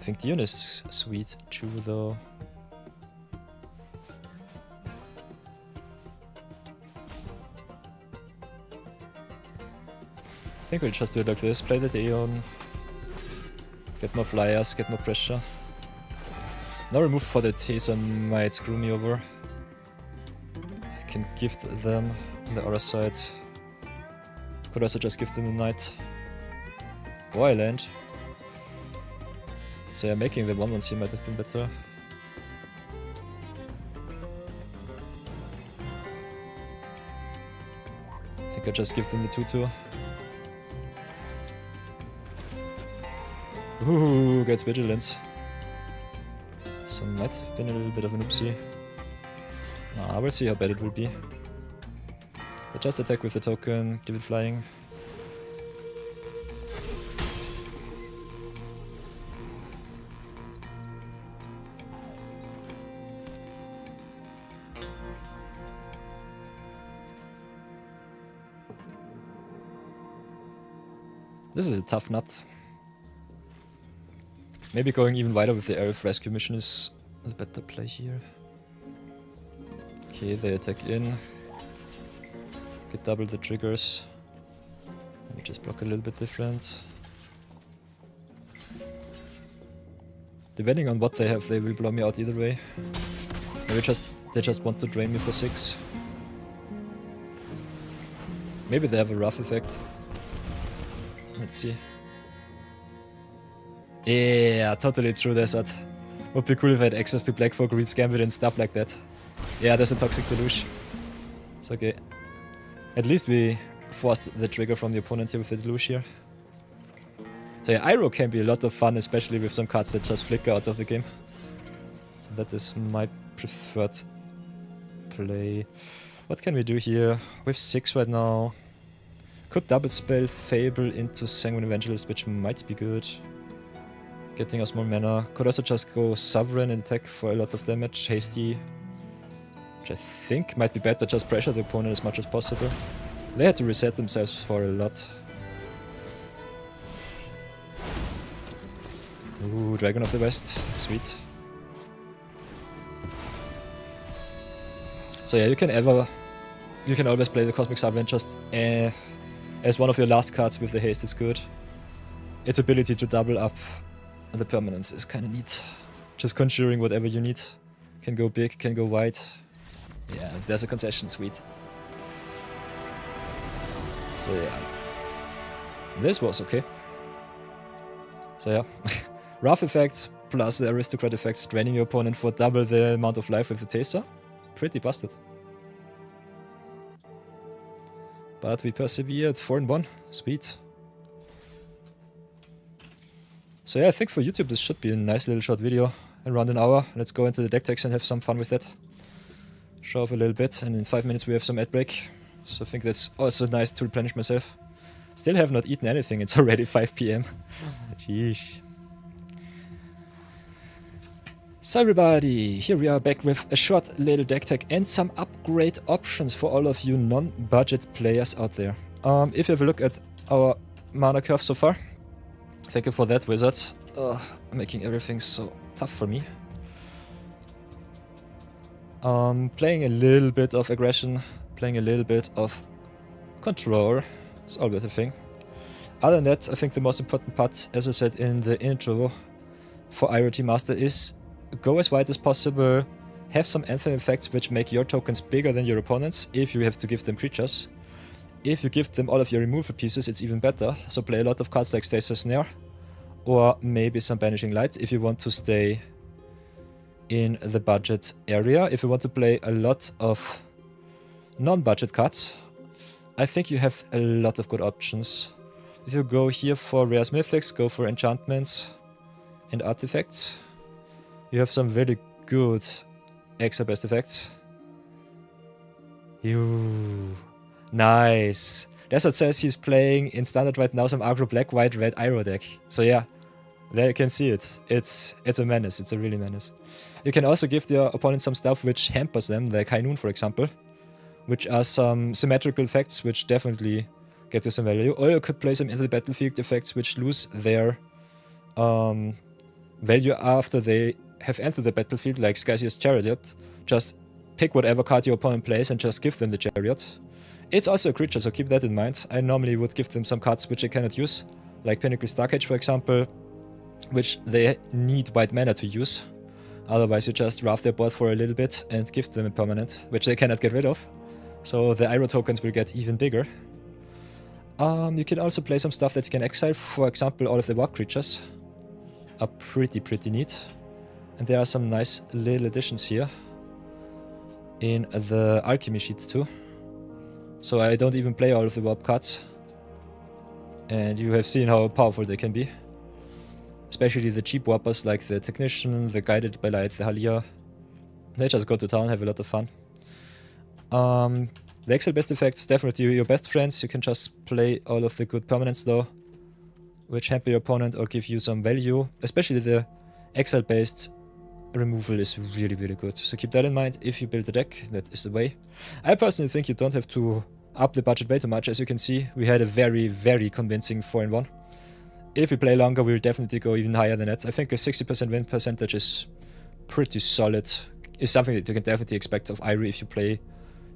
A: think Dion is sweet too, though. I think we'll just do it like this, play the Dion, get more flyers, get more pressure. No remove for the Taser might screw me over. I can gift them on the other side. Could also just give them the Knight. Or I land. So yeah, making the 1-1 here might have been better. I think I just give them the 2-2. Ooh, gets vigilance. So might have been a little bit of an oopsie. We'll see how bad it will be. So just attack with the token, give it flying. This is a tough nut. Maybe going even wider with the Iroh rescue mission is the better play here. Okay, they attack in. Get double the triggers. Let me just block a little bit different. Depending on what they have, they will blow me out either way. Maybe they just want to drain me for 6. Maybe they have a rough effect. Let's see. Yeah, totally true, Desert. Would be cool if I had access to Black Folk, Reed's Gambit and stuff like that. Yeah, there's a Toxic Deluge. It's okay. At least we forced the trigger from the opponent here with the Deluge here. So yeah, Iroh can be a lot of fun, especially with some cards that just flicker out of the game. So that is my preferred play. What can we do here? We have 6 right now. Could double spell Fable into Sanguine Evangelist, which might be good. Getting us more mana. Could also just go Sovereign and attack for a lot of damage. Hasty, which I think might be better. Just pressure the opponent as much as possible. They had to reset themselves for a lot. Ooh, Dragon of the West. Sweet. So yeah, you can always play the Cosmic Sovereign just as one of your last cards with the haste. It's good. Its ability to double up the permanence is kind of neat. Just conjuring whatever you need. Can go big, can go wide. Yeah, there's a concession, sweet. So yeah. This was okay. So yeah. Rough effects plus the aristocrat effects, draining your opponent for double the amount of life with the Taser. Pretty busted. But we persevered, 4-1. Sweet. So yeah, I think for YouTube this should be a nice little short video. Around an hour. Let's go into the deck techs and have some fun with that. Show off a little bit, and in 5 minutes we have some ad break. So I think that's also nice to replenish myself. Still have not eaten anything, it's already 5 PM. Sheesh. So everybody, here we are back with a short little deck tech and some upgrade options for all of you non-budget players out there. If you have a look at our mana curve so far, thank you for that, Wizards. Making everything so tough for me. Playing a little bit of aggression, playing a little bit of control. It's always a thing. Other than that, I think the most important part, as I said in the intro for Iroh Team Master, is go as wide as possible, have some anthem effects which make your tokens bigger than your opponents if you have to give them creatures. If you give them all of your removal pieces, it's even better, so play a lot of cards like Stasis Snare, or maybe some Banishing Light if you want to stay in the budget area. If you want to play a lot of non-budget cards, I think you have a lot of good options. If you go here for Rares Mythics, go for enchantments and artifacts. You have some very good extra best effects. Nice. That's what says he's playing in standard right now some aggro black, white, red Iroh deck. So yeah, there you can see it. It's a menace. It's a really menace. You can also give your opponent some stuff which hampers them, like High Noon for example, which are some symmetrical effects which definitely get you some value. Or you could play some into the battlefield effects which lose their value after they have entered the battlefield, like Skysia's Chariot. Just pick whatever card your opponent plays and just give them the Chariot. It's also a creature, so keep that in mind. I normally would give them some cards which they cannot use, like Pinnacle Starcage, for example, which they need white mana to use. Otherwise, you just draft their board for a little bit and give them a permanent, which they cannot get rid of. So the Iroh tokens will get even bigger. You can also play some stuff that you can exile. For example, all of the warp creatures are pretty neat. And there are some nice little additions here in the alchemy sheet too. So I don't even play all of the warp cards. And you have seen how powerful they can be. Especially the cheap warpers like the Technician, the Guided by Light, the Halia. They just go to town, have a lot of fun. The Excel best effects, definitely your best friends. You can just play all of the good permanents though, which hamper your opponent or give you some value. Especially the Excel based removal is really good. So keep that in mind if you build a deck, that is the way. I personally think you don't have to up the budget way too much. As you can see, we had a very convincing 4-in-1. If we play longer, we'll definitely go even higher than that. I think a 60% win percentage is pretty solid. Is something that you can definitely expect of Iroh if you play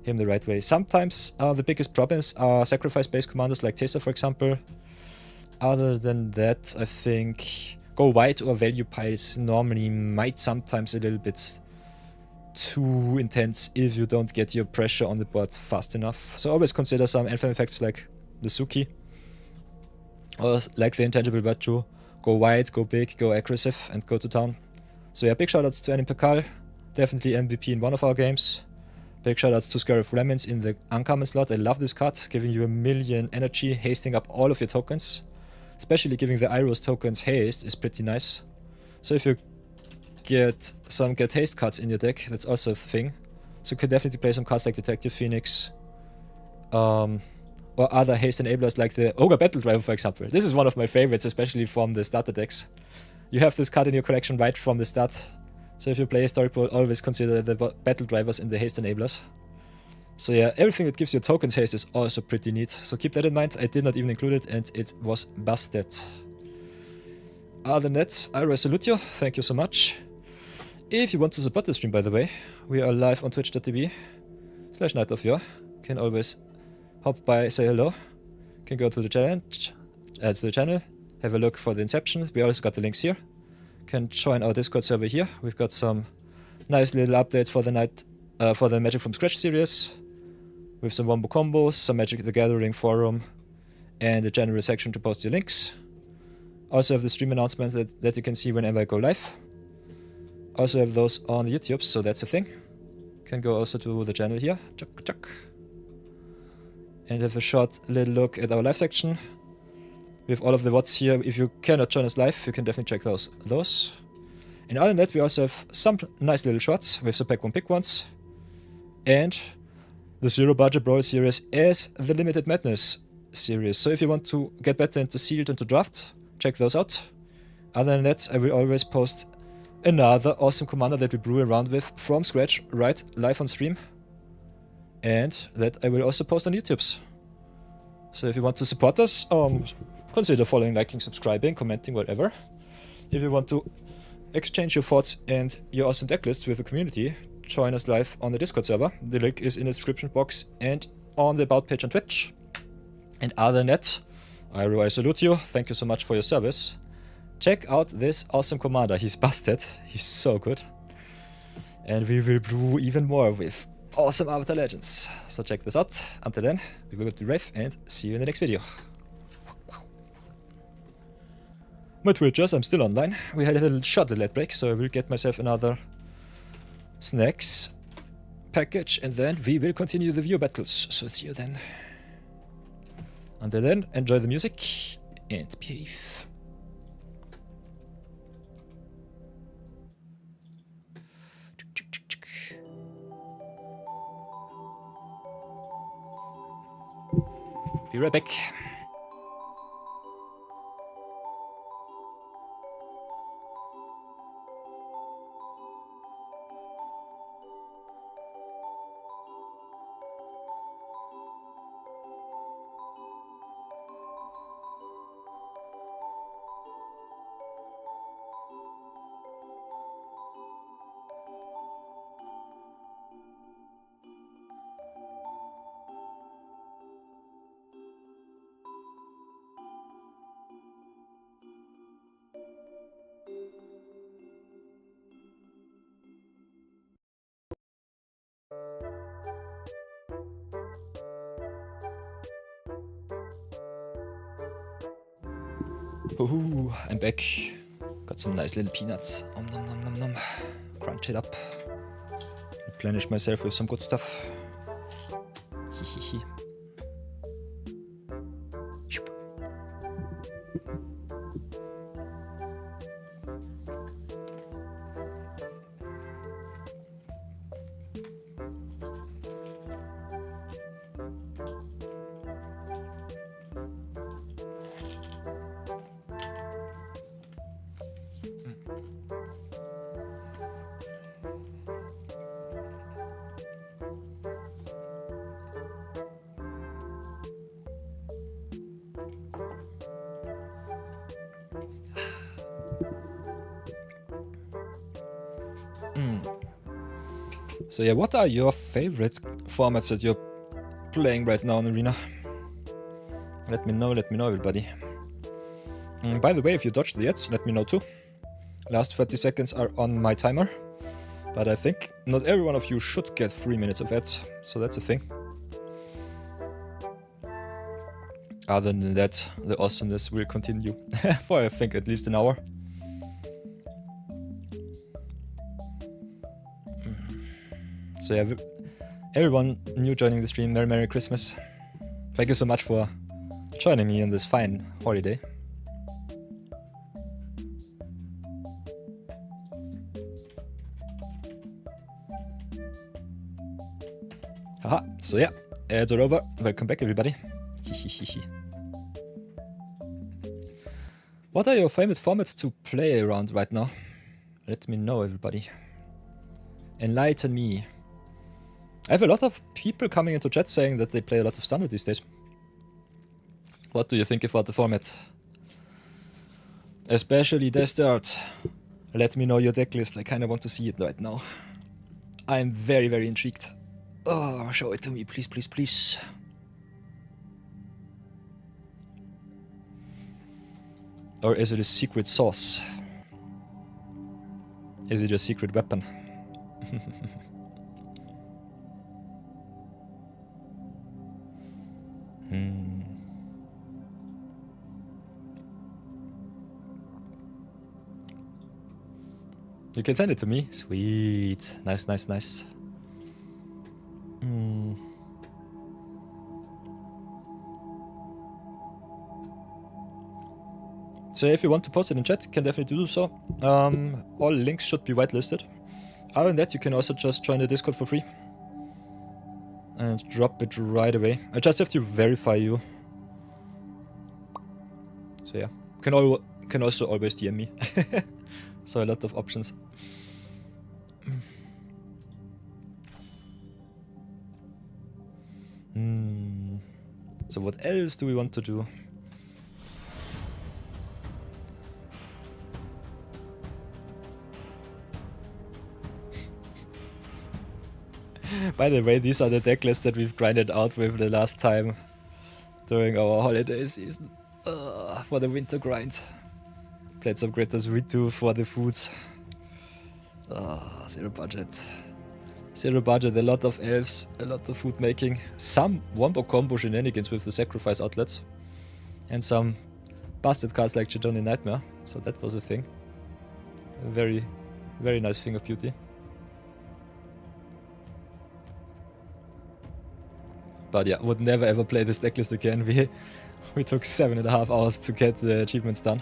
A: him the right way. Sometimes the biggest problems are sacrifice-based commanders like Tesa, for example. Other than that, I think go white or value piles normally might sometimes a little bit too intense if you don't get your pressure on the board fast enough. So always consider some Anthem effects like the Suki. Or like the Intangible Virtue. Go wide, go big, go aggressive, and go to town. So yeah, big shoutouts to Anim Pakal. Definitely MVP in one of our games. Big shoutouts to Scare of Remnants in the uncommon slot. I love this card, giving you 1,000,000 energy, hasting up all of your tokens. Especially giving the Iroh's tokens haste is pretty nice. So if you get some get haste cards in your deck, that's also a thing. So you can definitely play some cards like Detective Phoenix. Or other haste enablers like the Ogre Battle Driver, for example. This is one of my favorites, especially from the starter decks. You have this card in your collection right from the start. So if you play Historic Brawl, always consider the battle drivers in the haste enablers. So yeah, everything that gives you tokens haste is also pretty neat. So keep that in mind. I did not even include it and it was busted. Other than that, Iroh, I salute you. Thank you so much. If you want to support the stream, by the way, we are live on twitch.tv/NightOfYour. Can always hop by, say hello. Can go to the channel, have a look for the Inception. We also got the links here. Can join our Discord server here. We've got some nice little updates for the Magic from Scratch series, with some wombo combos, some Magic the Gathering forum, and a general section to post your links. Also have the stream announcements that you can see whenever I go live. Also have those on YouTube, so that's a thing. Can go also to the channel here. Chuck. And have a short little look at our live section. We have all of the VODs here. If you cannot join us live, you can definitely check those. And other than that, we also have some nice little shorts. We have some Pack 1 Pick Ones. And the Zero Budget Brawl series as the Limited Madness series. So if you want to get better into Sealed and to Draft, check those out. Other than that, I will always post another awesome commander that we brew around with from scratch, right live on stream. And that I will also post on YouTube. So if you want to support us, consider following, liking, subscribing, commenting, whatever. If you want to exchange your thoughts and your awesome deck lists with the community, join us live on the Discord server. The link is in the description box and on the About page on Twitch. And other than that, Iroh, I salute you. Thank you so much for your service. Check out this awesome commander. He's busted. He's so good. And we will brew even more with awesome Avatar Legends. So check this out. Until then, we will go to Rave and see you in the next video. My Twitchers, I'm still online. We had a little short late break, so I will get myself another snacks package and then we will continue the viewer battles. So see you then. Until then, enjoy the music and behave. Be right back. Ooh, I'm back. Got some nice little peanuts. Nom nom nom nom nom. Crunch it up. Replenish myself with some good stuff. Hihihi. So yeah, what are your favorite formats that you're playing right now in Arena? Let me know, everybody. By the way, if you dodged the ads, let me know too. Last 30 seconds are on my timer. But I think not every one of you should get 3 minutes of ads, so that's a thing. Other than that, the awesomeness will continue for I think at least an hour. So yeah, everyone new joining the stream, Merry Christmas. Thank you so much for joining me on this fine holiday. Haha, so yeah, ads are over. Welcome back, everybody. What are your favorite formats to play around right now? Let me know, everybody. Enlighten me. I have a lot of people coming into chat saying that they play a lot of Standard these days. What do you think about the format? Especially Desert. Let me know your deck list, I kinda want to see it right now. I'm very intrigued. Oh, show it to me, please, please, please. Or is it a secret sauce? Is it a secret weapon? You can send it to me. Sweet. Nice. So if you want to post it in chat, you can definitely do so. All links should be whitelisted. Other than that, you can also just join the Discord for free. And drop it right away. I just have to verify you. So yeah, can also always DM me. So a lot of options. So what else do we want to do? By the way, these are the deck lists that we've grinded out with the last time during our holiday season. For the winter grind. Played some Greatest Ritu for the foods. Zero budget. Zero budget, a lot of elves, a lot of food making. Some wombo combo shenanigans with the sacrifice outlets. And some busted cards like Chidoni Nightmare. So that was a thing. A very nice thing of beauty. But yeah, would never ever play this decklist again. We took 7.5 hours to get the achievements done.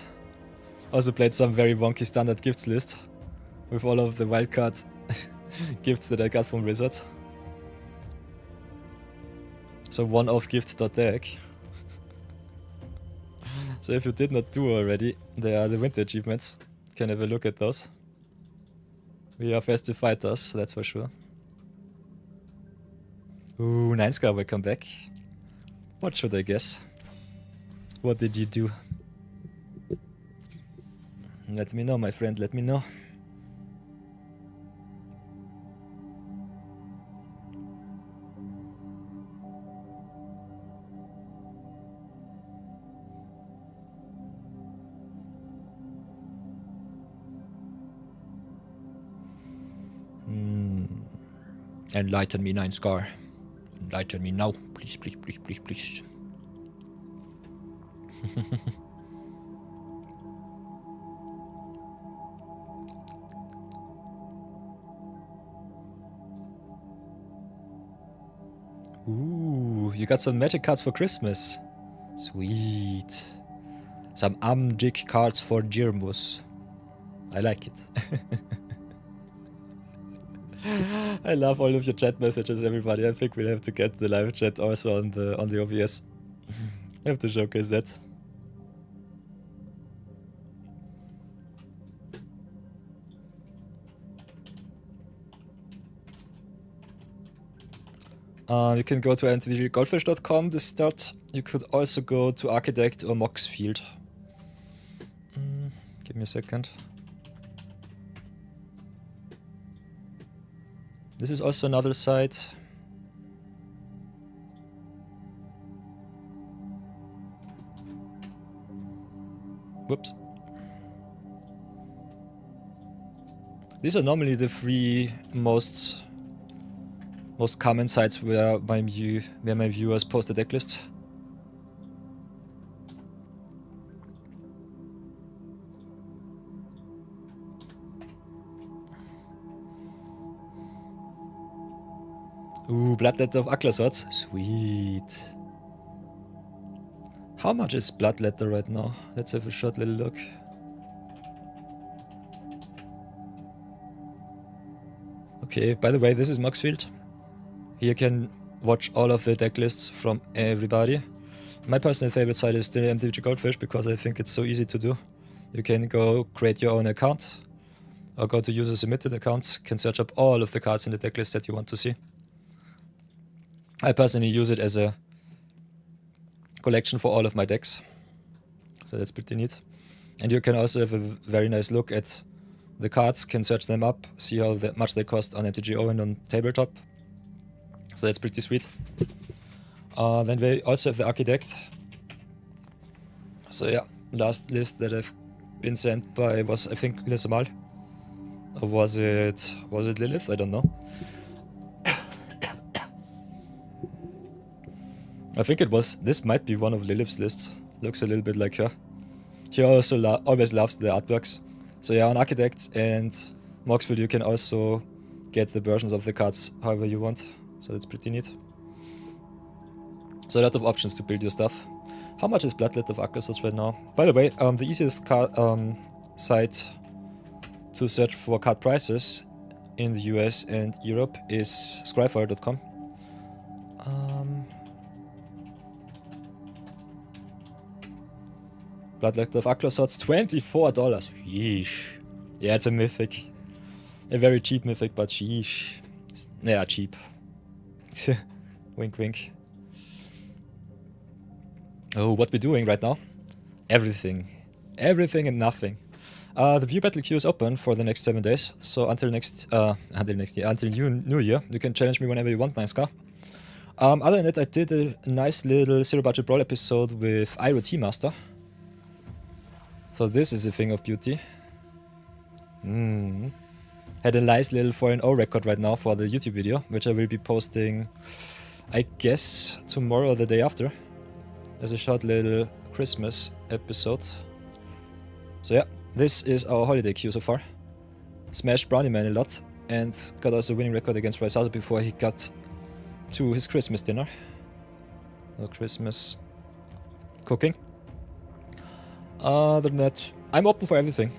A: Also played some very wonky standard gifts list with all of the wildcard gifts that I got from Wizards. So one-off gift.deck. So if you did not do already, there are the winter achievements. You can have a look at those. We are festive fighters, that's for sure. Ooh, Ninescar, welcome back. What should I guess? What did you do? Let me know, my friend, let me know. Enlighten me, Ninescar. Enlighten me now. Please. Ooh, you got some magic cards for Christmas. Sweet. Some Amjik cards for Jirmus. I like it. I love all of your chat messages, everybody. I think we'll have to get the live chat also on the OBS. I have to showcase that. You can go to ntdgoldfish.com to start. You could also go to Architect or Moxfield. Give me a second. This is also another site. Whoops. These are normally the three most common sites where my viewers post the deck lists. Ooh, Bloodletter of Aklasotz. Sweet. How much is Bloodletter right now? Let's have a short little look. Okay, by the way, this is Moxfield. Here you can watch all of the deck lists from everybody. My personal favorite site is still MTG Goldfish because I think it's so easy to do. You can go create your own account or go to user submitted accounts, can search up all of the cards in the deck list that you want to see. I personally use it as a collection for all of my decks. So that's pretty neat. And you can also have a very nice look at the cards, can search them up, see how much they cost on MTGO and on tabletop. So that's pretty sweet. Then we also have the Architect. So yeah, last list that I've been sent by was, I think, Lesamal. Or was it Lilith? I don't know. I think it was. This might be one of Lilith's lists. Looks a little bit like her. She also always loves the artworks. So yeah, on Architect and Moxfield you can also get the versions of the cards however you want. So that's pretty neat. So a lot of options to build your stuff. How much is Bloodlet of Aklasotz right now? By the way, the easiest site to search for card prices in the US and Europe is scryfire.com. Bloodlet of Aklasotz, $24. Sheesh. Yeah, it's a mythic. A very cheap mythic, but sheesh. Yeah, cheap. Wink, wink. Oh, what we're doing right now? Everything. Everything and nothing. The view battle queue is open for the next 7 days. So until New Year, you can challenge me whenever you want, Nice Car. Other than that, I did a nice little Zero Budget Brawl episode with Iroh T-Master. So this is a thing of beauty. Had a nice little 4-0 record right now for the YouTube video, which I will be posting, I guess, tomorrow or the day after. As a short little Christmas episode. So yeah, this is our holiday queue so far. Smashed Brownie Man a lot and got also a winning record against Rice House before he got to his Christmas dinner. So Christmas cooking. Other than that, I'm open for everything.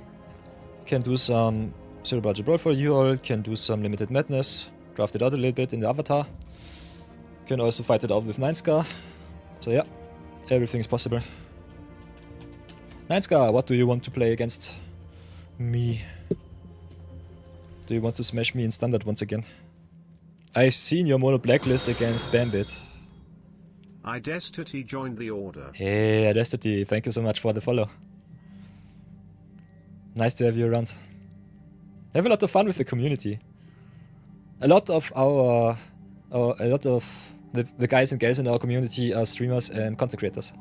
A: Can do some Zero Budget Brawl for you all, can do some Limited Madness, draft it out a little bit in the avatar. Can also fight it out with Ninescar. So yeah, everything is possible. Ninescar, what do you want to play against me? Do you want to smash me in standard once again? I've seen your mono blacklist against Bambit.
B: Idestity joined the order.
A: Hey, Idestity, thank you so much for the follow. Nice to have you around. I have a lot of fun with the community. A lot of the guys and gals in our community are streamers and content creators.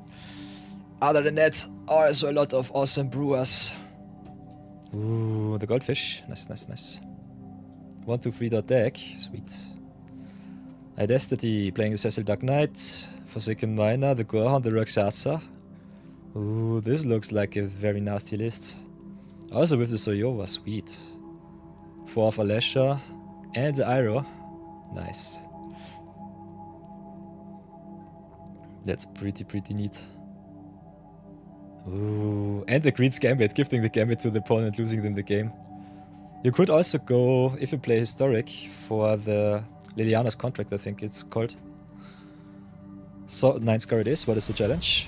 A: Other than that, also a lot of awesome brewers. Ooh, the goldfish. Nice, nice, nice. 1, 2, 3 deck. Sweet. Idestity playing the Cecil Dark Knight. Forsaken Miner, the Gorehound, the Rakshasa. Ooh, this looks like a very nasty list. Also with the Soyova, sweet. 4 of Alesha and the Iroh. Nice. That's pretty neat. Ooh, and the Green's Gambit, gifting the Gambit to the opponent, losing them the game. You could also go, if you play Historic, for the Liliana's Contract, I think it's called. So, 9 score it is. What is the challenge?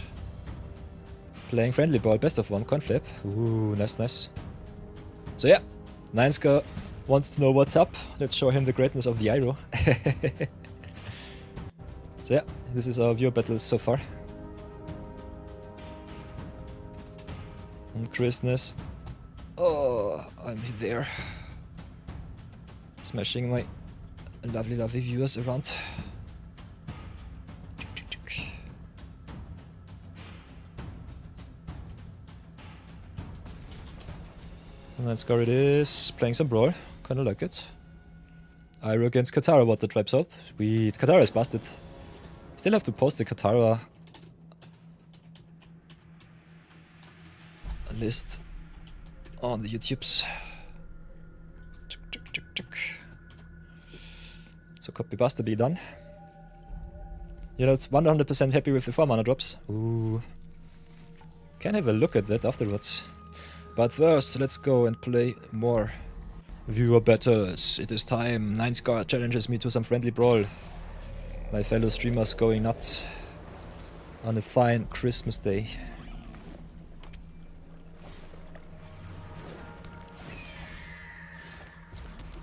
A: Playing Friendly Ball, best of 1, Conflip. Ooh, nice. So yeah, 9 score wants to know what's up. Let's show him the greatness of the Iroh. So yeah, this is our viewer battles so far. And Christmas. Oh, I'm there. Smashing my lovely viewers around. And then score it is playing some Brawl. Kinda like it. Iroh against Katara, water tribes up. Sweet. Katara is busted. Still have to post the Katara list on the YouTubes. So copy pasta be done. You're not 100% happy with the 4 mana drops. Ooh. Can have a look at that afterwards. But first, let's go and play more viewer battles. It is time. 9 scar challenges me to some friendly brawl. My fellow streamers going nuts on a fine Christmas day.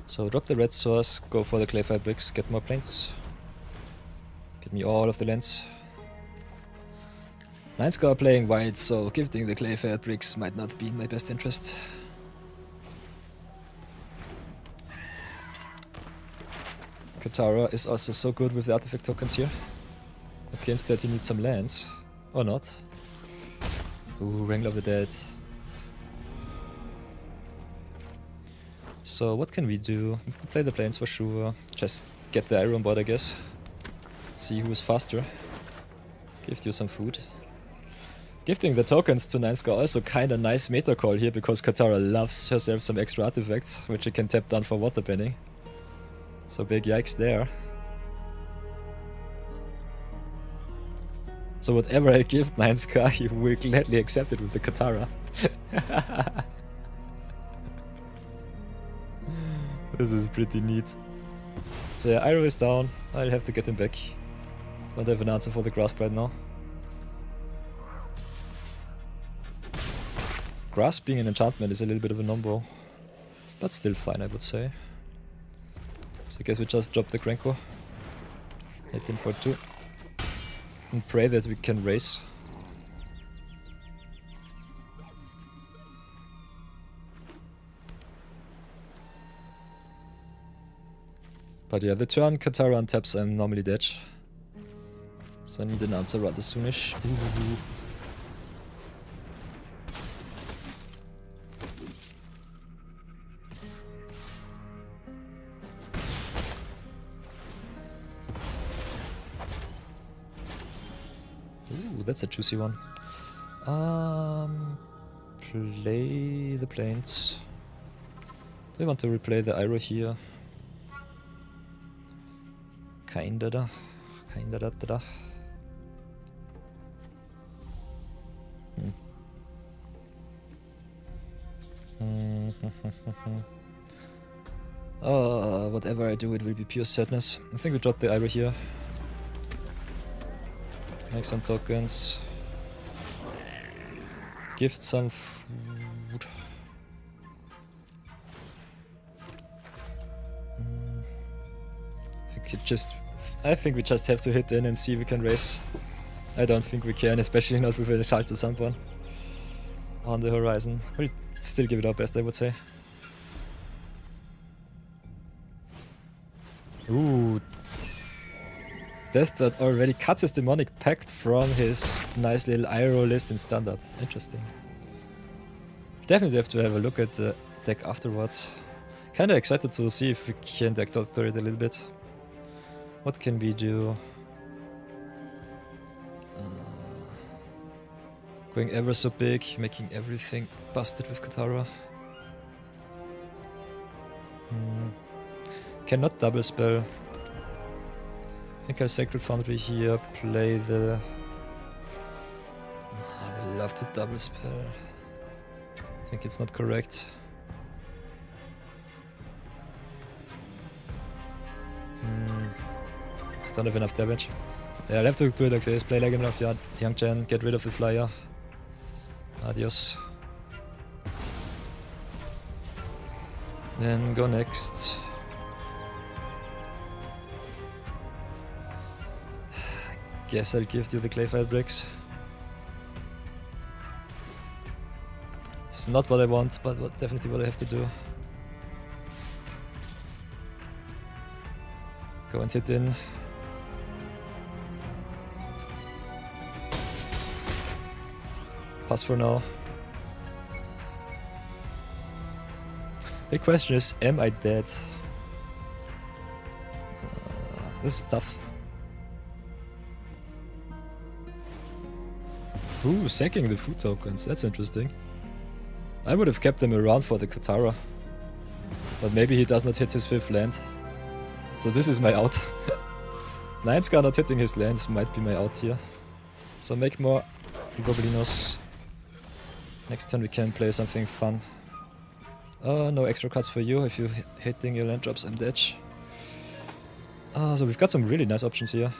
A: So drop the red source, go for the clayfire bricks, get more planes. Get me all of the lands. 9 scar playing white, so gifting the clayfire bricks might not be in my best interest. Katara is also so good with the artifact tokens here. Against that he needs some lands. Or not. Ooh, Wrangler of the Dead. So what can we do? We can play the planes for sure. Just get the Iroh on board, I guess. See who is faster. Give you some food. Gifting the tokens to 9 scar also kinda nice meta call here, because Katara loves herself some extra artifacts, which she can tap down for water banning. So big yikes there. So whatever I give 9 scar, he will gladly accept it with the Katara. This is pretty neat. So yeah, Iroh is down. I'll have to get him back. Don't have an answer for the Grasp right now. Grasp being an enchantment is a little bit of a number. But still fine, I would say. So I guess we just drop the Grenko. Hit him for 2. And pray that we can race. But yeah, the turn Katara untaps, I'm normally dead. So I need an answer rather soonish. Ooh. Ooh, that's a juicy one. Play the planes. Do I want to replay the Iroh here? Kinda da. Whatever I do, it will be pure sadness. I think we drop the Iroh here. Make some tokens. Gift some food. I think we just have to hit in and see if we can race. I don't think we can, especially not with an assault to someone on the horizon. We'll still give it our best, I would say. Ooh. Desktop already cut his demonic pact from his nice little Iroh list in standard. Interesting. Definitely have to have a look at the deck afterwards. Kinda excited to see if we can deck doctor it a little bit. What can we do? Going ever so big, making everything busted with Katara. Cannot double spell. I think I'll Sacred Foundry here, play the have to double spell. I think it's not correct. Don't have enough damage. Yeah, I'll have to do it like this. Play like enough Young Chen, get rid of the flyer. Adios. Then go next. Guess I'll give you the Clayfire bricks. It's not what I want, but definitely what I have to do. Go and hit in. Pass for now. The question is, am I dead? This is tough. Ooh, sacking the food tokens, that's interesting. I would have kept them around for the Katara. But maybe he does not hit his 5th land. So this is my out. 9 Scar not hitting his lands might be my out here. So make more Goblinos. Next turn we can play something fun. No extra cards for you. If you're hitting your land drops, I'm dead. So we've got some really nice options here.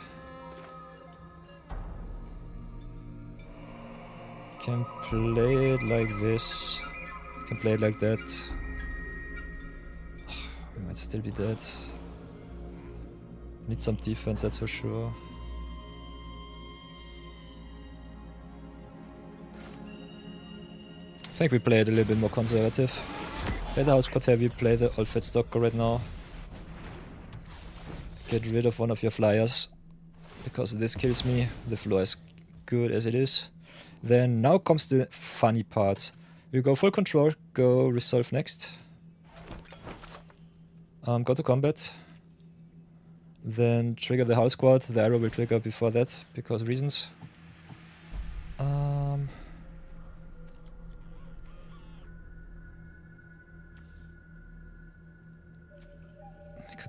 A: Can play it like this. Can play it like that. We might still be dead. Need some defense, that's for sure. I think we play it a little bit more conservative. Play the house quite heavy, play the old fat stock right now. Get rid of one of your flyers. Because this kills me. The floor is good as it is. Then now comes the funny part. We go full control, go resolve next. Go to combat. Then trigger the house squad. The Iroh will trigger before that, because reasons.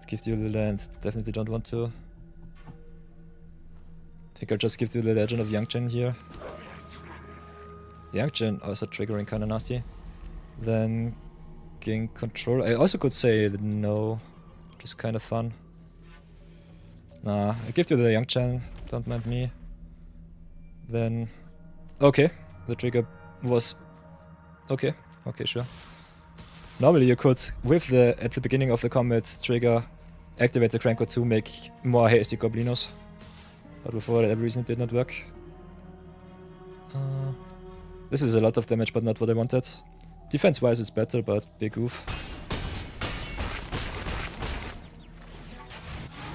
A: Give you the land, definitely don't want to. I think I'll just give you the Legend of Young Chen here. Young Chen also triggering kinda nasty. Then gain control. I also could say no, just kinda fun. Nah, I give you the Young Chen, don't mind me. Then, okay, the trigger was okay, sure. Normally you could, with the, at the beginning of the combat trigger, activate the Cranko to make more hasty Goblinos. But for whatever reason it did not work. This is a lot of damage, but not what I wanted. Defense-wise it's better, but big oof.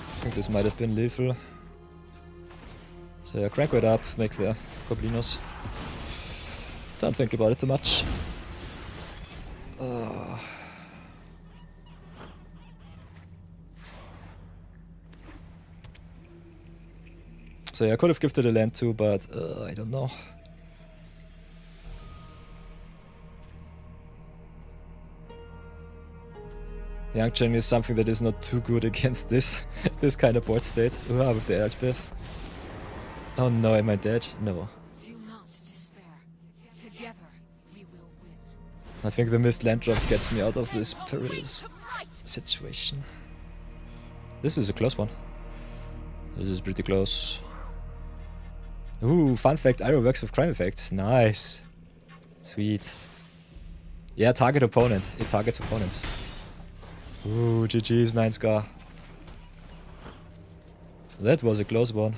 A: I think this might have been lethal. So yeah, Cranko it up, make the Goblinos. Don't think about it too much. So yeah, I could have gifted a land too, but I don't know. Young Chen is something that is not too good against this this kind of board state. With the Elspeth. Oh no, am I dead? No. I think the missed land drop gets me out of this perilous situation. This is a close one. This is pretty close. Ooh, fun fact, Iroh works with crime effects. Nice. Sweet. Yeah, target opponent. It targets opponents. Ooh, GG's 9 Scar. That was a close one.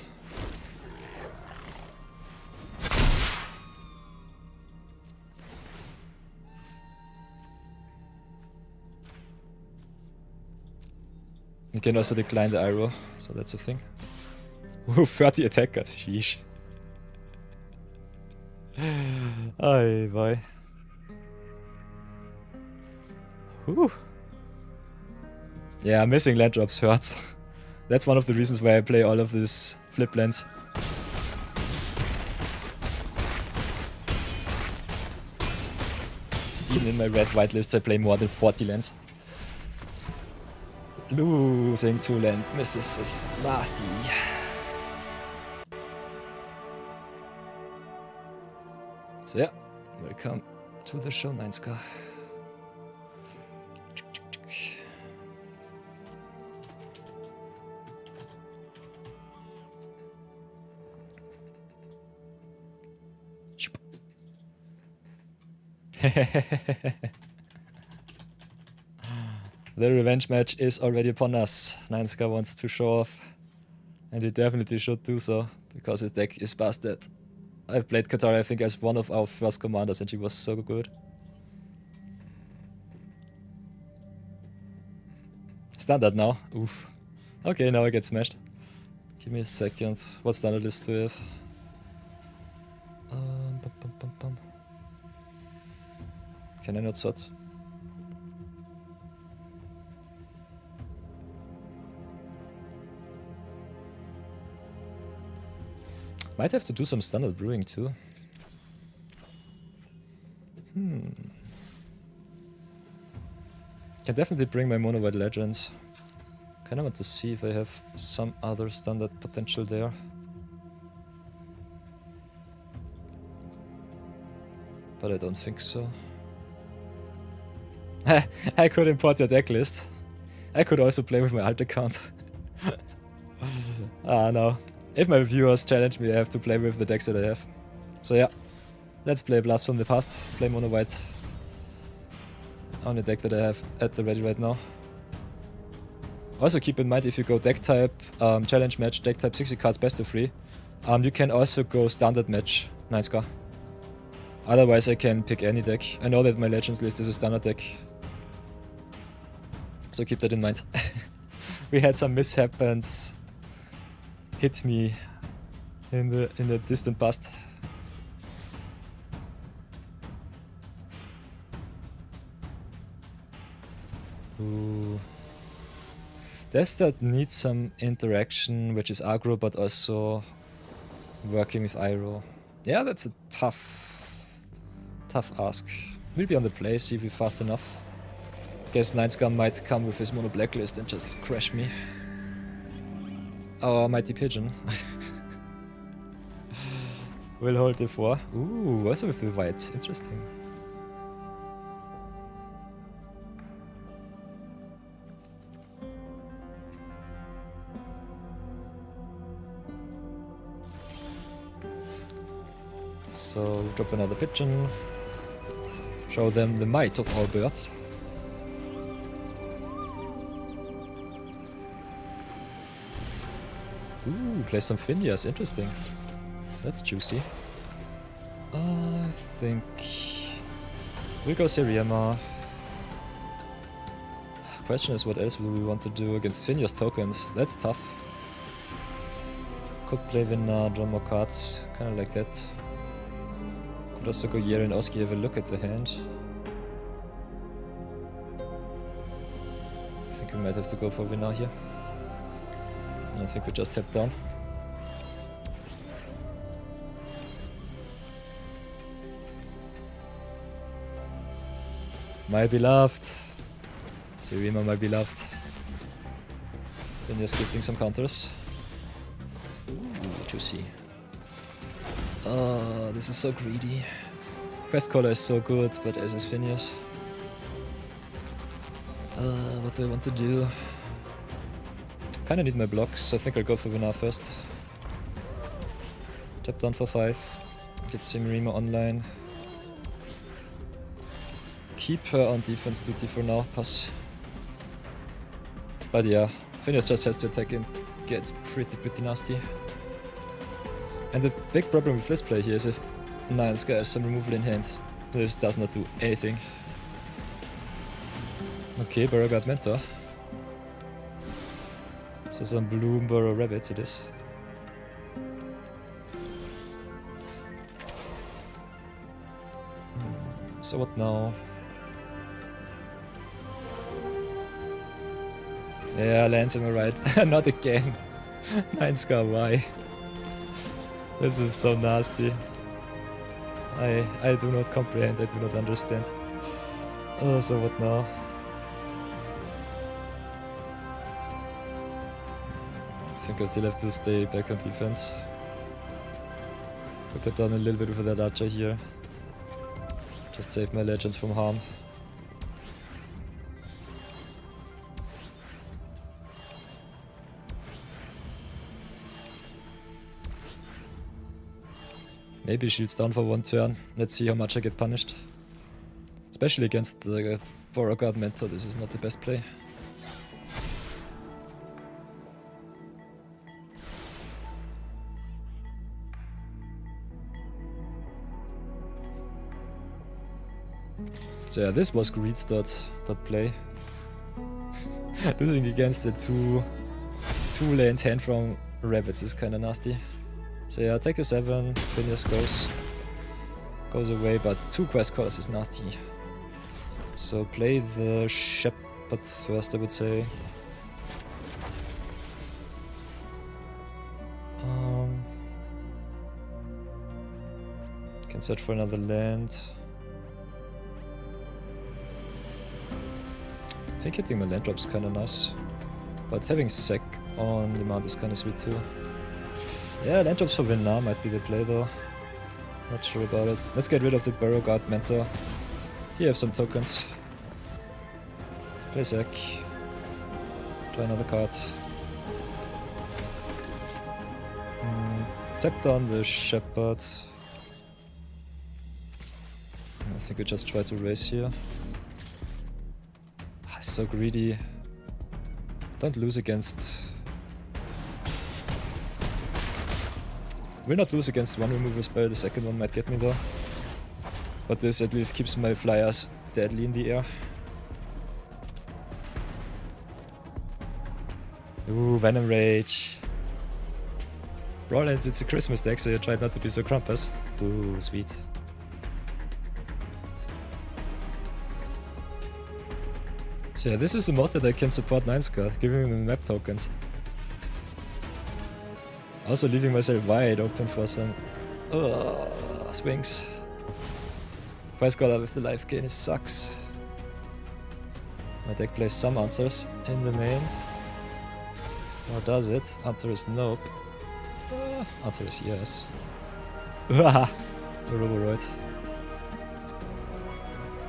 A: You can also decline the Iroh, so that's a thing. Ooh, 30 attackers, sheesh. Ay, bye. Ooh. Yeah, missing land drops hurts. That's one of the reasons why I play all of these flip lands. Even in my red-white lists I play more than 40 lands. Losing 2 land misses is nasty. So yeah, welcome to the show, 9ska. The revenge match is already upon us. 9ska wants to show off, and he definitely should do so, because his deck is busted. I've played Katara, I think, as one of our first commanders, and she was so good. Standard now. Oof. Okay, now I get smashed. Give me a second. What standard list do we have? Can I not sort? Might have to do some standard brewing too. Can definitely bring my mono white legends. Kinda want to see if I have some other standard potential there. But I don't think so. I could import your deck list. I could also play with my alt account. Ah no. If my viewers challenge me, I have to play with the decks that I have. So yeah, let's play Blast from the Past. Play mono white on the deck that I have at the ready right now. Also keep in mind, if you go deck type, challenge match, deck type 60 cards, best of 3, you can also go standard match, 9ska. Otherwise I can pick any deck. I know that my legends list is a standard deck, so keep that in mind. We had some mishaps hit me in the distant past. Ooh. Does that need some interaction, which is aggro, but also working with Iroh? Yeah, that's a tough ask. We'll be on the play, see if we're fast enough. Guess 9ska might come with his mono blacklist and just crash me. Our mighty pigeon. We'll hold the 4. Ooh, also with the white. Interesting. So, drop another pigeon. Show them the might of our birds. Ooh, play some Phineas, interesting. That's juicy. I think we'll go Siriema. Question is, what else will we want to do against Phineas tokens? That's tough. Could play Vinna, draw more cards, kinda like that. Could also go Yeri and Oski, have a look at the hand. I think we might have to go for Vinna here. I think we just tap down. My beloved. Sirima, my beloved. Then just gifting some counters. Ooh, juicy. Oh, this is so greedy. Quest Caller is so good, but as is Phineas. What do I want to do? Kinda need my blocks, so I think I'll go for Vinna first. Tap down for 5. Get Simirima online. Keep her on defense duty for now, pass. But yeah, Phineas just has to attack and gets pretty nasty. And the big problem with this play here is if 9ska has some removal in hand, this does not do anything. Okay, Beauregard Mentor. So some blue Burrow Rabbits it is. So what now? Yeah, Lance, am I right? Not again. 9ska, why? This is so nasty. I do not comprehend, I do not understand. Oh, so what now? I think I still have to stay back on defense. Put that down a little bit with that archer here. Just save my legends from harm. Maybe shields down for one turn. Let's see how much I get punished. Especially against the Beauregard Mentor, this is not the best play. So yeah, this was greed dot play. Losing against the two lane 10 from rabbits is kinda nasty. So yeah, take a 7, Phineas goes away, but 2 quest calls is nasty. So play the Shepherd first, I would say. Can search for another land. I think hitting my land drop's kinda nice. But having sec on demand is kinda sweet too. Yeah, land drops for Vietnam might be the play though. Not sure about it. Let's get rid of the Beauregard Mentor. Here have some tokens. Play sec. Try another card. Tap down the Shepherd. I think we just try to race here. So greedy. Don't lose against... Will not lose against one removal spell, the second one might get me though. But this at least keeps my flyers deadly in the air. Ooh, Venom Rage. Brawl, it's a Christmas deck, so you tried not to be so Krampus. Ooh, sweet. So yeah, this is the most that I can support 9-scar, giving him map tokens. Also leaving myself wide open for some swings. Quest Scholar with the life gain, it sucks. My deck plays some answers in the main. Or does it? Answer is nope. Answer is yes. The Roboroid.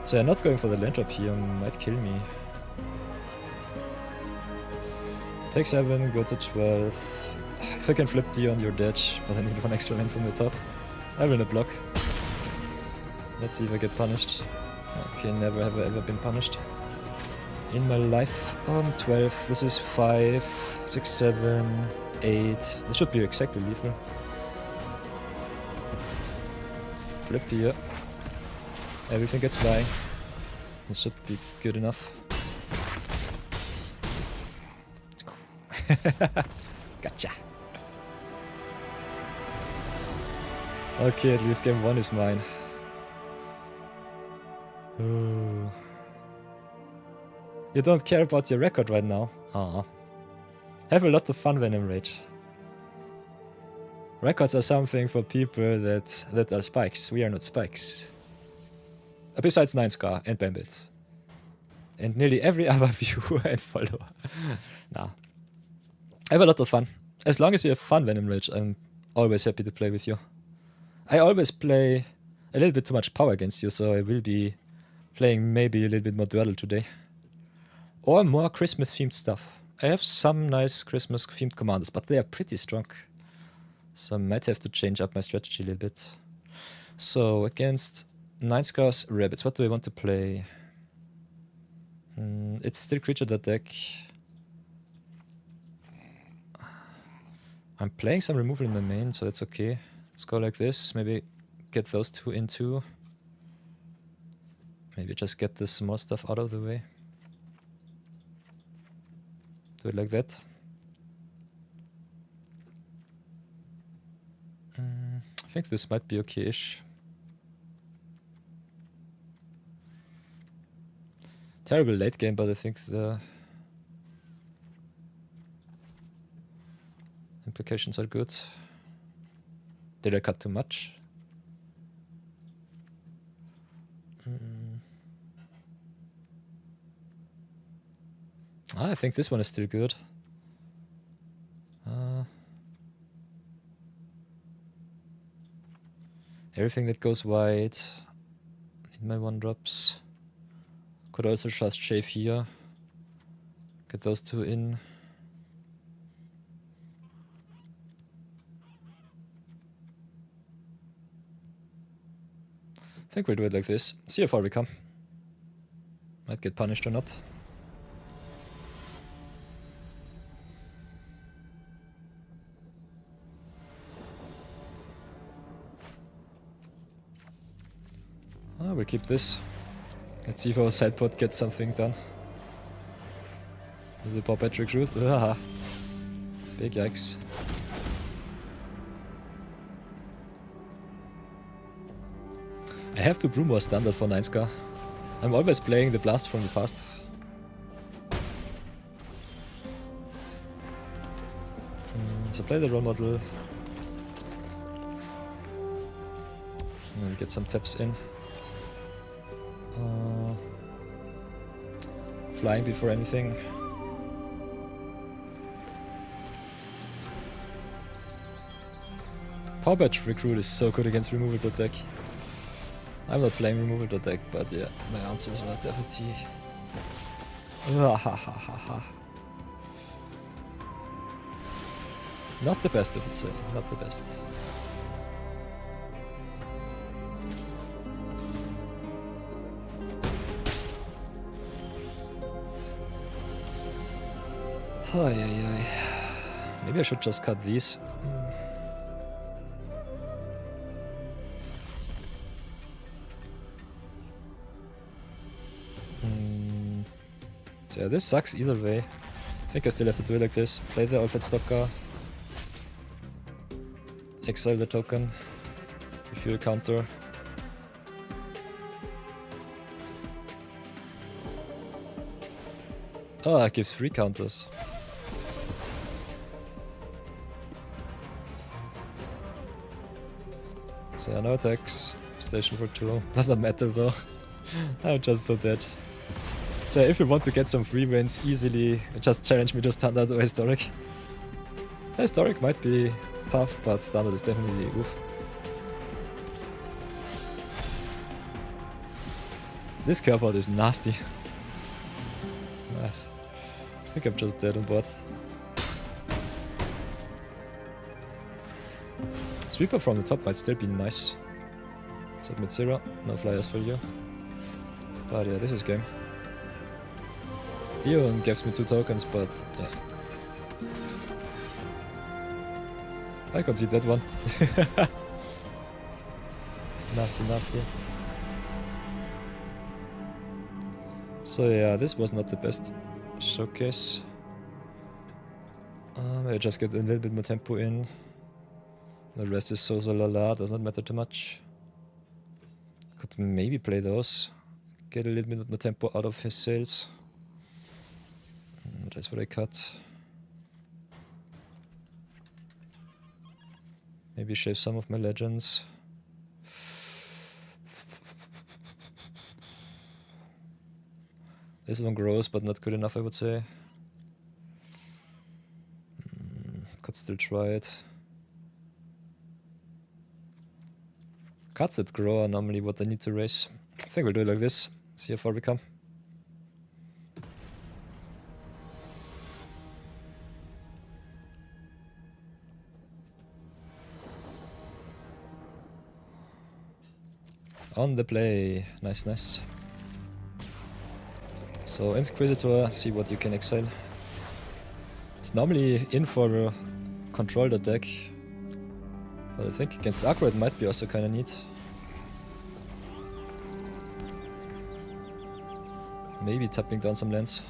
A: So yeah, not going for the land drop here might kill me. Take 7, go to 12. If I can flip D on your ditch, but I need one extra land from the top. I will not block. Let's see if I get punished. Okay, never have I ever been punished in my life. 12. This is 5, 6, 7, 8. This should be exactly lethal. Flip here. Everything gets flying. This should be good enough. Gotcha. Okay, at least game 1 is mine. Ooh. You don't care about your record right now? Aw. Have a lot of fun, Venom Rage. Records are something for people that are spikes. We are not spikes. Besides 9-scar and Bambits. And nearly every other viewer and follower. Nah. Have a lot of fun. As long as you have fun, Venom Rage, I'm always happy to play with you. I always play a little bit too much power against you, so I will be playing maybe a little bit more Dwerdle today. Or more Christmas-themed stuff. I have some nice Christmas-themed commanders, but they are pretty strong. So I might have to change up my strategy a little bit. So, against 9-scar's rabbits, what do I want to play? It's still creature that deck. I'm playing some removal in my main, so that's okay. Let's go like this. Maybe get those two in too. Maybe just get the small stuff out of the way. Do it like that. I think this might be okay-ish. Terrible late game, but I think the implications are good. Did I cut too much? I think this one is still good. Everything that goes wide My 1-drops. Could also just shave here. Get those 2 in. I think we'll do it like this. See how far we come. Might get punished or not. Oh, we'll keep this. Let's see if our sidepod gets something done. Is it Pop Patrick Root? Ah, big yikes. I have to brew more standard for 9-scar. I'm always playing the blast from the past. So play the role model. And get some taps in. Flying before anything. Power Batch Recruit is so good against removal deck. I'm not playing removal deck, but yeah, my answers are definitely. Not the best, I would say. Not the best. Maybe I should just cut these. So yeah, this sucks either way. I think I still have to do it like this. Play the Alfred Stocker. Exile the token. Refuel counter. Oh, it gives 3 counters. So yeah, no attacks. Station for 2. Does not matter though. I'm just so dead. So if you want to get some free wins easily, just challenge me to standard or historic. Historic might be tough, but standard is definitely oof. This curve out is nasty. Nice. I think I'm just dead on board. Sweeper from the top might still be nice. Submit 0, no flyers for you. But yeah, this is game. Dion gives me 2 tokens, but yeah. I concede that one. Nasty, nasty. So yeah, this was not the best showcase. I just get a little bit more tempo in. The rest is so la la, does not matter too much. Could maybe play those. Get a little bit more tempo out of his sails. That's what I cut. Maybe shave some of my legends. This one grows, but not good enough, I would say. Could still try it. Cards that grow are normally what I need to raise. I think we'll do it like this. See how far we come. On the play. Nice, nice. So Inquisitor, see what you can exile. It's normally in for control the deck. But I think against Aggro it might be also kinda neat. Maybe tapping down some lands.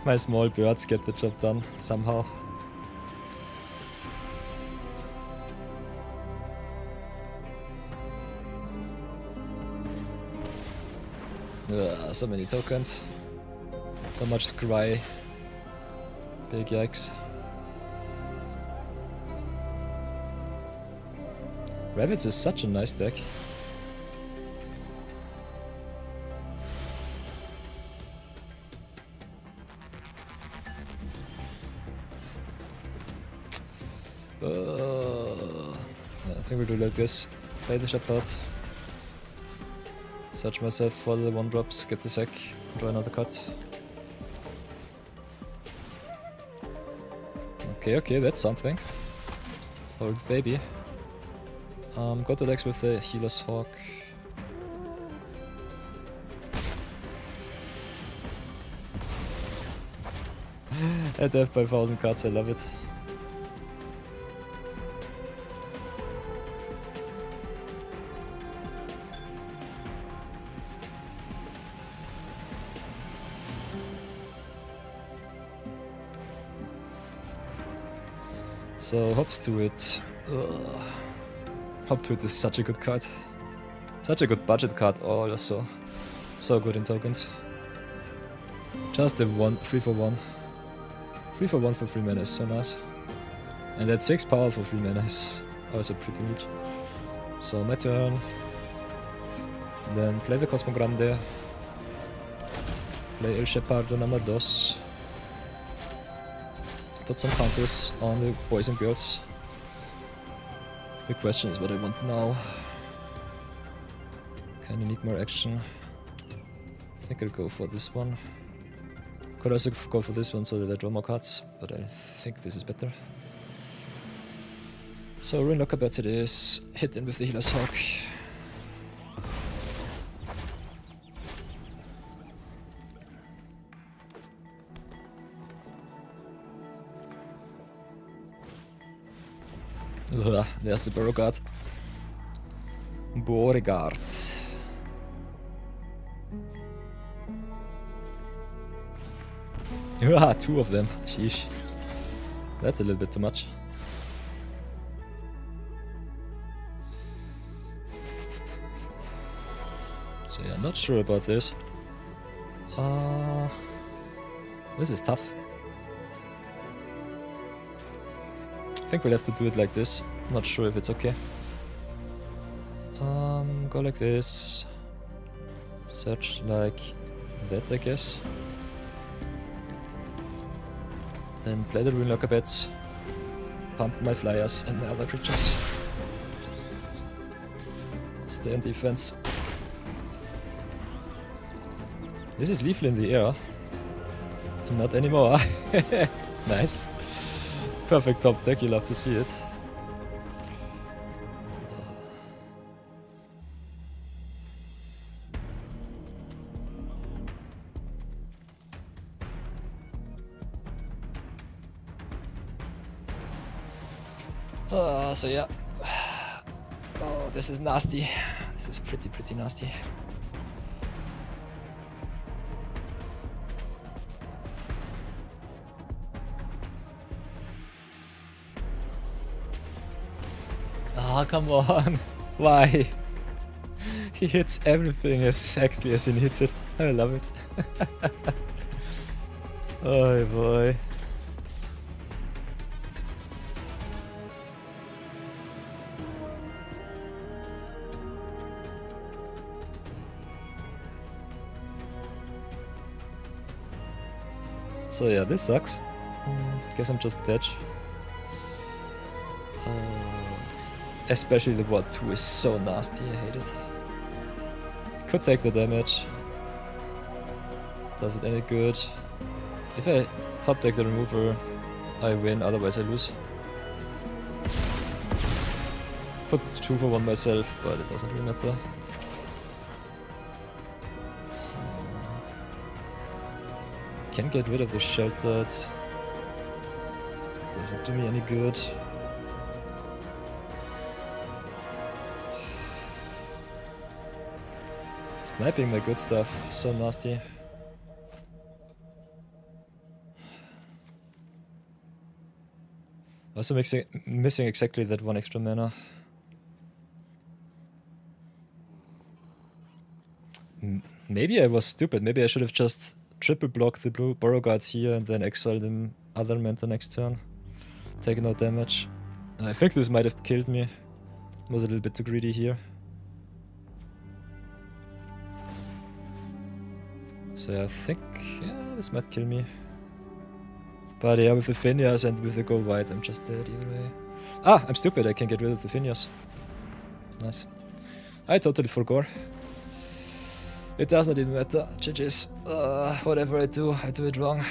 A: My small birds get the job done, somehow. So many tokens. So much scry. Big yikes. Rabbits is such a nice deck. I think we'll do like this. Play the Shepherd. Search myself for the 1-drops, get the sack, draw another cut. Okay, okay, that's something. Old baby. Go to decks with the Healer's Hawk. At death by 1000 cards, I love it. So, Hops to it. Hop to it is such a good card. Such a good budget card. Oh, that's so good in tokens. Just the 3 for 1. 3 for 1 for 3 mana is so nice. And that 6 power for 3 mana is also pretty neat. So, my turn. Then play the Cosmo Grande. Play El Shepardo number 2. Put some counters on the boys and girls. The question is what I want now. Kinda need more action. I think I'll go for this one. Could also go for this one so that I draw more cards, but I think this is better. So Ruin Locker Bats it is. Hit in with the Healer's Hawk. There's the Beauregard. Beauregard. Yeah, 2 of them. Sheesh. That's a little bit too much. So yeah, not sure about this. This is tough. I think we'll have to do it like this. Not sure if it's okay. Go like this. Search like that, I guess. And play the Ruin Locker Bats. Pump my flyers and my other creatures. Stay on defense. This is lethal in the air. Not anymore. Nice. Perfect top deck, you love to see it. So yeah. Oh, this is nasty. This is pretty nasty. Ah, come on. Why? He hits everything exactly as he needs it. I love it. Oh boy. So yeah, this sucks. Guess I'm just dead. Especially the Ward 2 is so nasty, I hate it. Could take the damage. Does it any good? If I top deck the remover, I win, otherwise I lose. Could 2 for 1 myself, but it doesn't really matter. Can get rid of the sheltered. Doesn't do me any good. Sniping my good stuff, so nasty. Also missing exactly that 1 extra mana. Maybe I was stupid. Maybe I should have just triple blocked the blue Beauregard here and then exiled him other mentor next turn. Taking out damage. I think this might have killed me. Was a little bit too greedy here. So yeah, I think this might kill me. But yeah, with the Phineas and with the gold white, I'm just dead either way. Ah, I'm stupid. I can get rid of the Phineas. Nice. I totally forgot. It does not even matter. GG's. Whatever I do it wrong.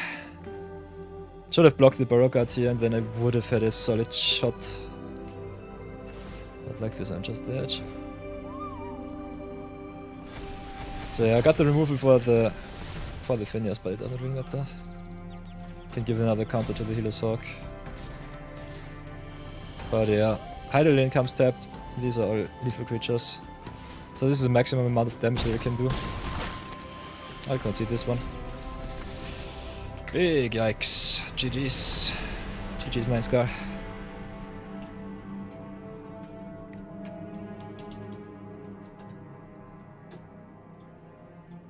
A: Should have blocked the Beauregard here and then I would have had a solid shot. But like this, I'm just dead. So yeah, I got the removal for the Phineas, but it doesn't really matter. Can give another counter to the Healer's Hawk. But yeah, Heidelin comes tapped. These are all lethal creatures. So this is the maximum amount of damage that I can do. I can't see this one. Big yikes. GG's. GG's 9 Scar.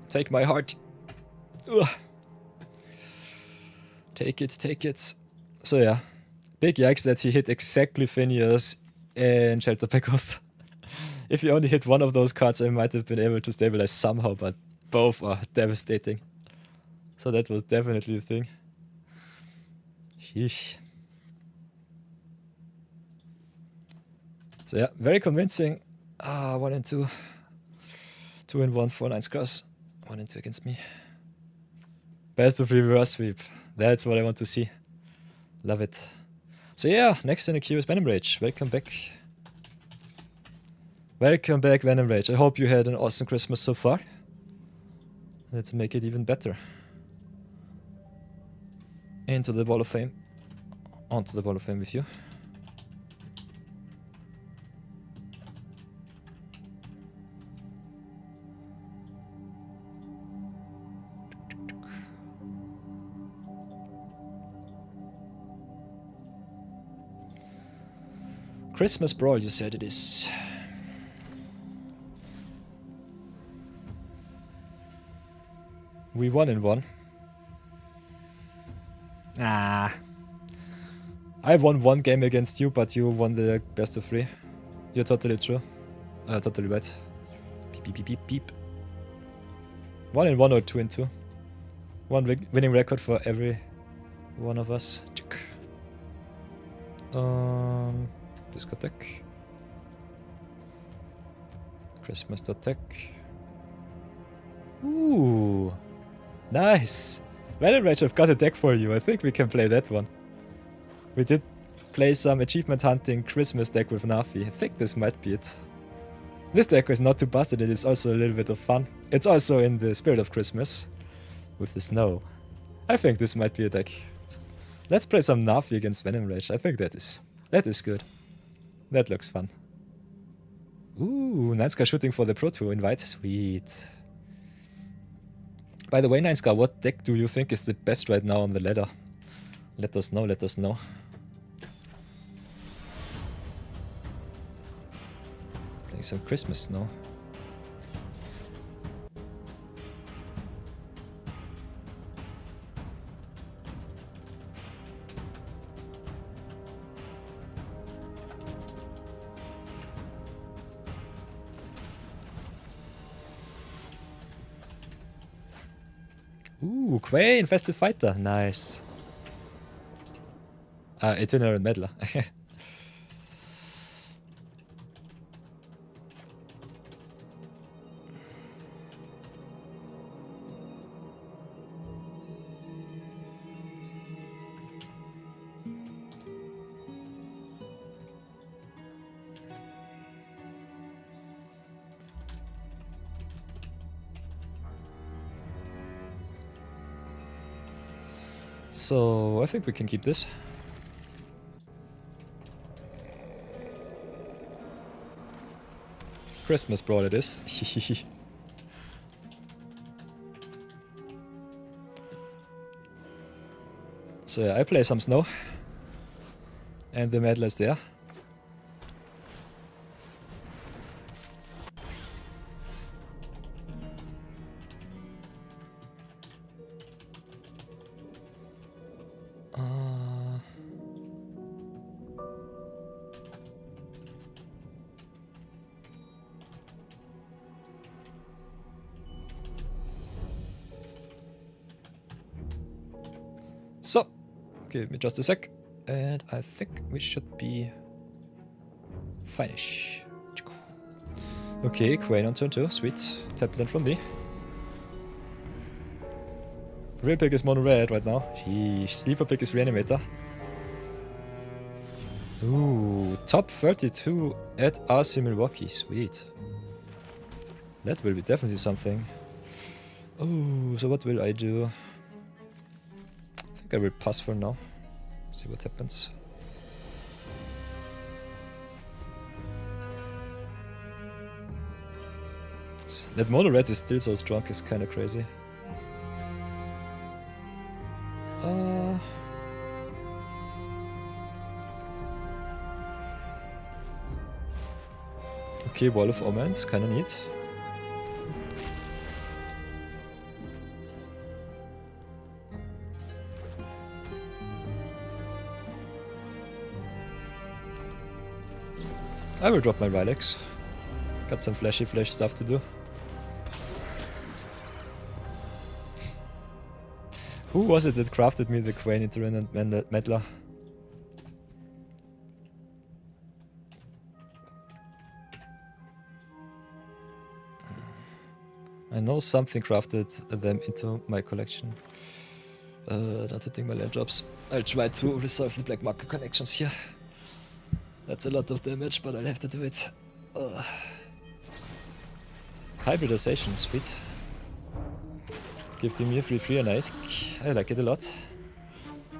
A: Take my heart. Ugh. Take it, take it. So yeah, big yikes that he hit exactly Phineas and Shelter Cost. If he only hit one of those cards, I might have been able to stabilize somehow, but both are devastating. So that was definitely the thing. Sheesh. So yeah, very convincing. 1 and 2. 2 and 1 for 9 scars. 1 and 2 against me. Best of reverse sweep. That's what I want to see. Love it. So yeah, next in the queue is Venom Rage. Welcome back. Welcome back, Venom Rage. I hope you had an awesome Christmas so far. Let's make it even better. Into the Wall of Fame. Onto the Wall of Fame with you. Christmas Brawl, you said it is. We 1 and 1. Ah. I won 1 game against you, but you won the best of 3. You're totally true. Totally right. Beep, beep, beep, beep, beep. 1 and 1 or 2 and 2. One winning record for every one of us. Discotheque. Christmas.tech. Ooh. Nice. Venom Rage, I've got a deck for you. I think we can play that one. We did play some achievement hunting Christmas deck with Nafi. I think this might be it. This deck is not too busted, it is also a little bit of fun. It's also in the spirit of Christmas. With the snow. I think this might be a deck. Let's play some Nafi against Venom Rage. I think that is good. That looks fun. Ooh, 9 Scar shooting for the Pro Tour invite. Sweet. By the way, 9 Scar, what deck do you think is the best right now on the ladder? Let us know, let us know. Playing some Christmas snow. Ooh, Quay, Infested Fighter, nice. Itinerant Meddler. So, I think we can keep this. Christmas Brawl it is. So yeah, I play some snow. And the Meddler's there. So, give me just a sec. And I think we should be finish. Okay, Queen on turn 2. Sweet. Tablet from me. Real pick is mono red right now. Sheesh. Sleeper pick is reanimator. Ooh, top 32 at RC Milwaukee. Sweet. That will be definitely something. Oh, so what will I do? I think I will pass for now. See what happens. That mono red is still so strong is kinda crazy. Okay, Wall of Omens, kinda neat. I will drop my Relics. Got some flashy flash stuff to do. Who was it that crafted me the Quain Interin and Meddler? I know something crafted them into my collection. Not hitting my land drops. I'll try to resolve the black market connections here. That's a lot of damage, but I'll have to do it. Hybridization, sweet. Give them a free and I like it a lot.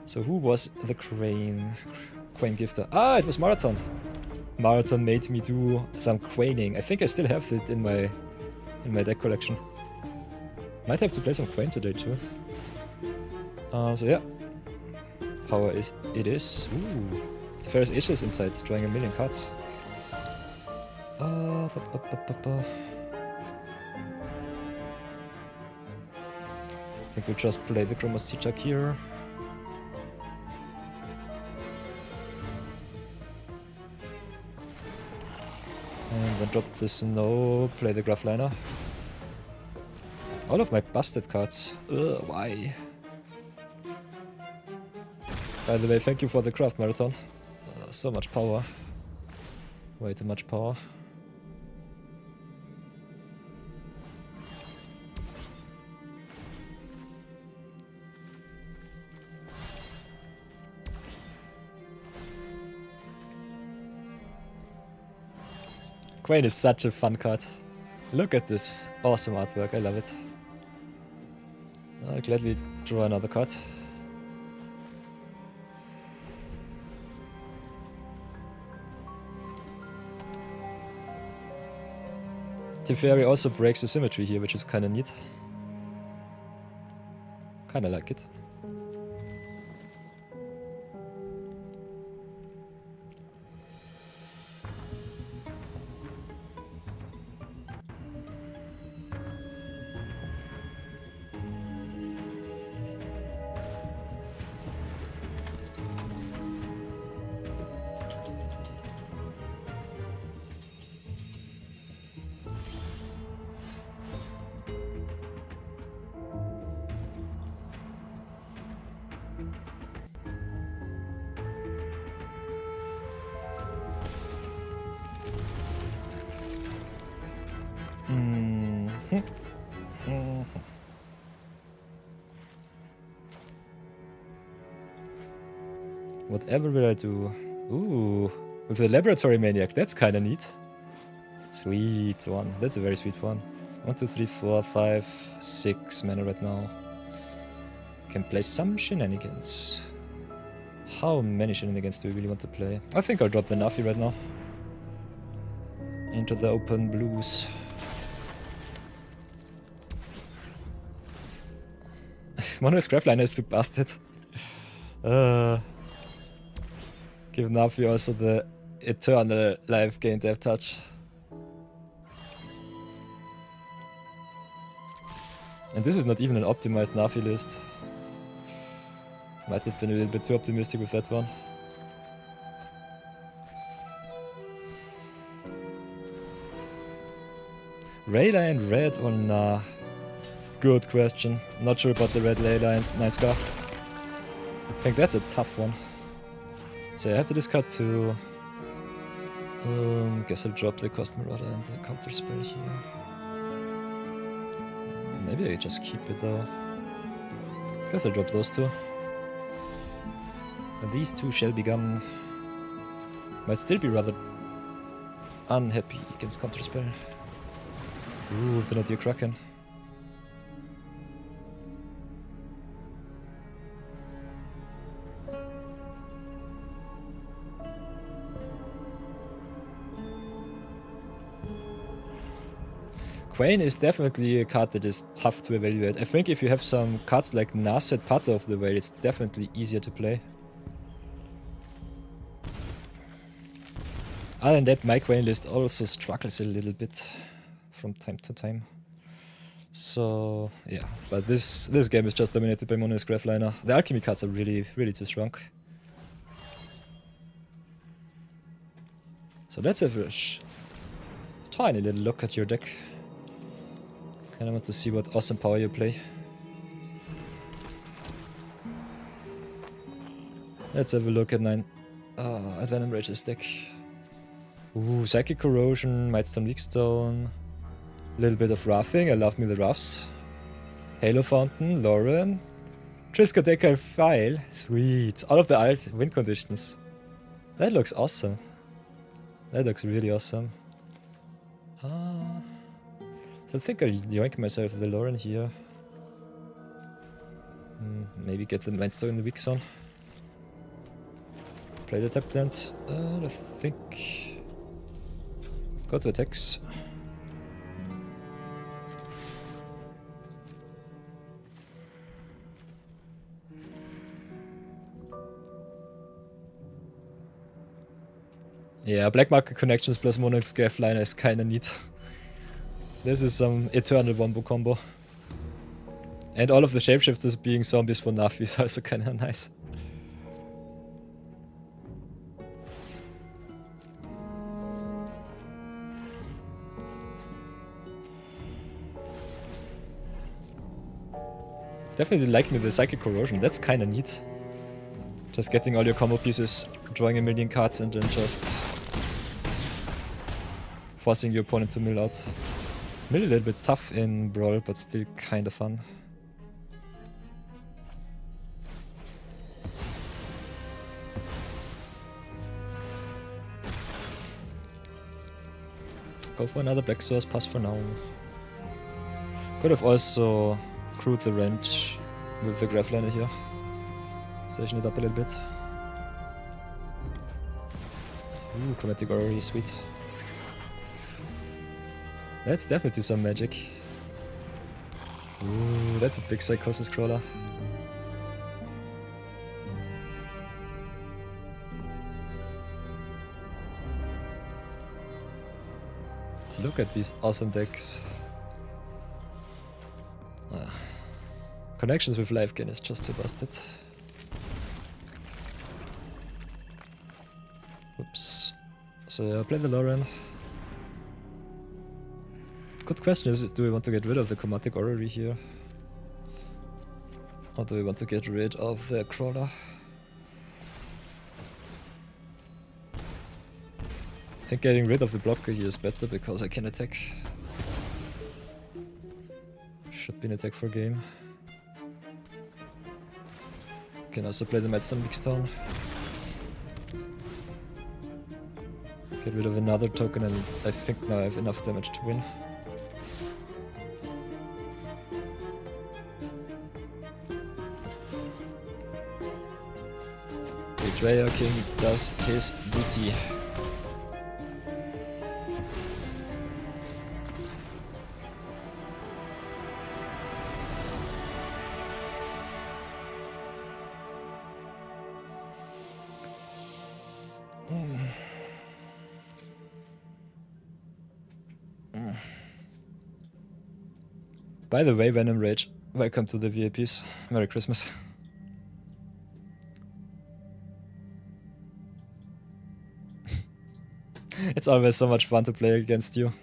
A: So who was the Quain gifter? Ah, it was Marathon. Marathon made me do some Quaining. I think I still have it in my deck collection. Might have to play some Quain today too. So yeah. Power is it is. Ooh. The Ferris Ish is inside, drawing a million cards. I think we'll just play the Chromos T-Chuck here. And then drop the Snow, play the Graph Liner. All of my busted cards. Ugh, why? By the way, thank you for the craft marathon. So much power. Way too much power. Quain is such a fun card. Look at this awesome artwork, I love it. I'll gladly draw another card. Teferi also breaks the symmetry here, which is kinda neat. Kinda like it. Whatever will I do? Ooh, with the Laboratory Maniac, that's kinda neat. Sweet one, that's a very sweet one. 1, 2, 3, 4, 5, 6 mana right now. Can play some shenanigans. How many shenanigans do we really want to play? I think I'll drop the Nafi right now. Into the open blues. Mono Scrapliner is too busted. Give Nafi also the eternal life gain death touch. And this is not even an optimized Nafi list. Might have been a little bit too optimistic with that one. Rayla and red or nah? Good question. Not sure about the red ley lines. Nice scarf. I think that's a tough one. So I have to discard 2. Guess I'll drop the Cost Marauder and the counter spell here. Maybe I just keep it though. Guess I'll drop those 2. And these 2 shall be gone. Might still be rather unhappy against counter spell. Ooh, do not dear Kraken. Quain is definitely a card that is tough to evaluate. I think if you have some cards like Nasset Pater of the Whale, it's definitely easier to play. Other than that, my Quain list also struggles a little bit from time to time. So yeah, but this game is just dominated by Mono Scrafliner. The alchemy cards are really too strong. So let's have a tiny little look at your deck. And I want to see what awesome power you play. Let's have a look at 9. At Venom Rage's deck. Ooh, Psychic Corrosion, Mightstone, Weakstone. A little bit of Roughing, I love me the Roughs. Halo Fountain, Lauren. Triska Decker File, sweet. All of the alt win conditions. That looks awesome. That looks really awesome. So I think I'll yoink myself the Lauren here. Maybe get the Mindstone in the weak zone. Play the tap dance. I think... Go to attacks. Yeah, Black Market Connections plus Mono Scrafliner is kinda neat. This is some eternal wombo combo. And all of the shapeshifters being zombies for Nafi is also kinda nice. Definitely like me the Psychic Corrosion, that's kinda neat. Just getting all your combo pieces, drawing a million cards and then just forcing your opponent to mill out. Maybe a little bit tough in Brawl, but still kinda fun. Go for another Black Source, pass for now. Could have also crewed the wrench with the Grafliner here. Station it up a little bit. Ooh, Chromatic Orrery, sweet. That's definitely some magic. Ooh, that's a big Psychosis crawler. Look at these awesome decks. Connections with life gain is just too busted. Oops. So yeah, play the Lauren. Good question is, do we want to get rid of the Chromatic Orrery here? Or do we want to get rid of the crawler? I think getting rid of the blocker here is better because I can attack. Should be an attack for game. Can also play the Madstone Big Stone. Get rid of another token and I think now I have enough damage to win. Betrayer King does his duty. By the way, Venom Rage, welcome to the VIPs. Merry Christmas. It's always so much fun to play against you.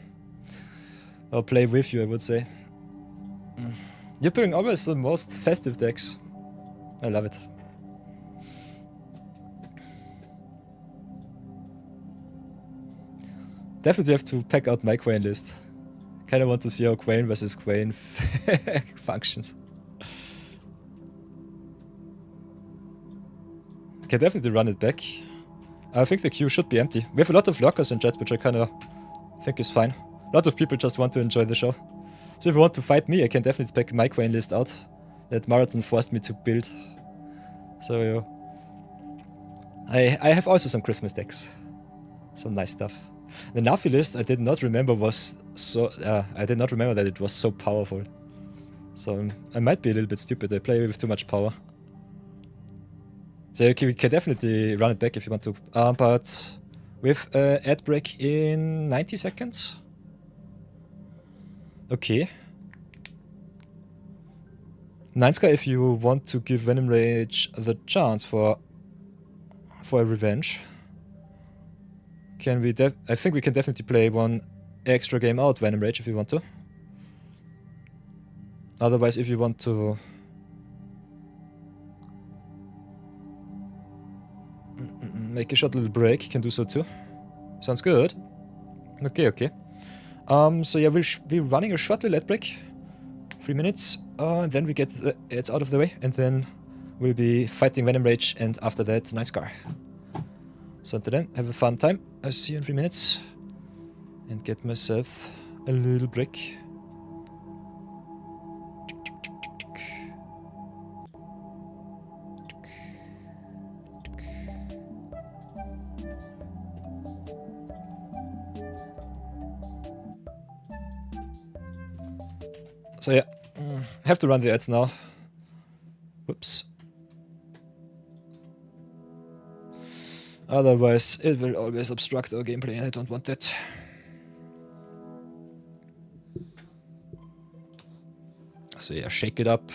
A: Or play with you, I would say. You bring always the most festive decks. I love it. Definitely have to pack out my Quain list. Kinda want to see how Quain versus Quain functions. Can definitely run it back. I think the queue should be empty. We have a lot of lurkers in chat, which I kinda think is fine. A lot of people just want to enjoy the show. So if you want to fight me, I can definitely pack my Quain list out. That Marathon forced me to build. So I have also some Christmas decks. Some nice stuff. The Nafi list I did not remember was so I did not remember that it was so powerful. So I might be a little bit stupid. I play with too much power. So you can definitely run it back if you want to. But with ad break in 90 seconds. Okay. Ninesky, if you want to give Venom Rage the chance for a revenge, can we? I think we can definitely play one extra game out Venom Rage if you want to. Otherwise, if you want to make a short little break, you can do so too. Sounds good. Okay, okay. So yeah, we'll be running a short little ad break. 3 minutes. And then we get the ads out of the way, and then we'll be fighting Venom Rage, and after that, Nice Car. So until then, have a fun time. I'll see you in 3 minutes. And get myself a little break. So yeah, have to run the ads now. Whoops. Otherwise, it will always obstruct our gameplay, and I don't want that. So yeah, shake it up.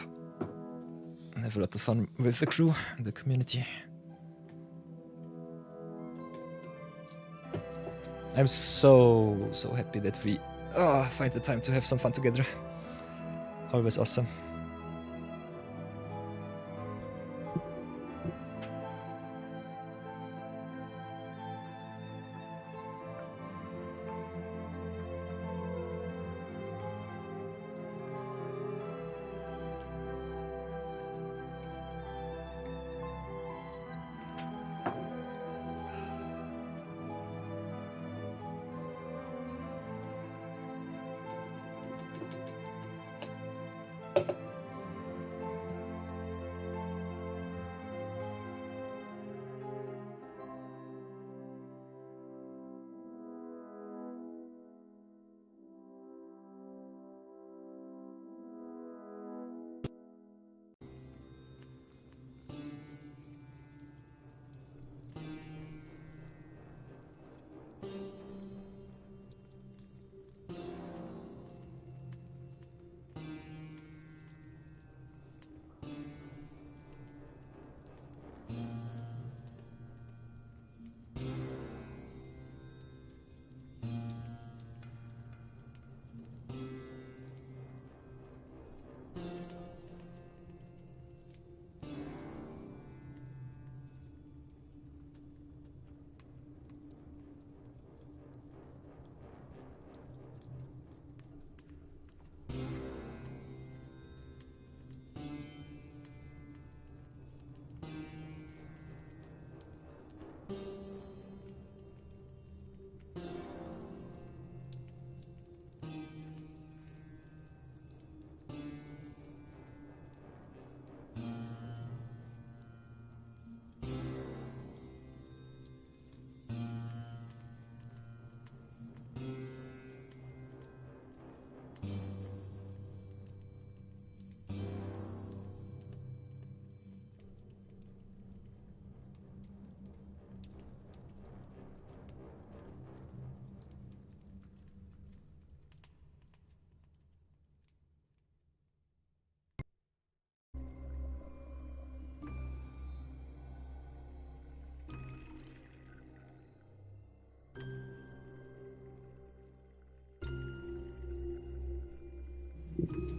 A: And have a lot of fun with the crew and the community. I'm so happy that we find the time to have some fun together. Always awesome.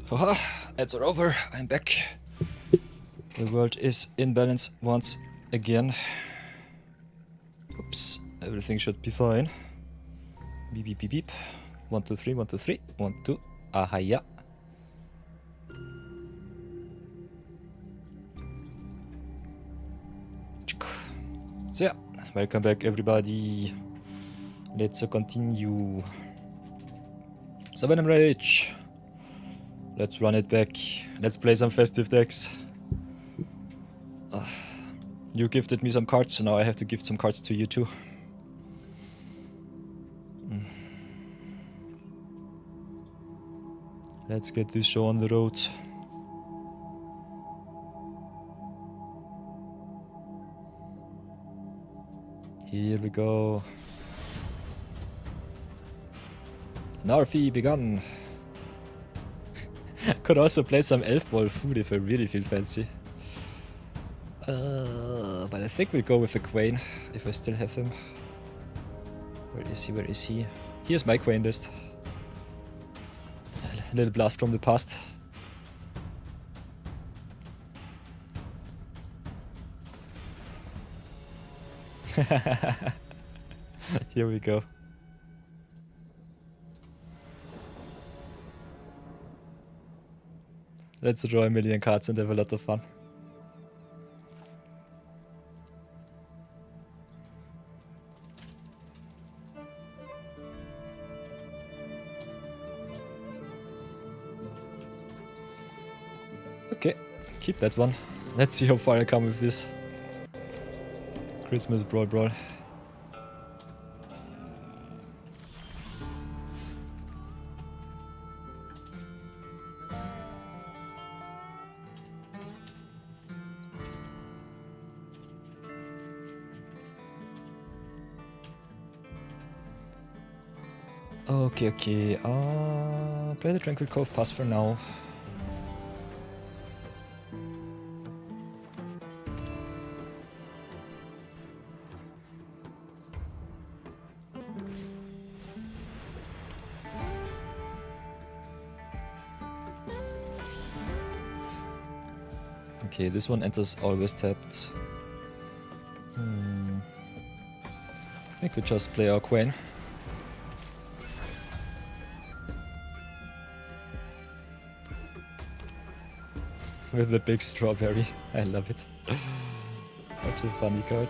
A: Haha, ads are over. I'm back. The world is in balance once again. Oops, everything should be fine. Beep beep beep beep. 1, 2, 3, 1, 2, 3. 1, 2. Ahaya. So yeah, welcome back everybody. Let's continue. 7 Rage. Let's run it back. Let's play some festive decks. You gifted me some cards, so now I have to gift some cards to you too. Let's get this show on the road. Here we go. Narfi begun. Could also play some Elf Ball food if I really feel fancy. But I think we'll go with the Quain if I still have him. Where is he? Where is he? Here's my Quain list. A little blast from the past. Here we go. Let's draw a million cards and have a lot of fun. Okay, keep that one. Let's see how far I come with this. Christmas Brawl. Okay. Play the Tranquil Cove, pass for now. Okay, this one enters always tapped. I think we just play our Quain. With the big strawberry. I love it. Such a funny card.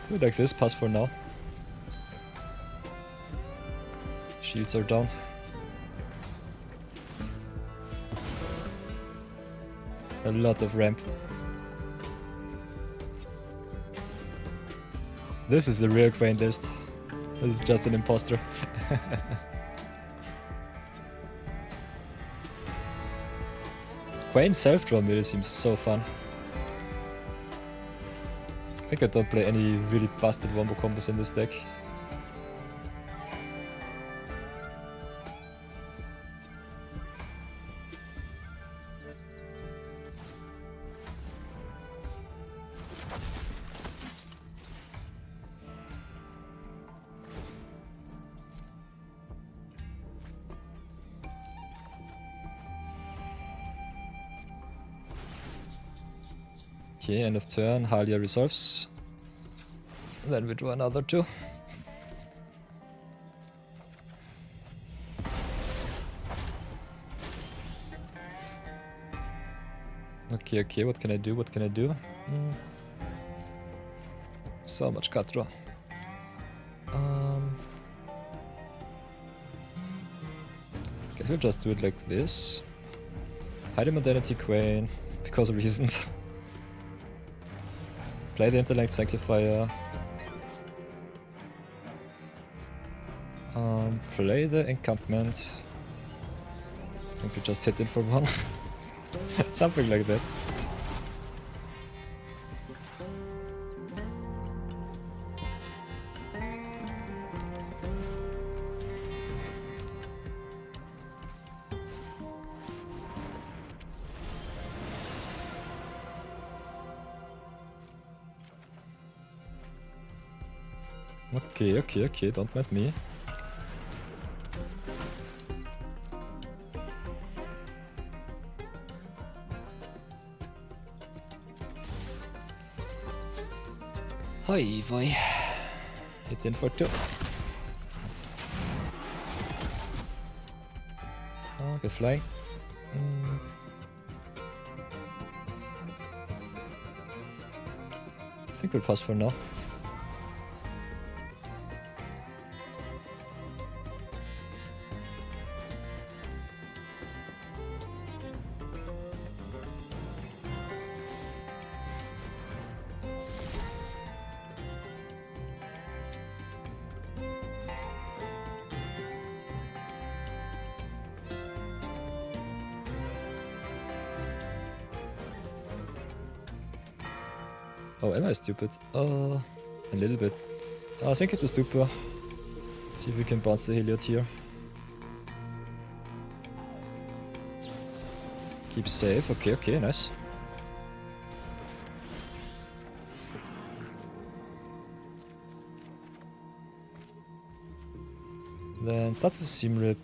A: Do it like this, pass for now. Shields are down. A lot of ramp. This is a real Quain list. This is just an imposter. Quain self-draw really seems so fun. I think I don't play any really busted wombo combos in this deck. Okay, end of turn, Halia resolves. And then we draw another 2. Okay, what can I do? So much card draw. Guess we'll just do it like this. Hide the Modernity Quain, because of reasons. Play the Intellect Sanctifier. Play the Encampment. I think we just hit it for 1. Something like that. Okay, okay, okay, don't mind me. Oi, boy. Hit in for 2. Oh, good flying. I think we'll pass for now. Oh, am I stupid? A little bit. I think it was stupid. See if we can bounce the Heliod here. Keep safe. Okay, okay, nice. Then start with Seam Rip.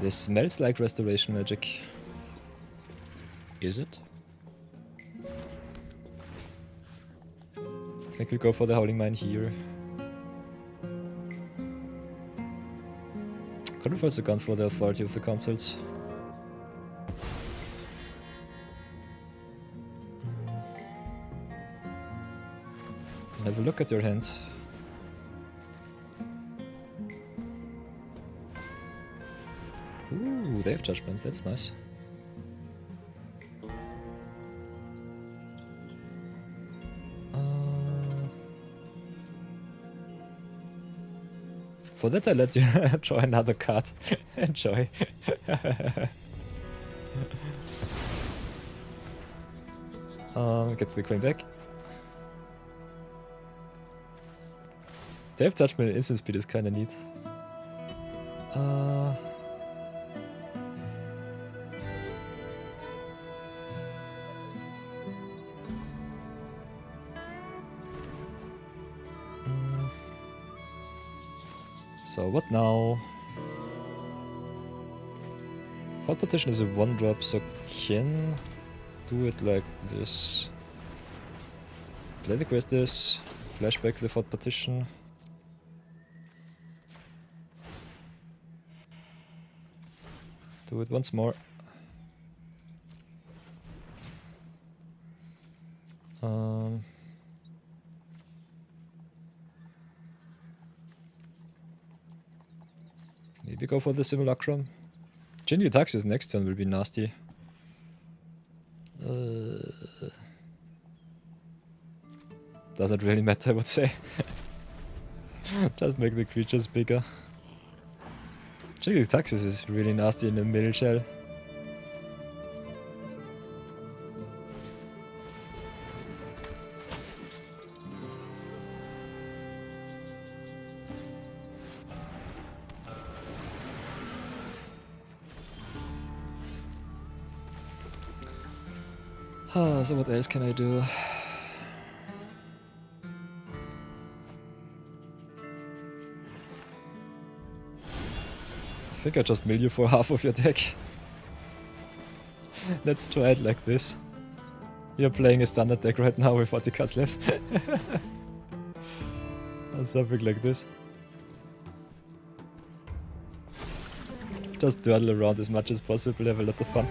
A: This smells like restoration magic. Is it? I think we'll go for the Howling Mine here. Could have also gone for the Authority of the Consuls. Have a look at your hand. Ooh, they have Judgment, that's nice. For that I let you draw another card. Enjoy. Get the coin back. They have Judgment and instant speed is kinda neat. So what now? Fort Petition is a 1-drop, so can do it like this. Play the quest this, flashback the Fort Petition. Do it once more. Maybe go for the Simulacrum. Jinyu Taxis next turn will be nasty. Doesn't really matter, I would say. Just make the creatures bigger. Jinyu Taxis is really nasty in the middle shell. So what else can I do? I think I just mill you for half of your deck. Let's try it like this. You're playing a standard deck right now with 40 cards left. Or something like this. Just dawdle around as much as possible, have a lot of fun.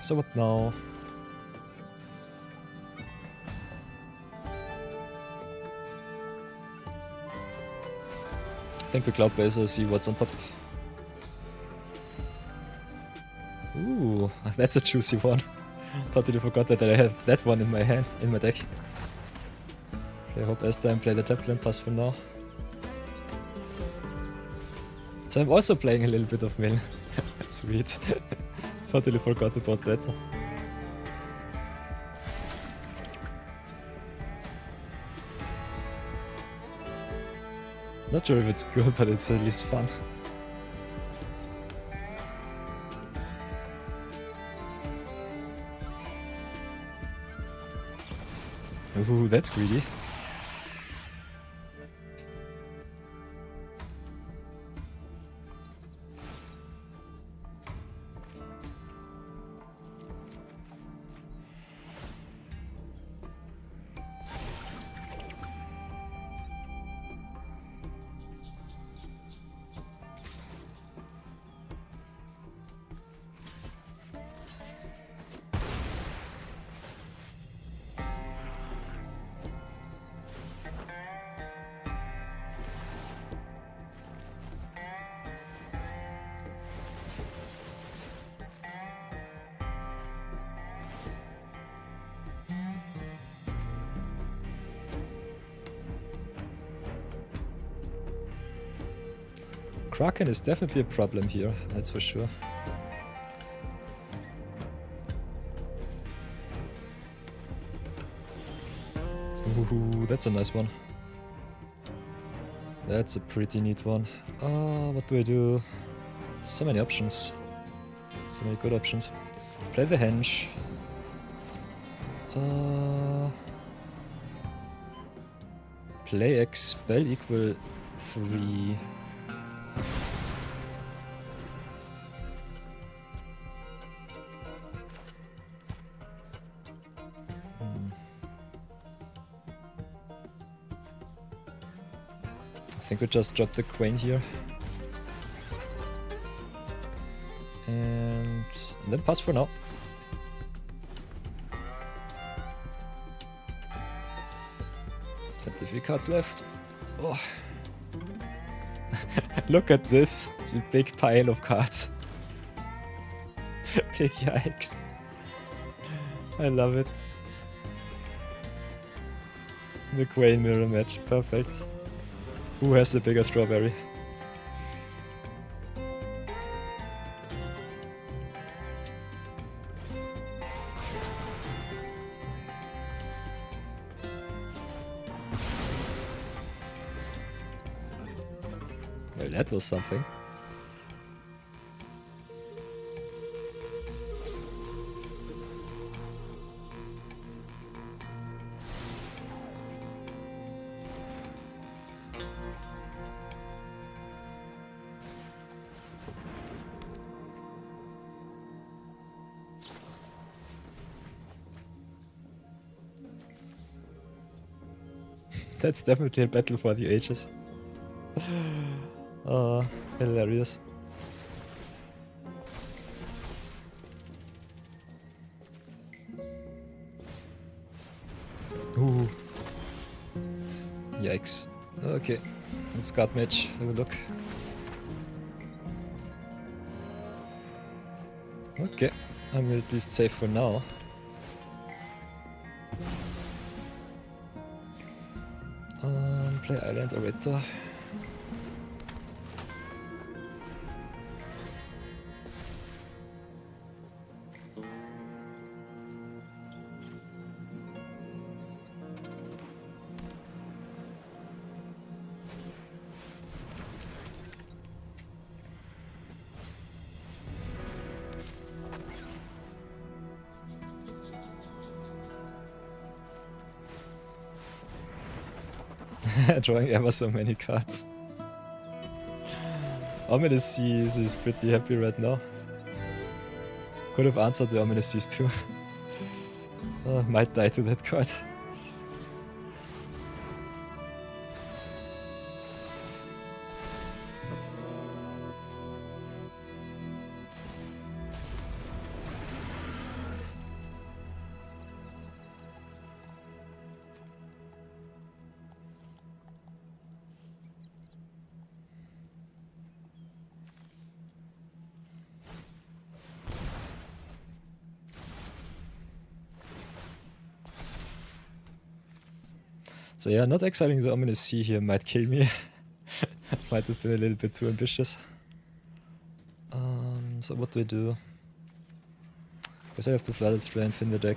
A: So what now? I think we Cloud Baser, see what's on top. that's a juicy one. Totally forgot that I had that one in my hand, in my deck. Okay, I hope Esther and play the tap clan pass for now. So I'm also playing a little bit of Mill. Sweet. Totally forgot about that. Not sure if it's good, but it's at least fun. Ooh, that's greedy. Kraken is definitely a problem here, that's for sure. Ooh, that's a nice one. That's a pretty neat one. What do I do? So many options. So many good options. Play the henge. Play expel equal 3. I think we just drop the queen here. And then pass for now. Few cards left. Oh. Look at this big pile of cards. Big yikes. I love it. The queen mirror match, perfect. Who has the bigger strawberry? Well, that was something. That's definitely a battle for the ages. Oh, hilarious. Ooh. Yikes. Okay. Let's card match. Have a look. Okay. I'm at least safe for now. Play Island Orator. Drawing ever so many cards. Ominous Seas is pretty happy right now. Could have answered the Ominous Seas too. Might die to that card. So yeah, not exiling the Ominous Sea here might kill me. Might have been a little bit too ambitious. So what do I do? Guess I have to Flooded Strand, fin the deck.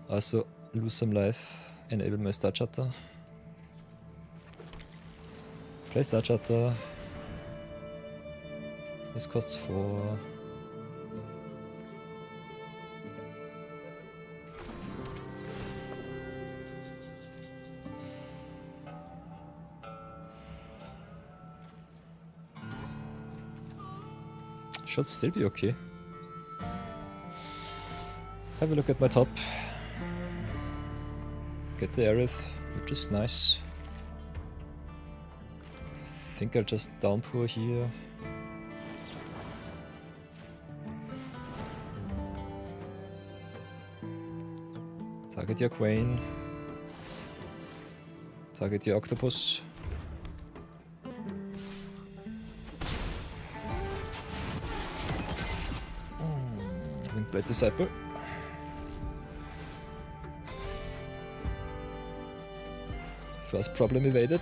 A: Also lose some life, enable my Star Chatter. Play Star Chatter. This costs 4. Should still be okay. Have a look at my top. Get the Aerith, which is nice. I think I'll just downpour here. Target your Queen. Target your Octopus. Windblade Disciple. First problem evaded.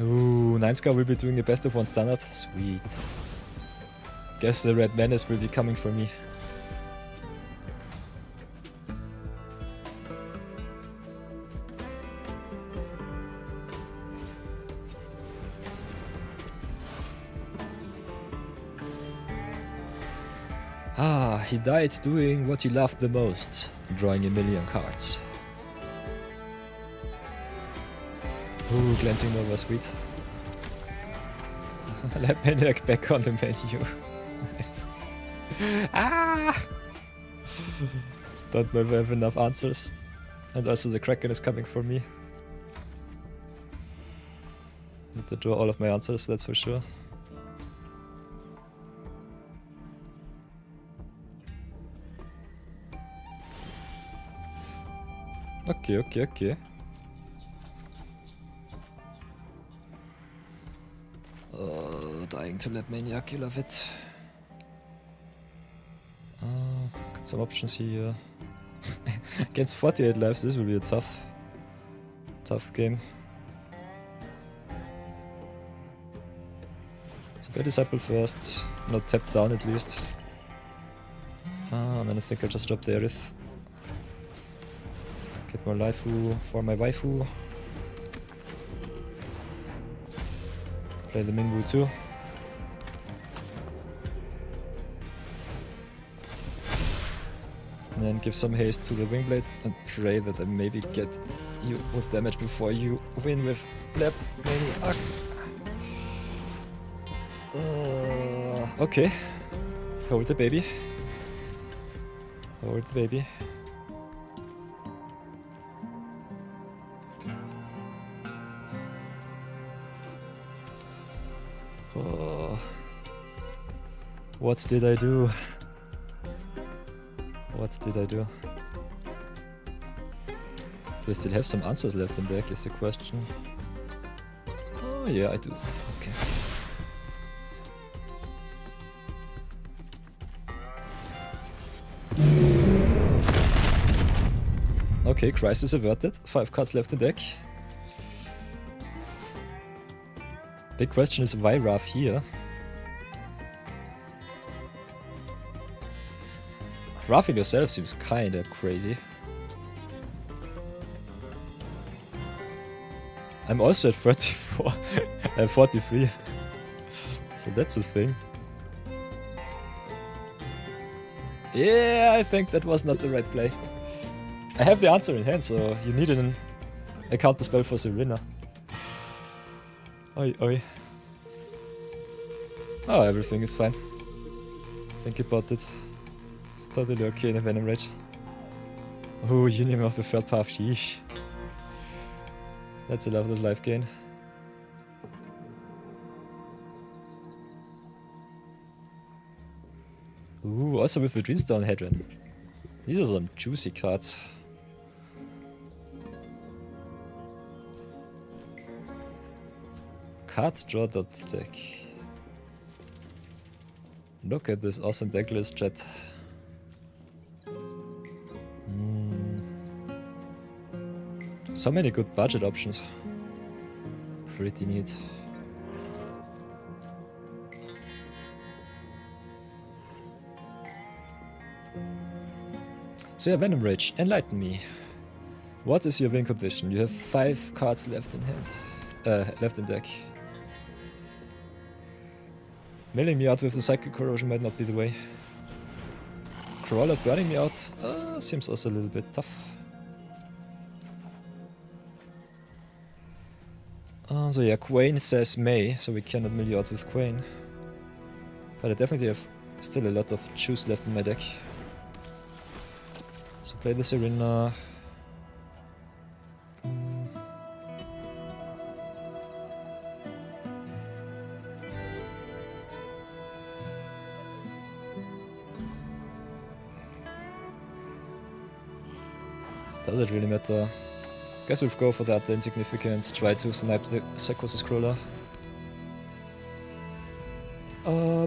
A: Ooh, 9scar will be doing the best of 1 standard. Sweet. Guess the Red Menace will be coming for me. Ah, he died doing what he loved the most, drawing a million cards. Ooh, Glancing Nova, sweet. Let Maniac back on the menu. Nice. Ah! Don't know if I have enough answers. And also the Kraken is coming for me. Need to draw all of my answers, that's for sure. Okay. Dying to Lab Maniac, you love it. Got some options here. Against 48 lives, this will be a tough game. So go Disciple first, not tap down at least. And then I think I'll just drop the Aerith. Get more Laifu for my waifu. Play the Minwu too. And then give some haste to the Wingblade and pray that I maybe get you with damage before you win with Lab Maniac. Okay. Hold the baby. Hold the baby. Oh. What did I do? What did I do? Do I still have some answers left in deck is the question. Oh yeah, I do. Okay. Okay, crisis averted. 5 cards left in deck. Big question is why Raph here? Raphing yourself seems kinda crazy. I'm also at 34, 43. So that's a thing. Yeah, I think that was not the right play. I have the answer in hand, so you need a counter spell for Serena. Oi, oi. Oh, everything is fine. Think about it. Totally okay in a Venom Rage. Oh, Union of the third path, sheesh. That's a lovely life gain. Ooh, also with the Dreamstone Hadron. These are some juicy cards. Card draw deck. Look at this awesome deck list, chat. So many good budget options. Pretty neat. So yeah, Venom Rage, enlighten me. What is your win condition? You have 5 cards left in hand. Left in deck. Milling me out with the Psychic Corrosion might not be the way. Crawler burning me out seems also a little bit tough. So yeah, Quain says May, so we cannot mill you out with Quain. But I definitely have still a lot of juice left in my deck. So play the Serena. Does it really matter? Guess we'll go for that insignificance, try to snipe the Psychosis Crawler.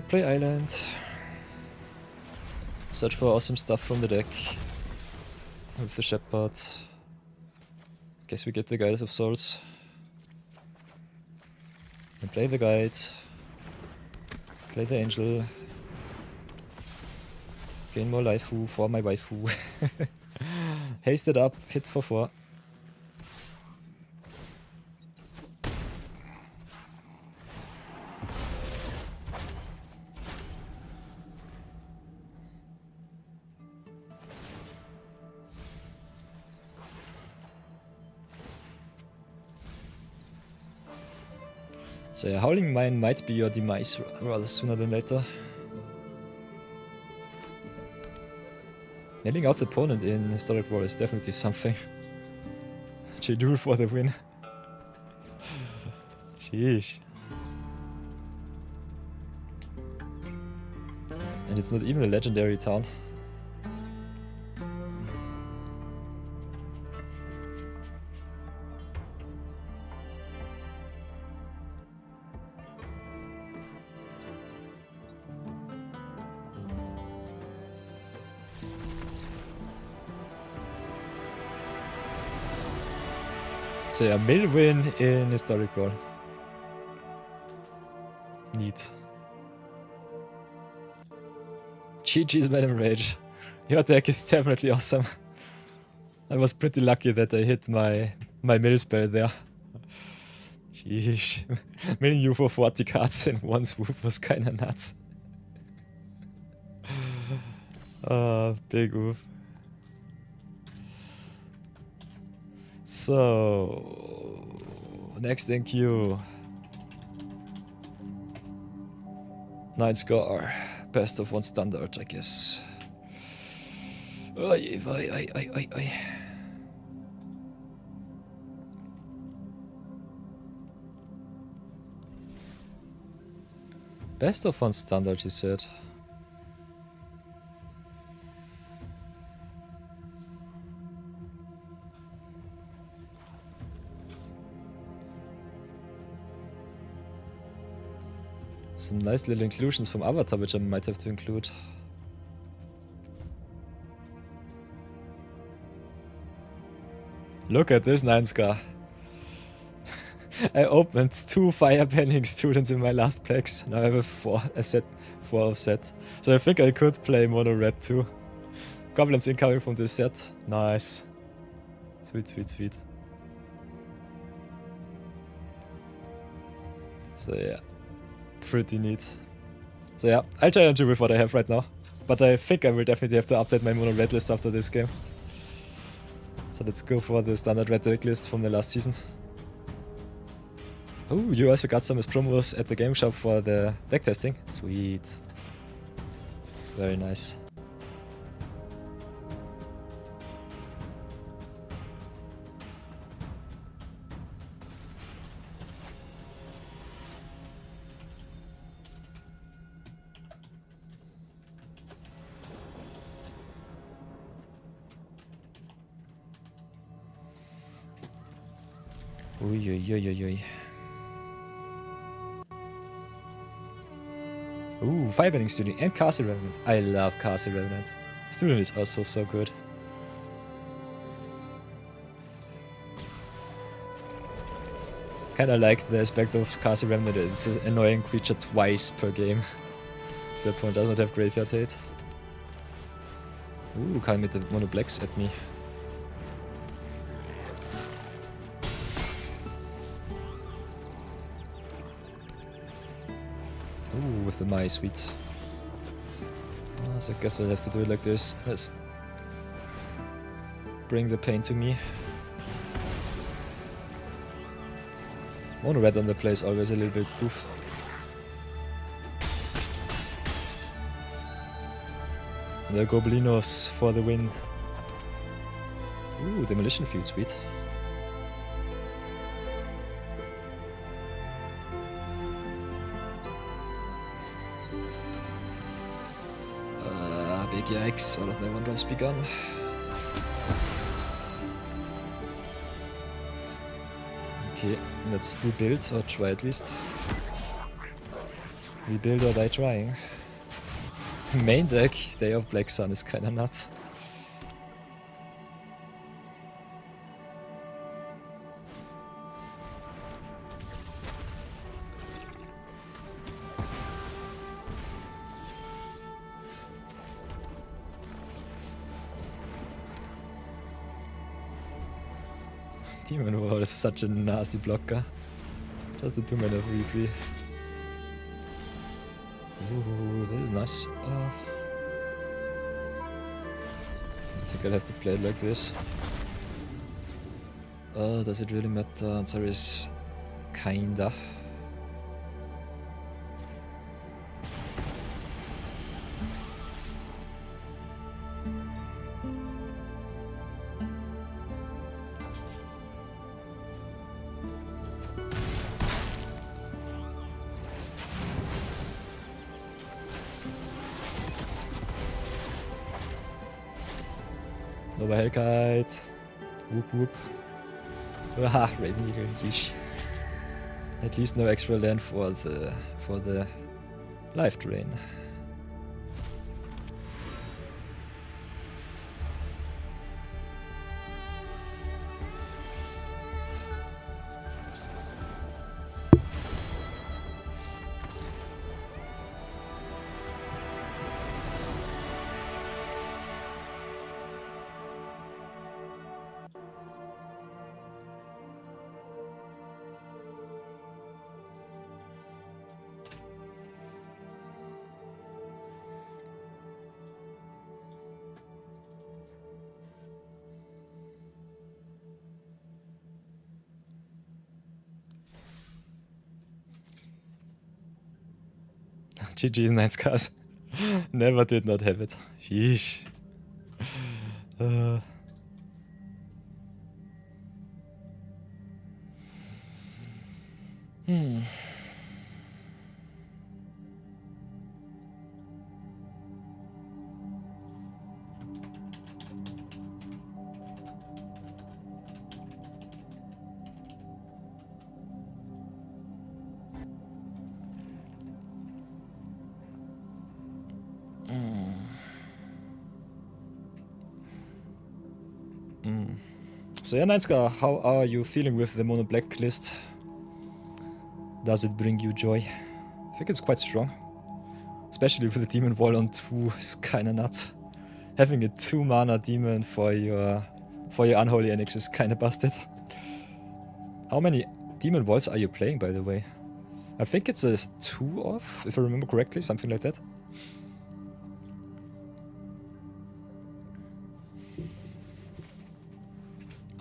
A: Play Island. Search for awesome stuff from the deck. With the Shepherd. Guess we get the Guides of Souls. And play the Guide. Play the Angel. Gain more Laifu for my waifu. Haste it up, hit for 4. So yeah, Howling Mine might be your demise rather sooner than later. Nailing out the opponent in Historic War is definitely something. J-Dul for the win. Sheesh. And it's not even a legendary town. So yeah, mill win in Historic Brawl. Neat. GG's Venom Rage. Your deck is definitely awesome. I was pretty lucky that I hit my mill spell there. Sheesh. Milling you for 40 cards in one swoop was kinda nuts. Big oof. So, next in queue. 9 score. Best of 1 standard, I guess. Oi. Best of 1 standard, he said. Some nice little inclusions from Avatar, which I might have to include. Look at this 9 scar. I opened 2 fire bending students in my last packs. Now I have a set 4 of set. So I think I could play mono red too. Goblins incoming from this set. Nice. Sweet. So yeah. Pretty neat. So yeah, I'll challenge you with what I have right now. But I think I will definitely have to update my mono red list after this game. So let's go for the standard red deck list from the last season. Oh, you also got some as promos at the game shop for the deck testing. Sweet. Very nice. Ui, ui, ui, ui, ui. Ooh, Firebending Student and Castle Revenant. I love Castle Revenant. Student is also so good. Kinda like the aspect of Castle Revenant. It's an annoying creature twice per game. That point does not have graveyard hate. Ooh, kein mit the mono blacks at me. Ooh, with the Mai, sweet. So I guess we'll have to do it like this. Let's bring the pain to me. Mono red on the play is always a little bit goof. The Gobelinos for the win. Ooh, Demolition Field, sweet. Big yikes, all of my 1-drops begun. Okay, let's rebuild, or try at least. Rebuild or die trying. Main deck, Day of Black Sun is kinda nuts. Demon Wall is such a nasty blocker. Just the 2-mana 3/3. Ooh, that is nice. I think I'll have to play it like this. Does it really matter? Answer is kinda. Nova Hellkite. Whoop whoop. Ah, Raven Eagle, yeesh. At least no extra land for the life drain. GG, nice cars. Never did not have it. Sheesh. So yeah, Ninska, how are you feeling with the mono black list? Does it bring you joy? I think it's quite strong. Especially with the demon wall on 2 is kinda nuts. Having a 2-mana demon for your unholy Enix is kinda busted. How many demon walls are you playing, by the way? I think it's a 2 off, if I remember correctly, something like that.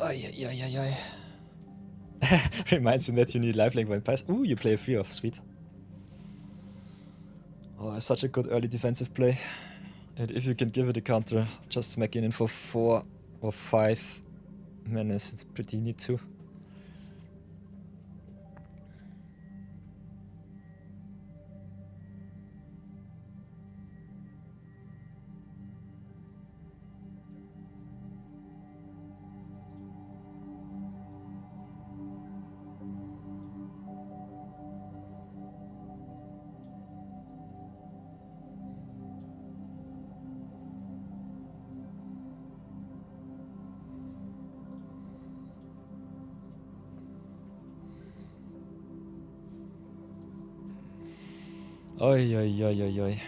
A: Ay. Reminds me that you need lifelink vampires. Ooh, you play a 3 off, sweet. Oh, such a good early defensive play. And if you can give it a counter, just smack in for 4 or 5 menace, it's pretty neat too. Oi, oi, oi, oi, oi.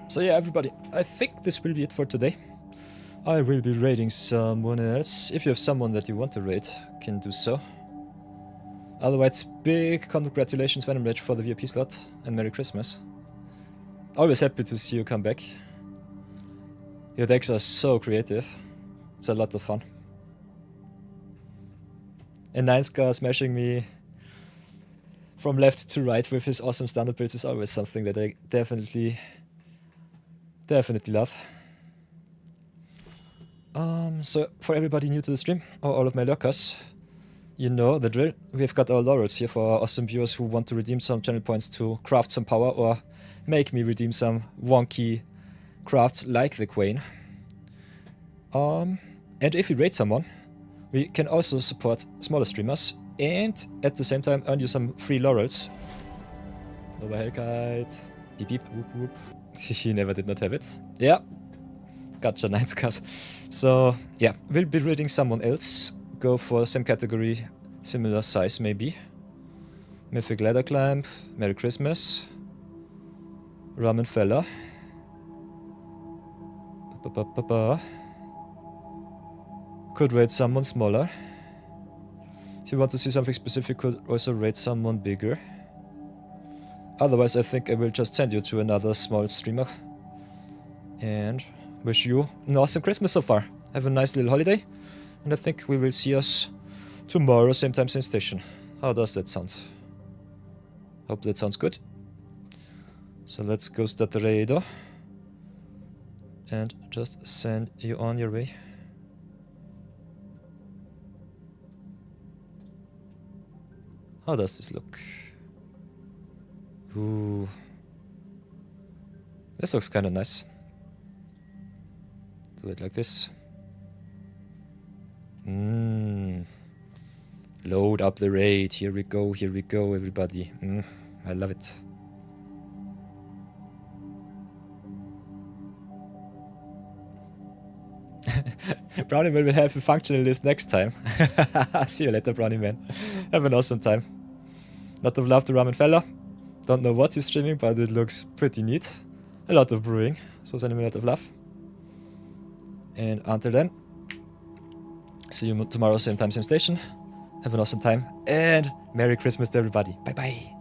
A: So yeah, everybody, I think this will be it for today. I will be raiding someone else. If you have someone that you want to raid, can do so. Otherwise, big congratulations, Venom Rage, for the VIP slot, and Merry Christmas. Always happy to see you come back. Your decks are so creative. It's a lot of fun. And Ninescar smashing me from left to right with his awesome standard builds is always something that I definitely love. So for everybody new to the stream, or all of my lurkers, you know the drill. We've got our laurels here for our awesome viewers who want to redeem some channel points to craft some power or make me redeem some wonky crafts like the Queen. And if you raid someone, we can also support smaller streamers and at the same time earn you some free laurels. Over Hellkite. Beep beep whoop whoop. He never did not have it. Yeah. Gotcha, Ninescars. So yeah, we'll be raiding someone else. Go for same category, similar size maybe. Mythic Ladder Climb, Merry Christmas. Ramen Fella. Could raid someone smaller. If you want to see something specific, could also raid someone bigger. Otherwise, I think I will just send you to another small streamer. And wish you an awesome Christmas so far. Have a nice little holiday. And I think we will see us tomorrow, same time, same station. How does that sound? Hope that sounds good. So let's go start the raid. And just send you on your way. How does this look? Ooh. This looks kind of nice. Do it like this. Load up the raid. Here we go, everybody. I love it. Brownie Man will have a functional list next time. See you later, Brownie Man. Have an awesome time. Lot of love to Ramen Fella. Don't know what he's streaming, but it looks pretty neat. A lot of brewing, so send him a lot of love. And until then, see you tomorrow, same time, same station. Have an awesome time, and Merry Christmas to everybody. Bye bye.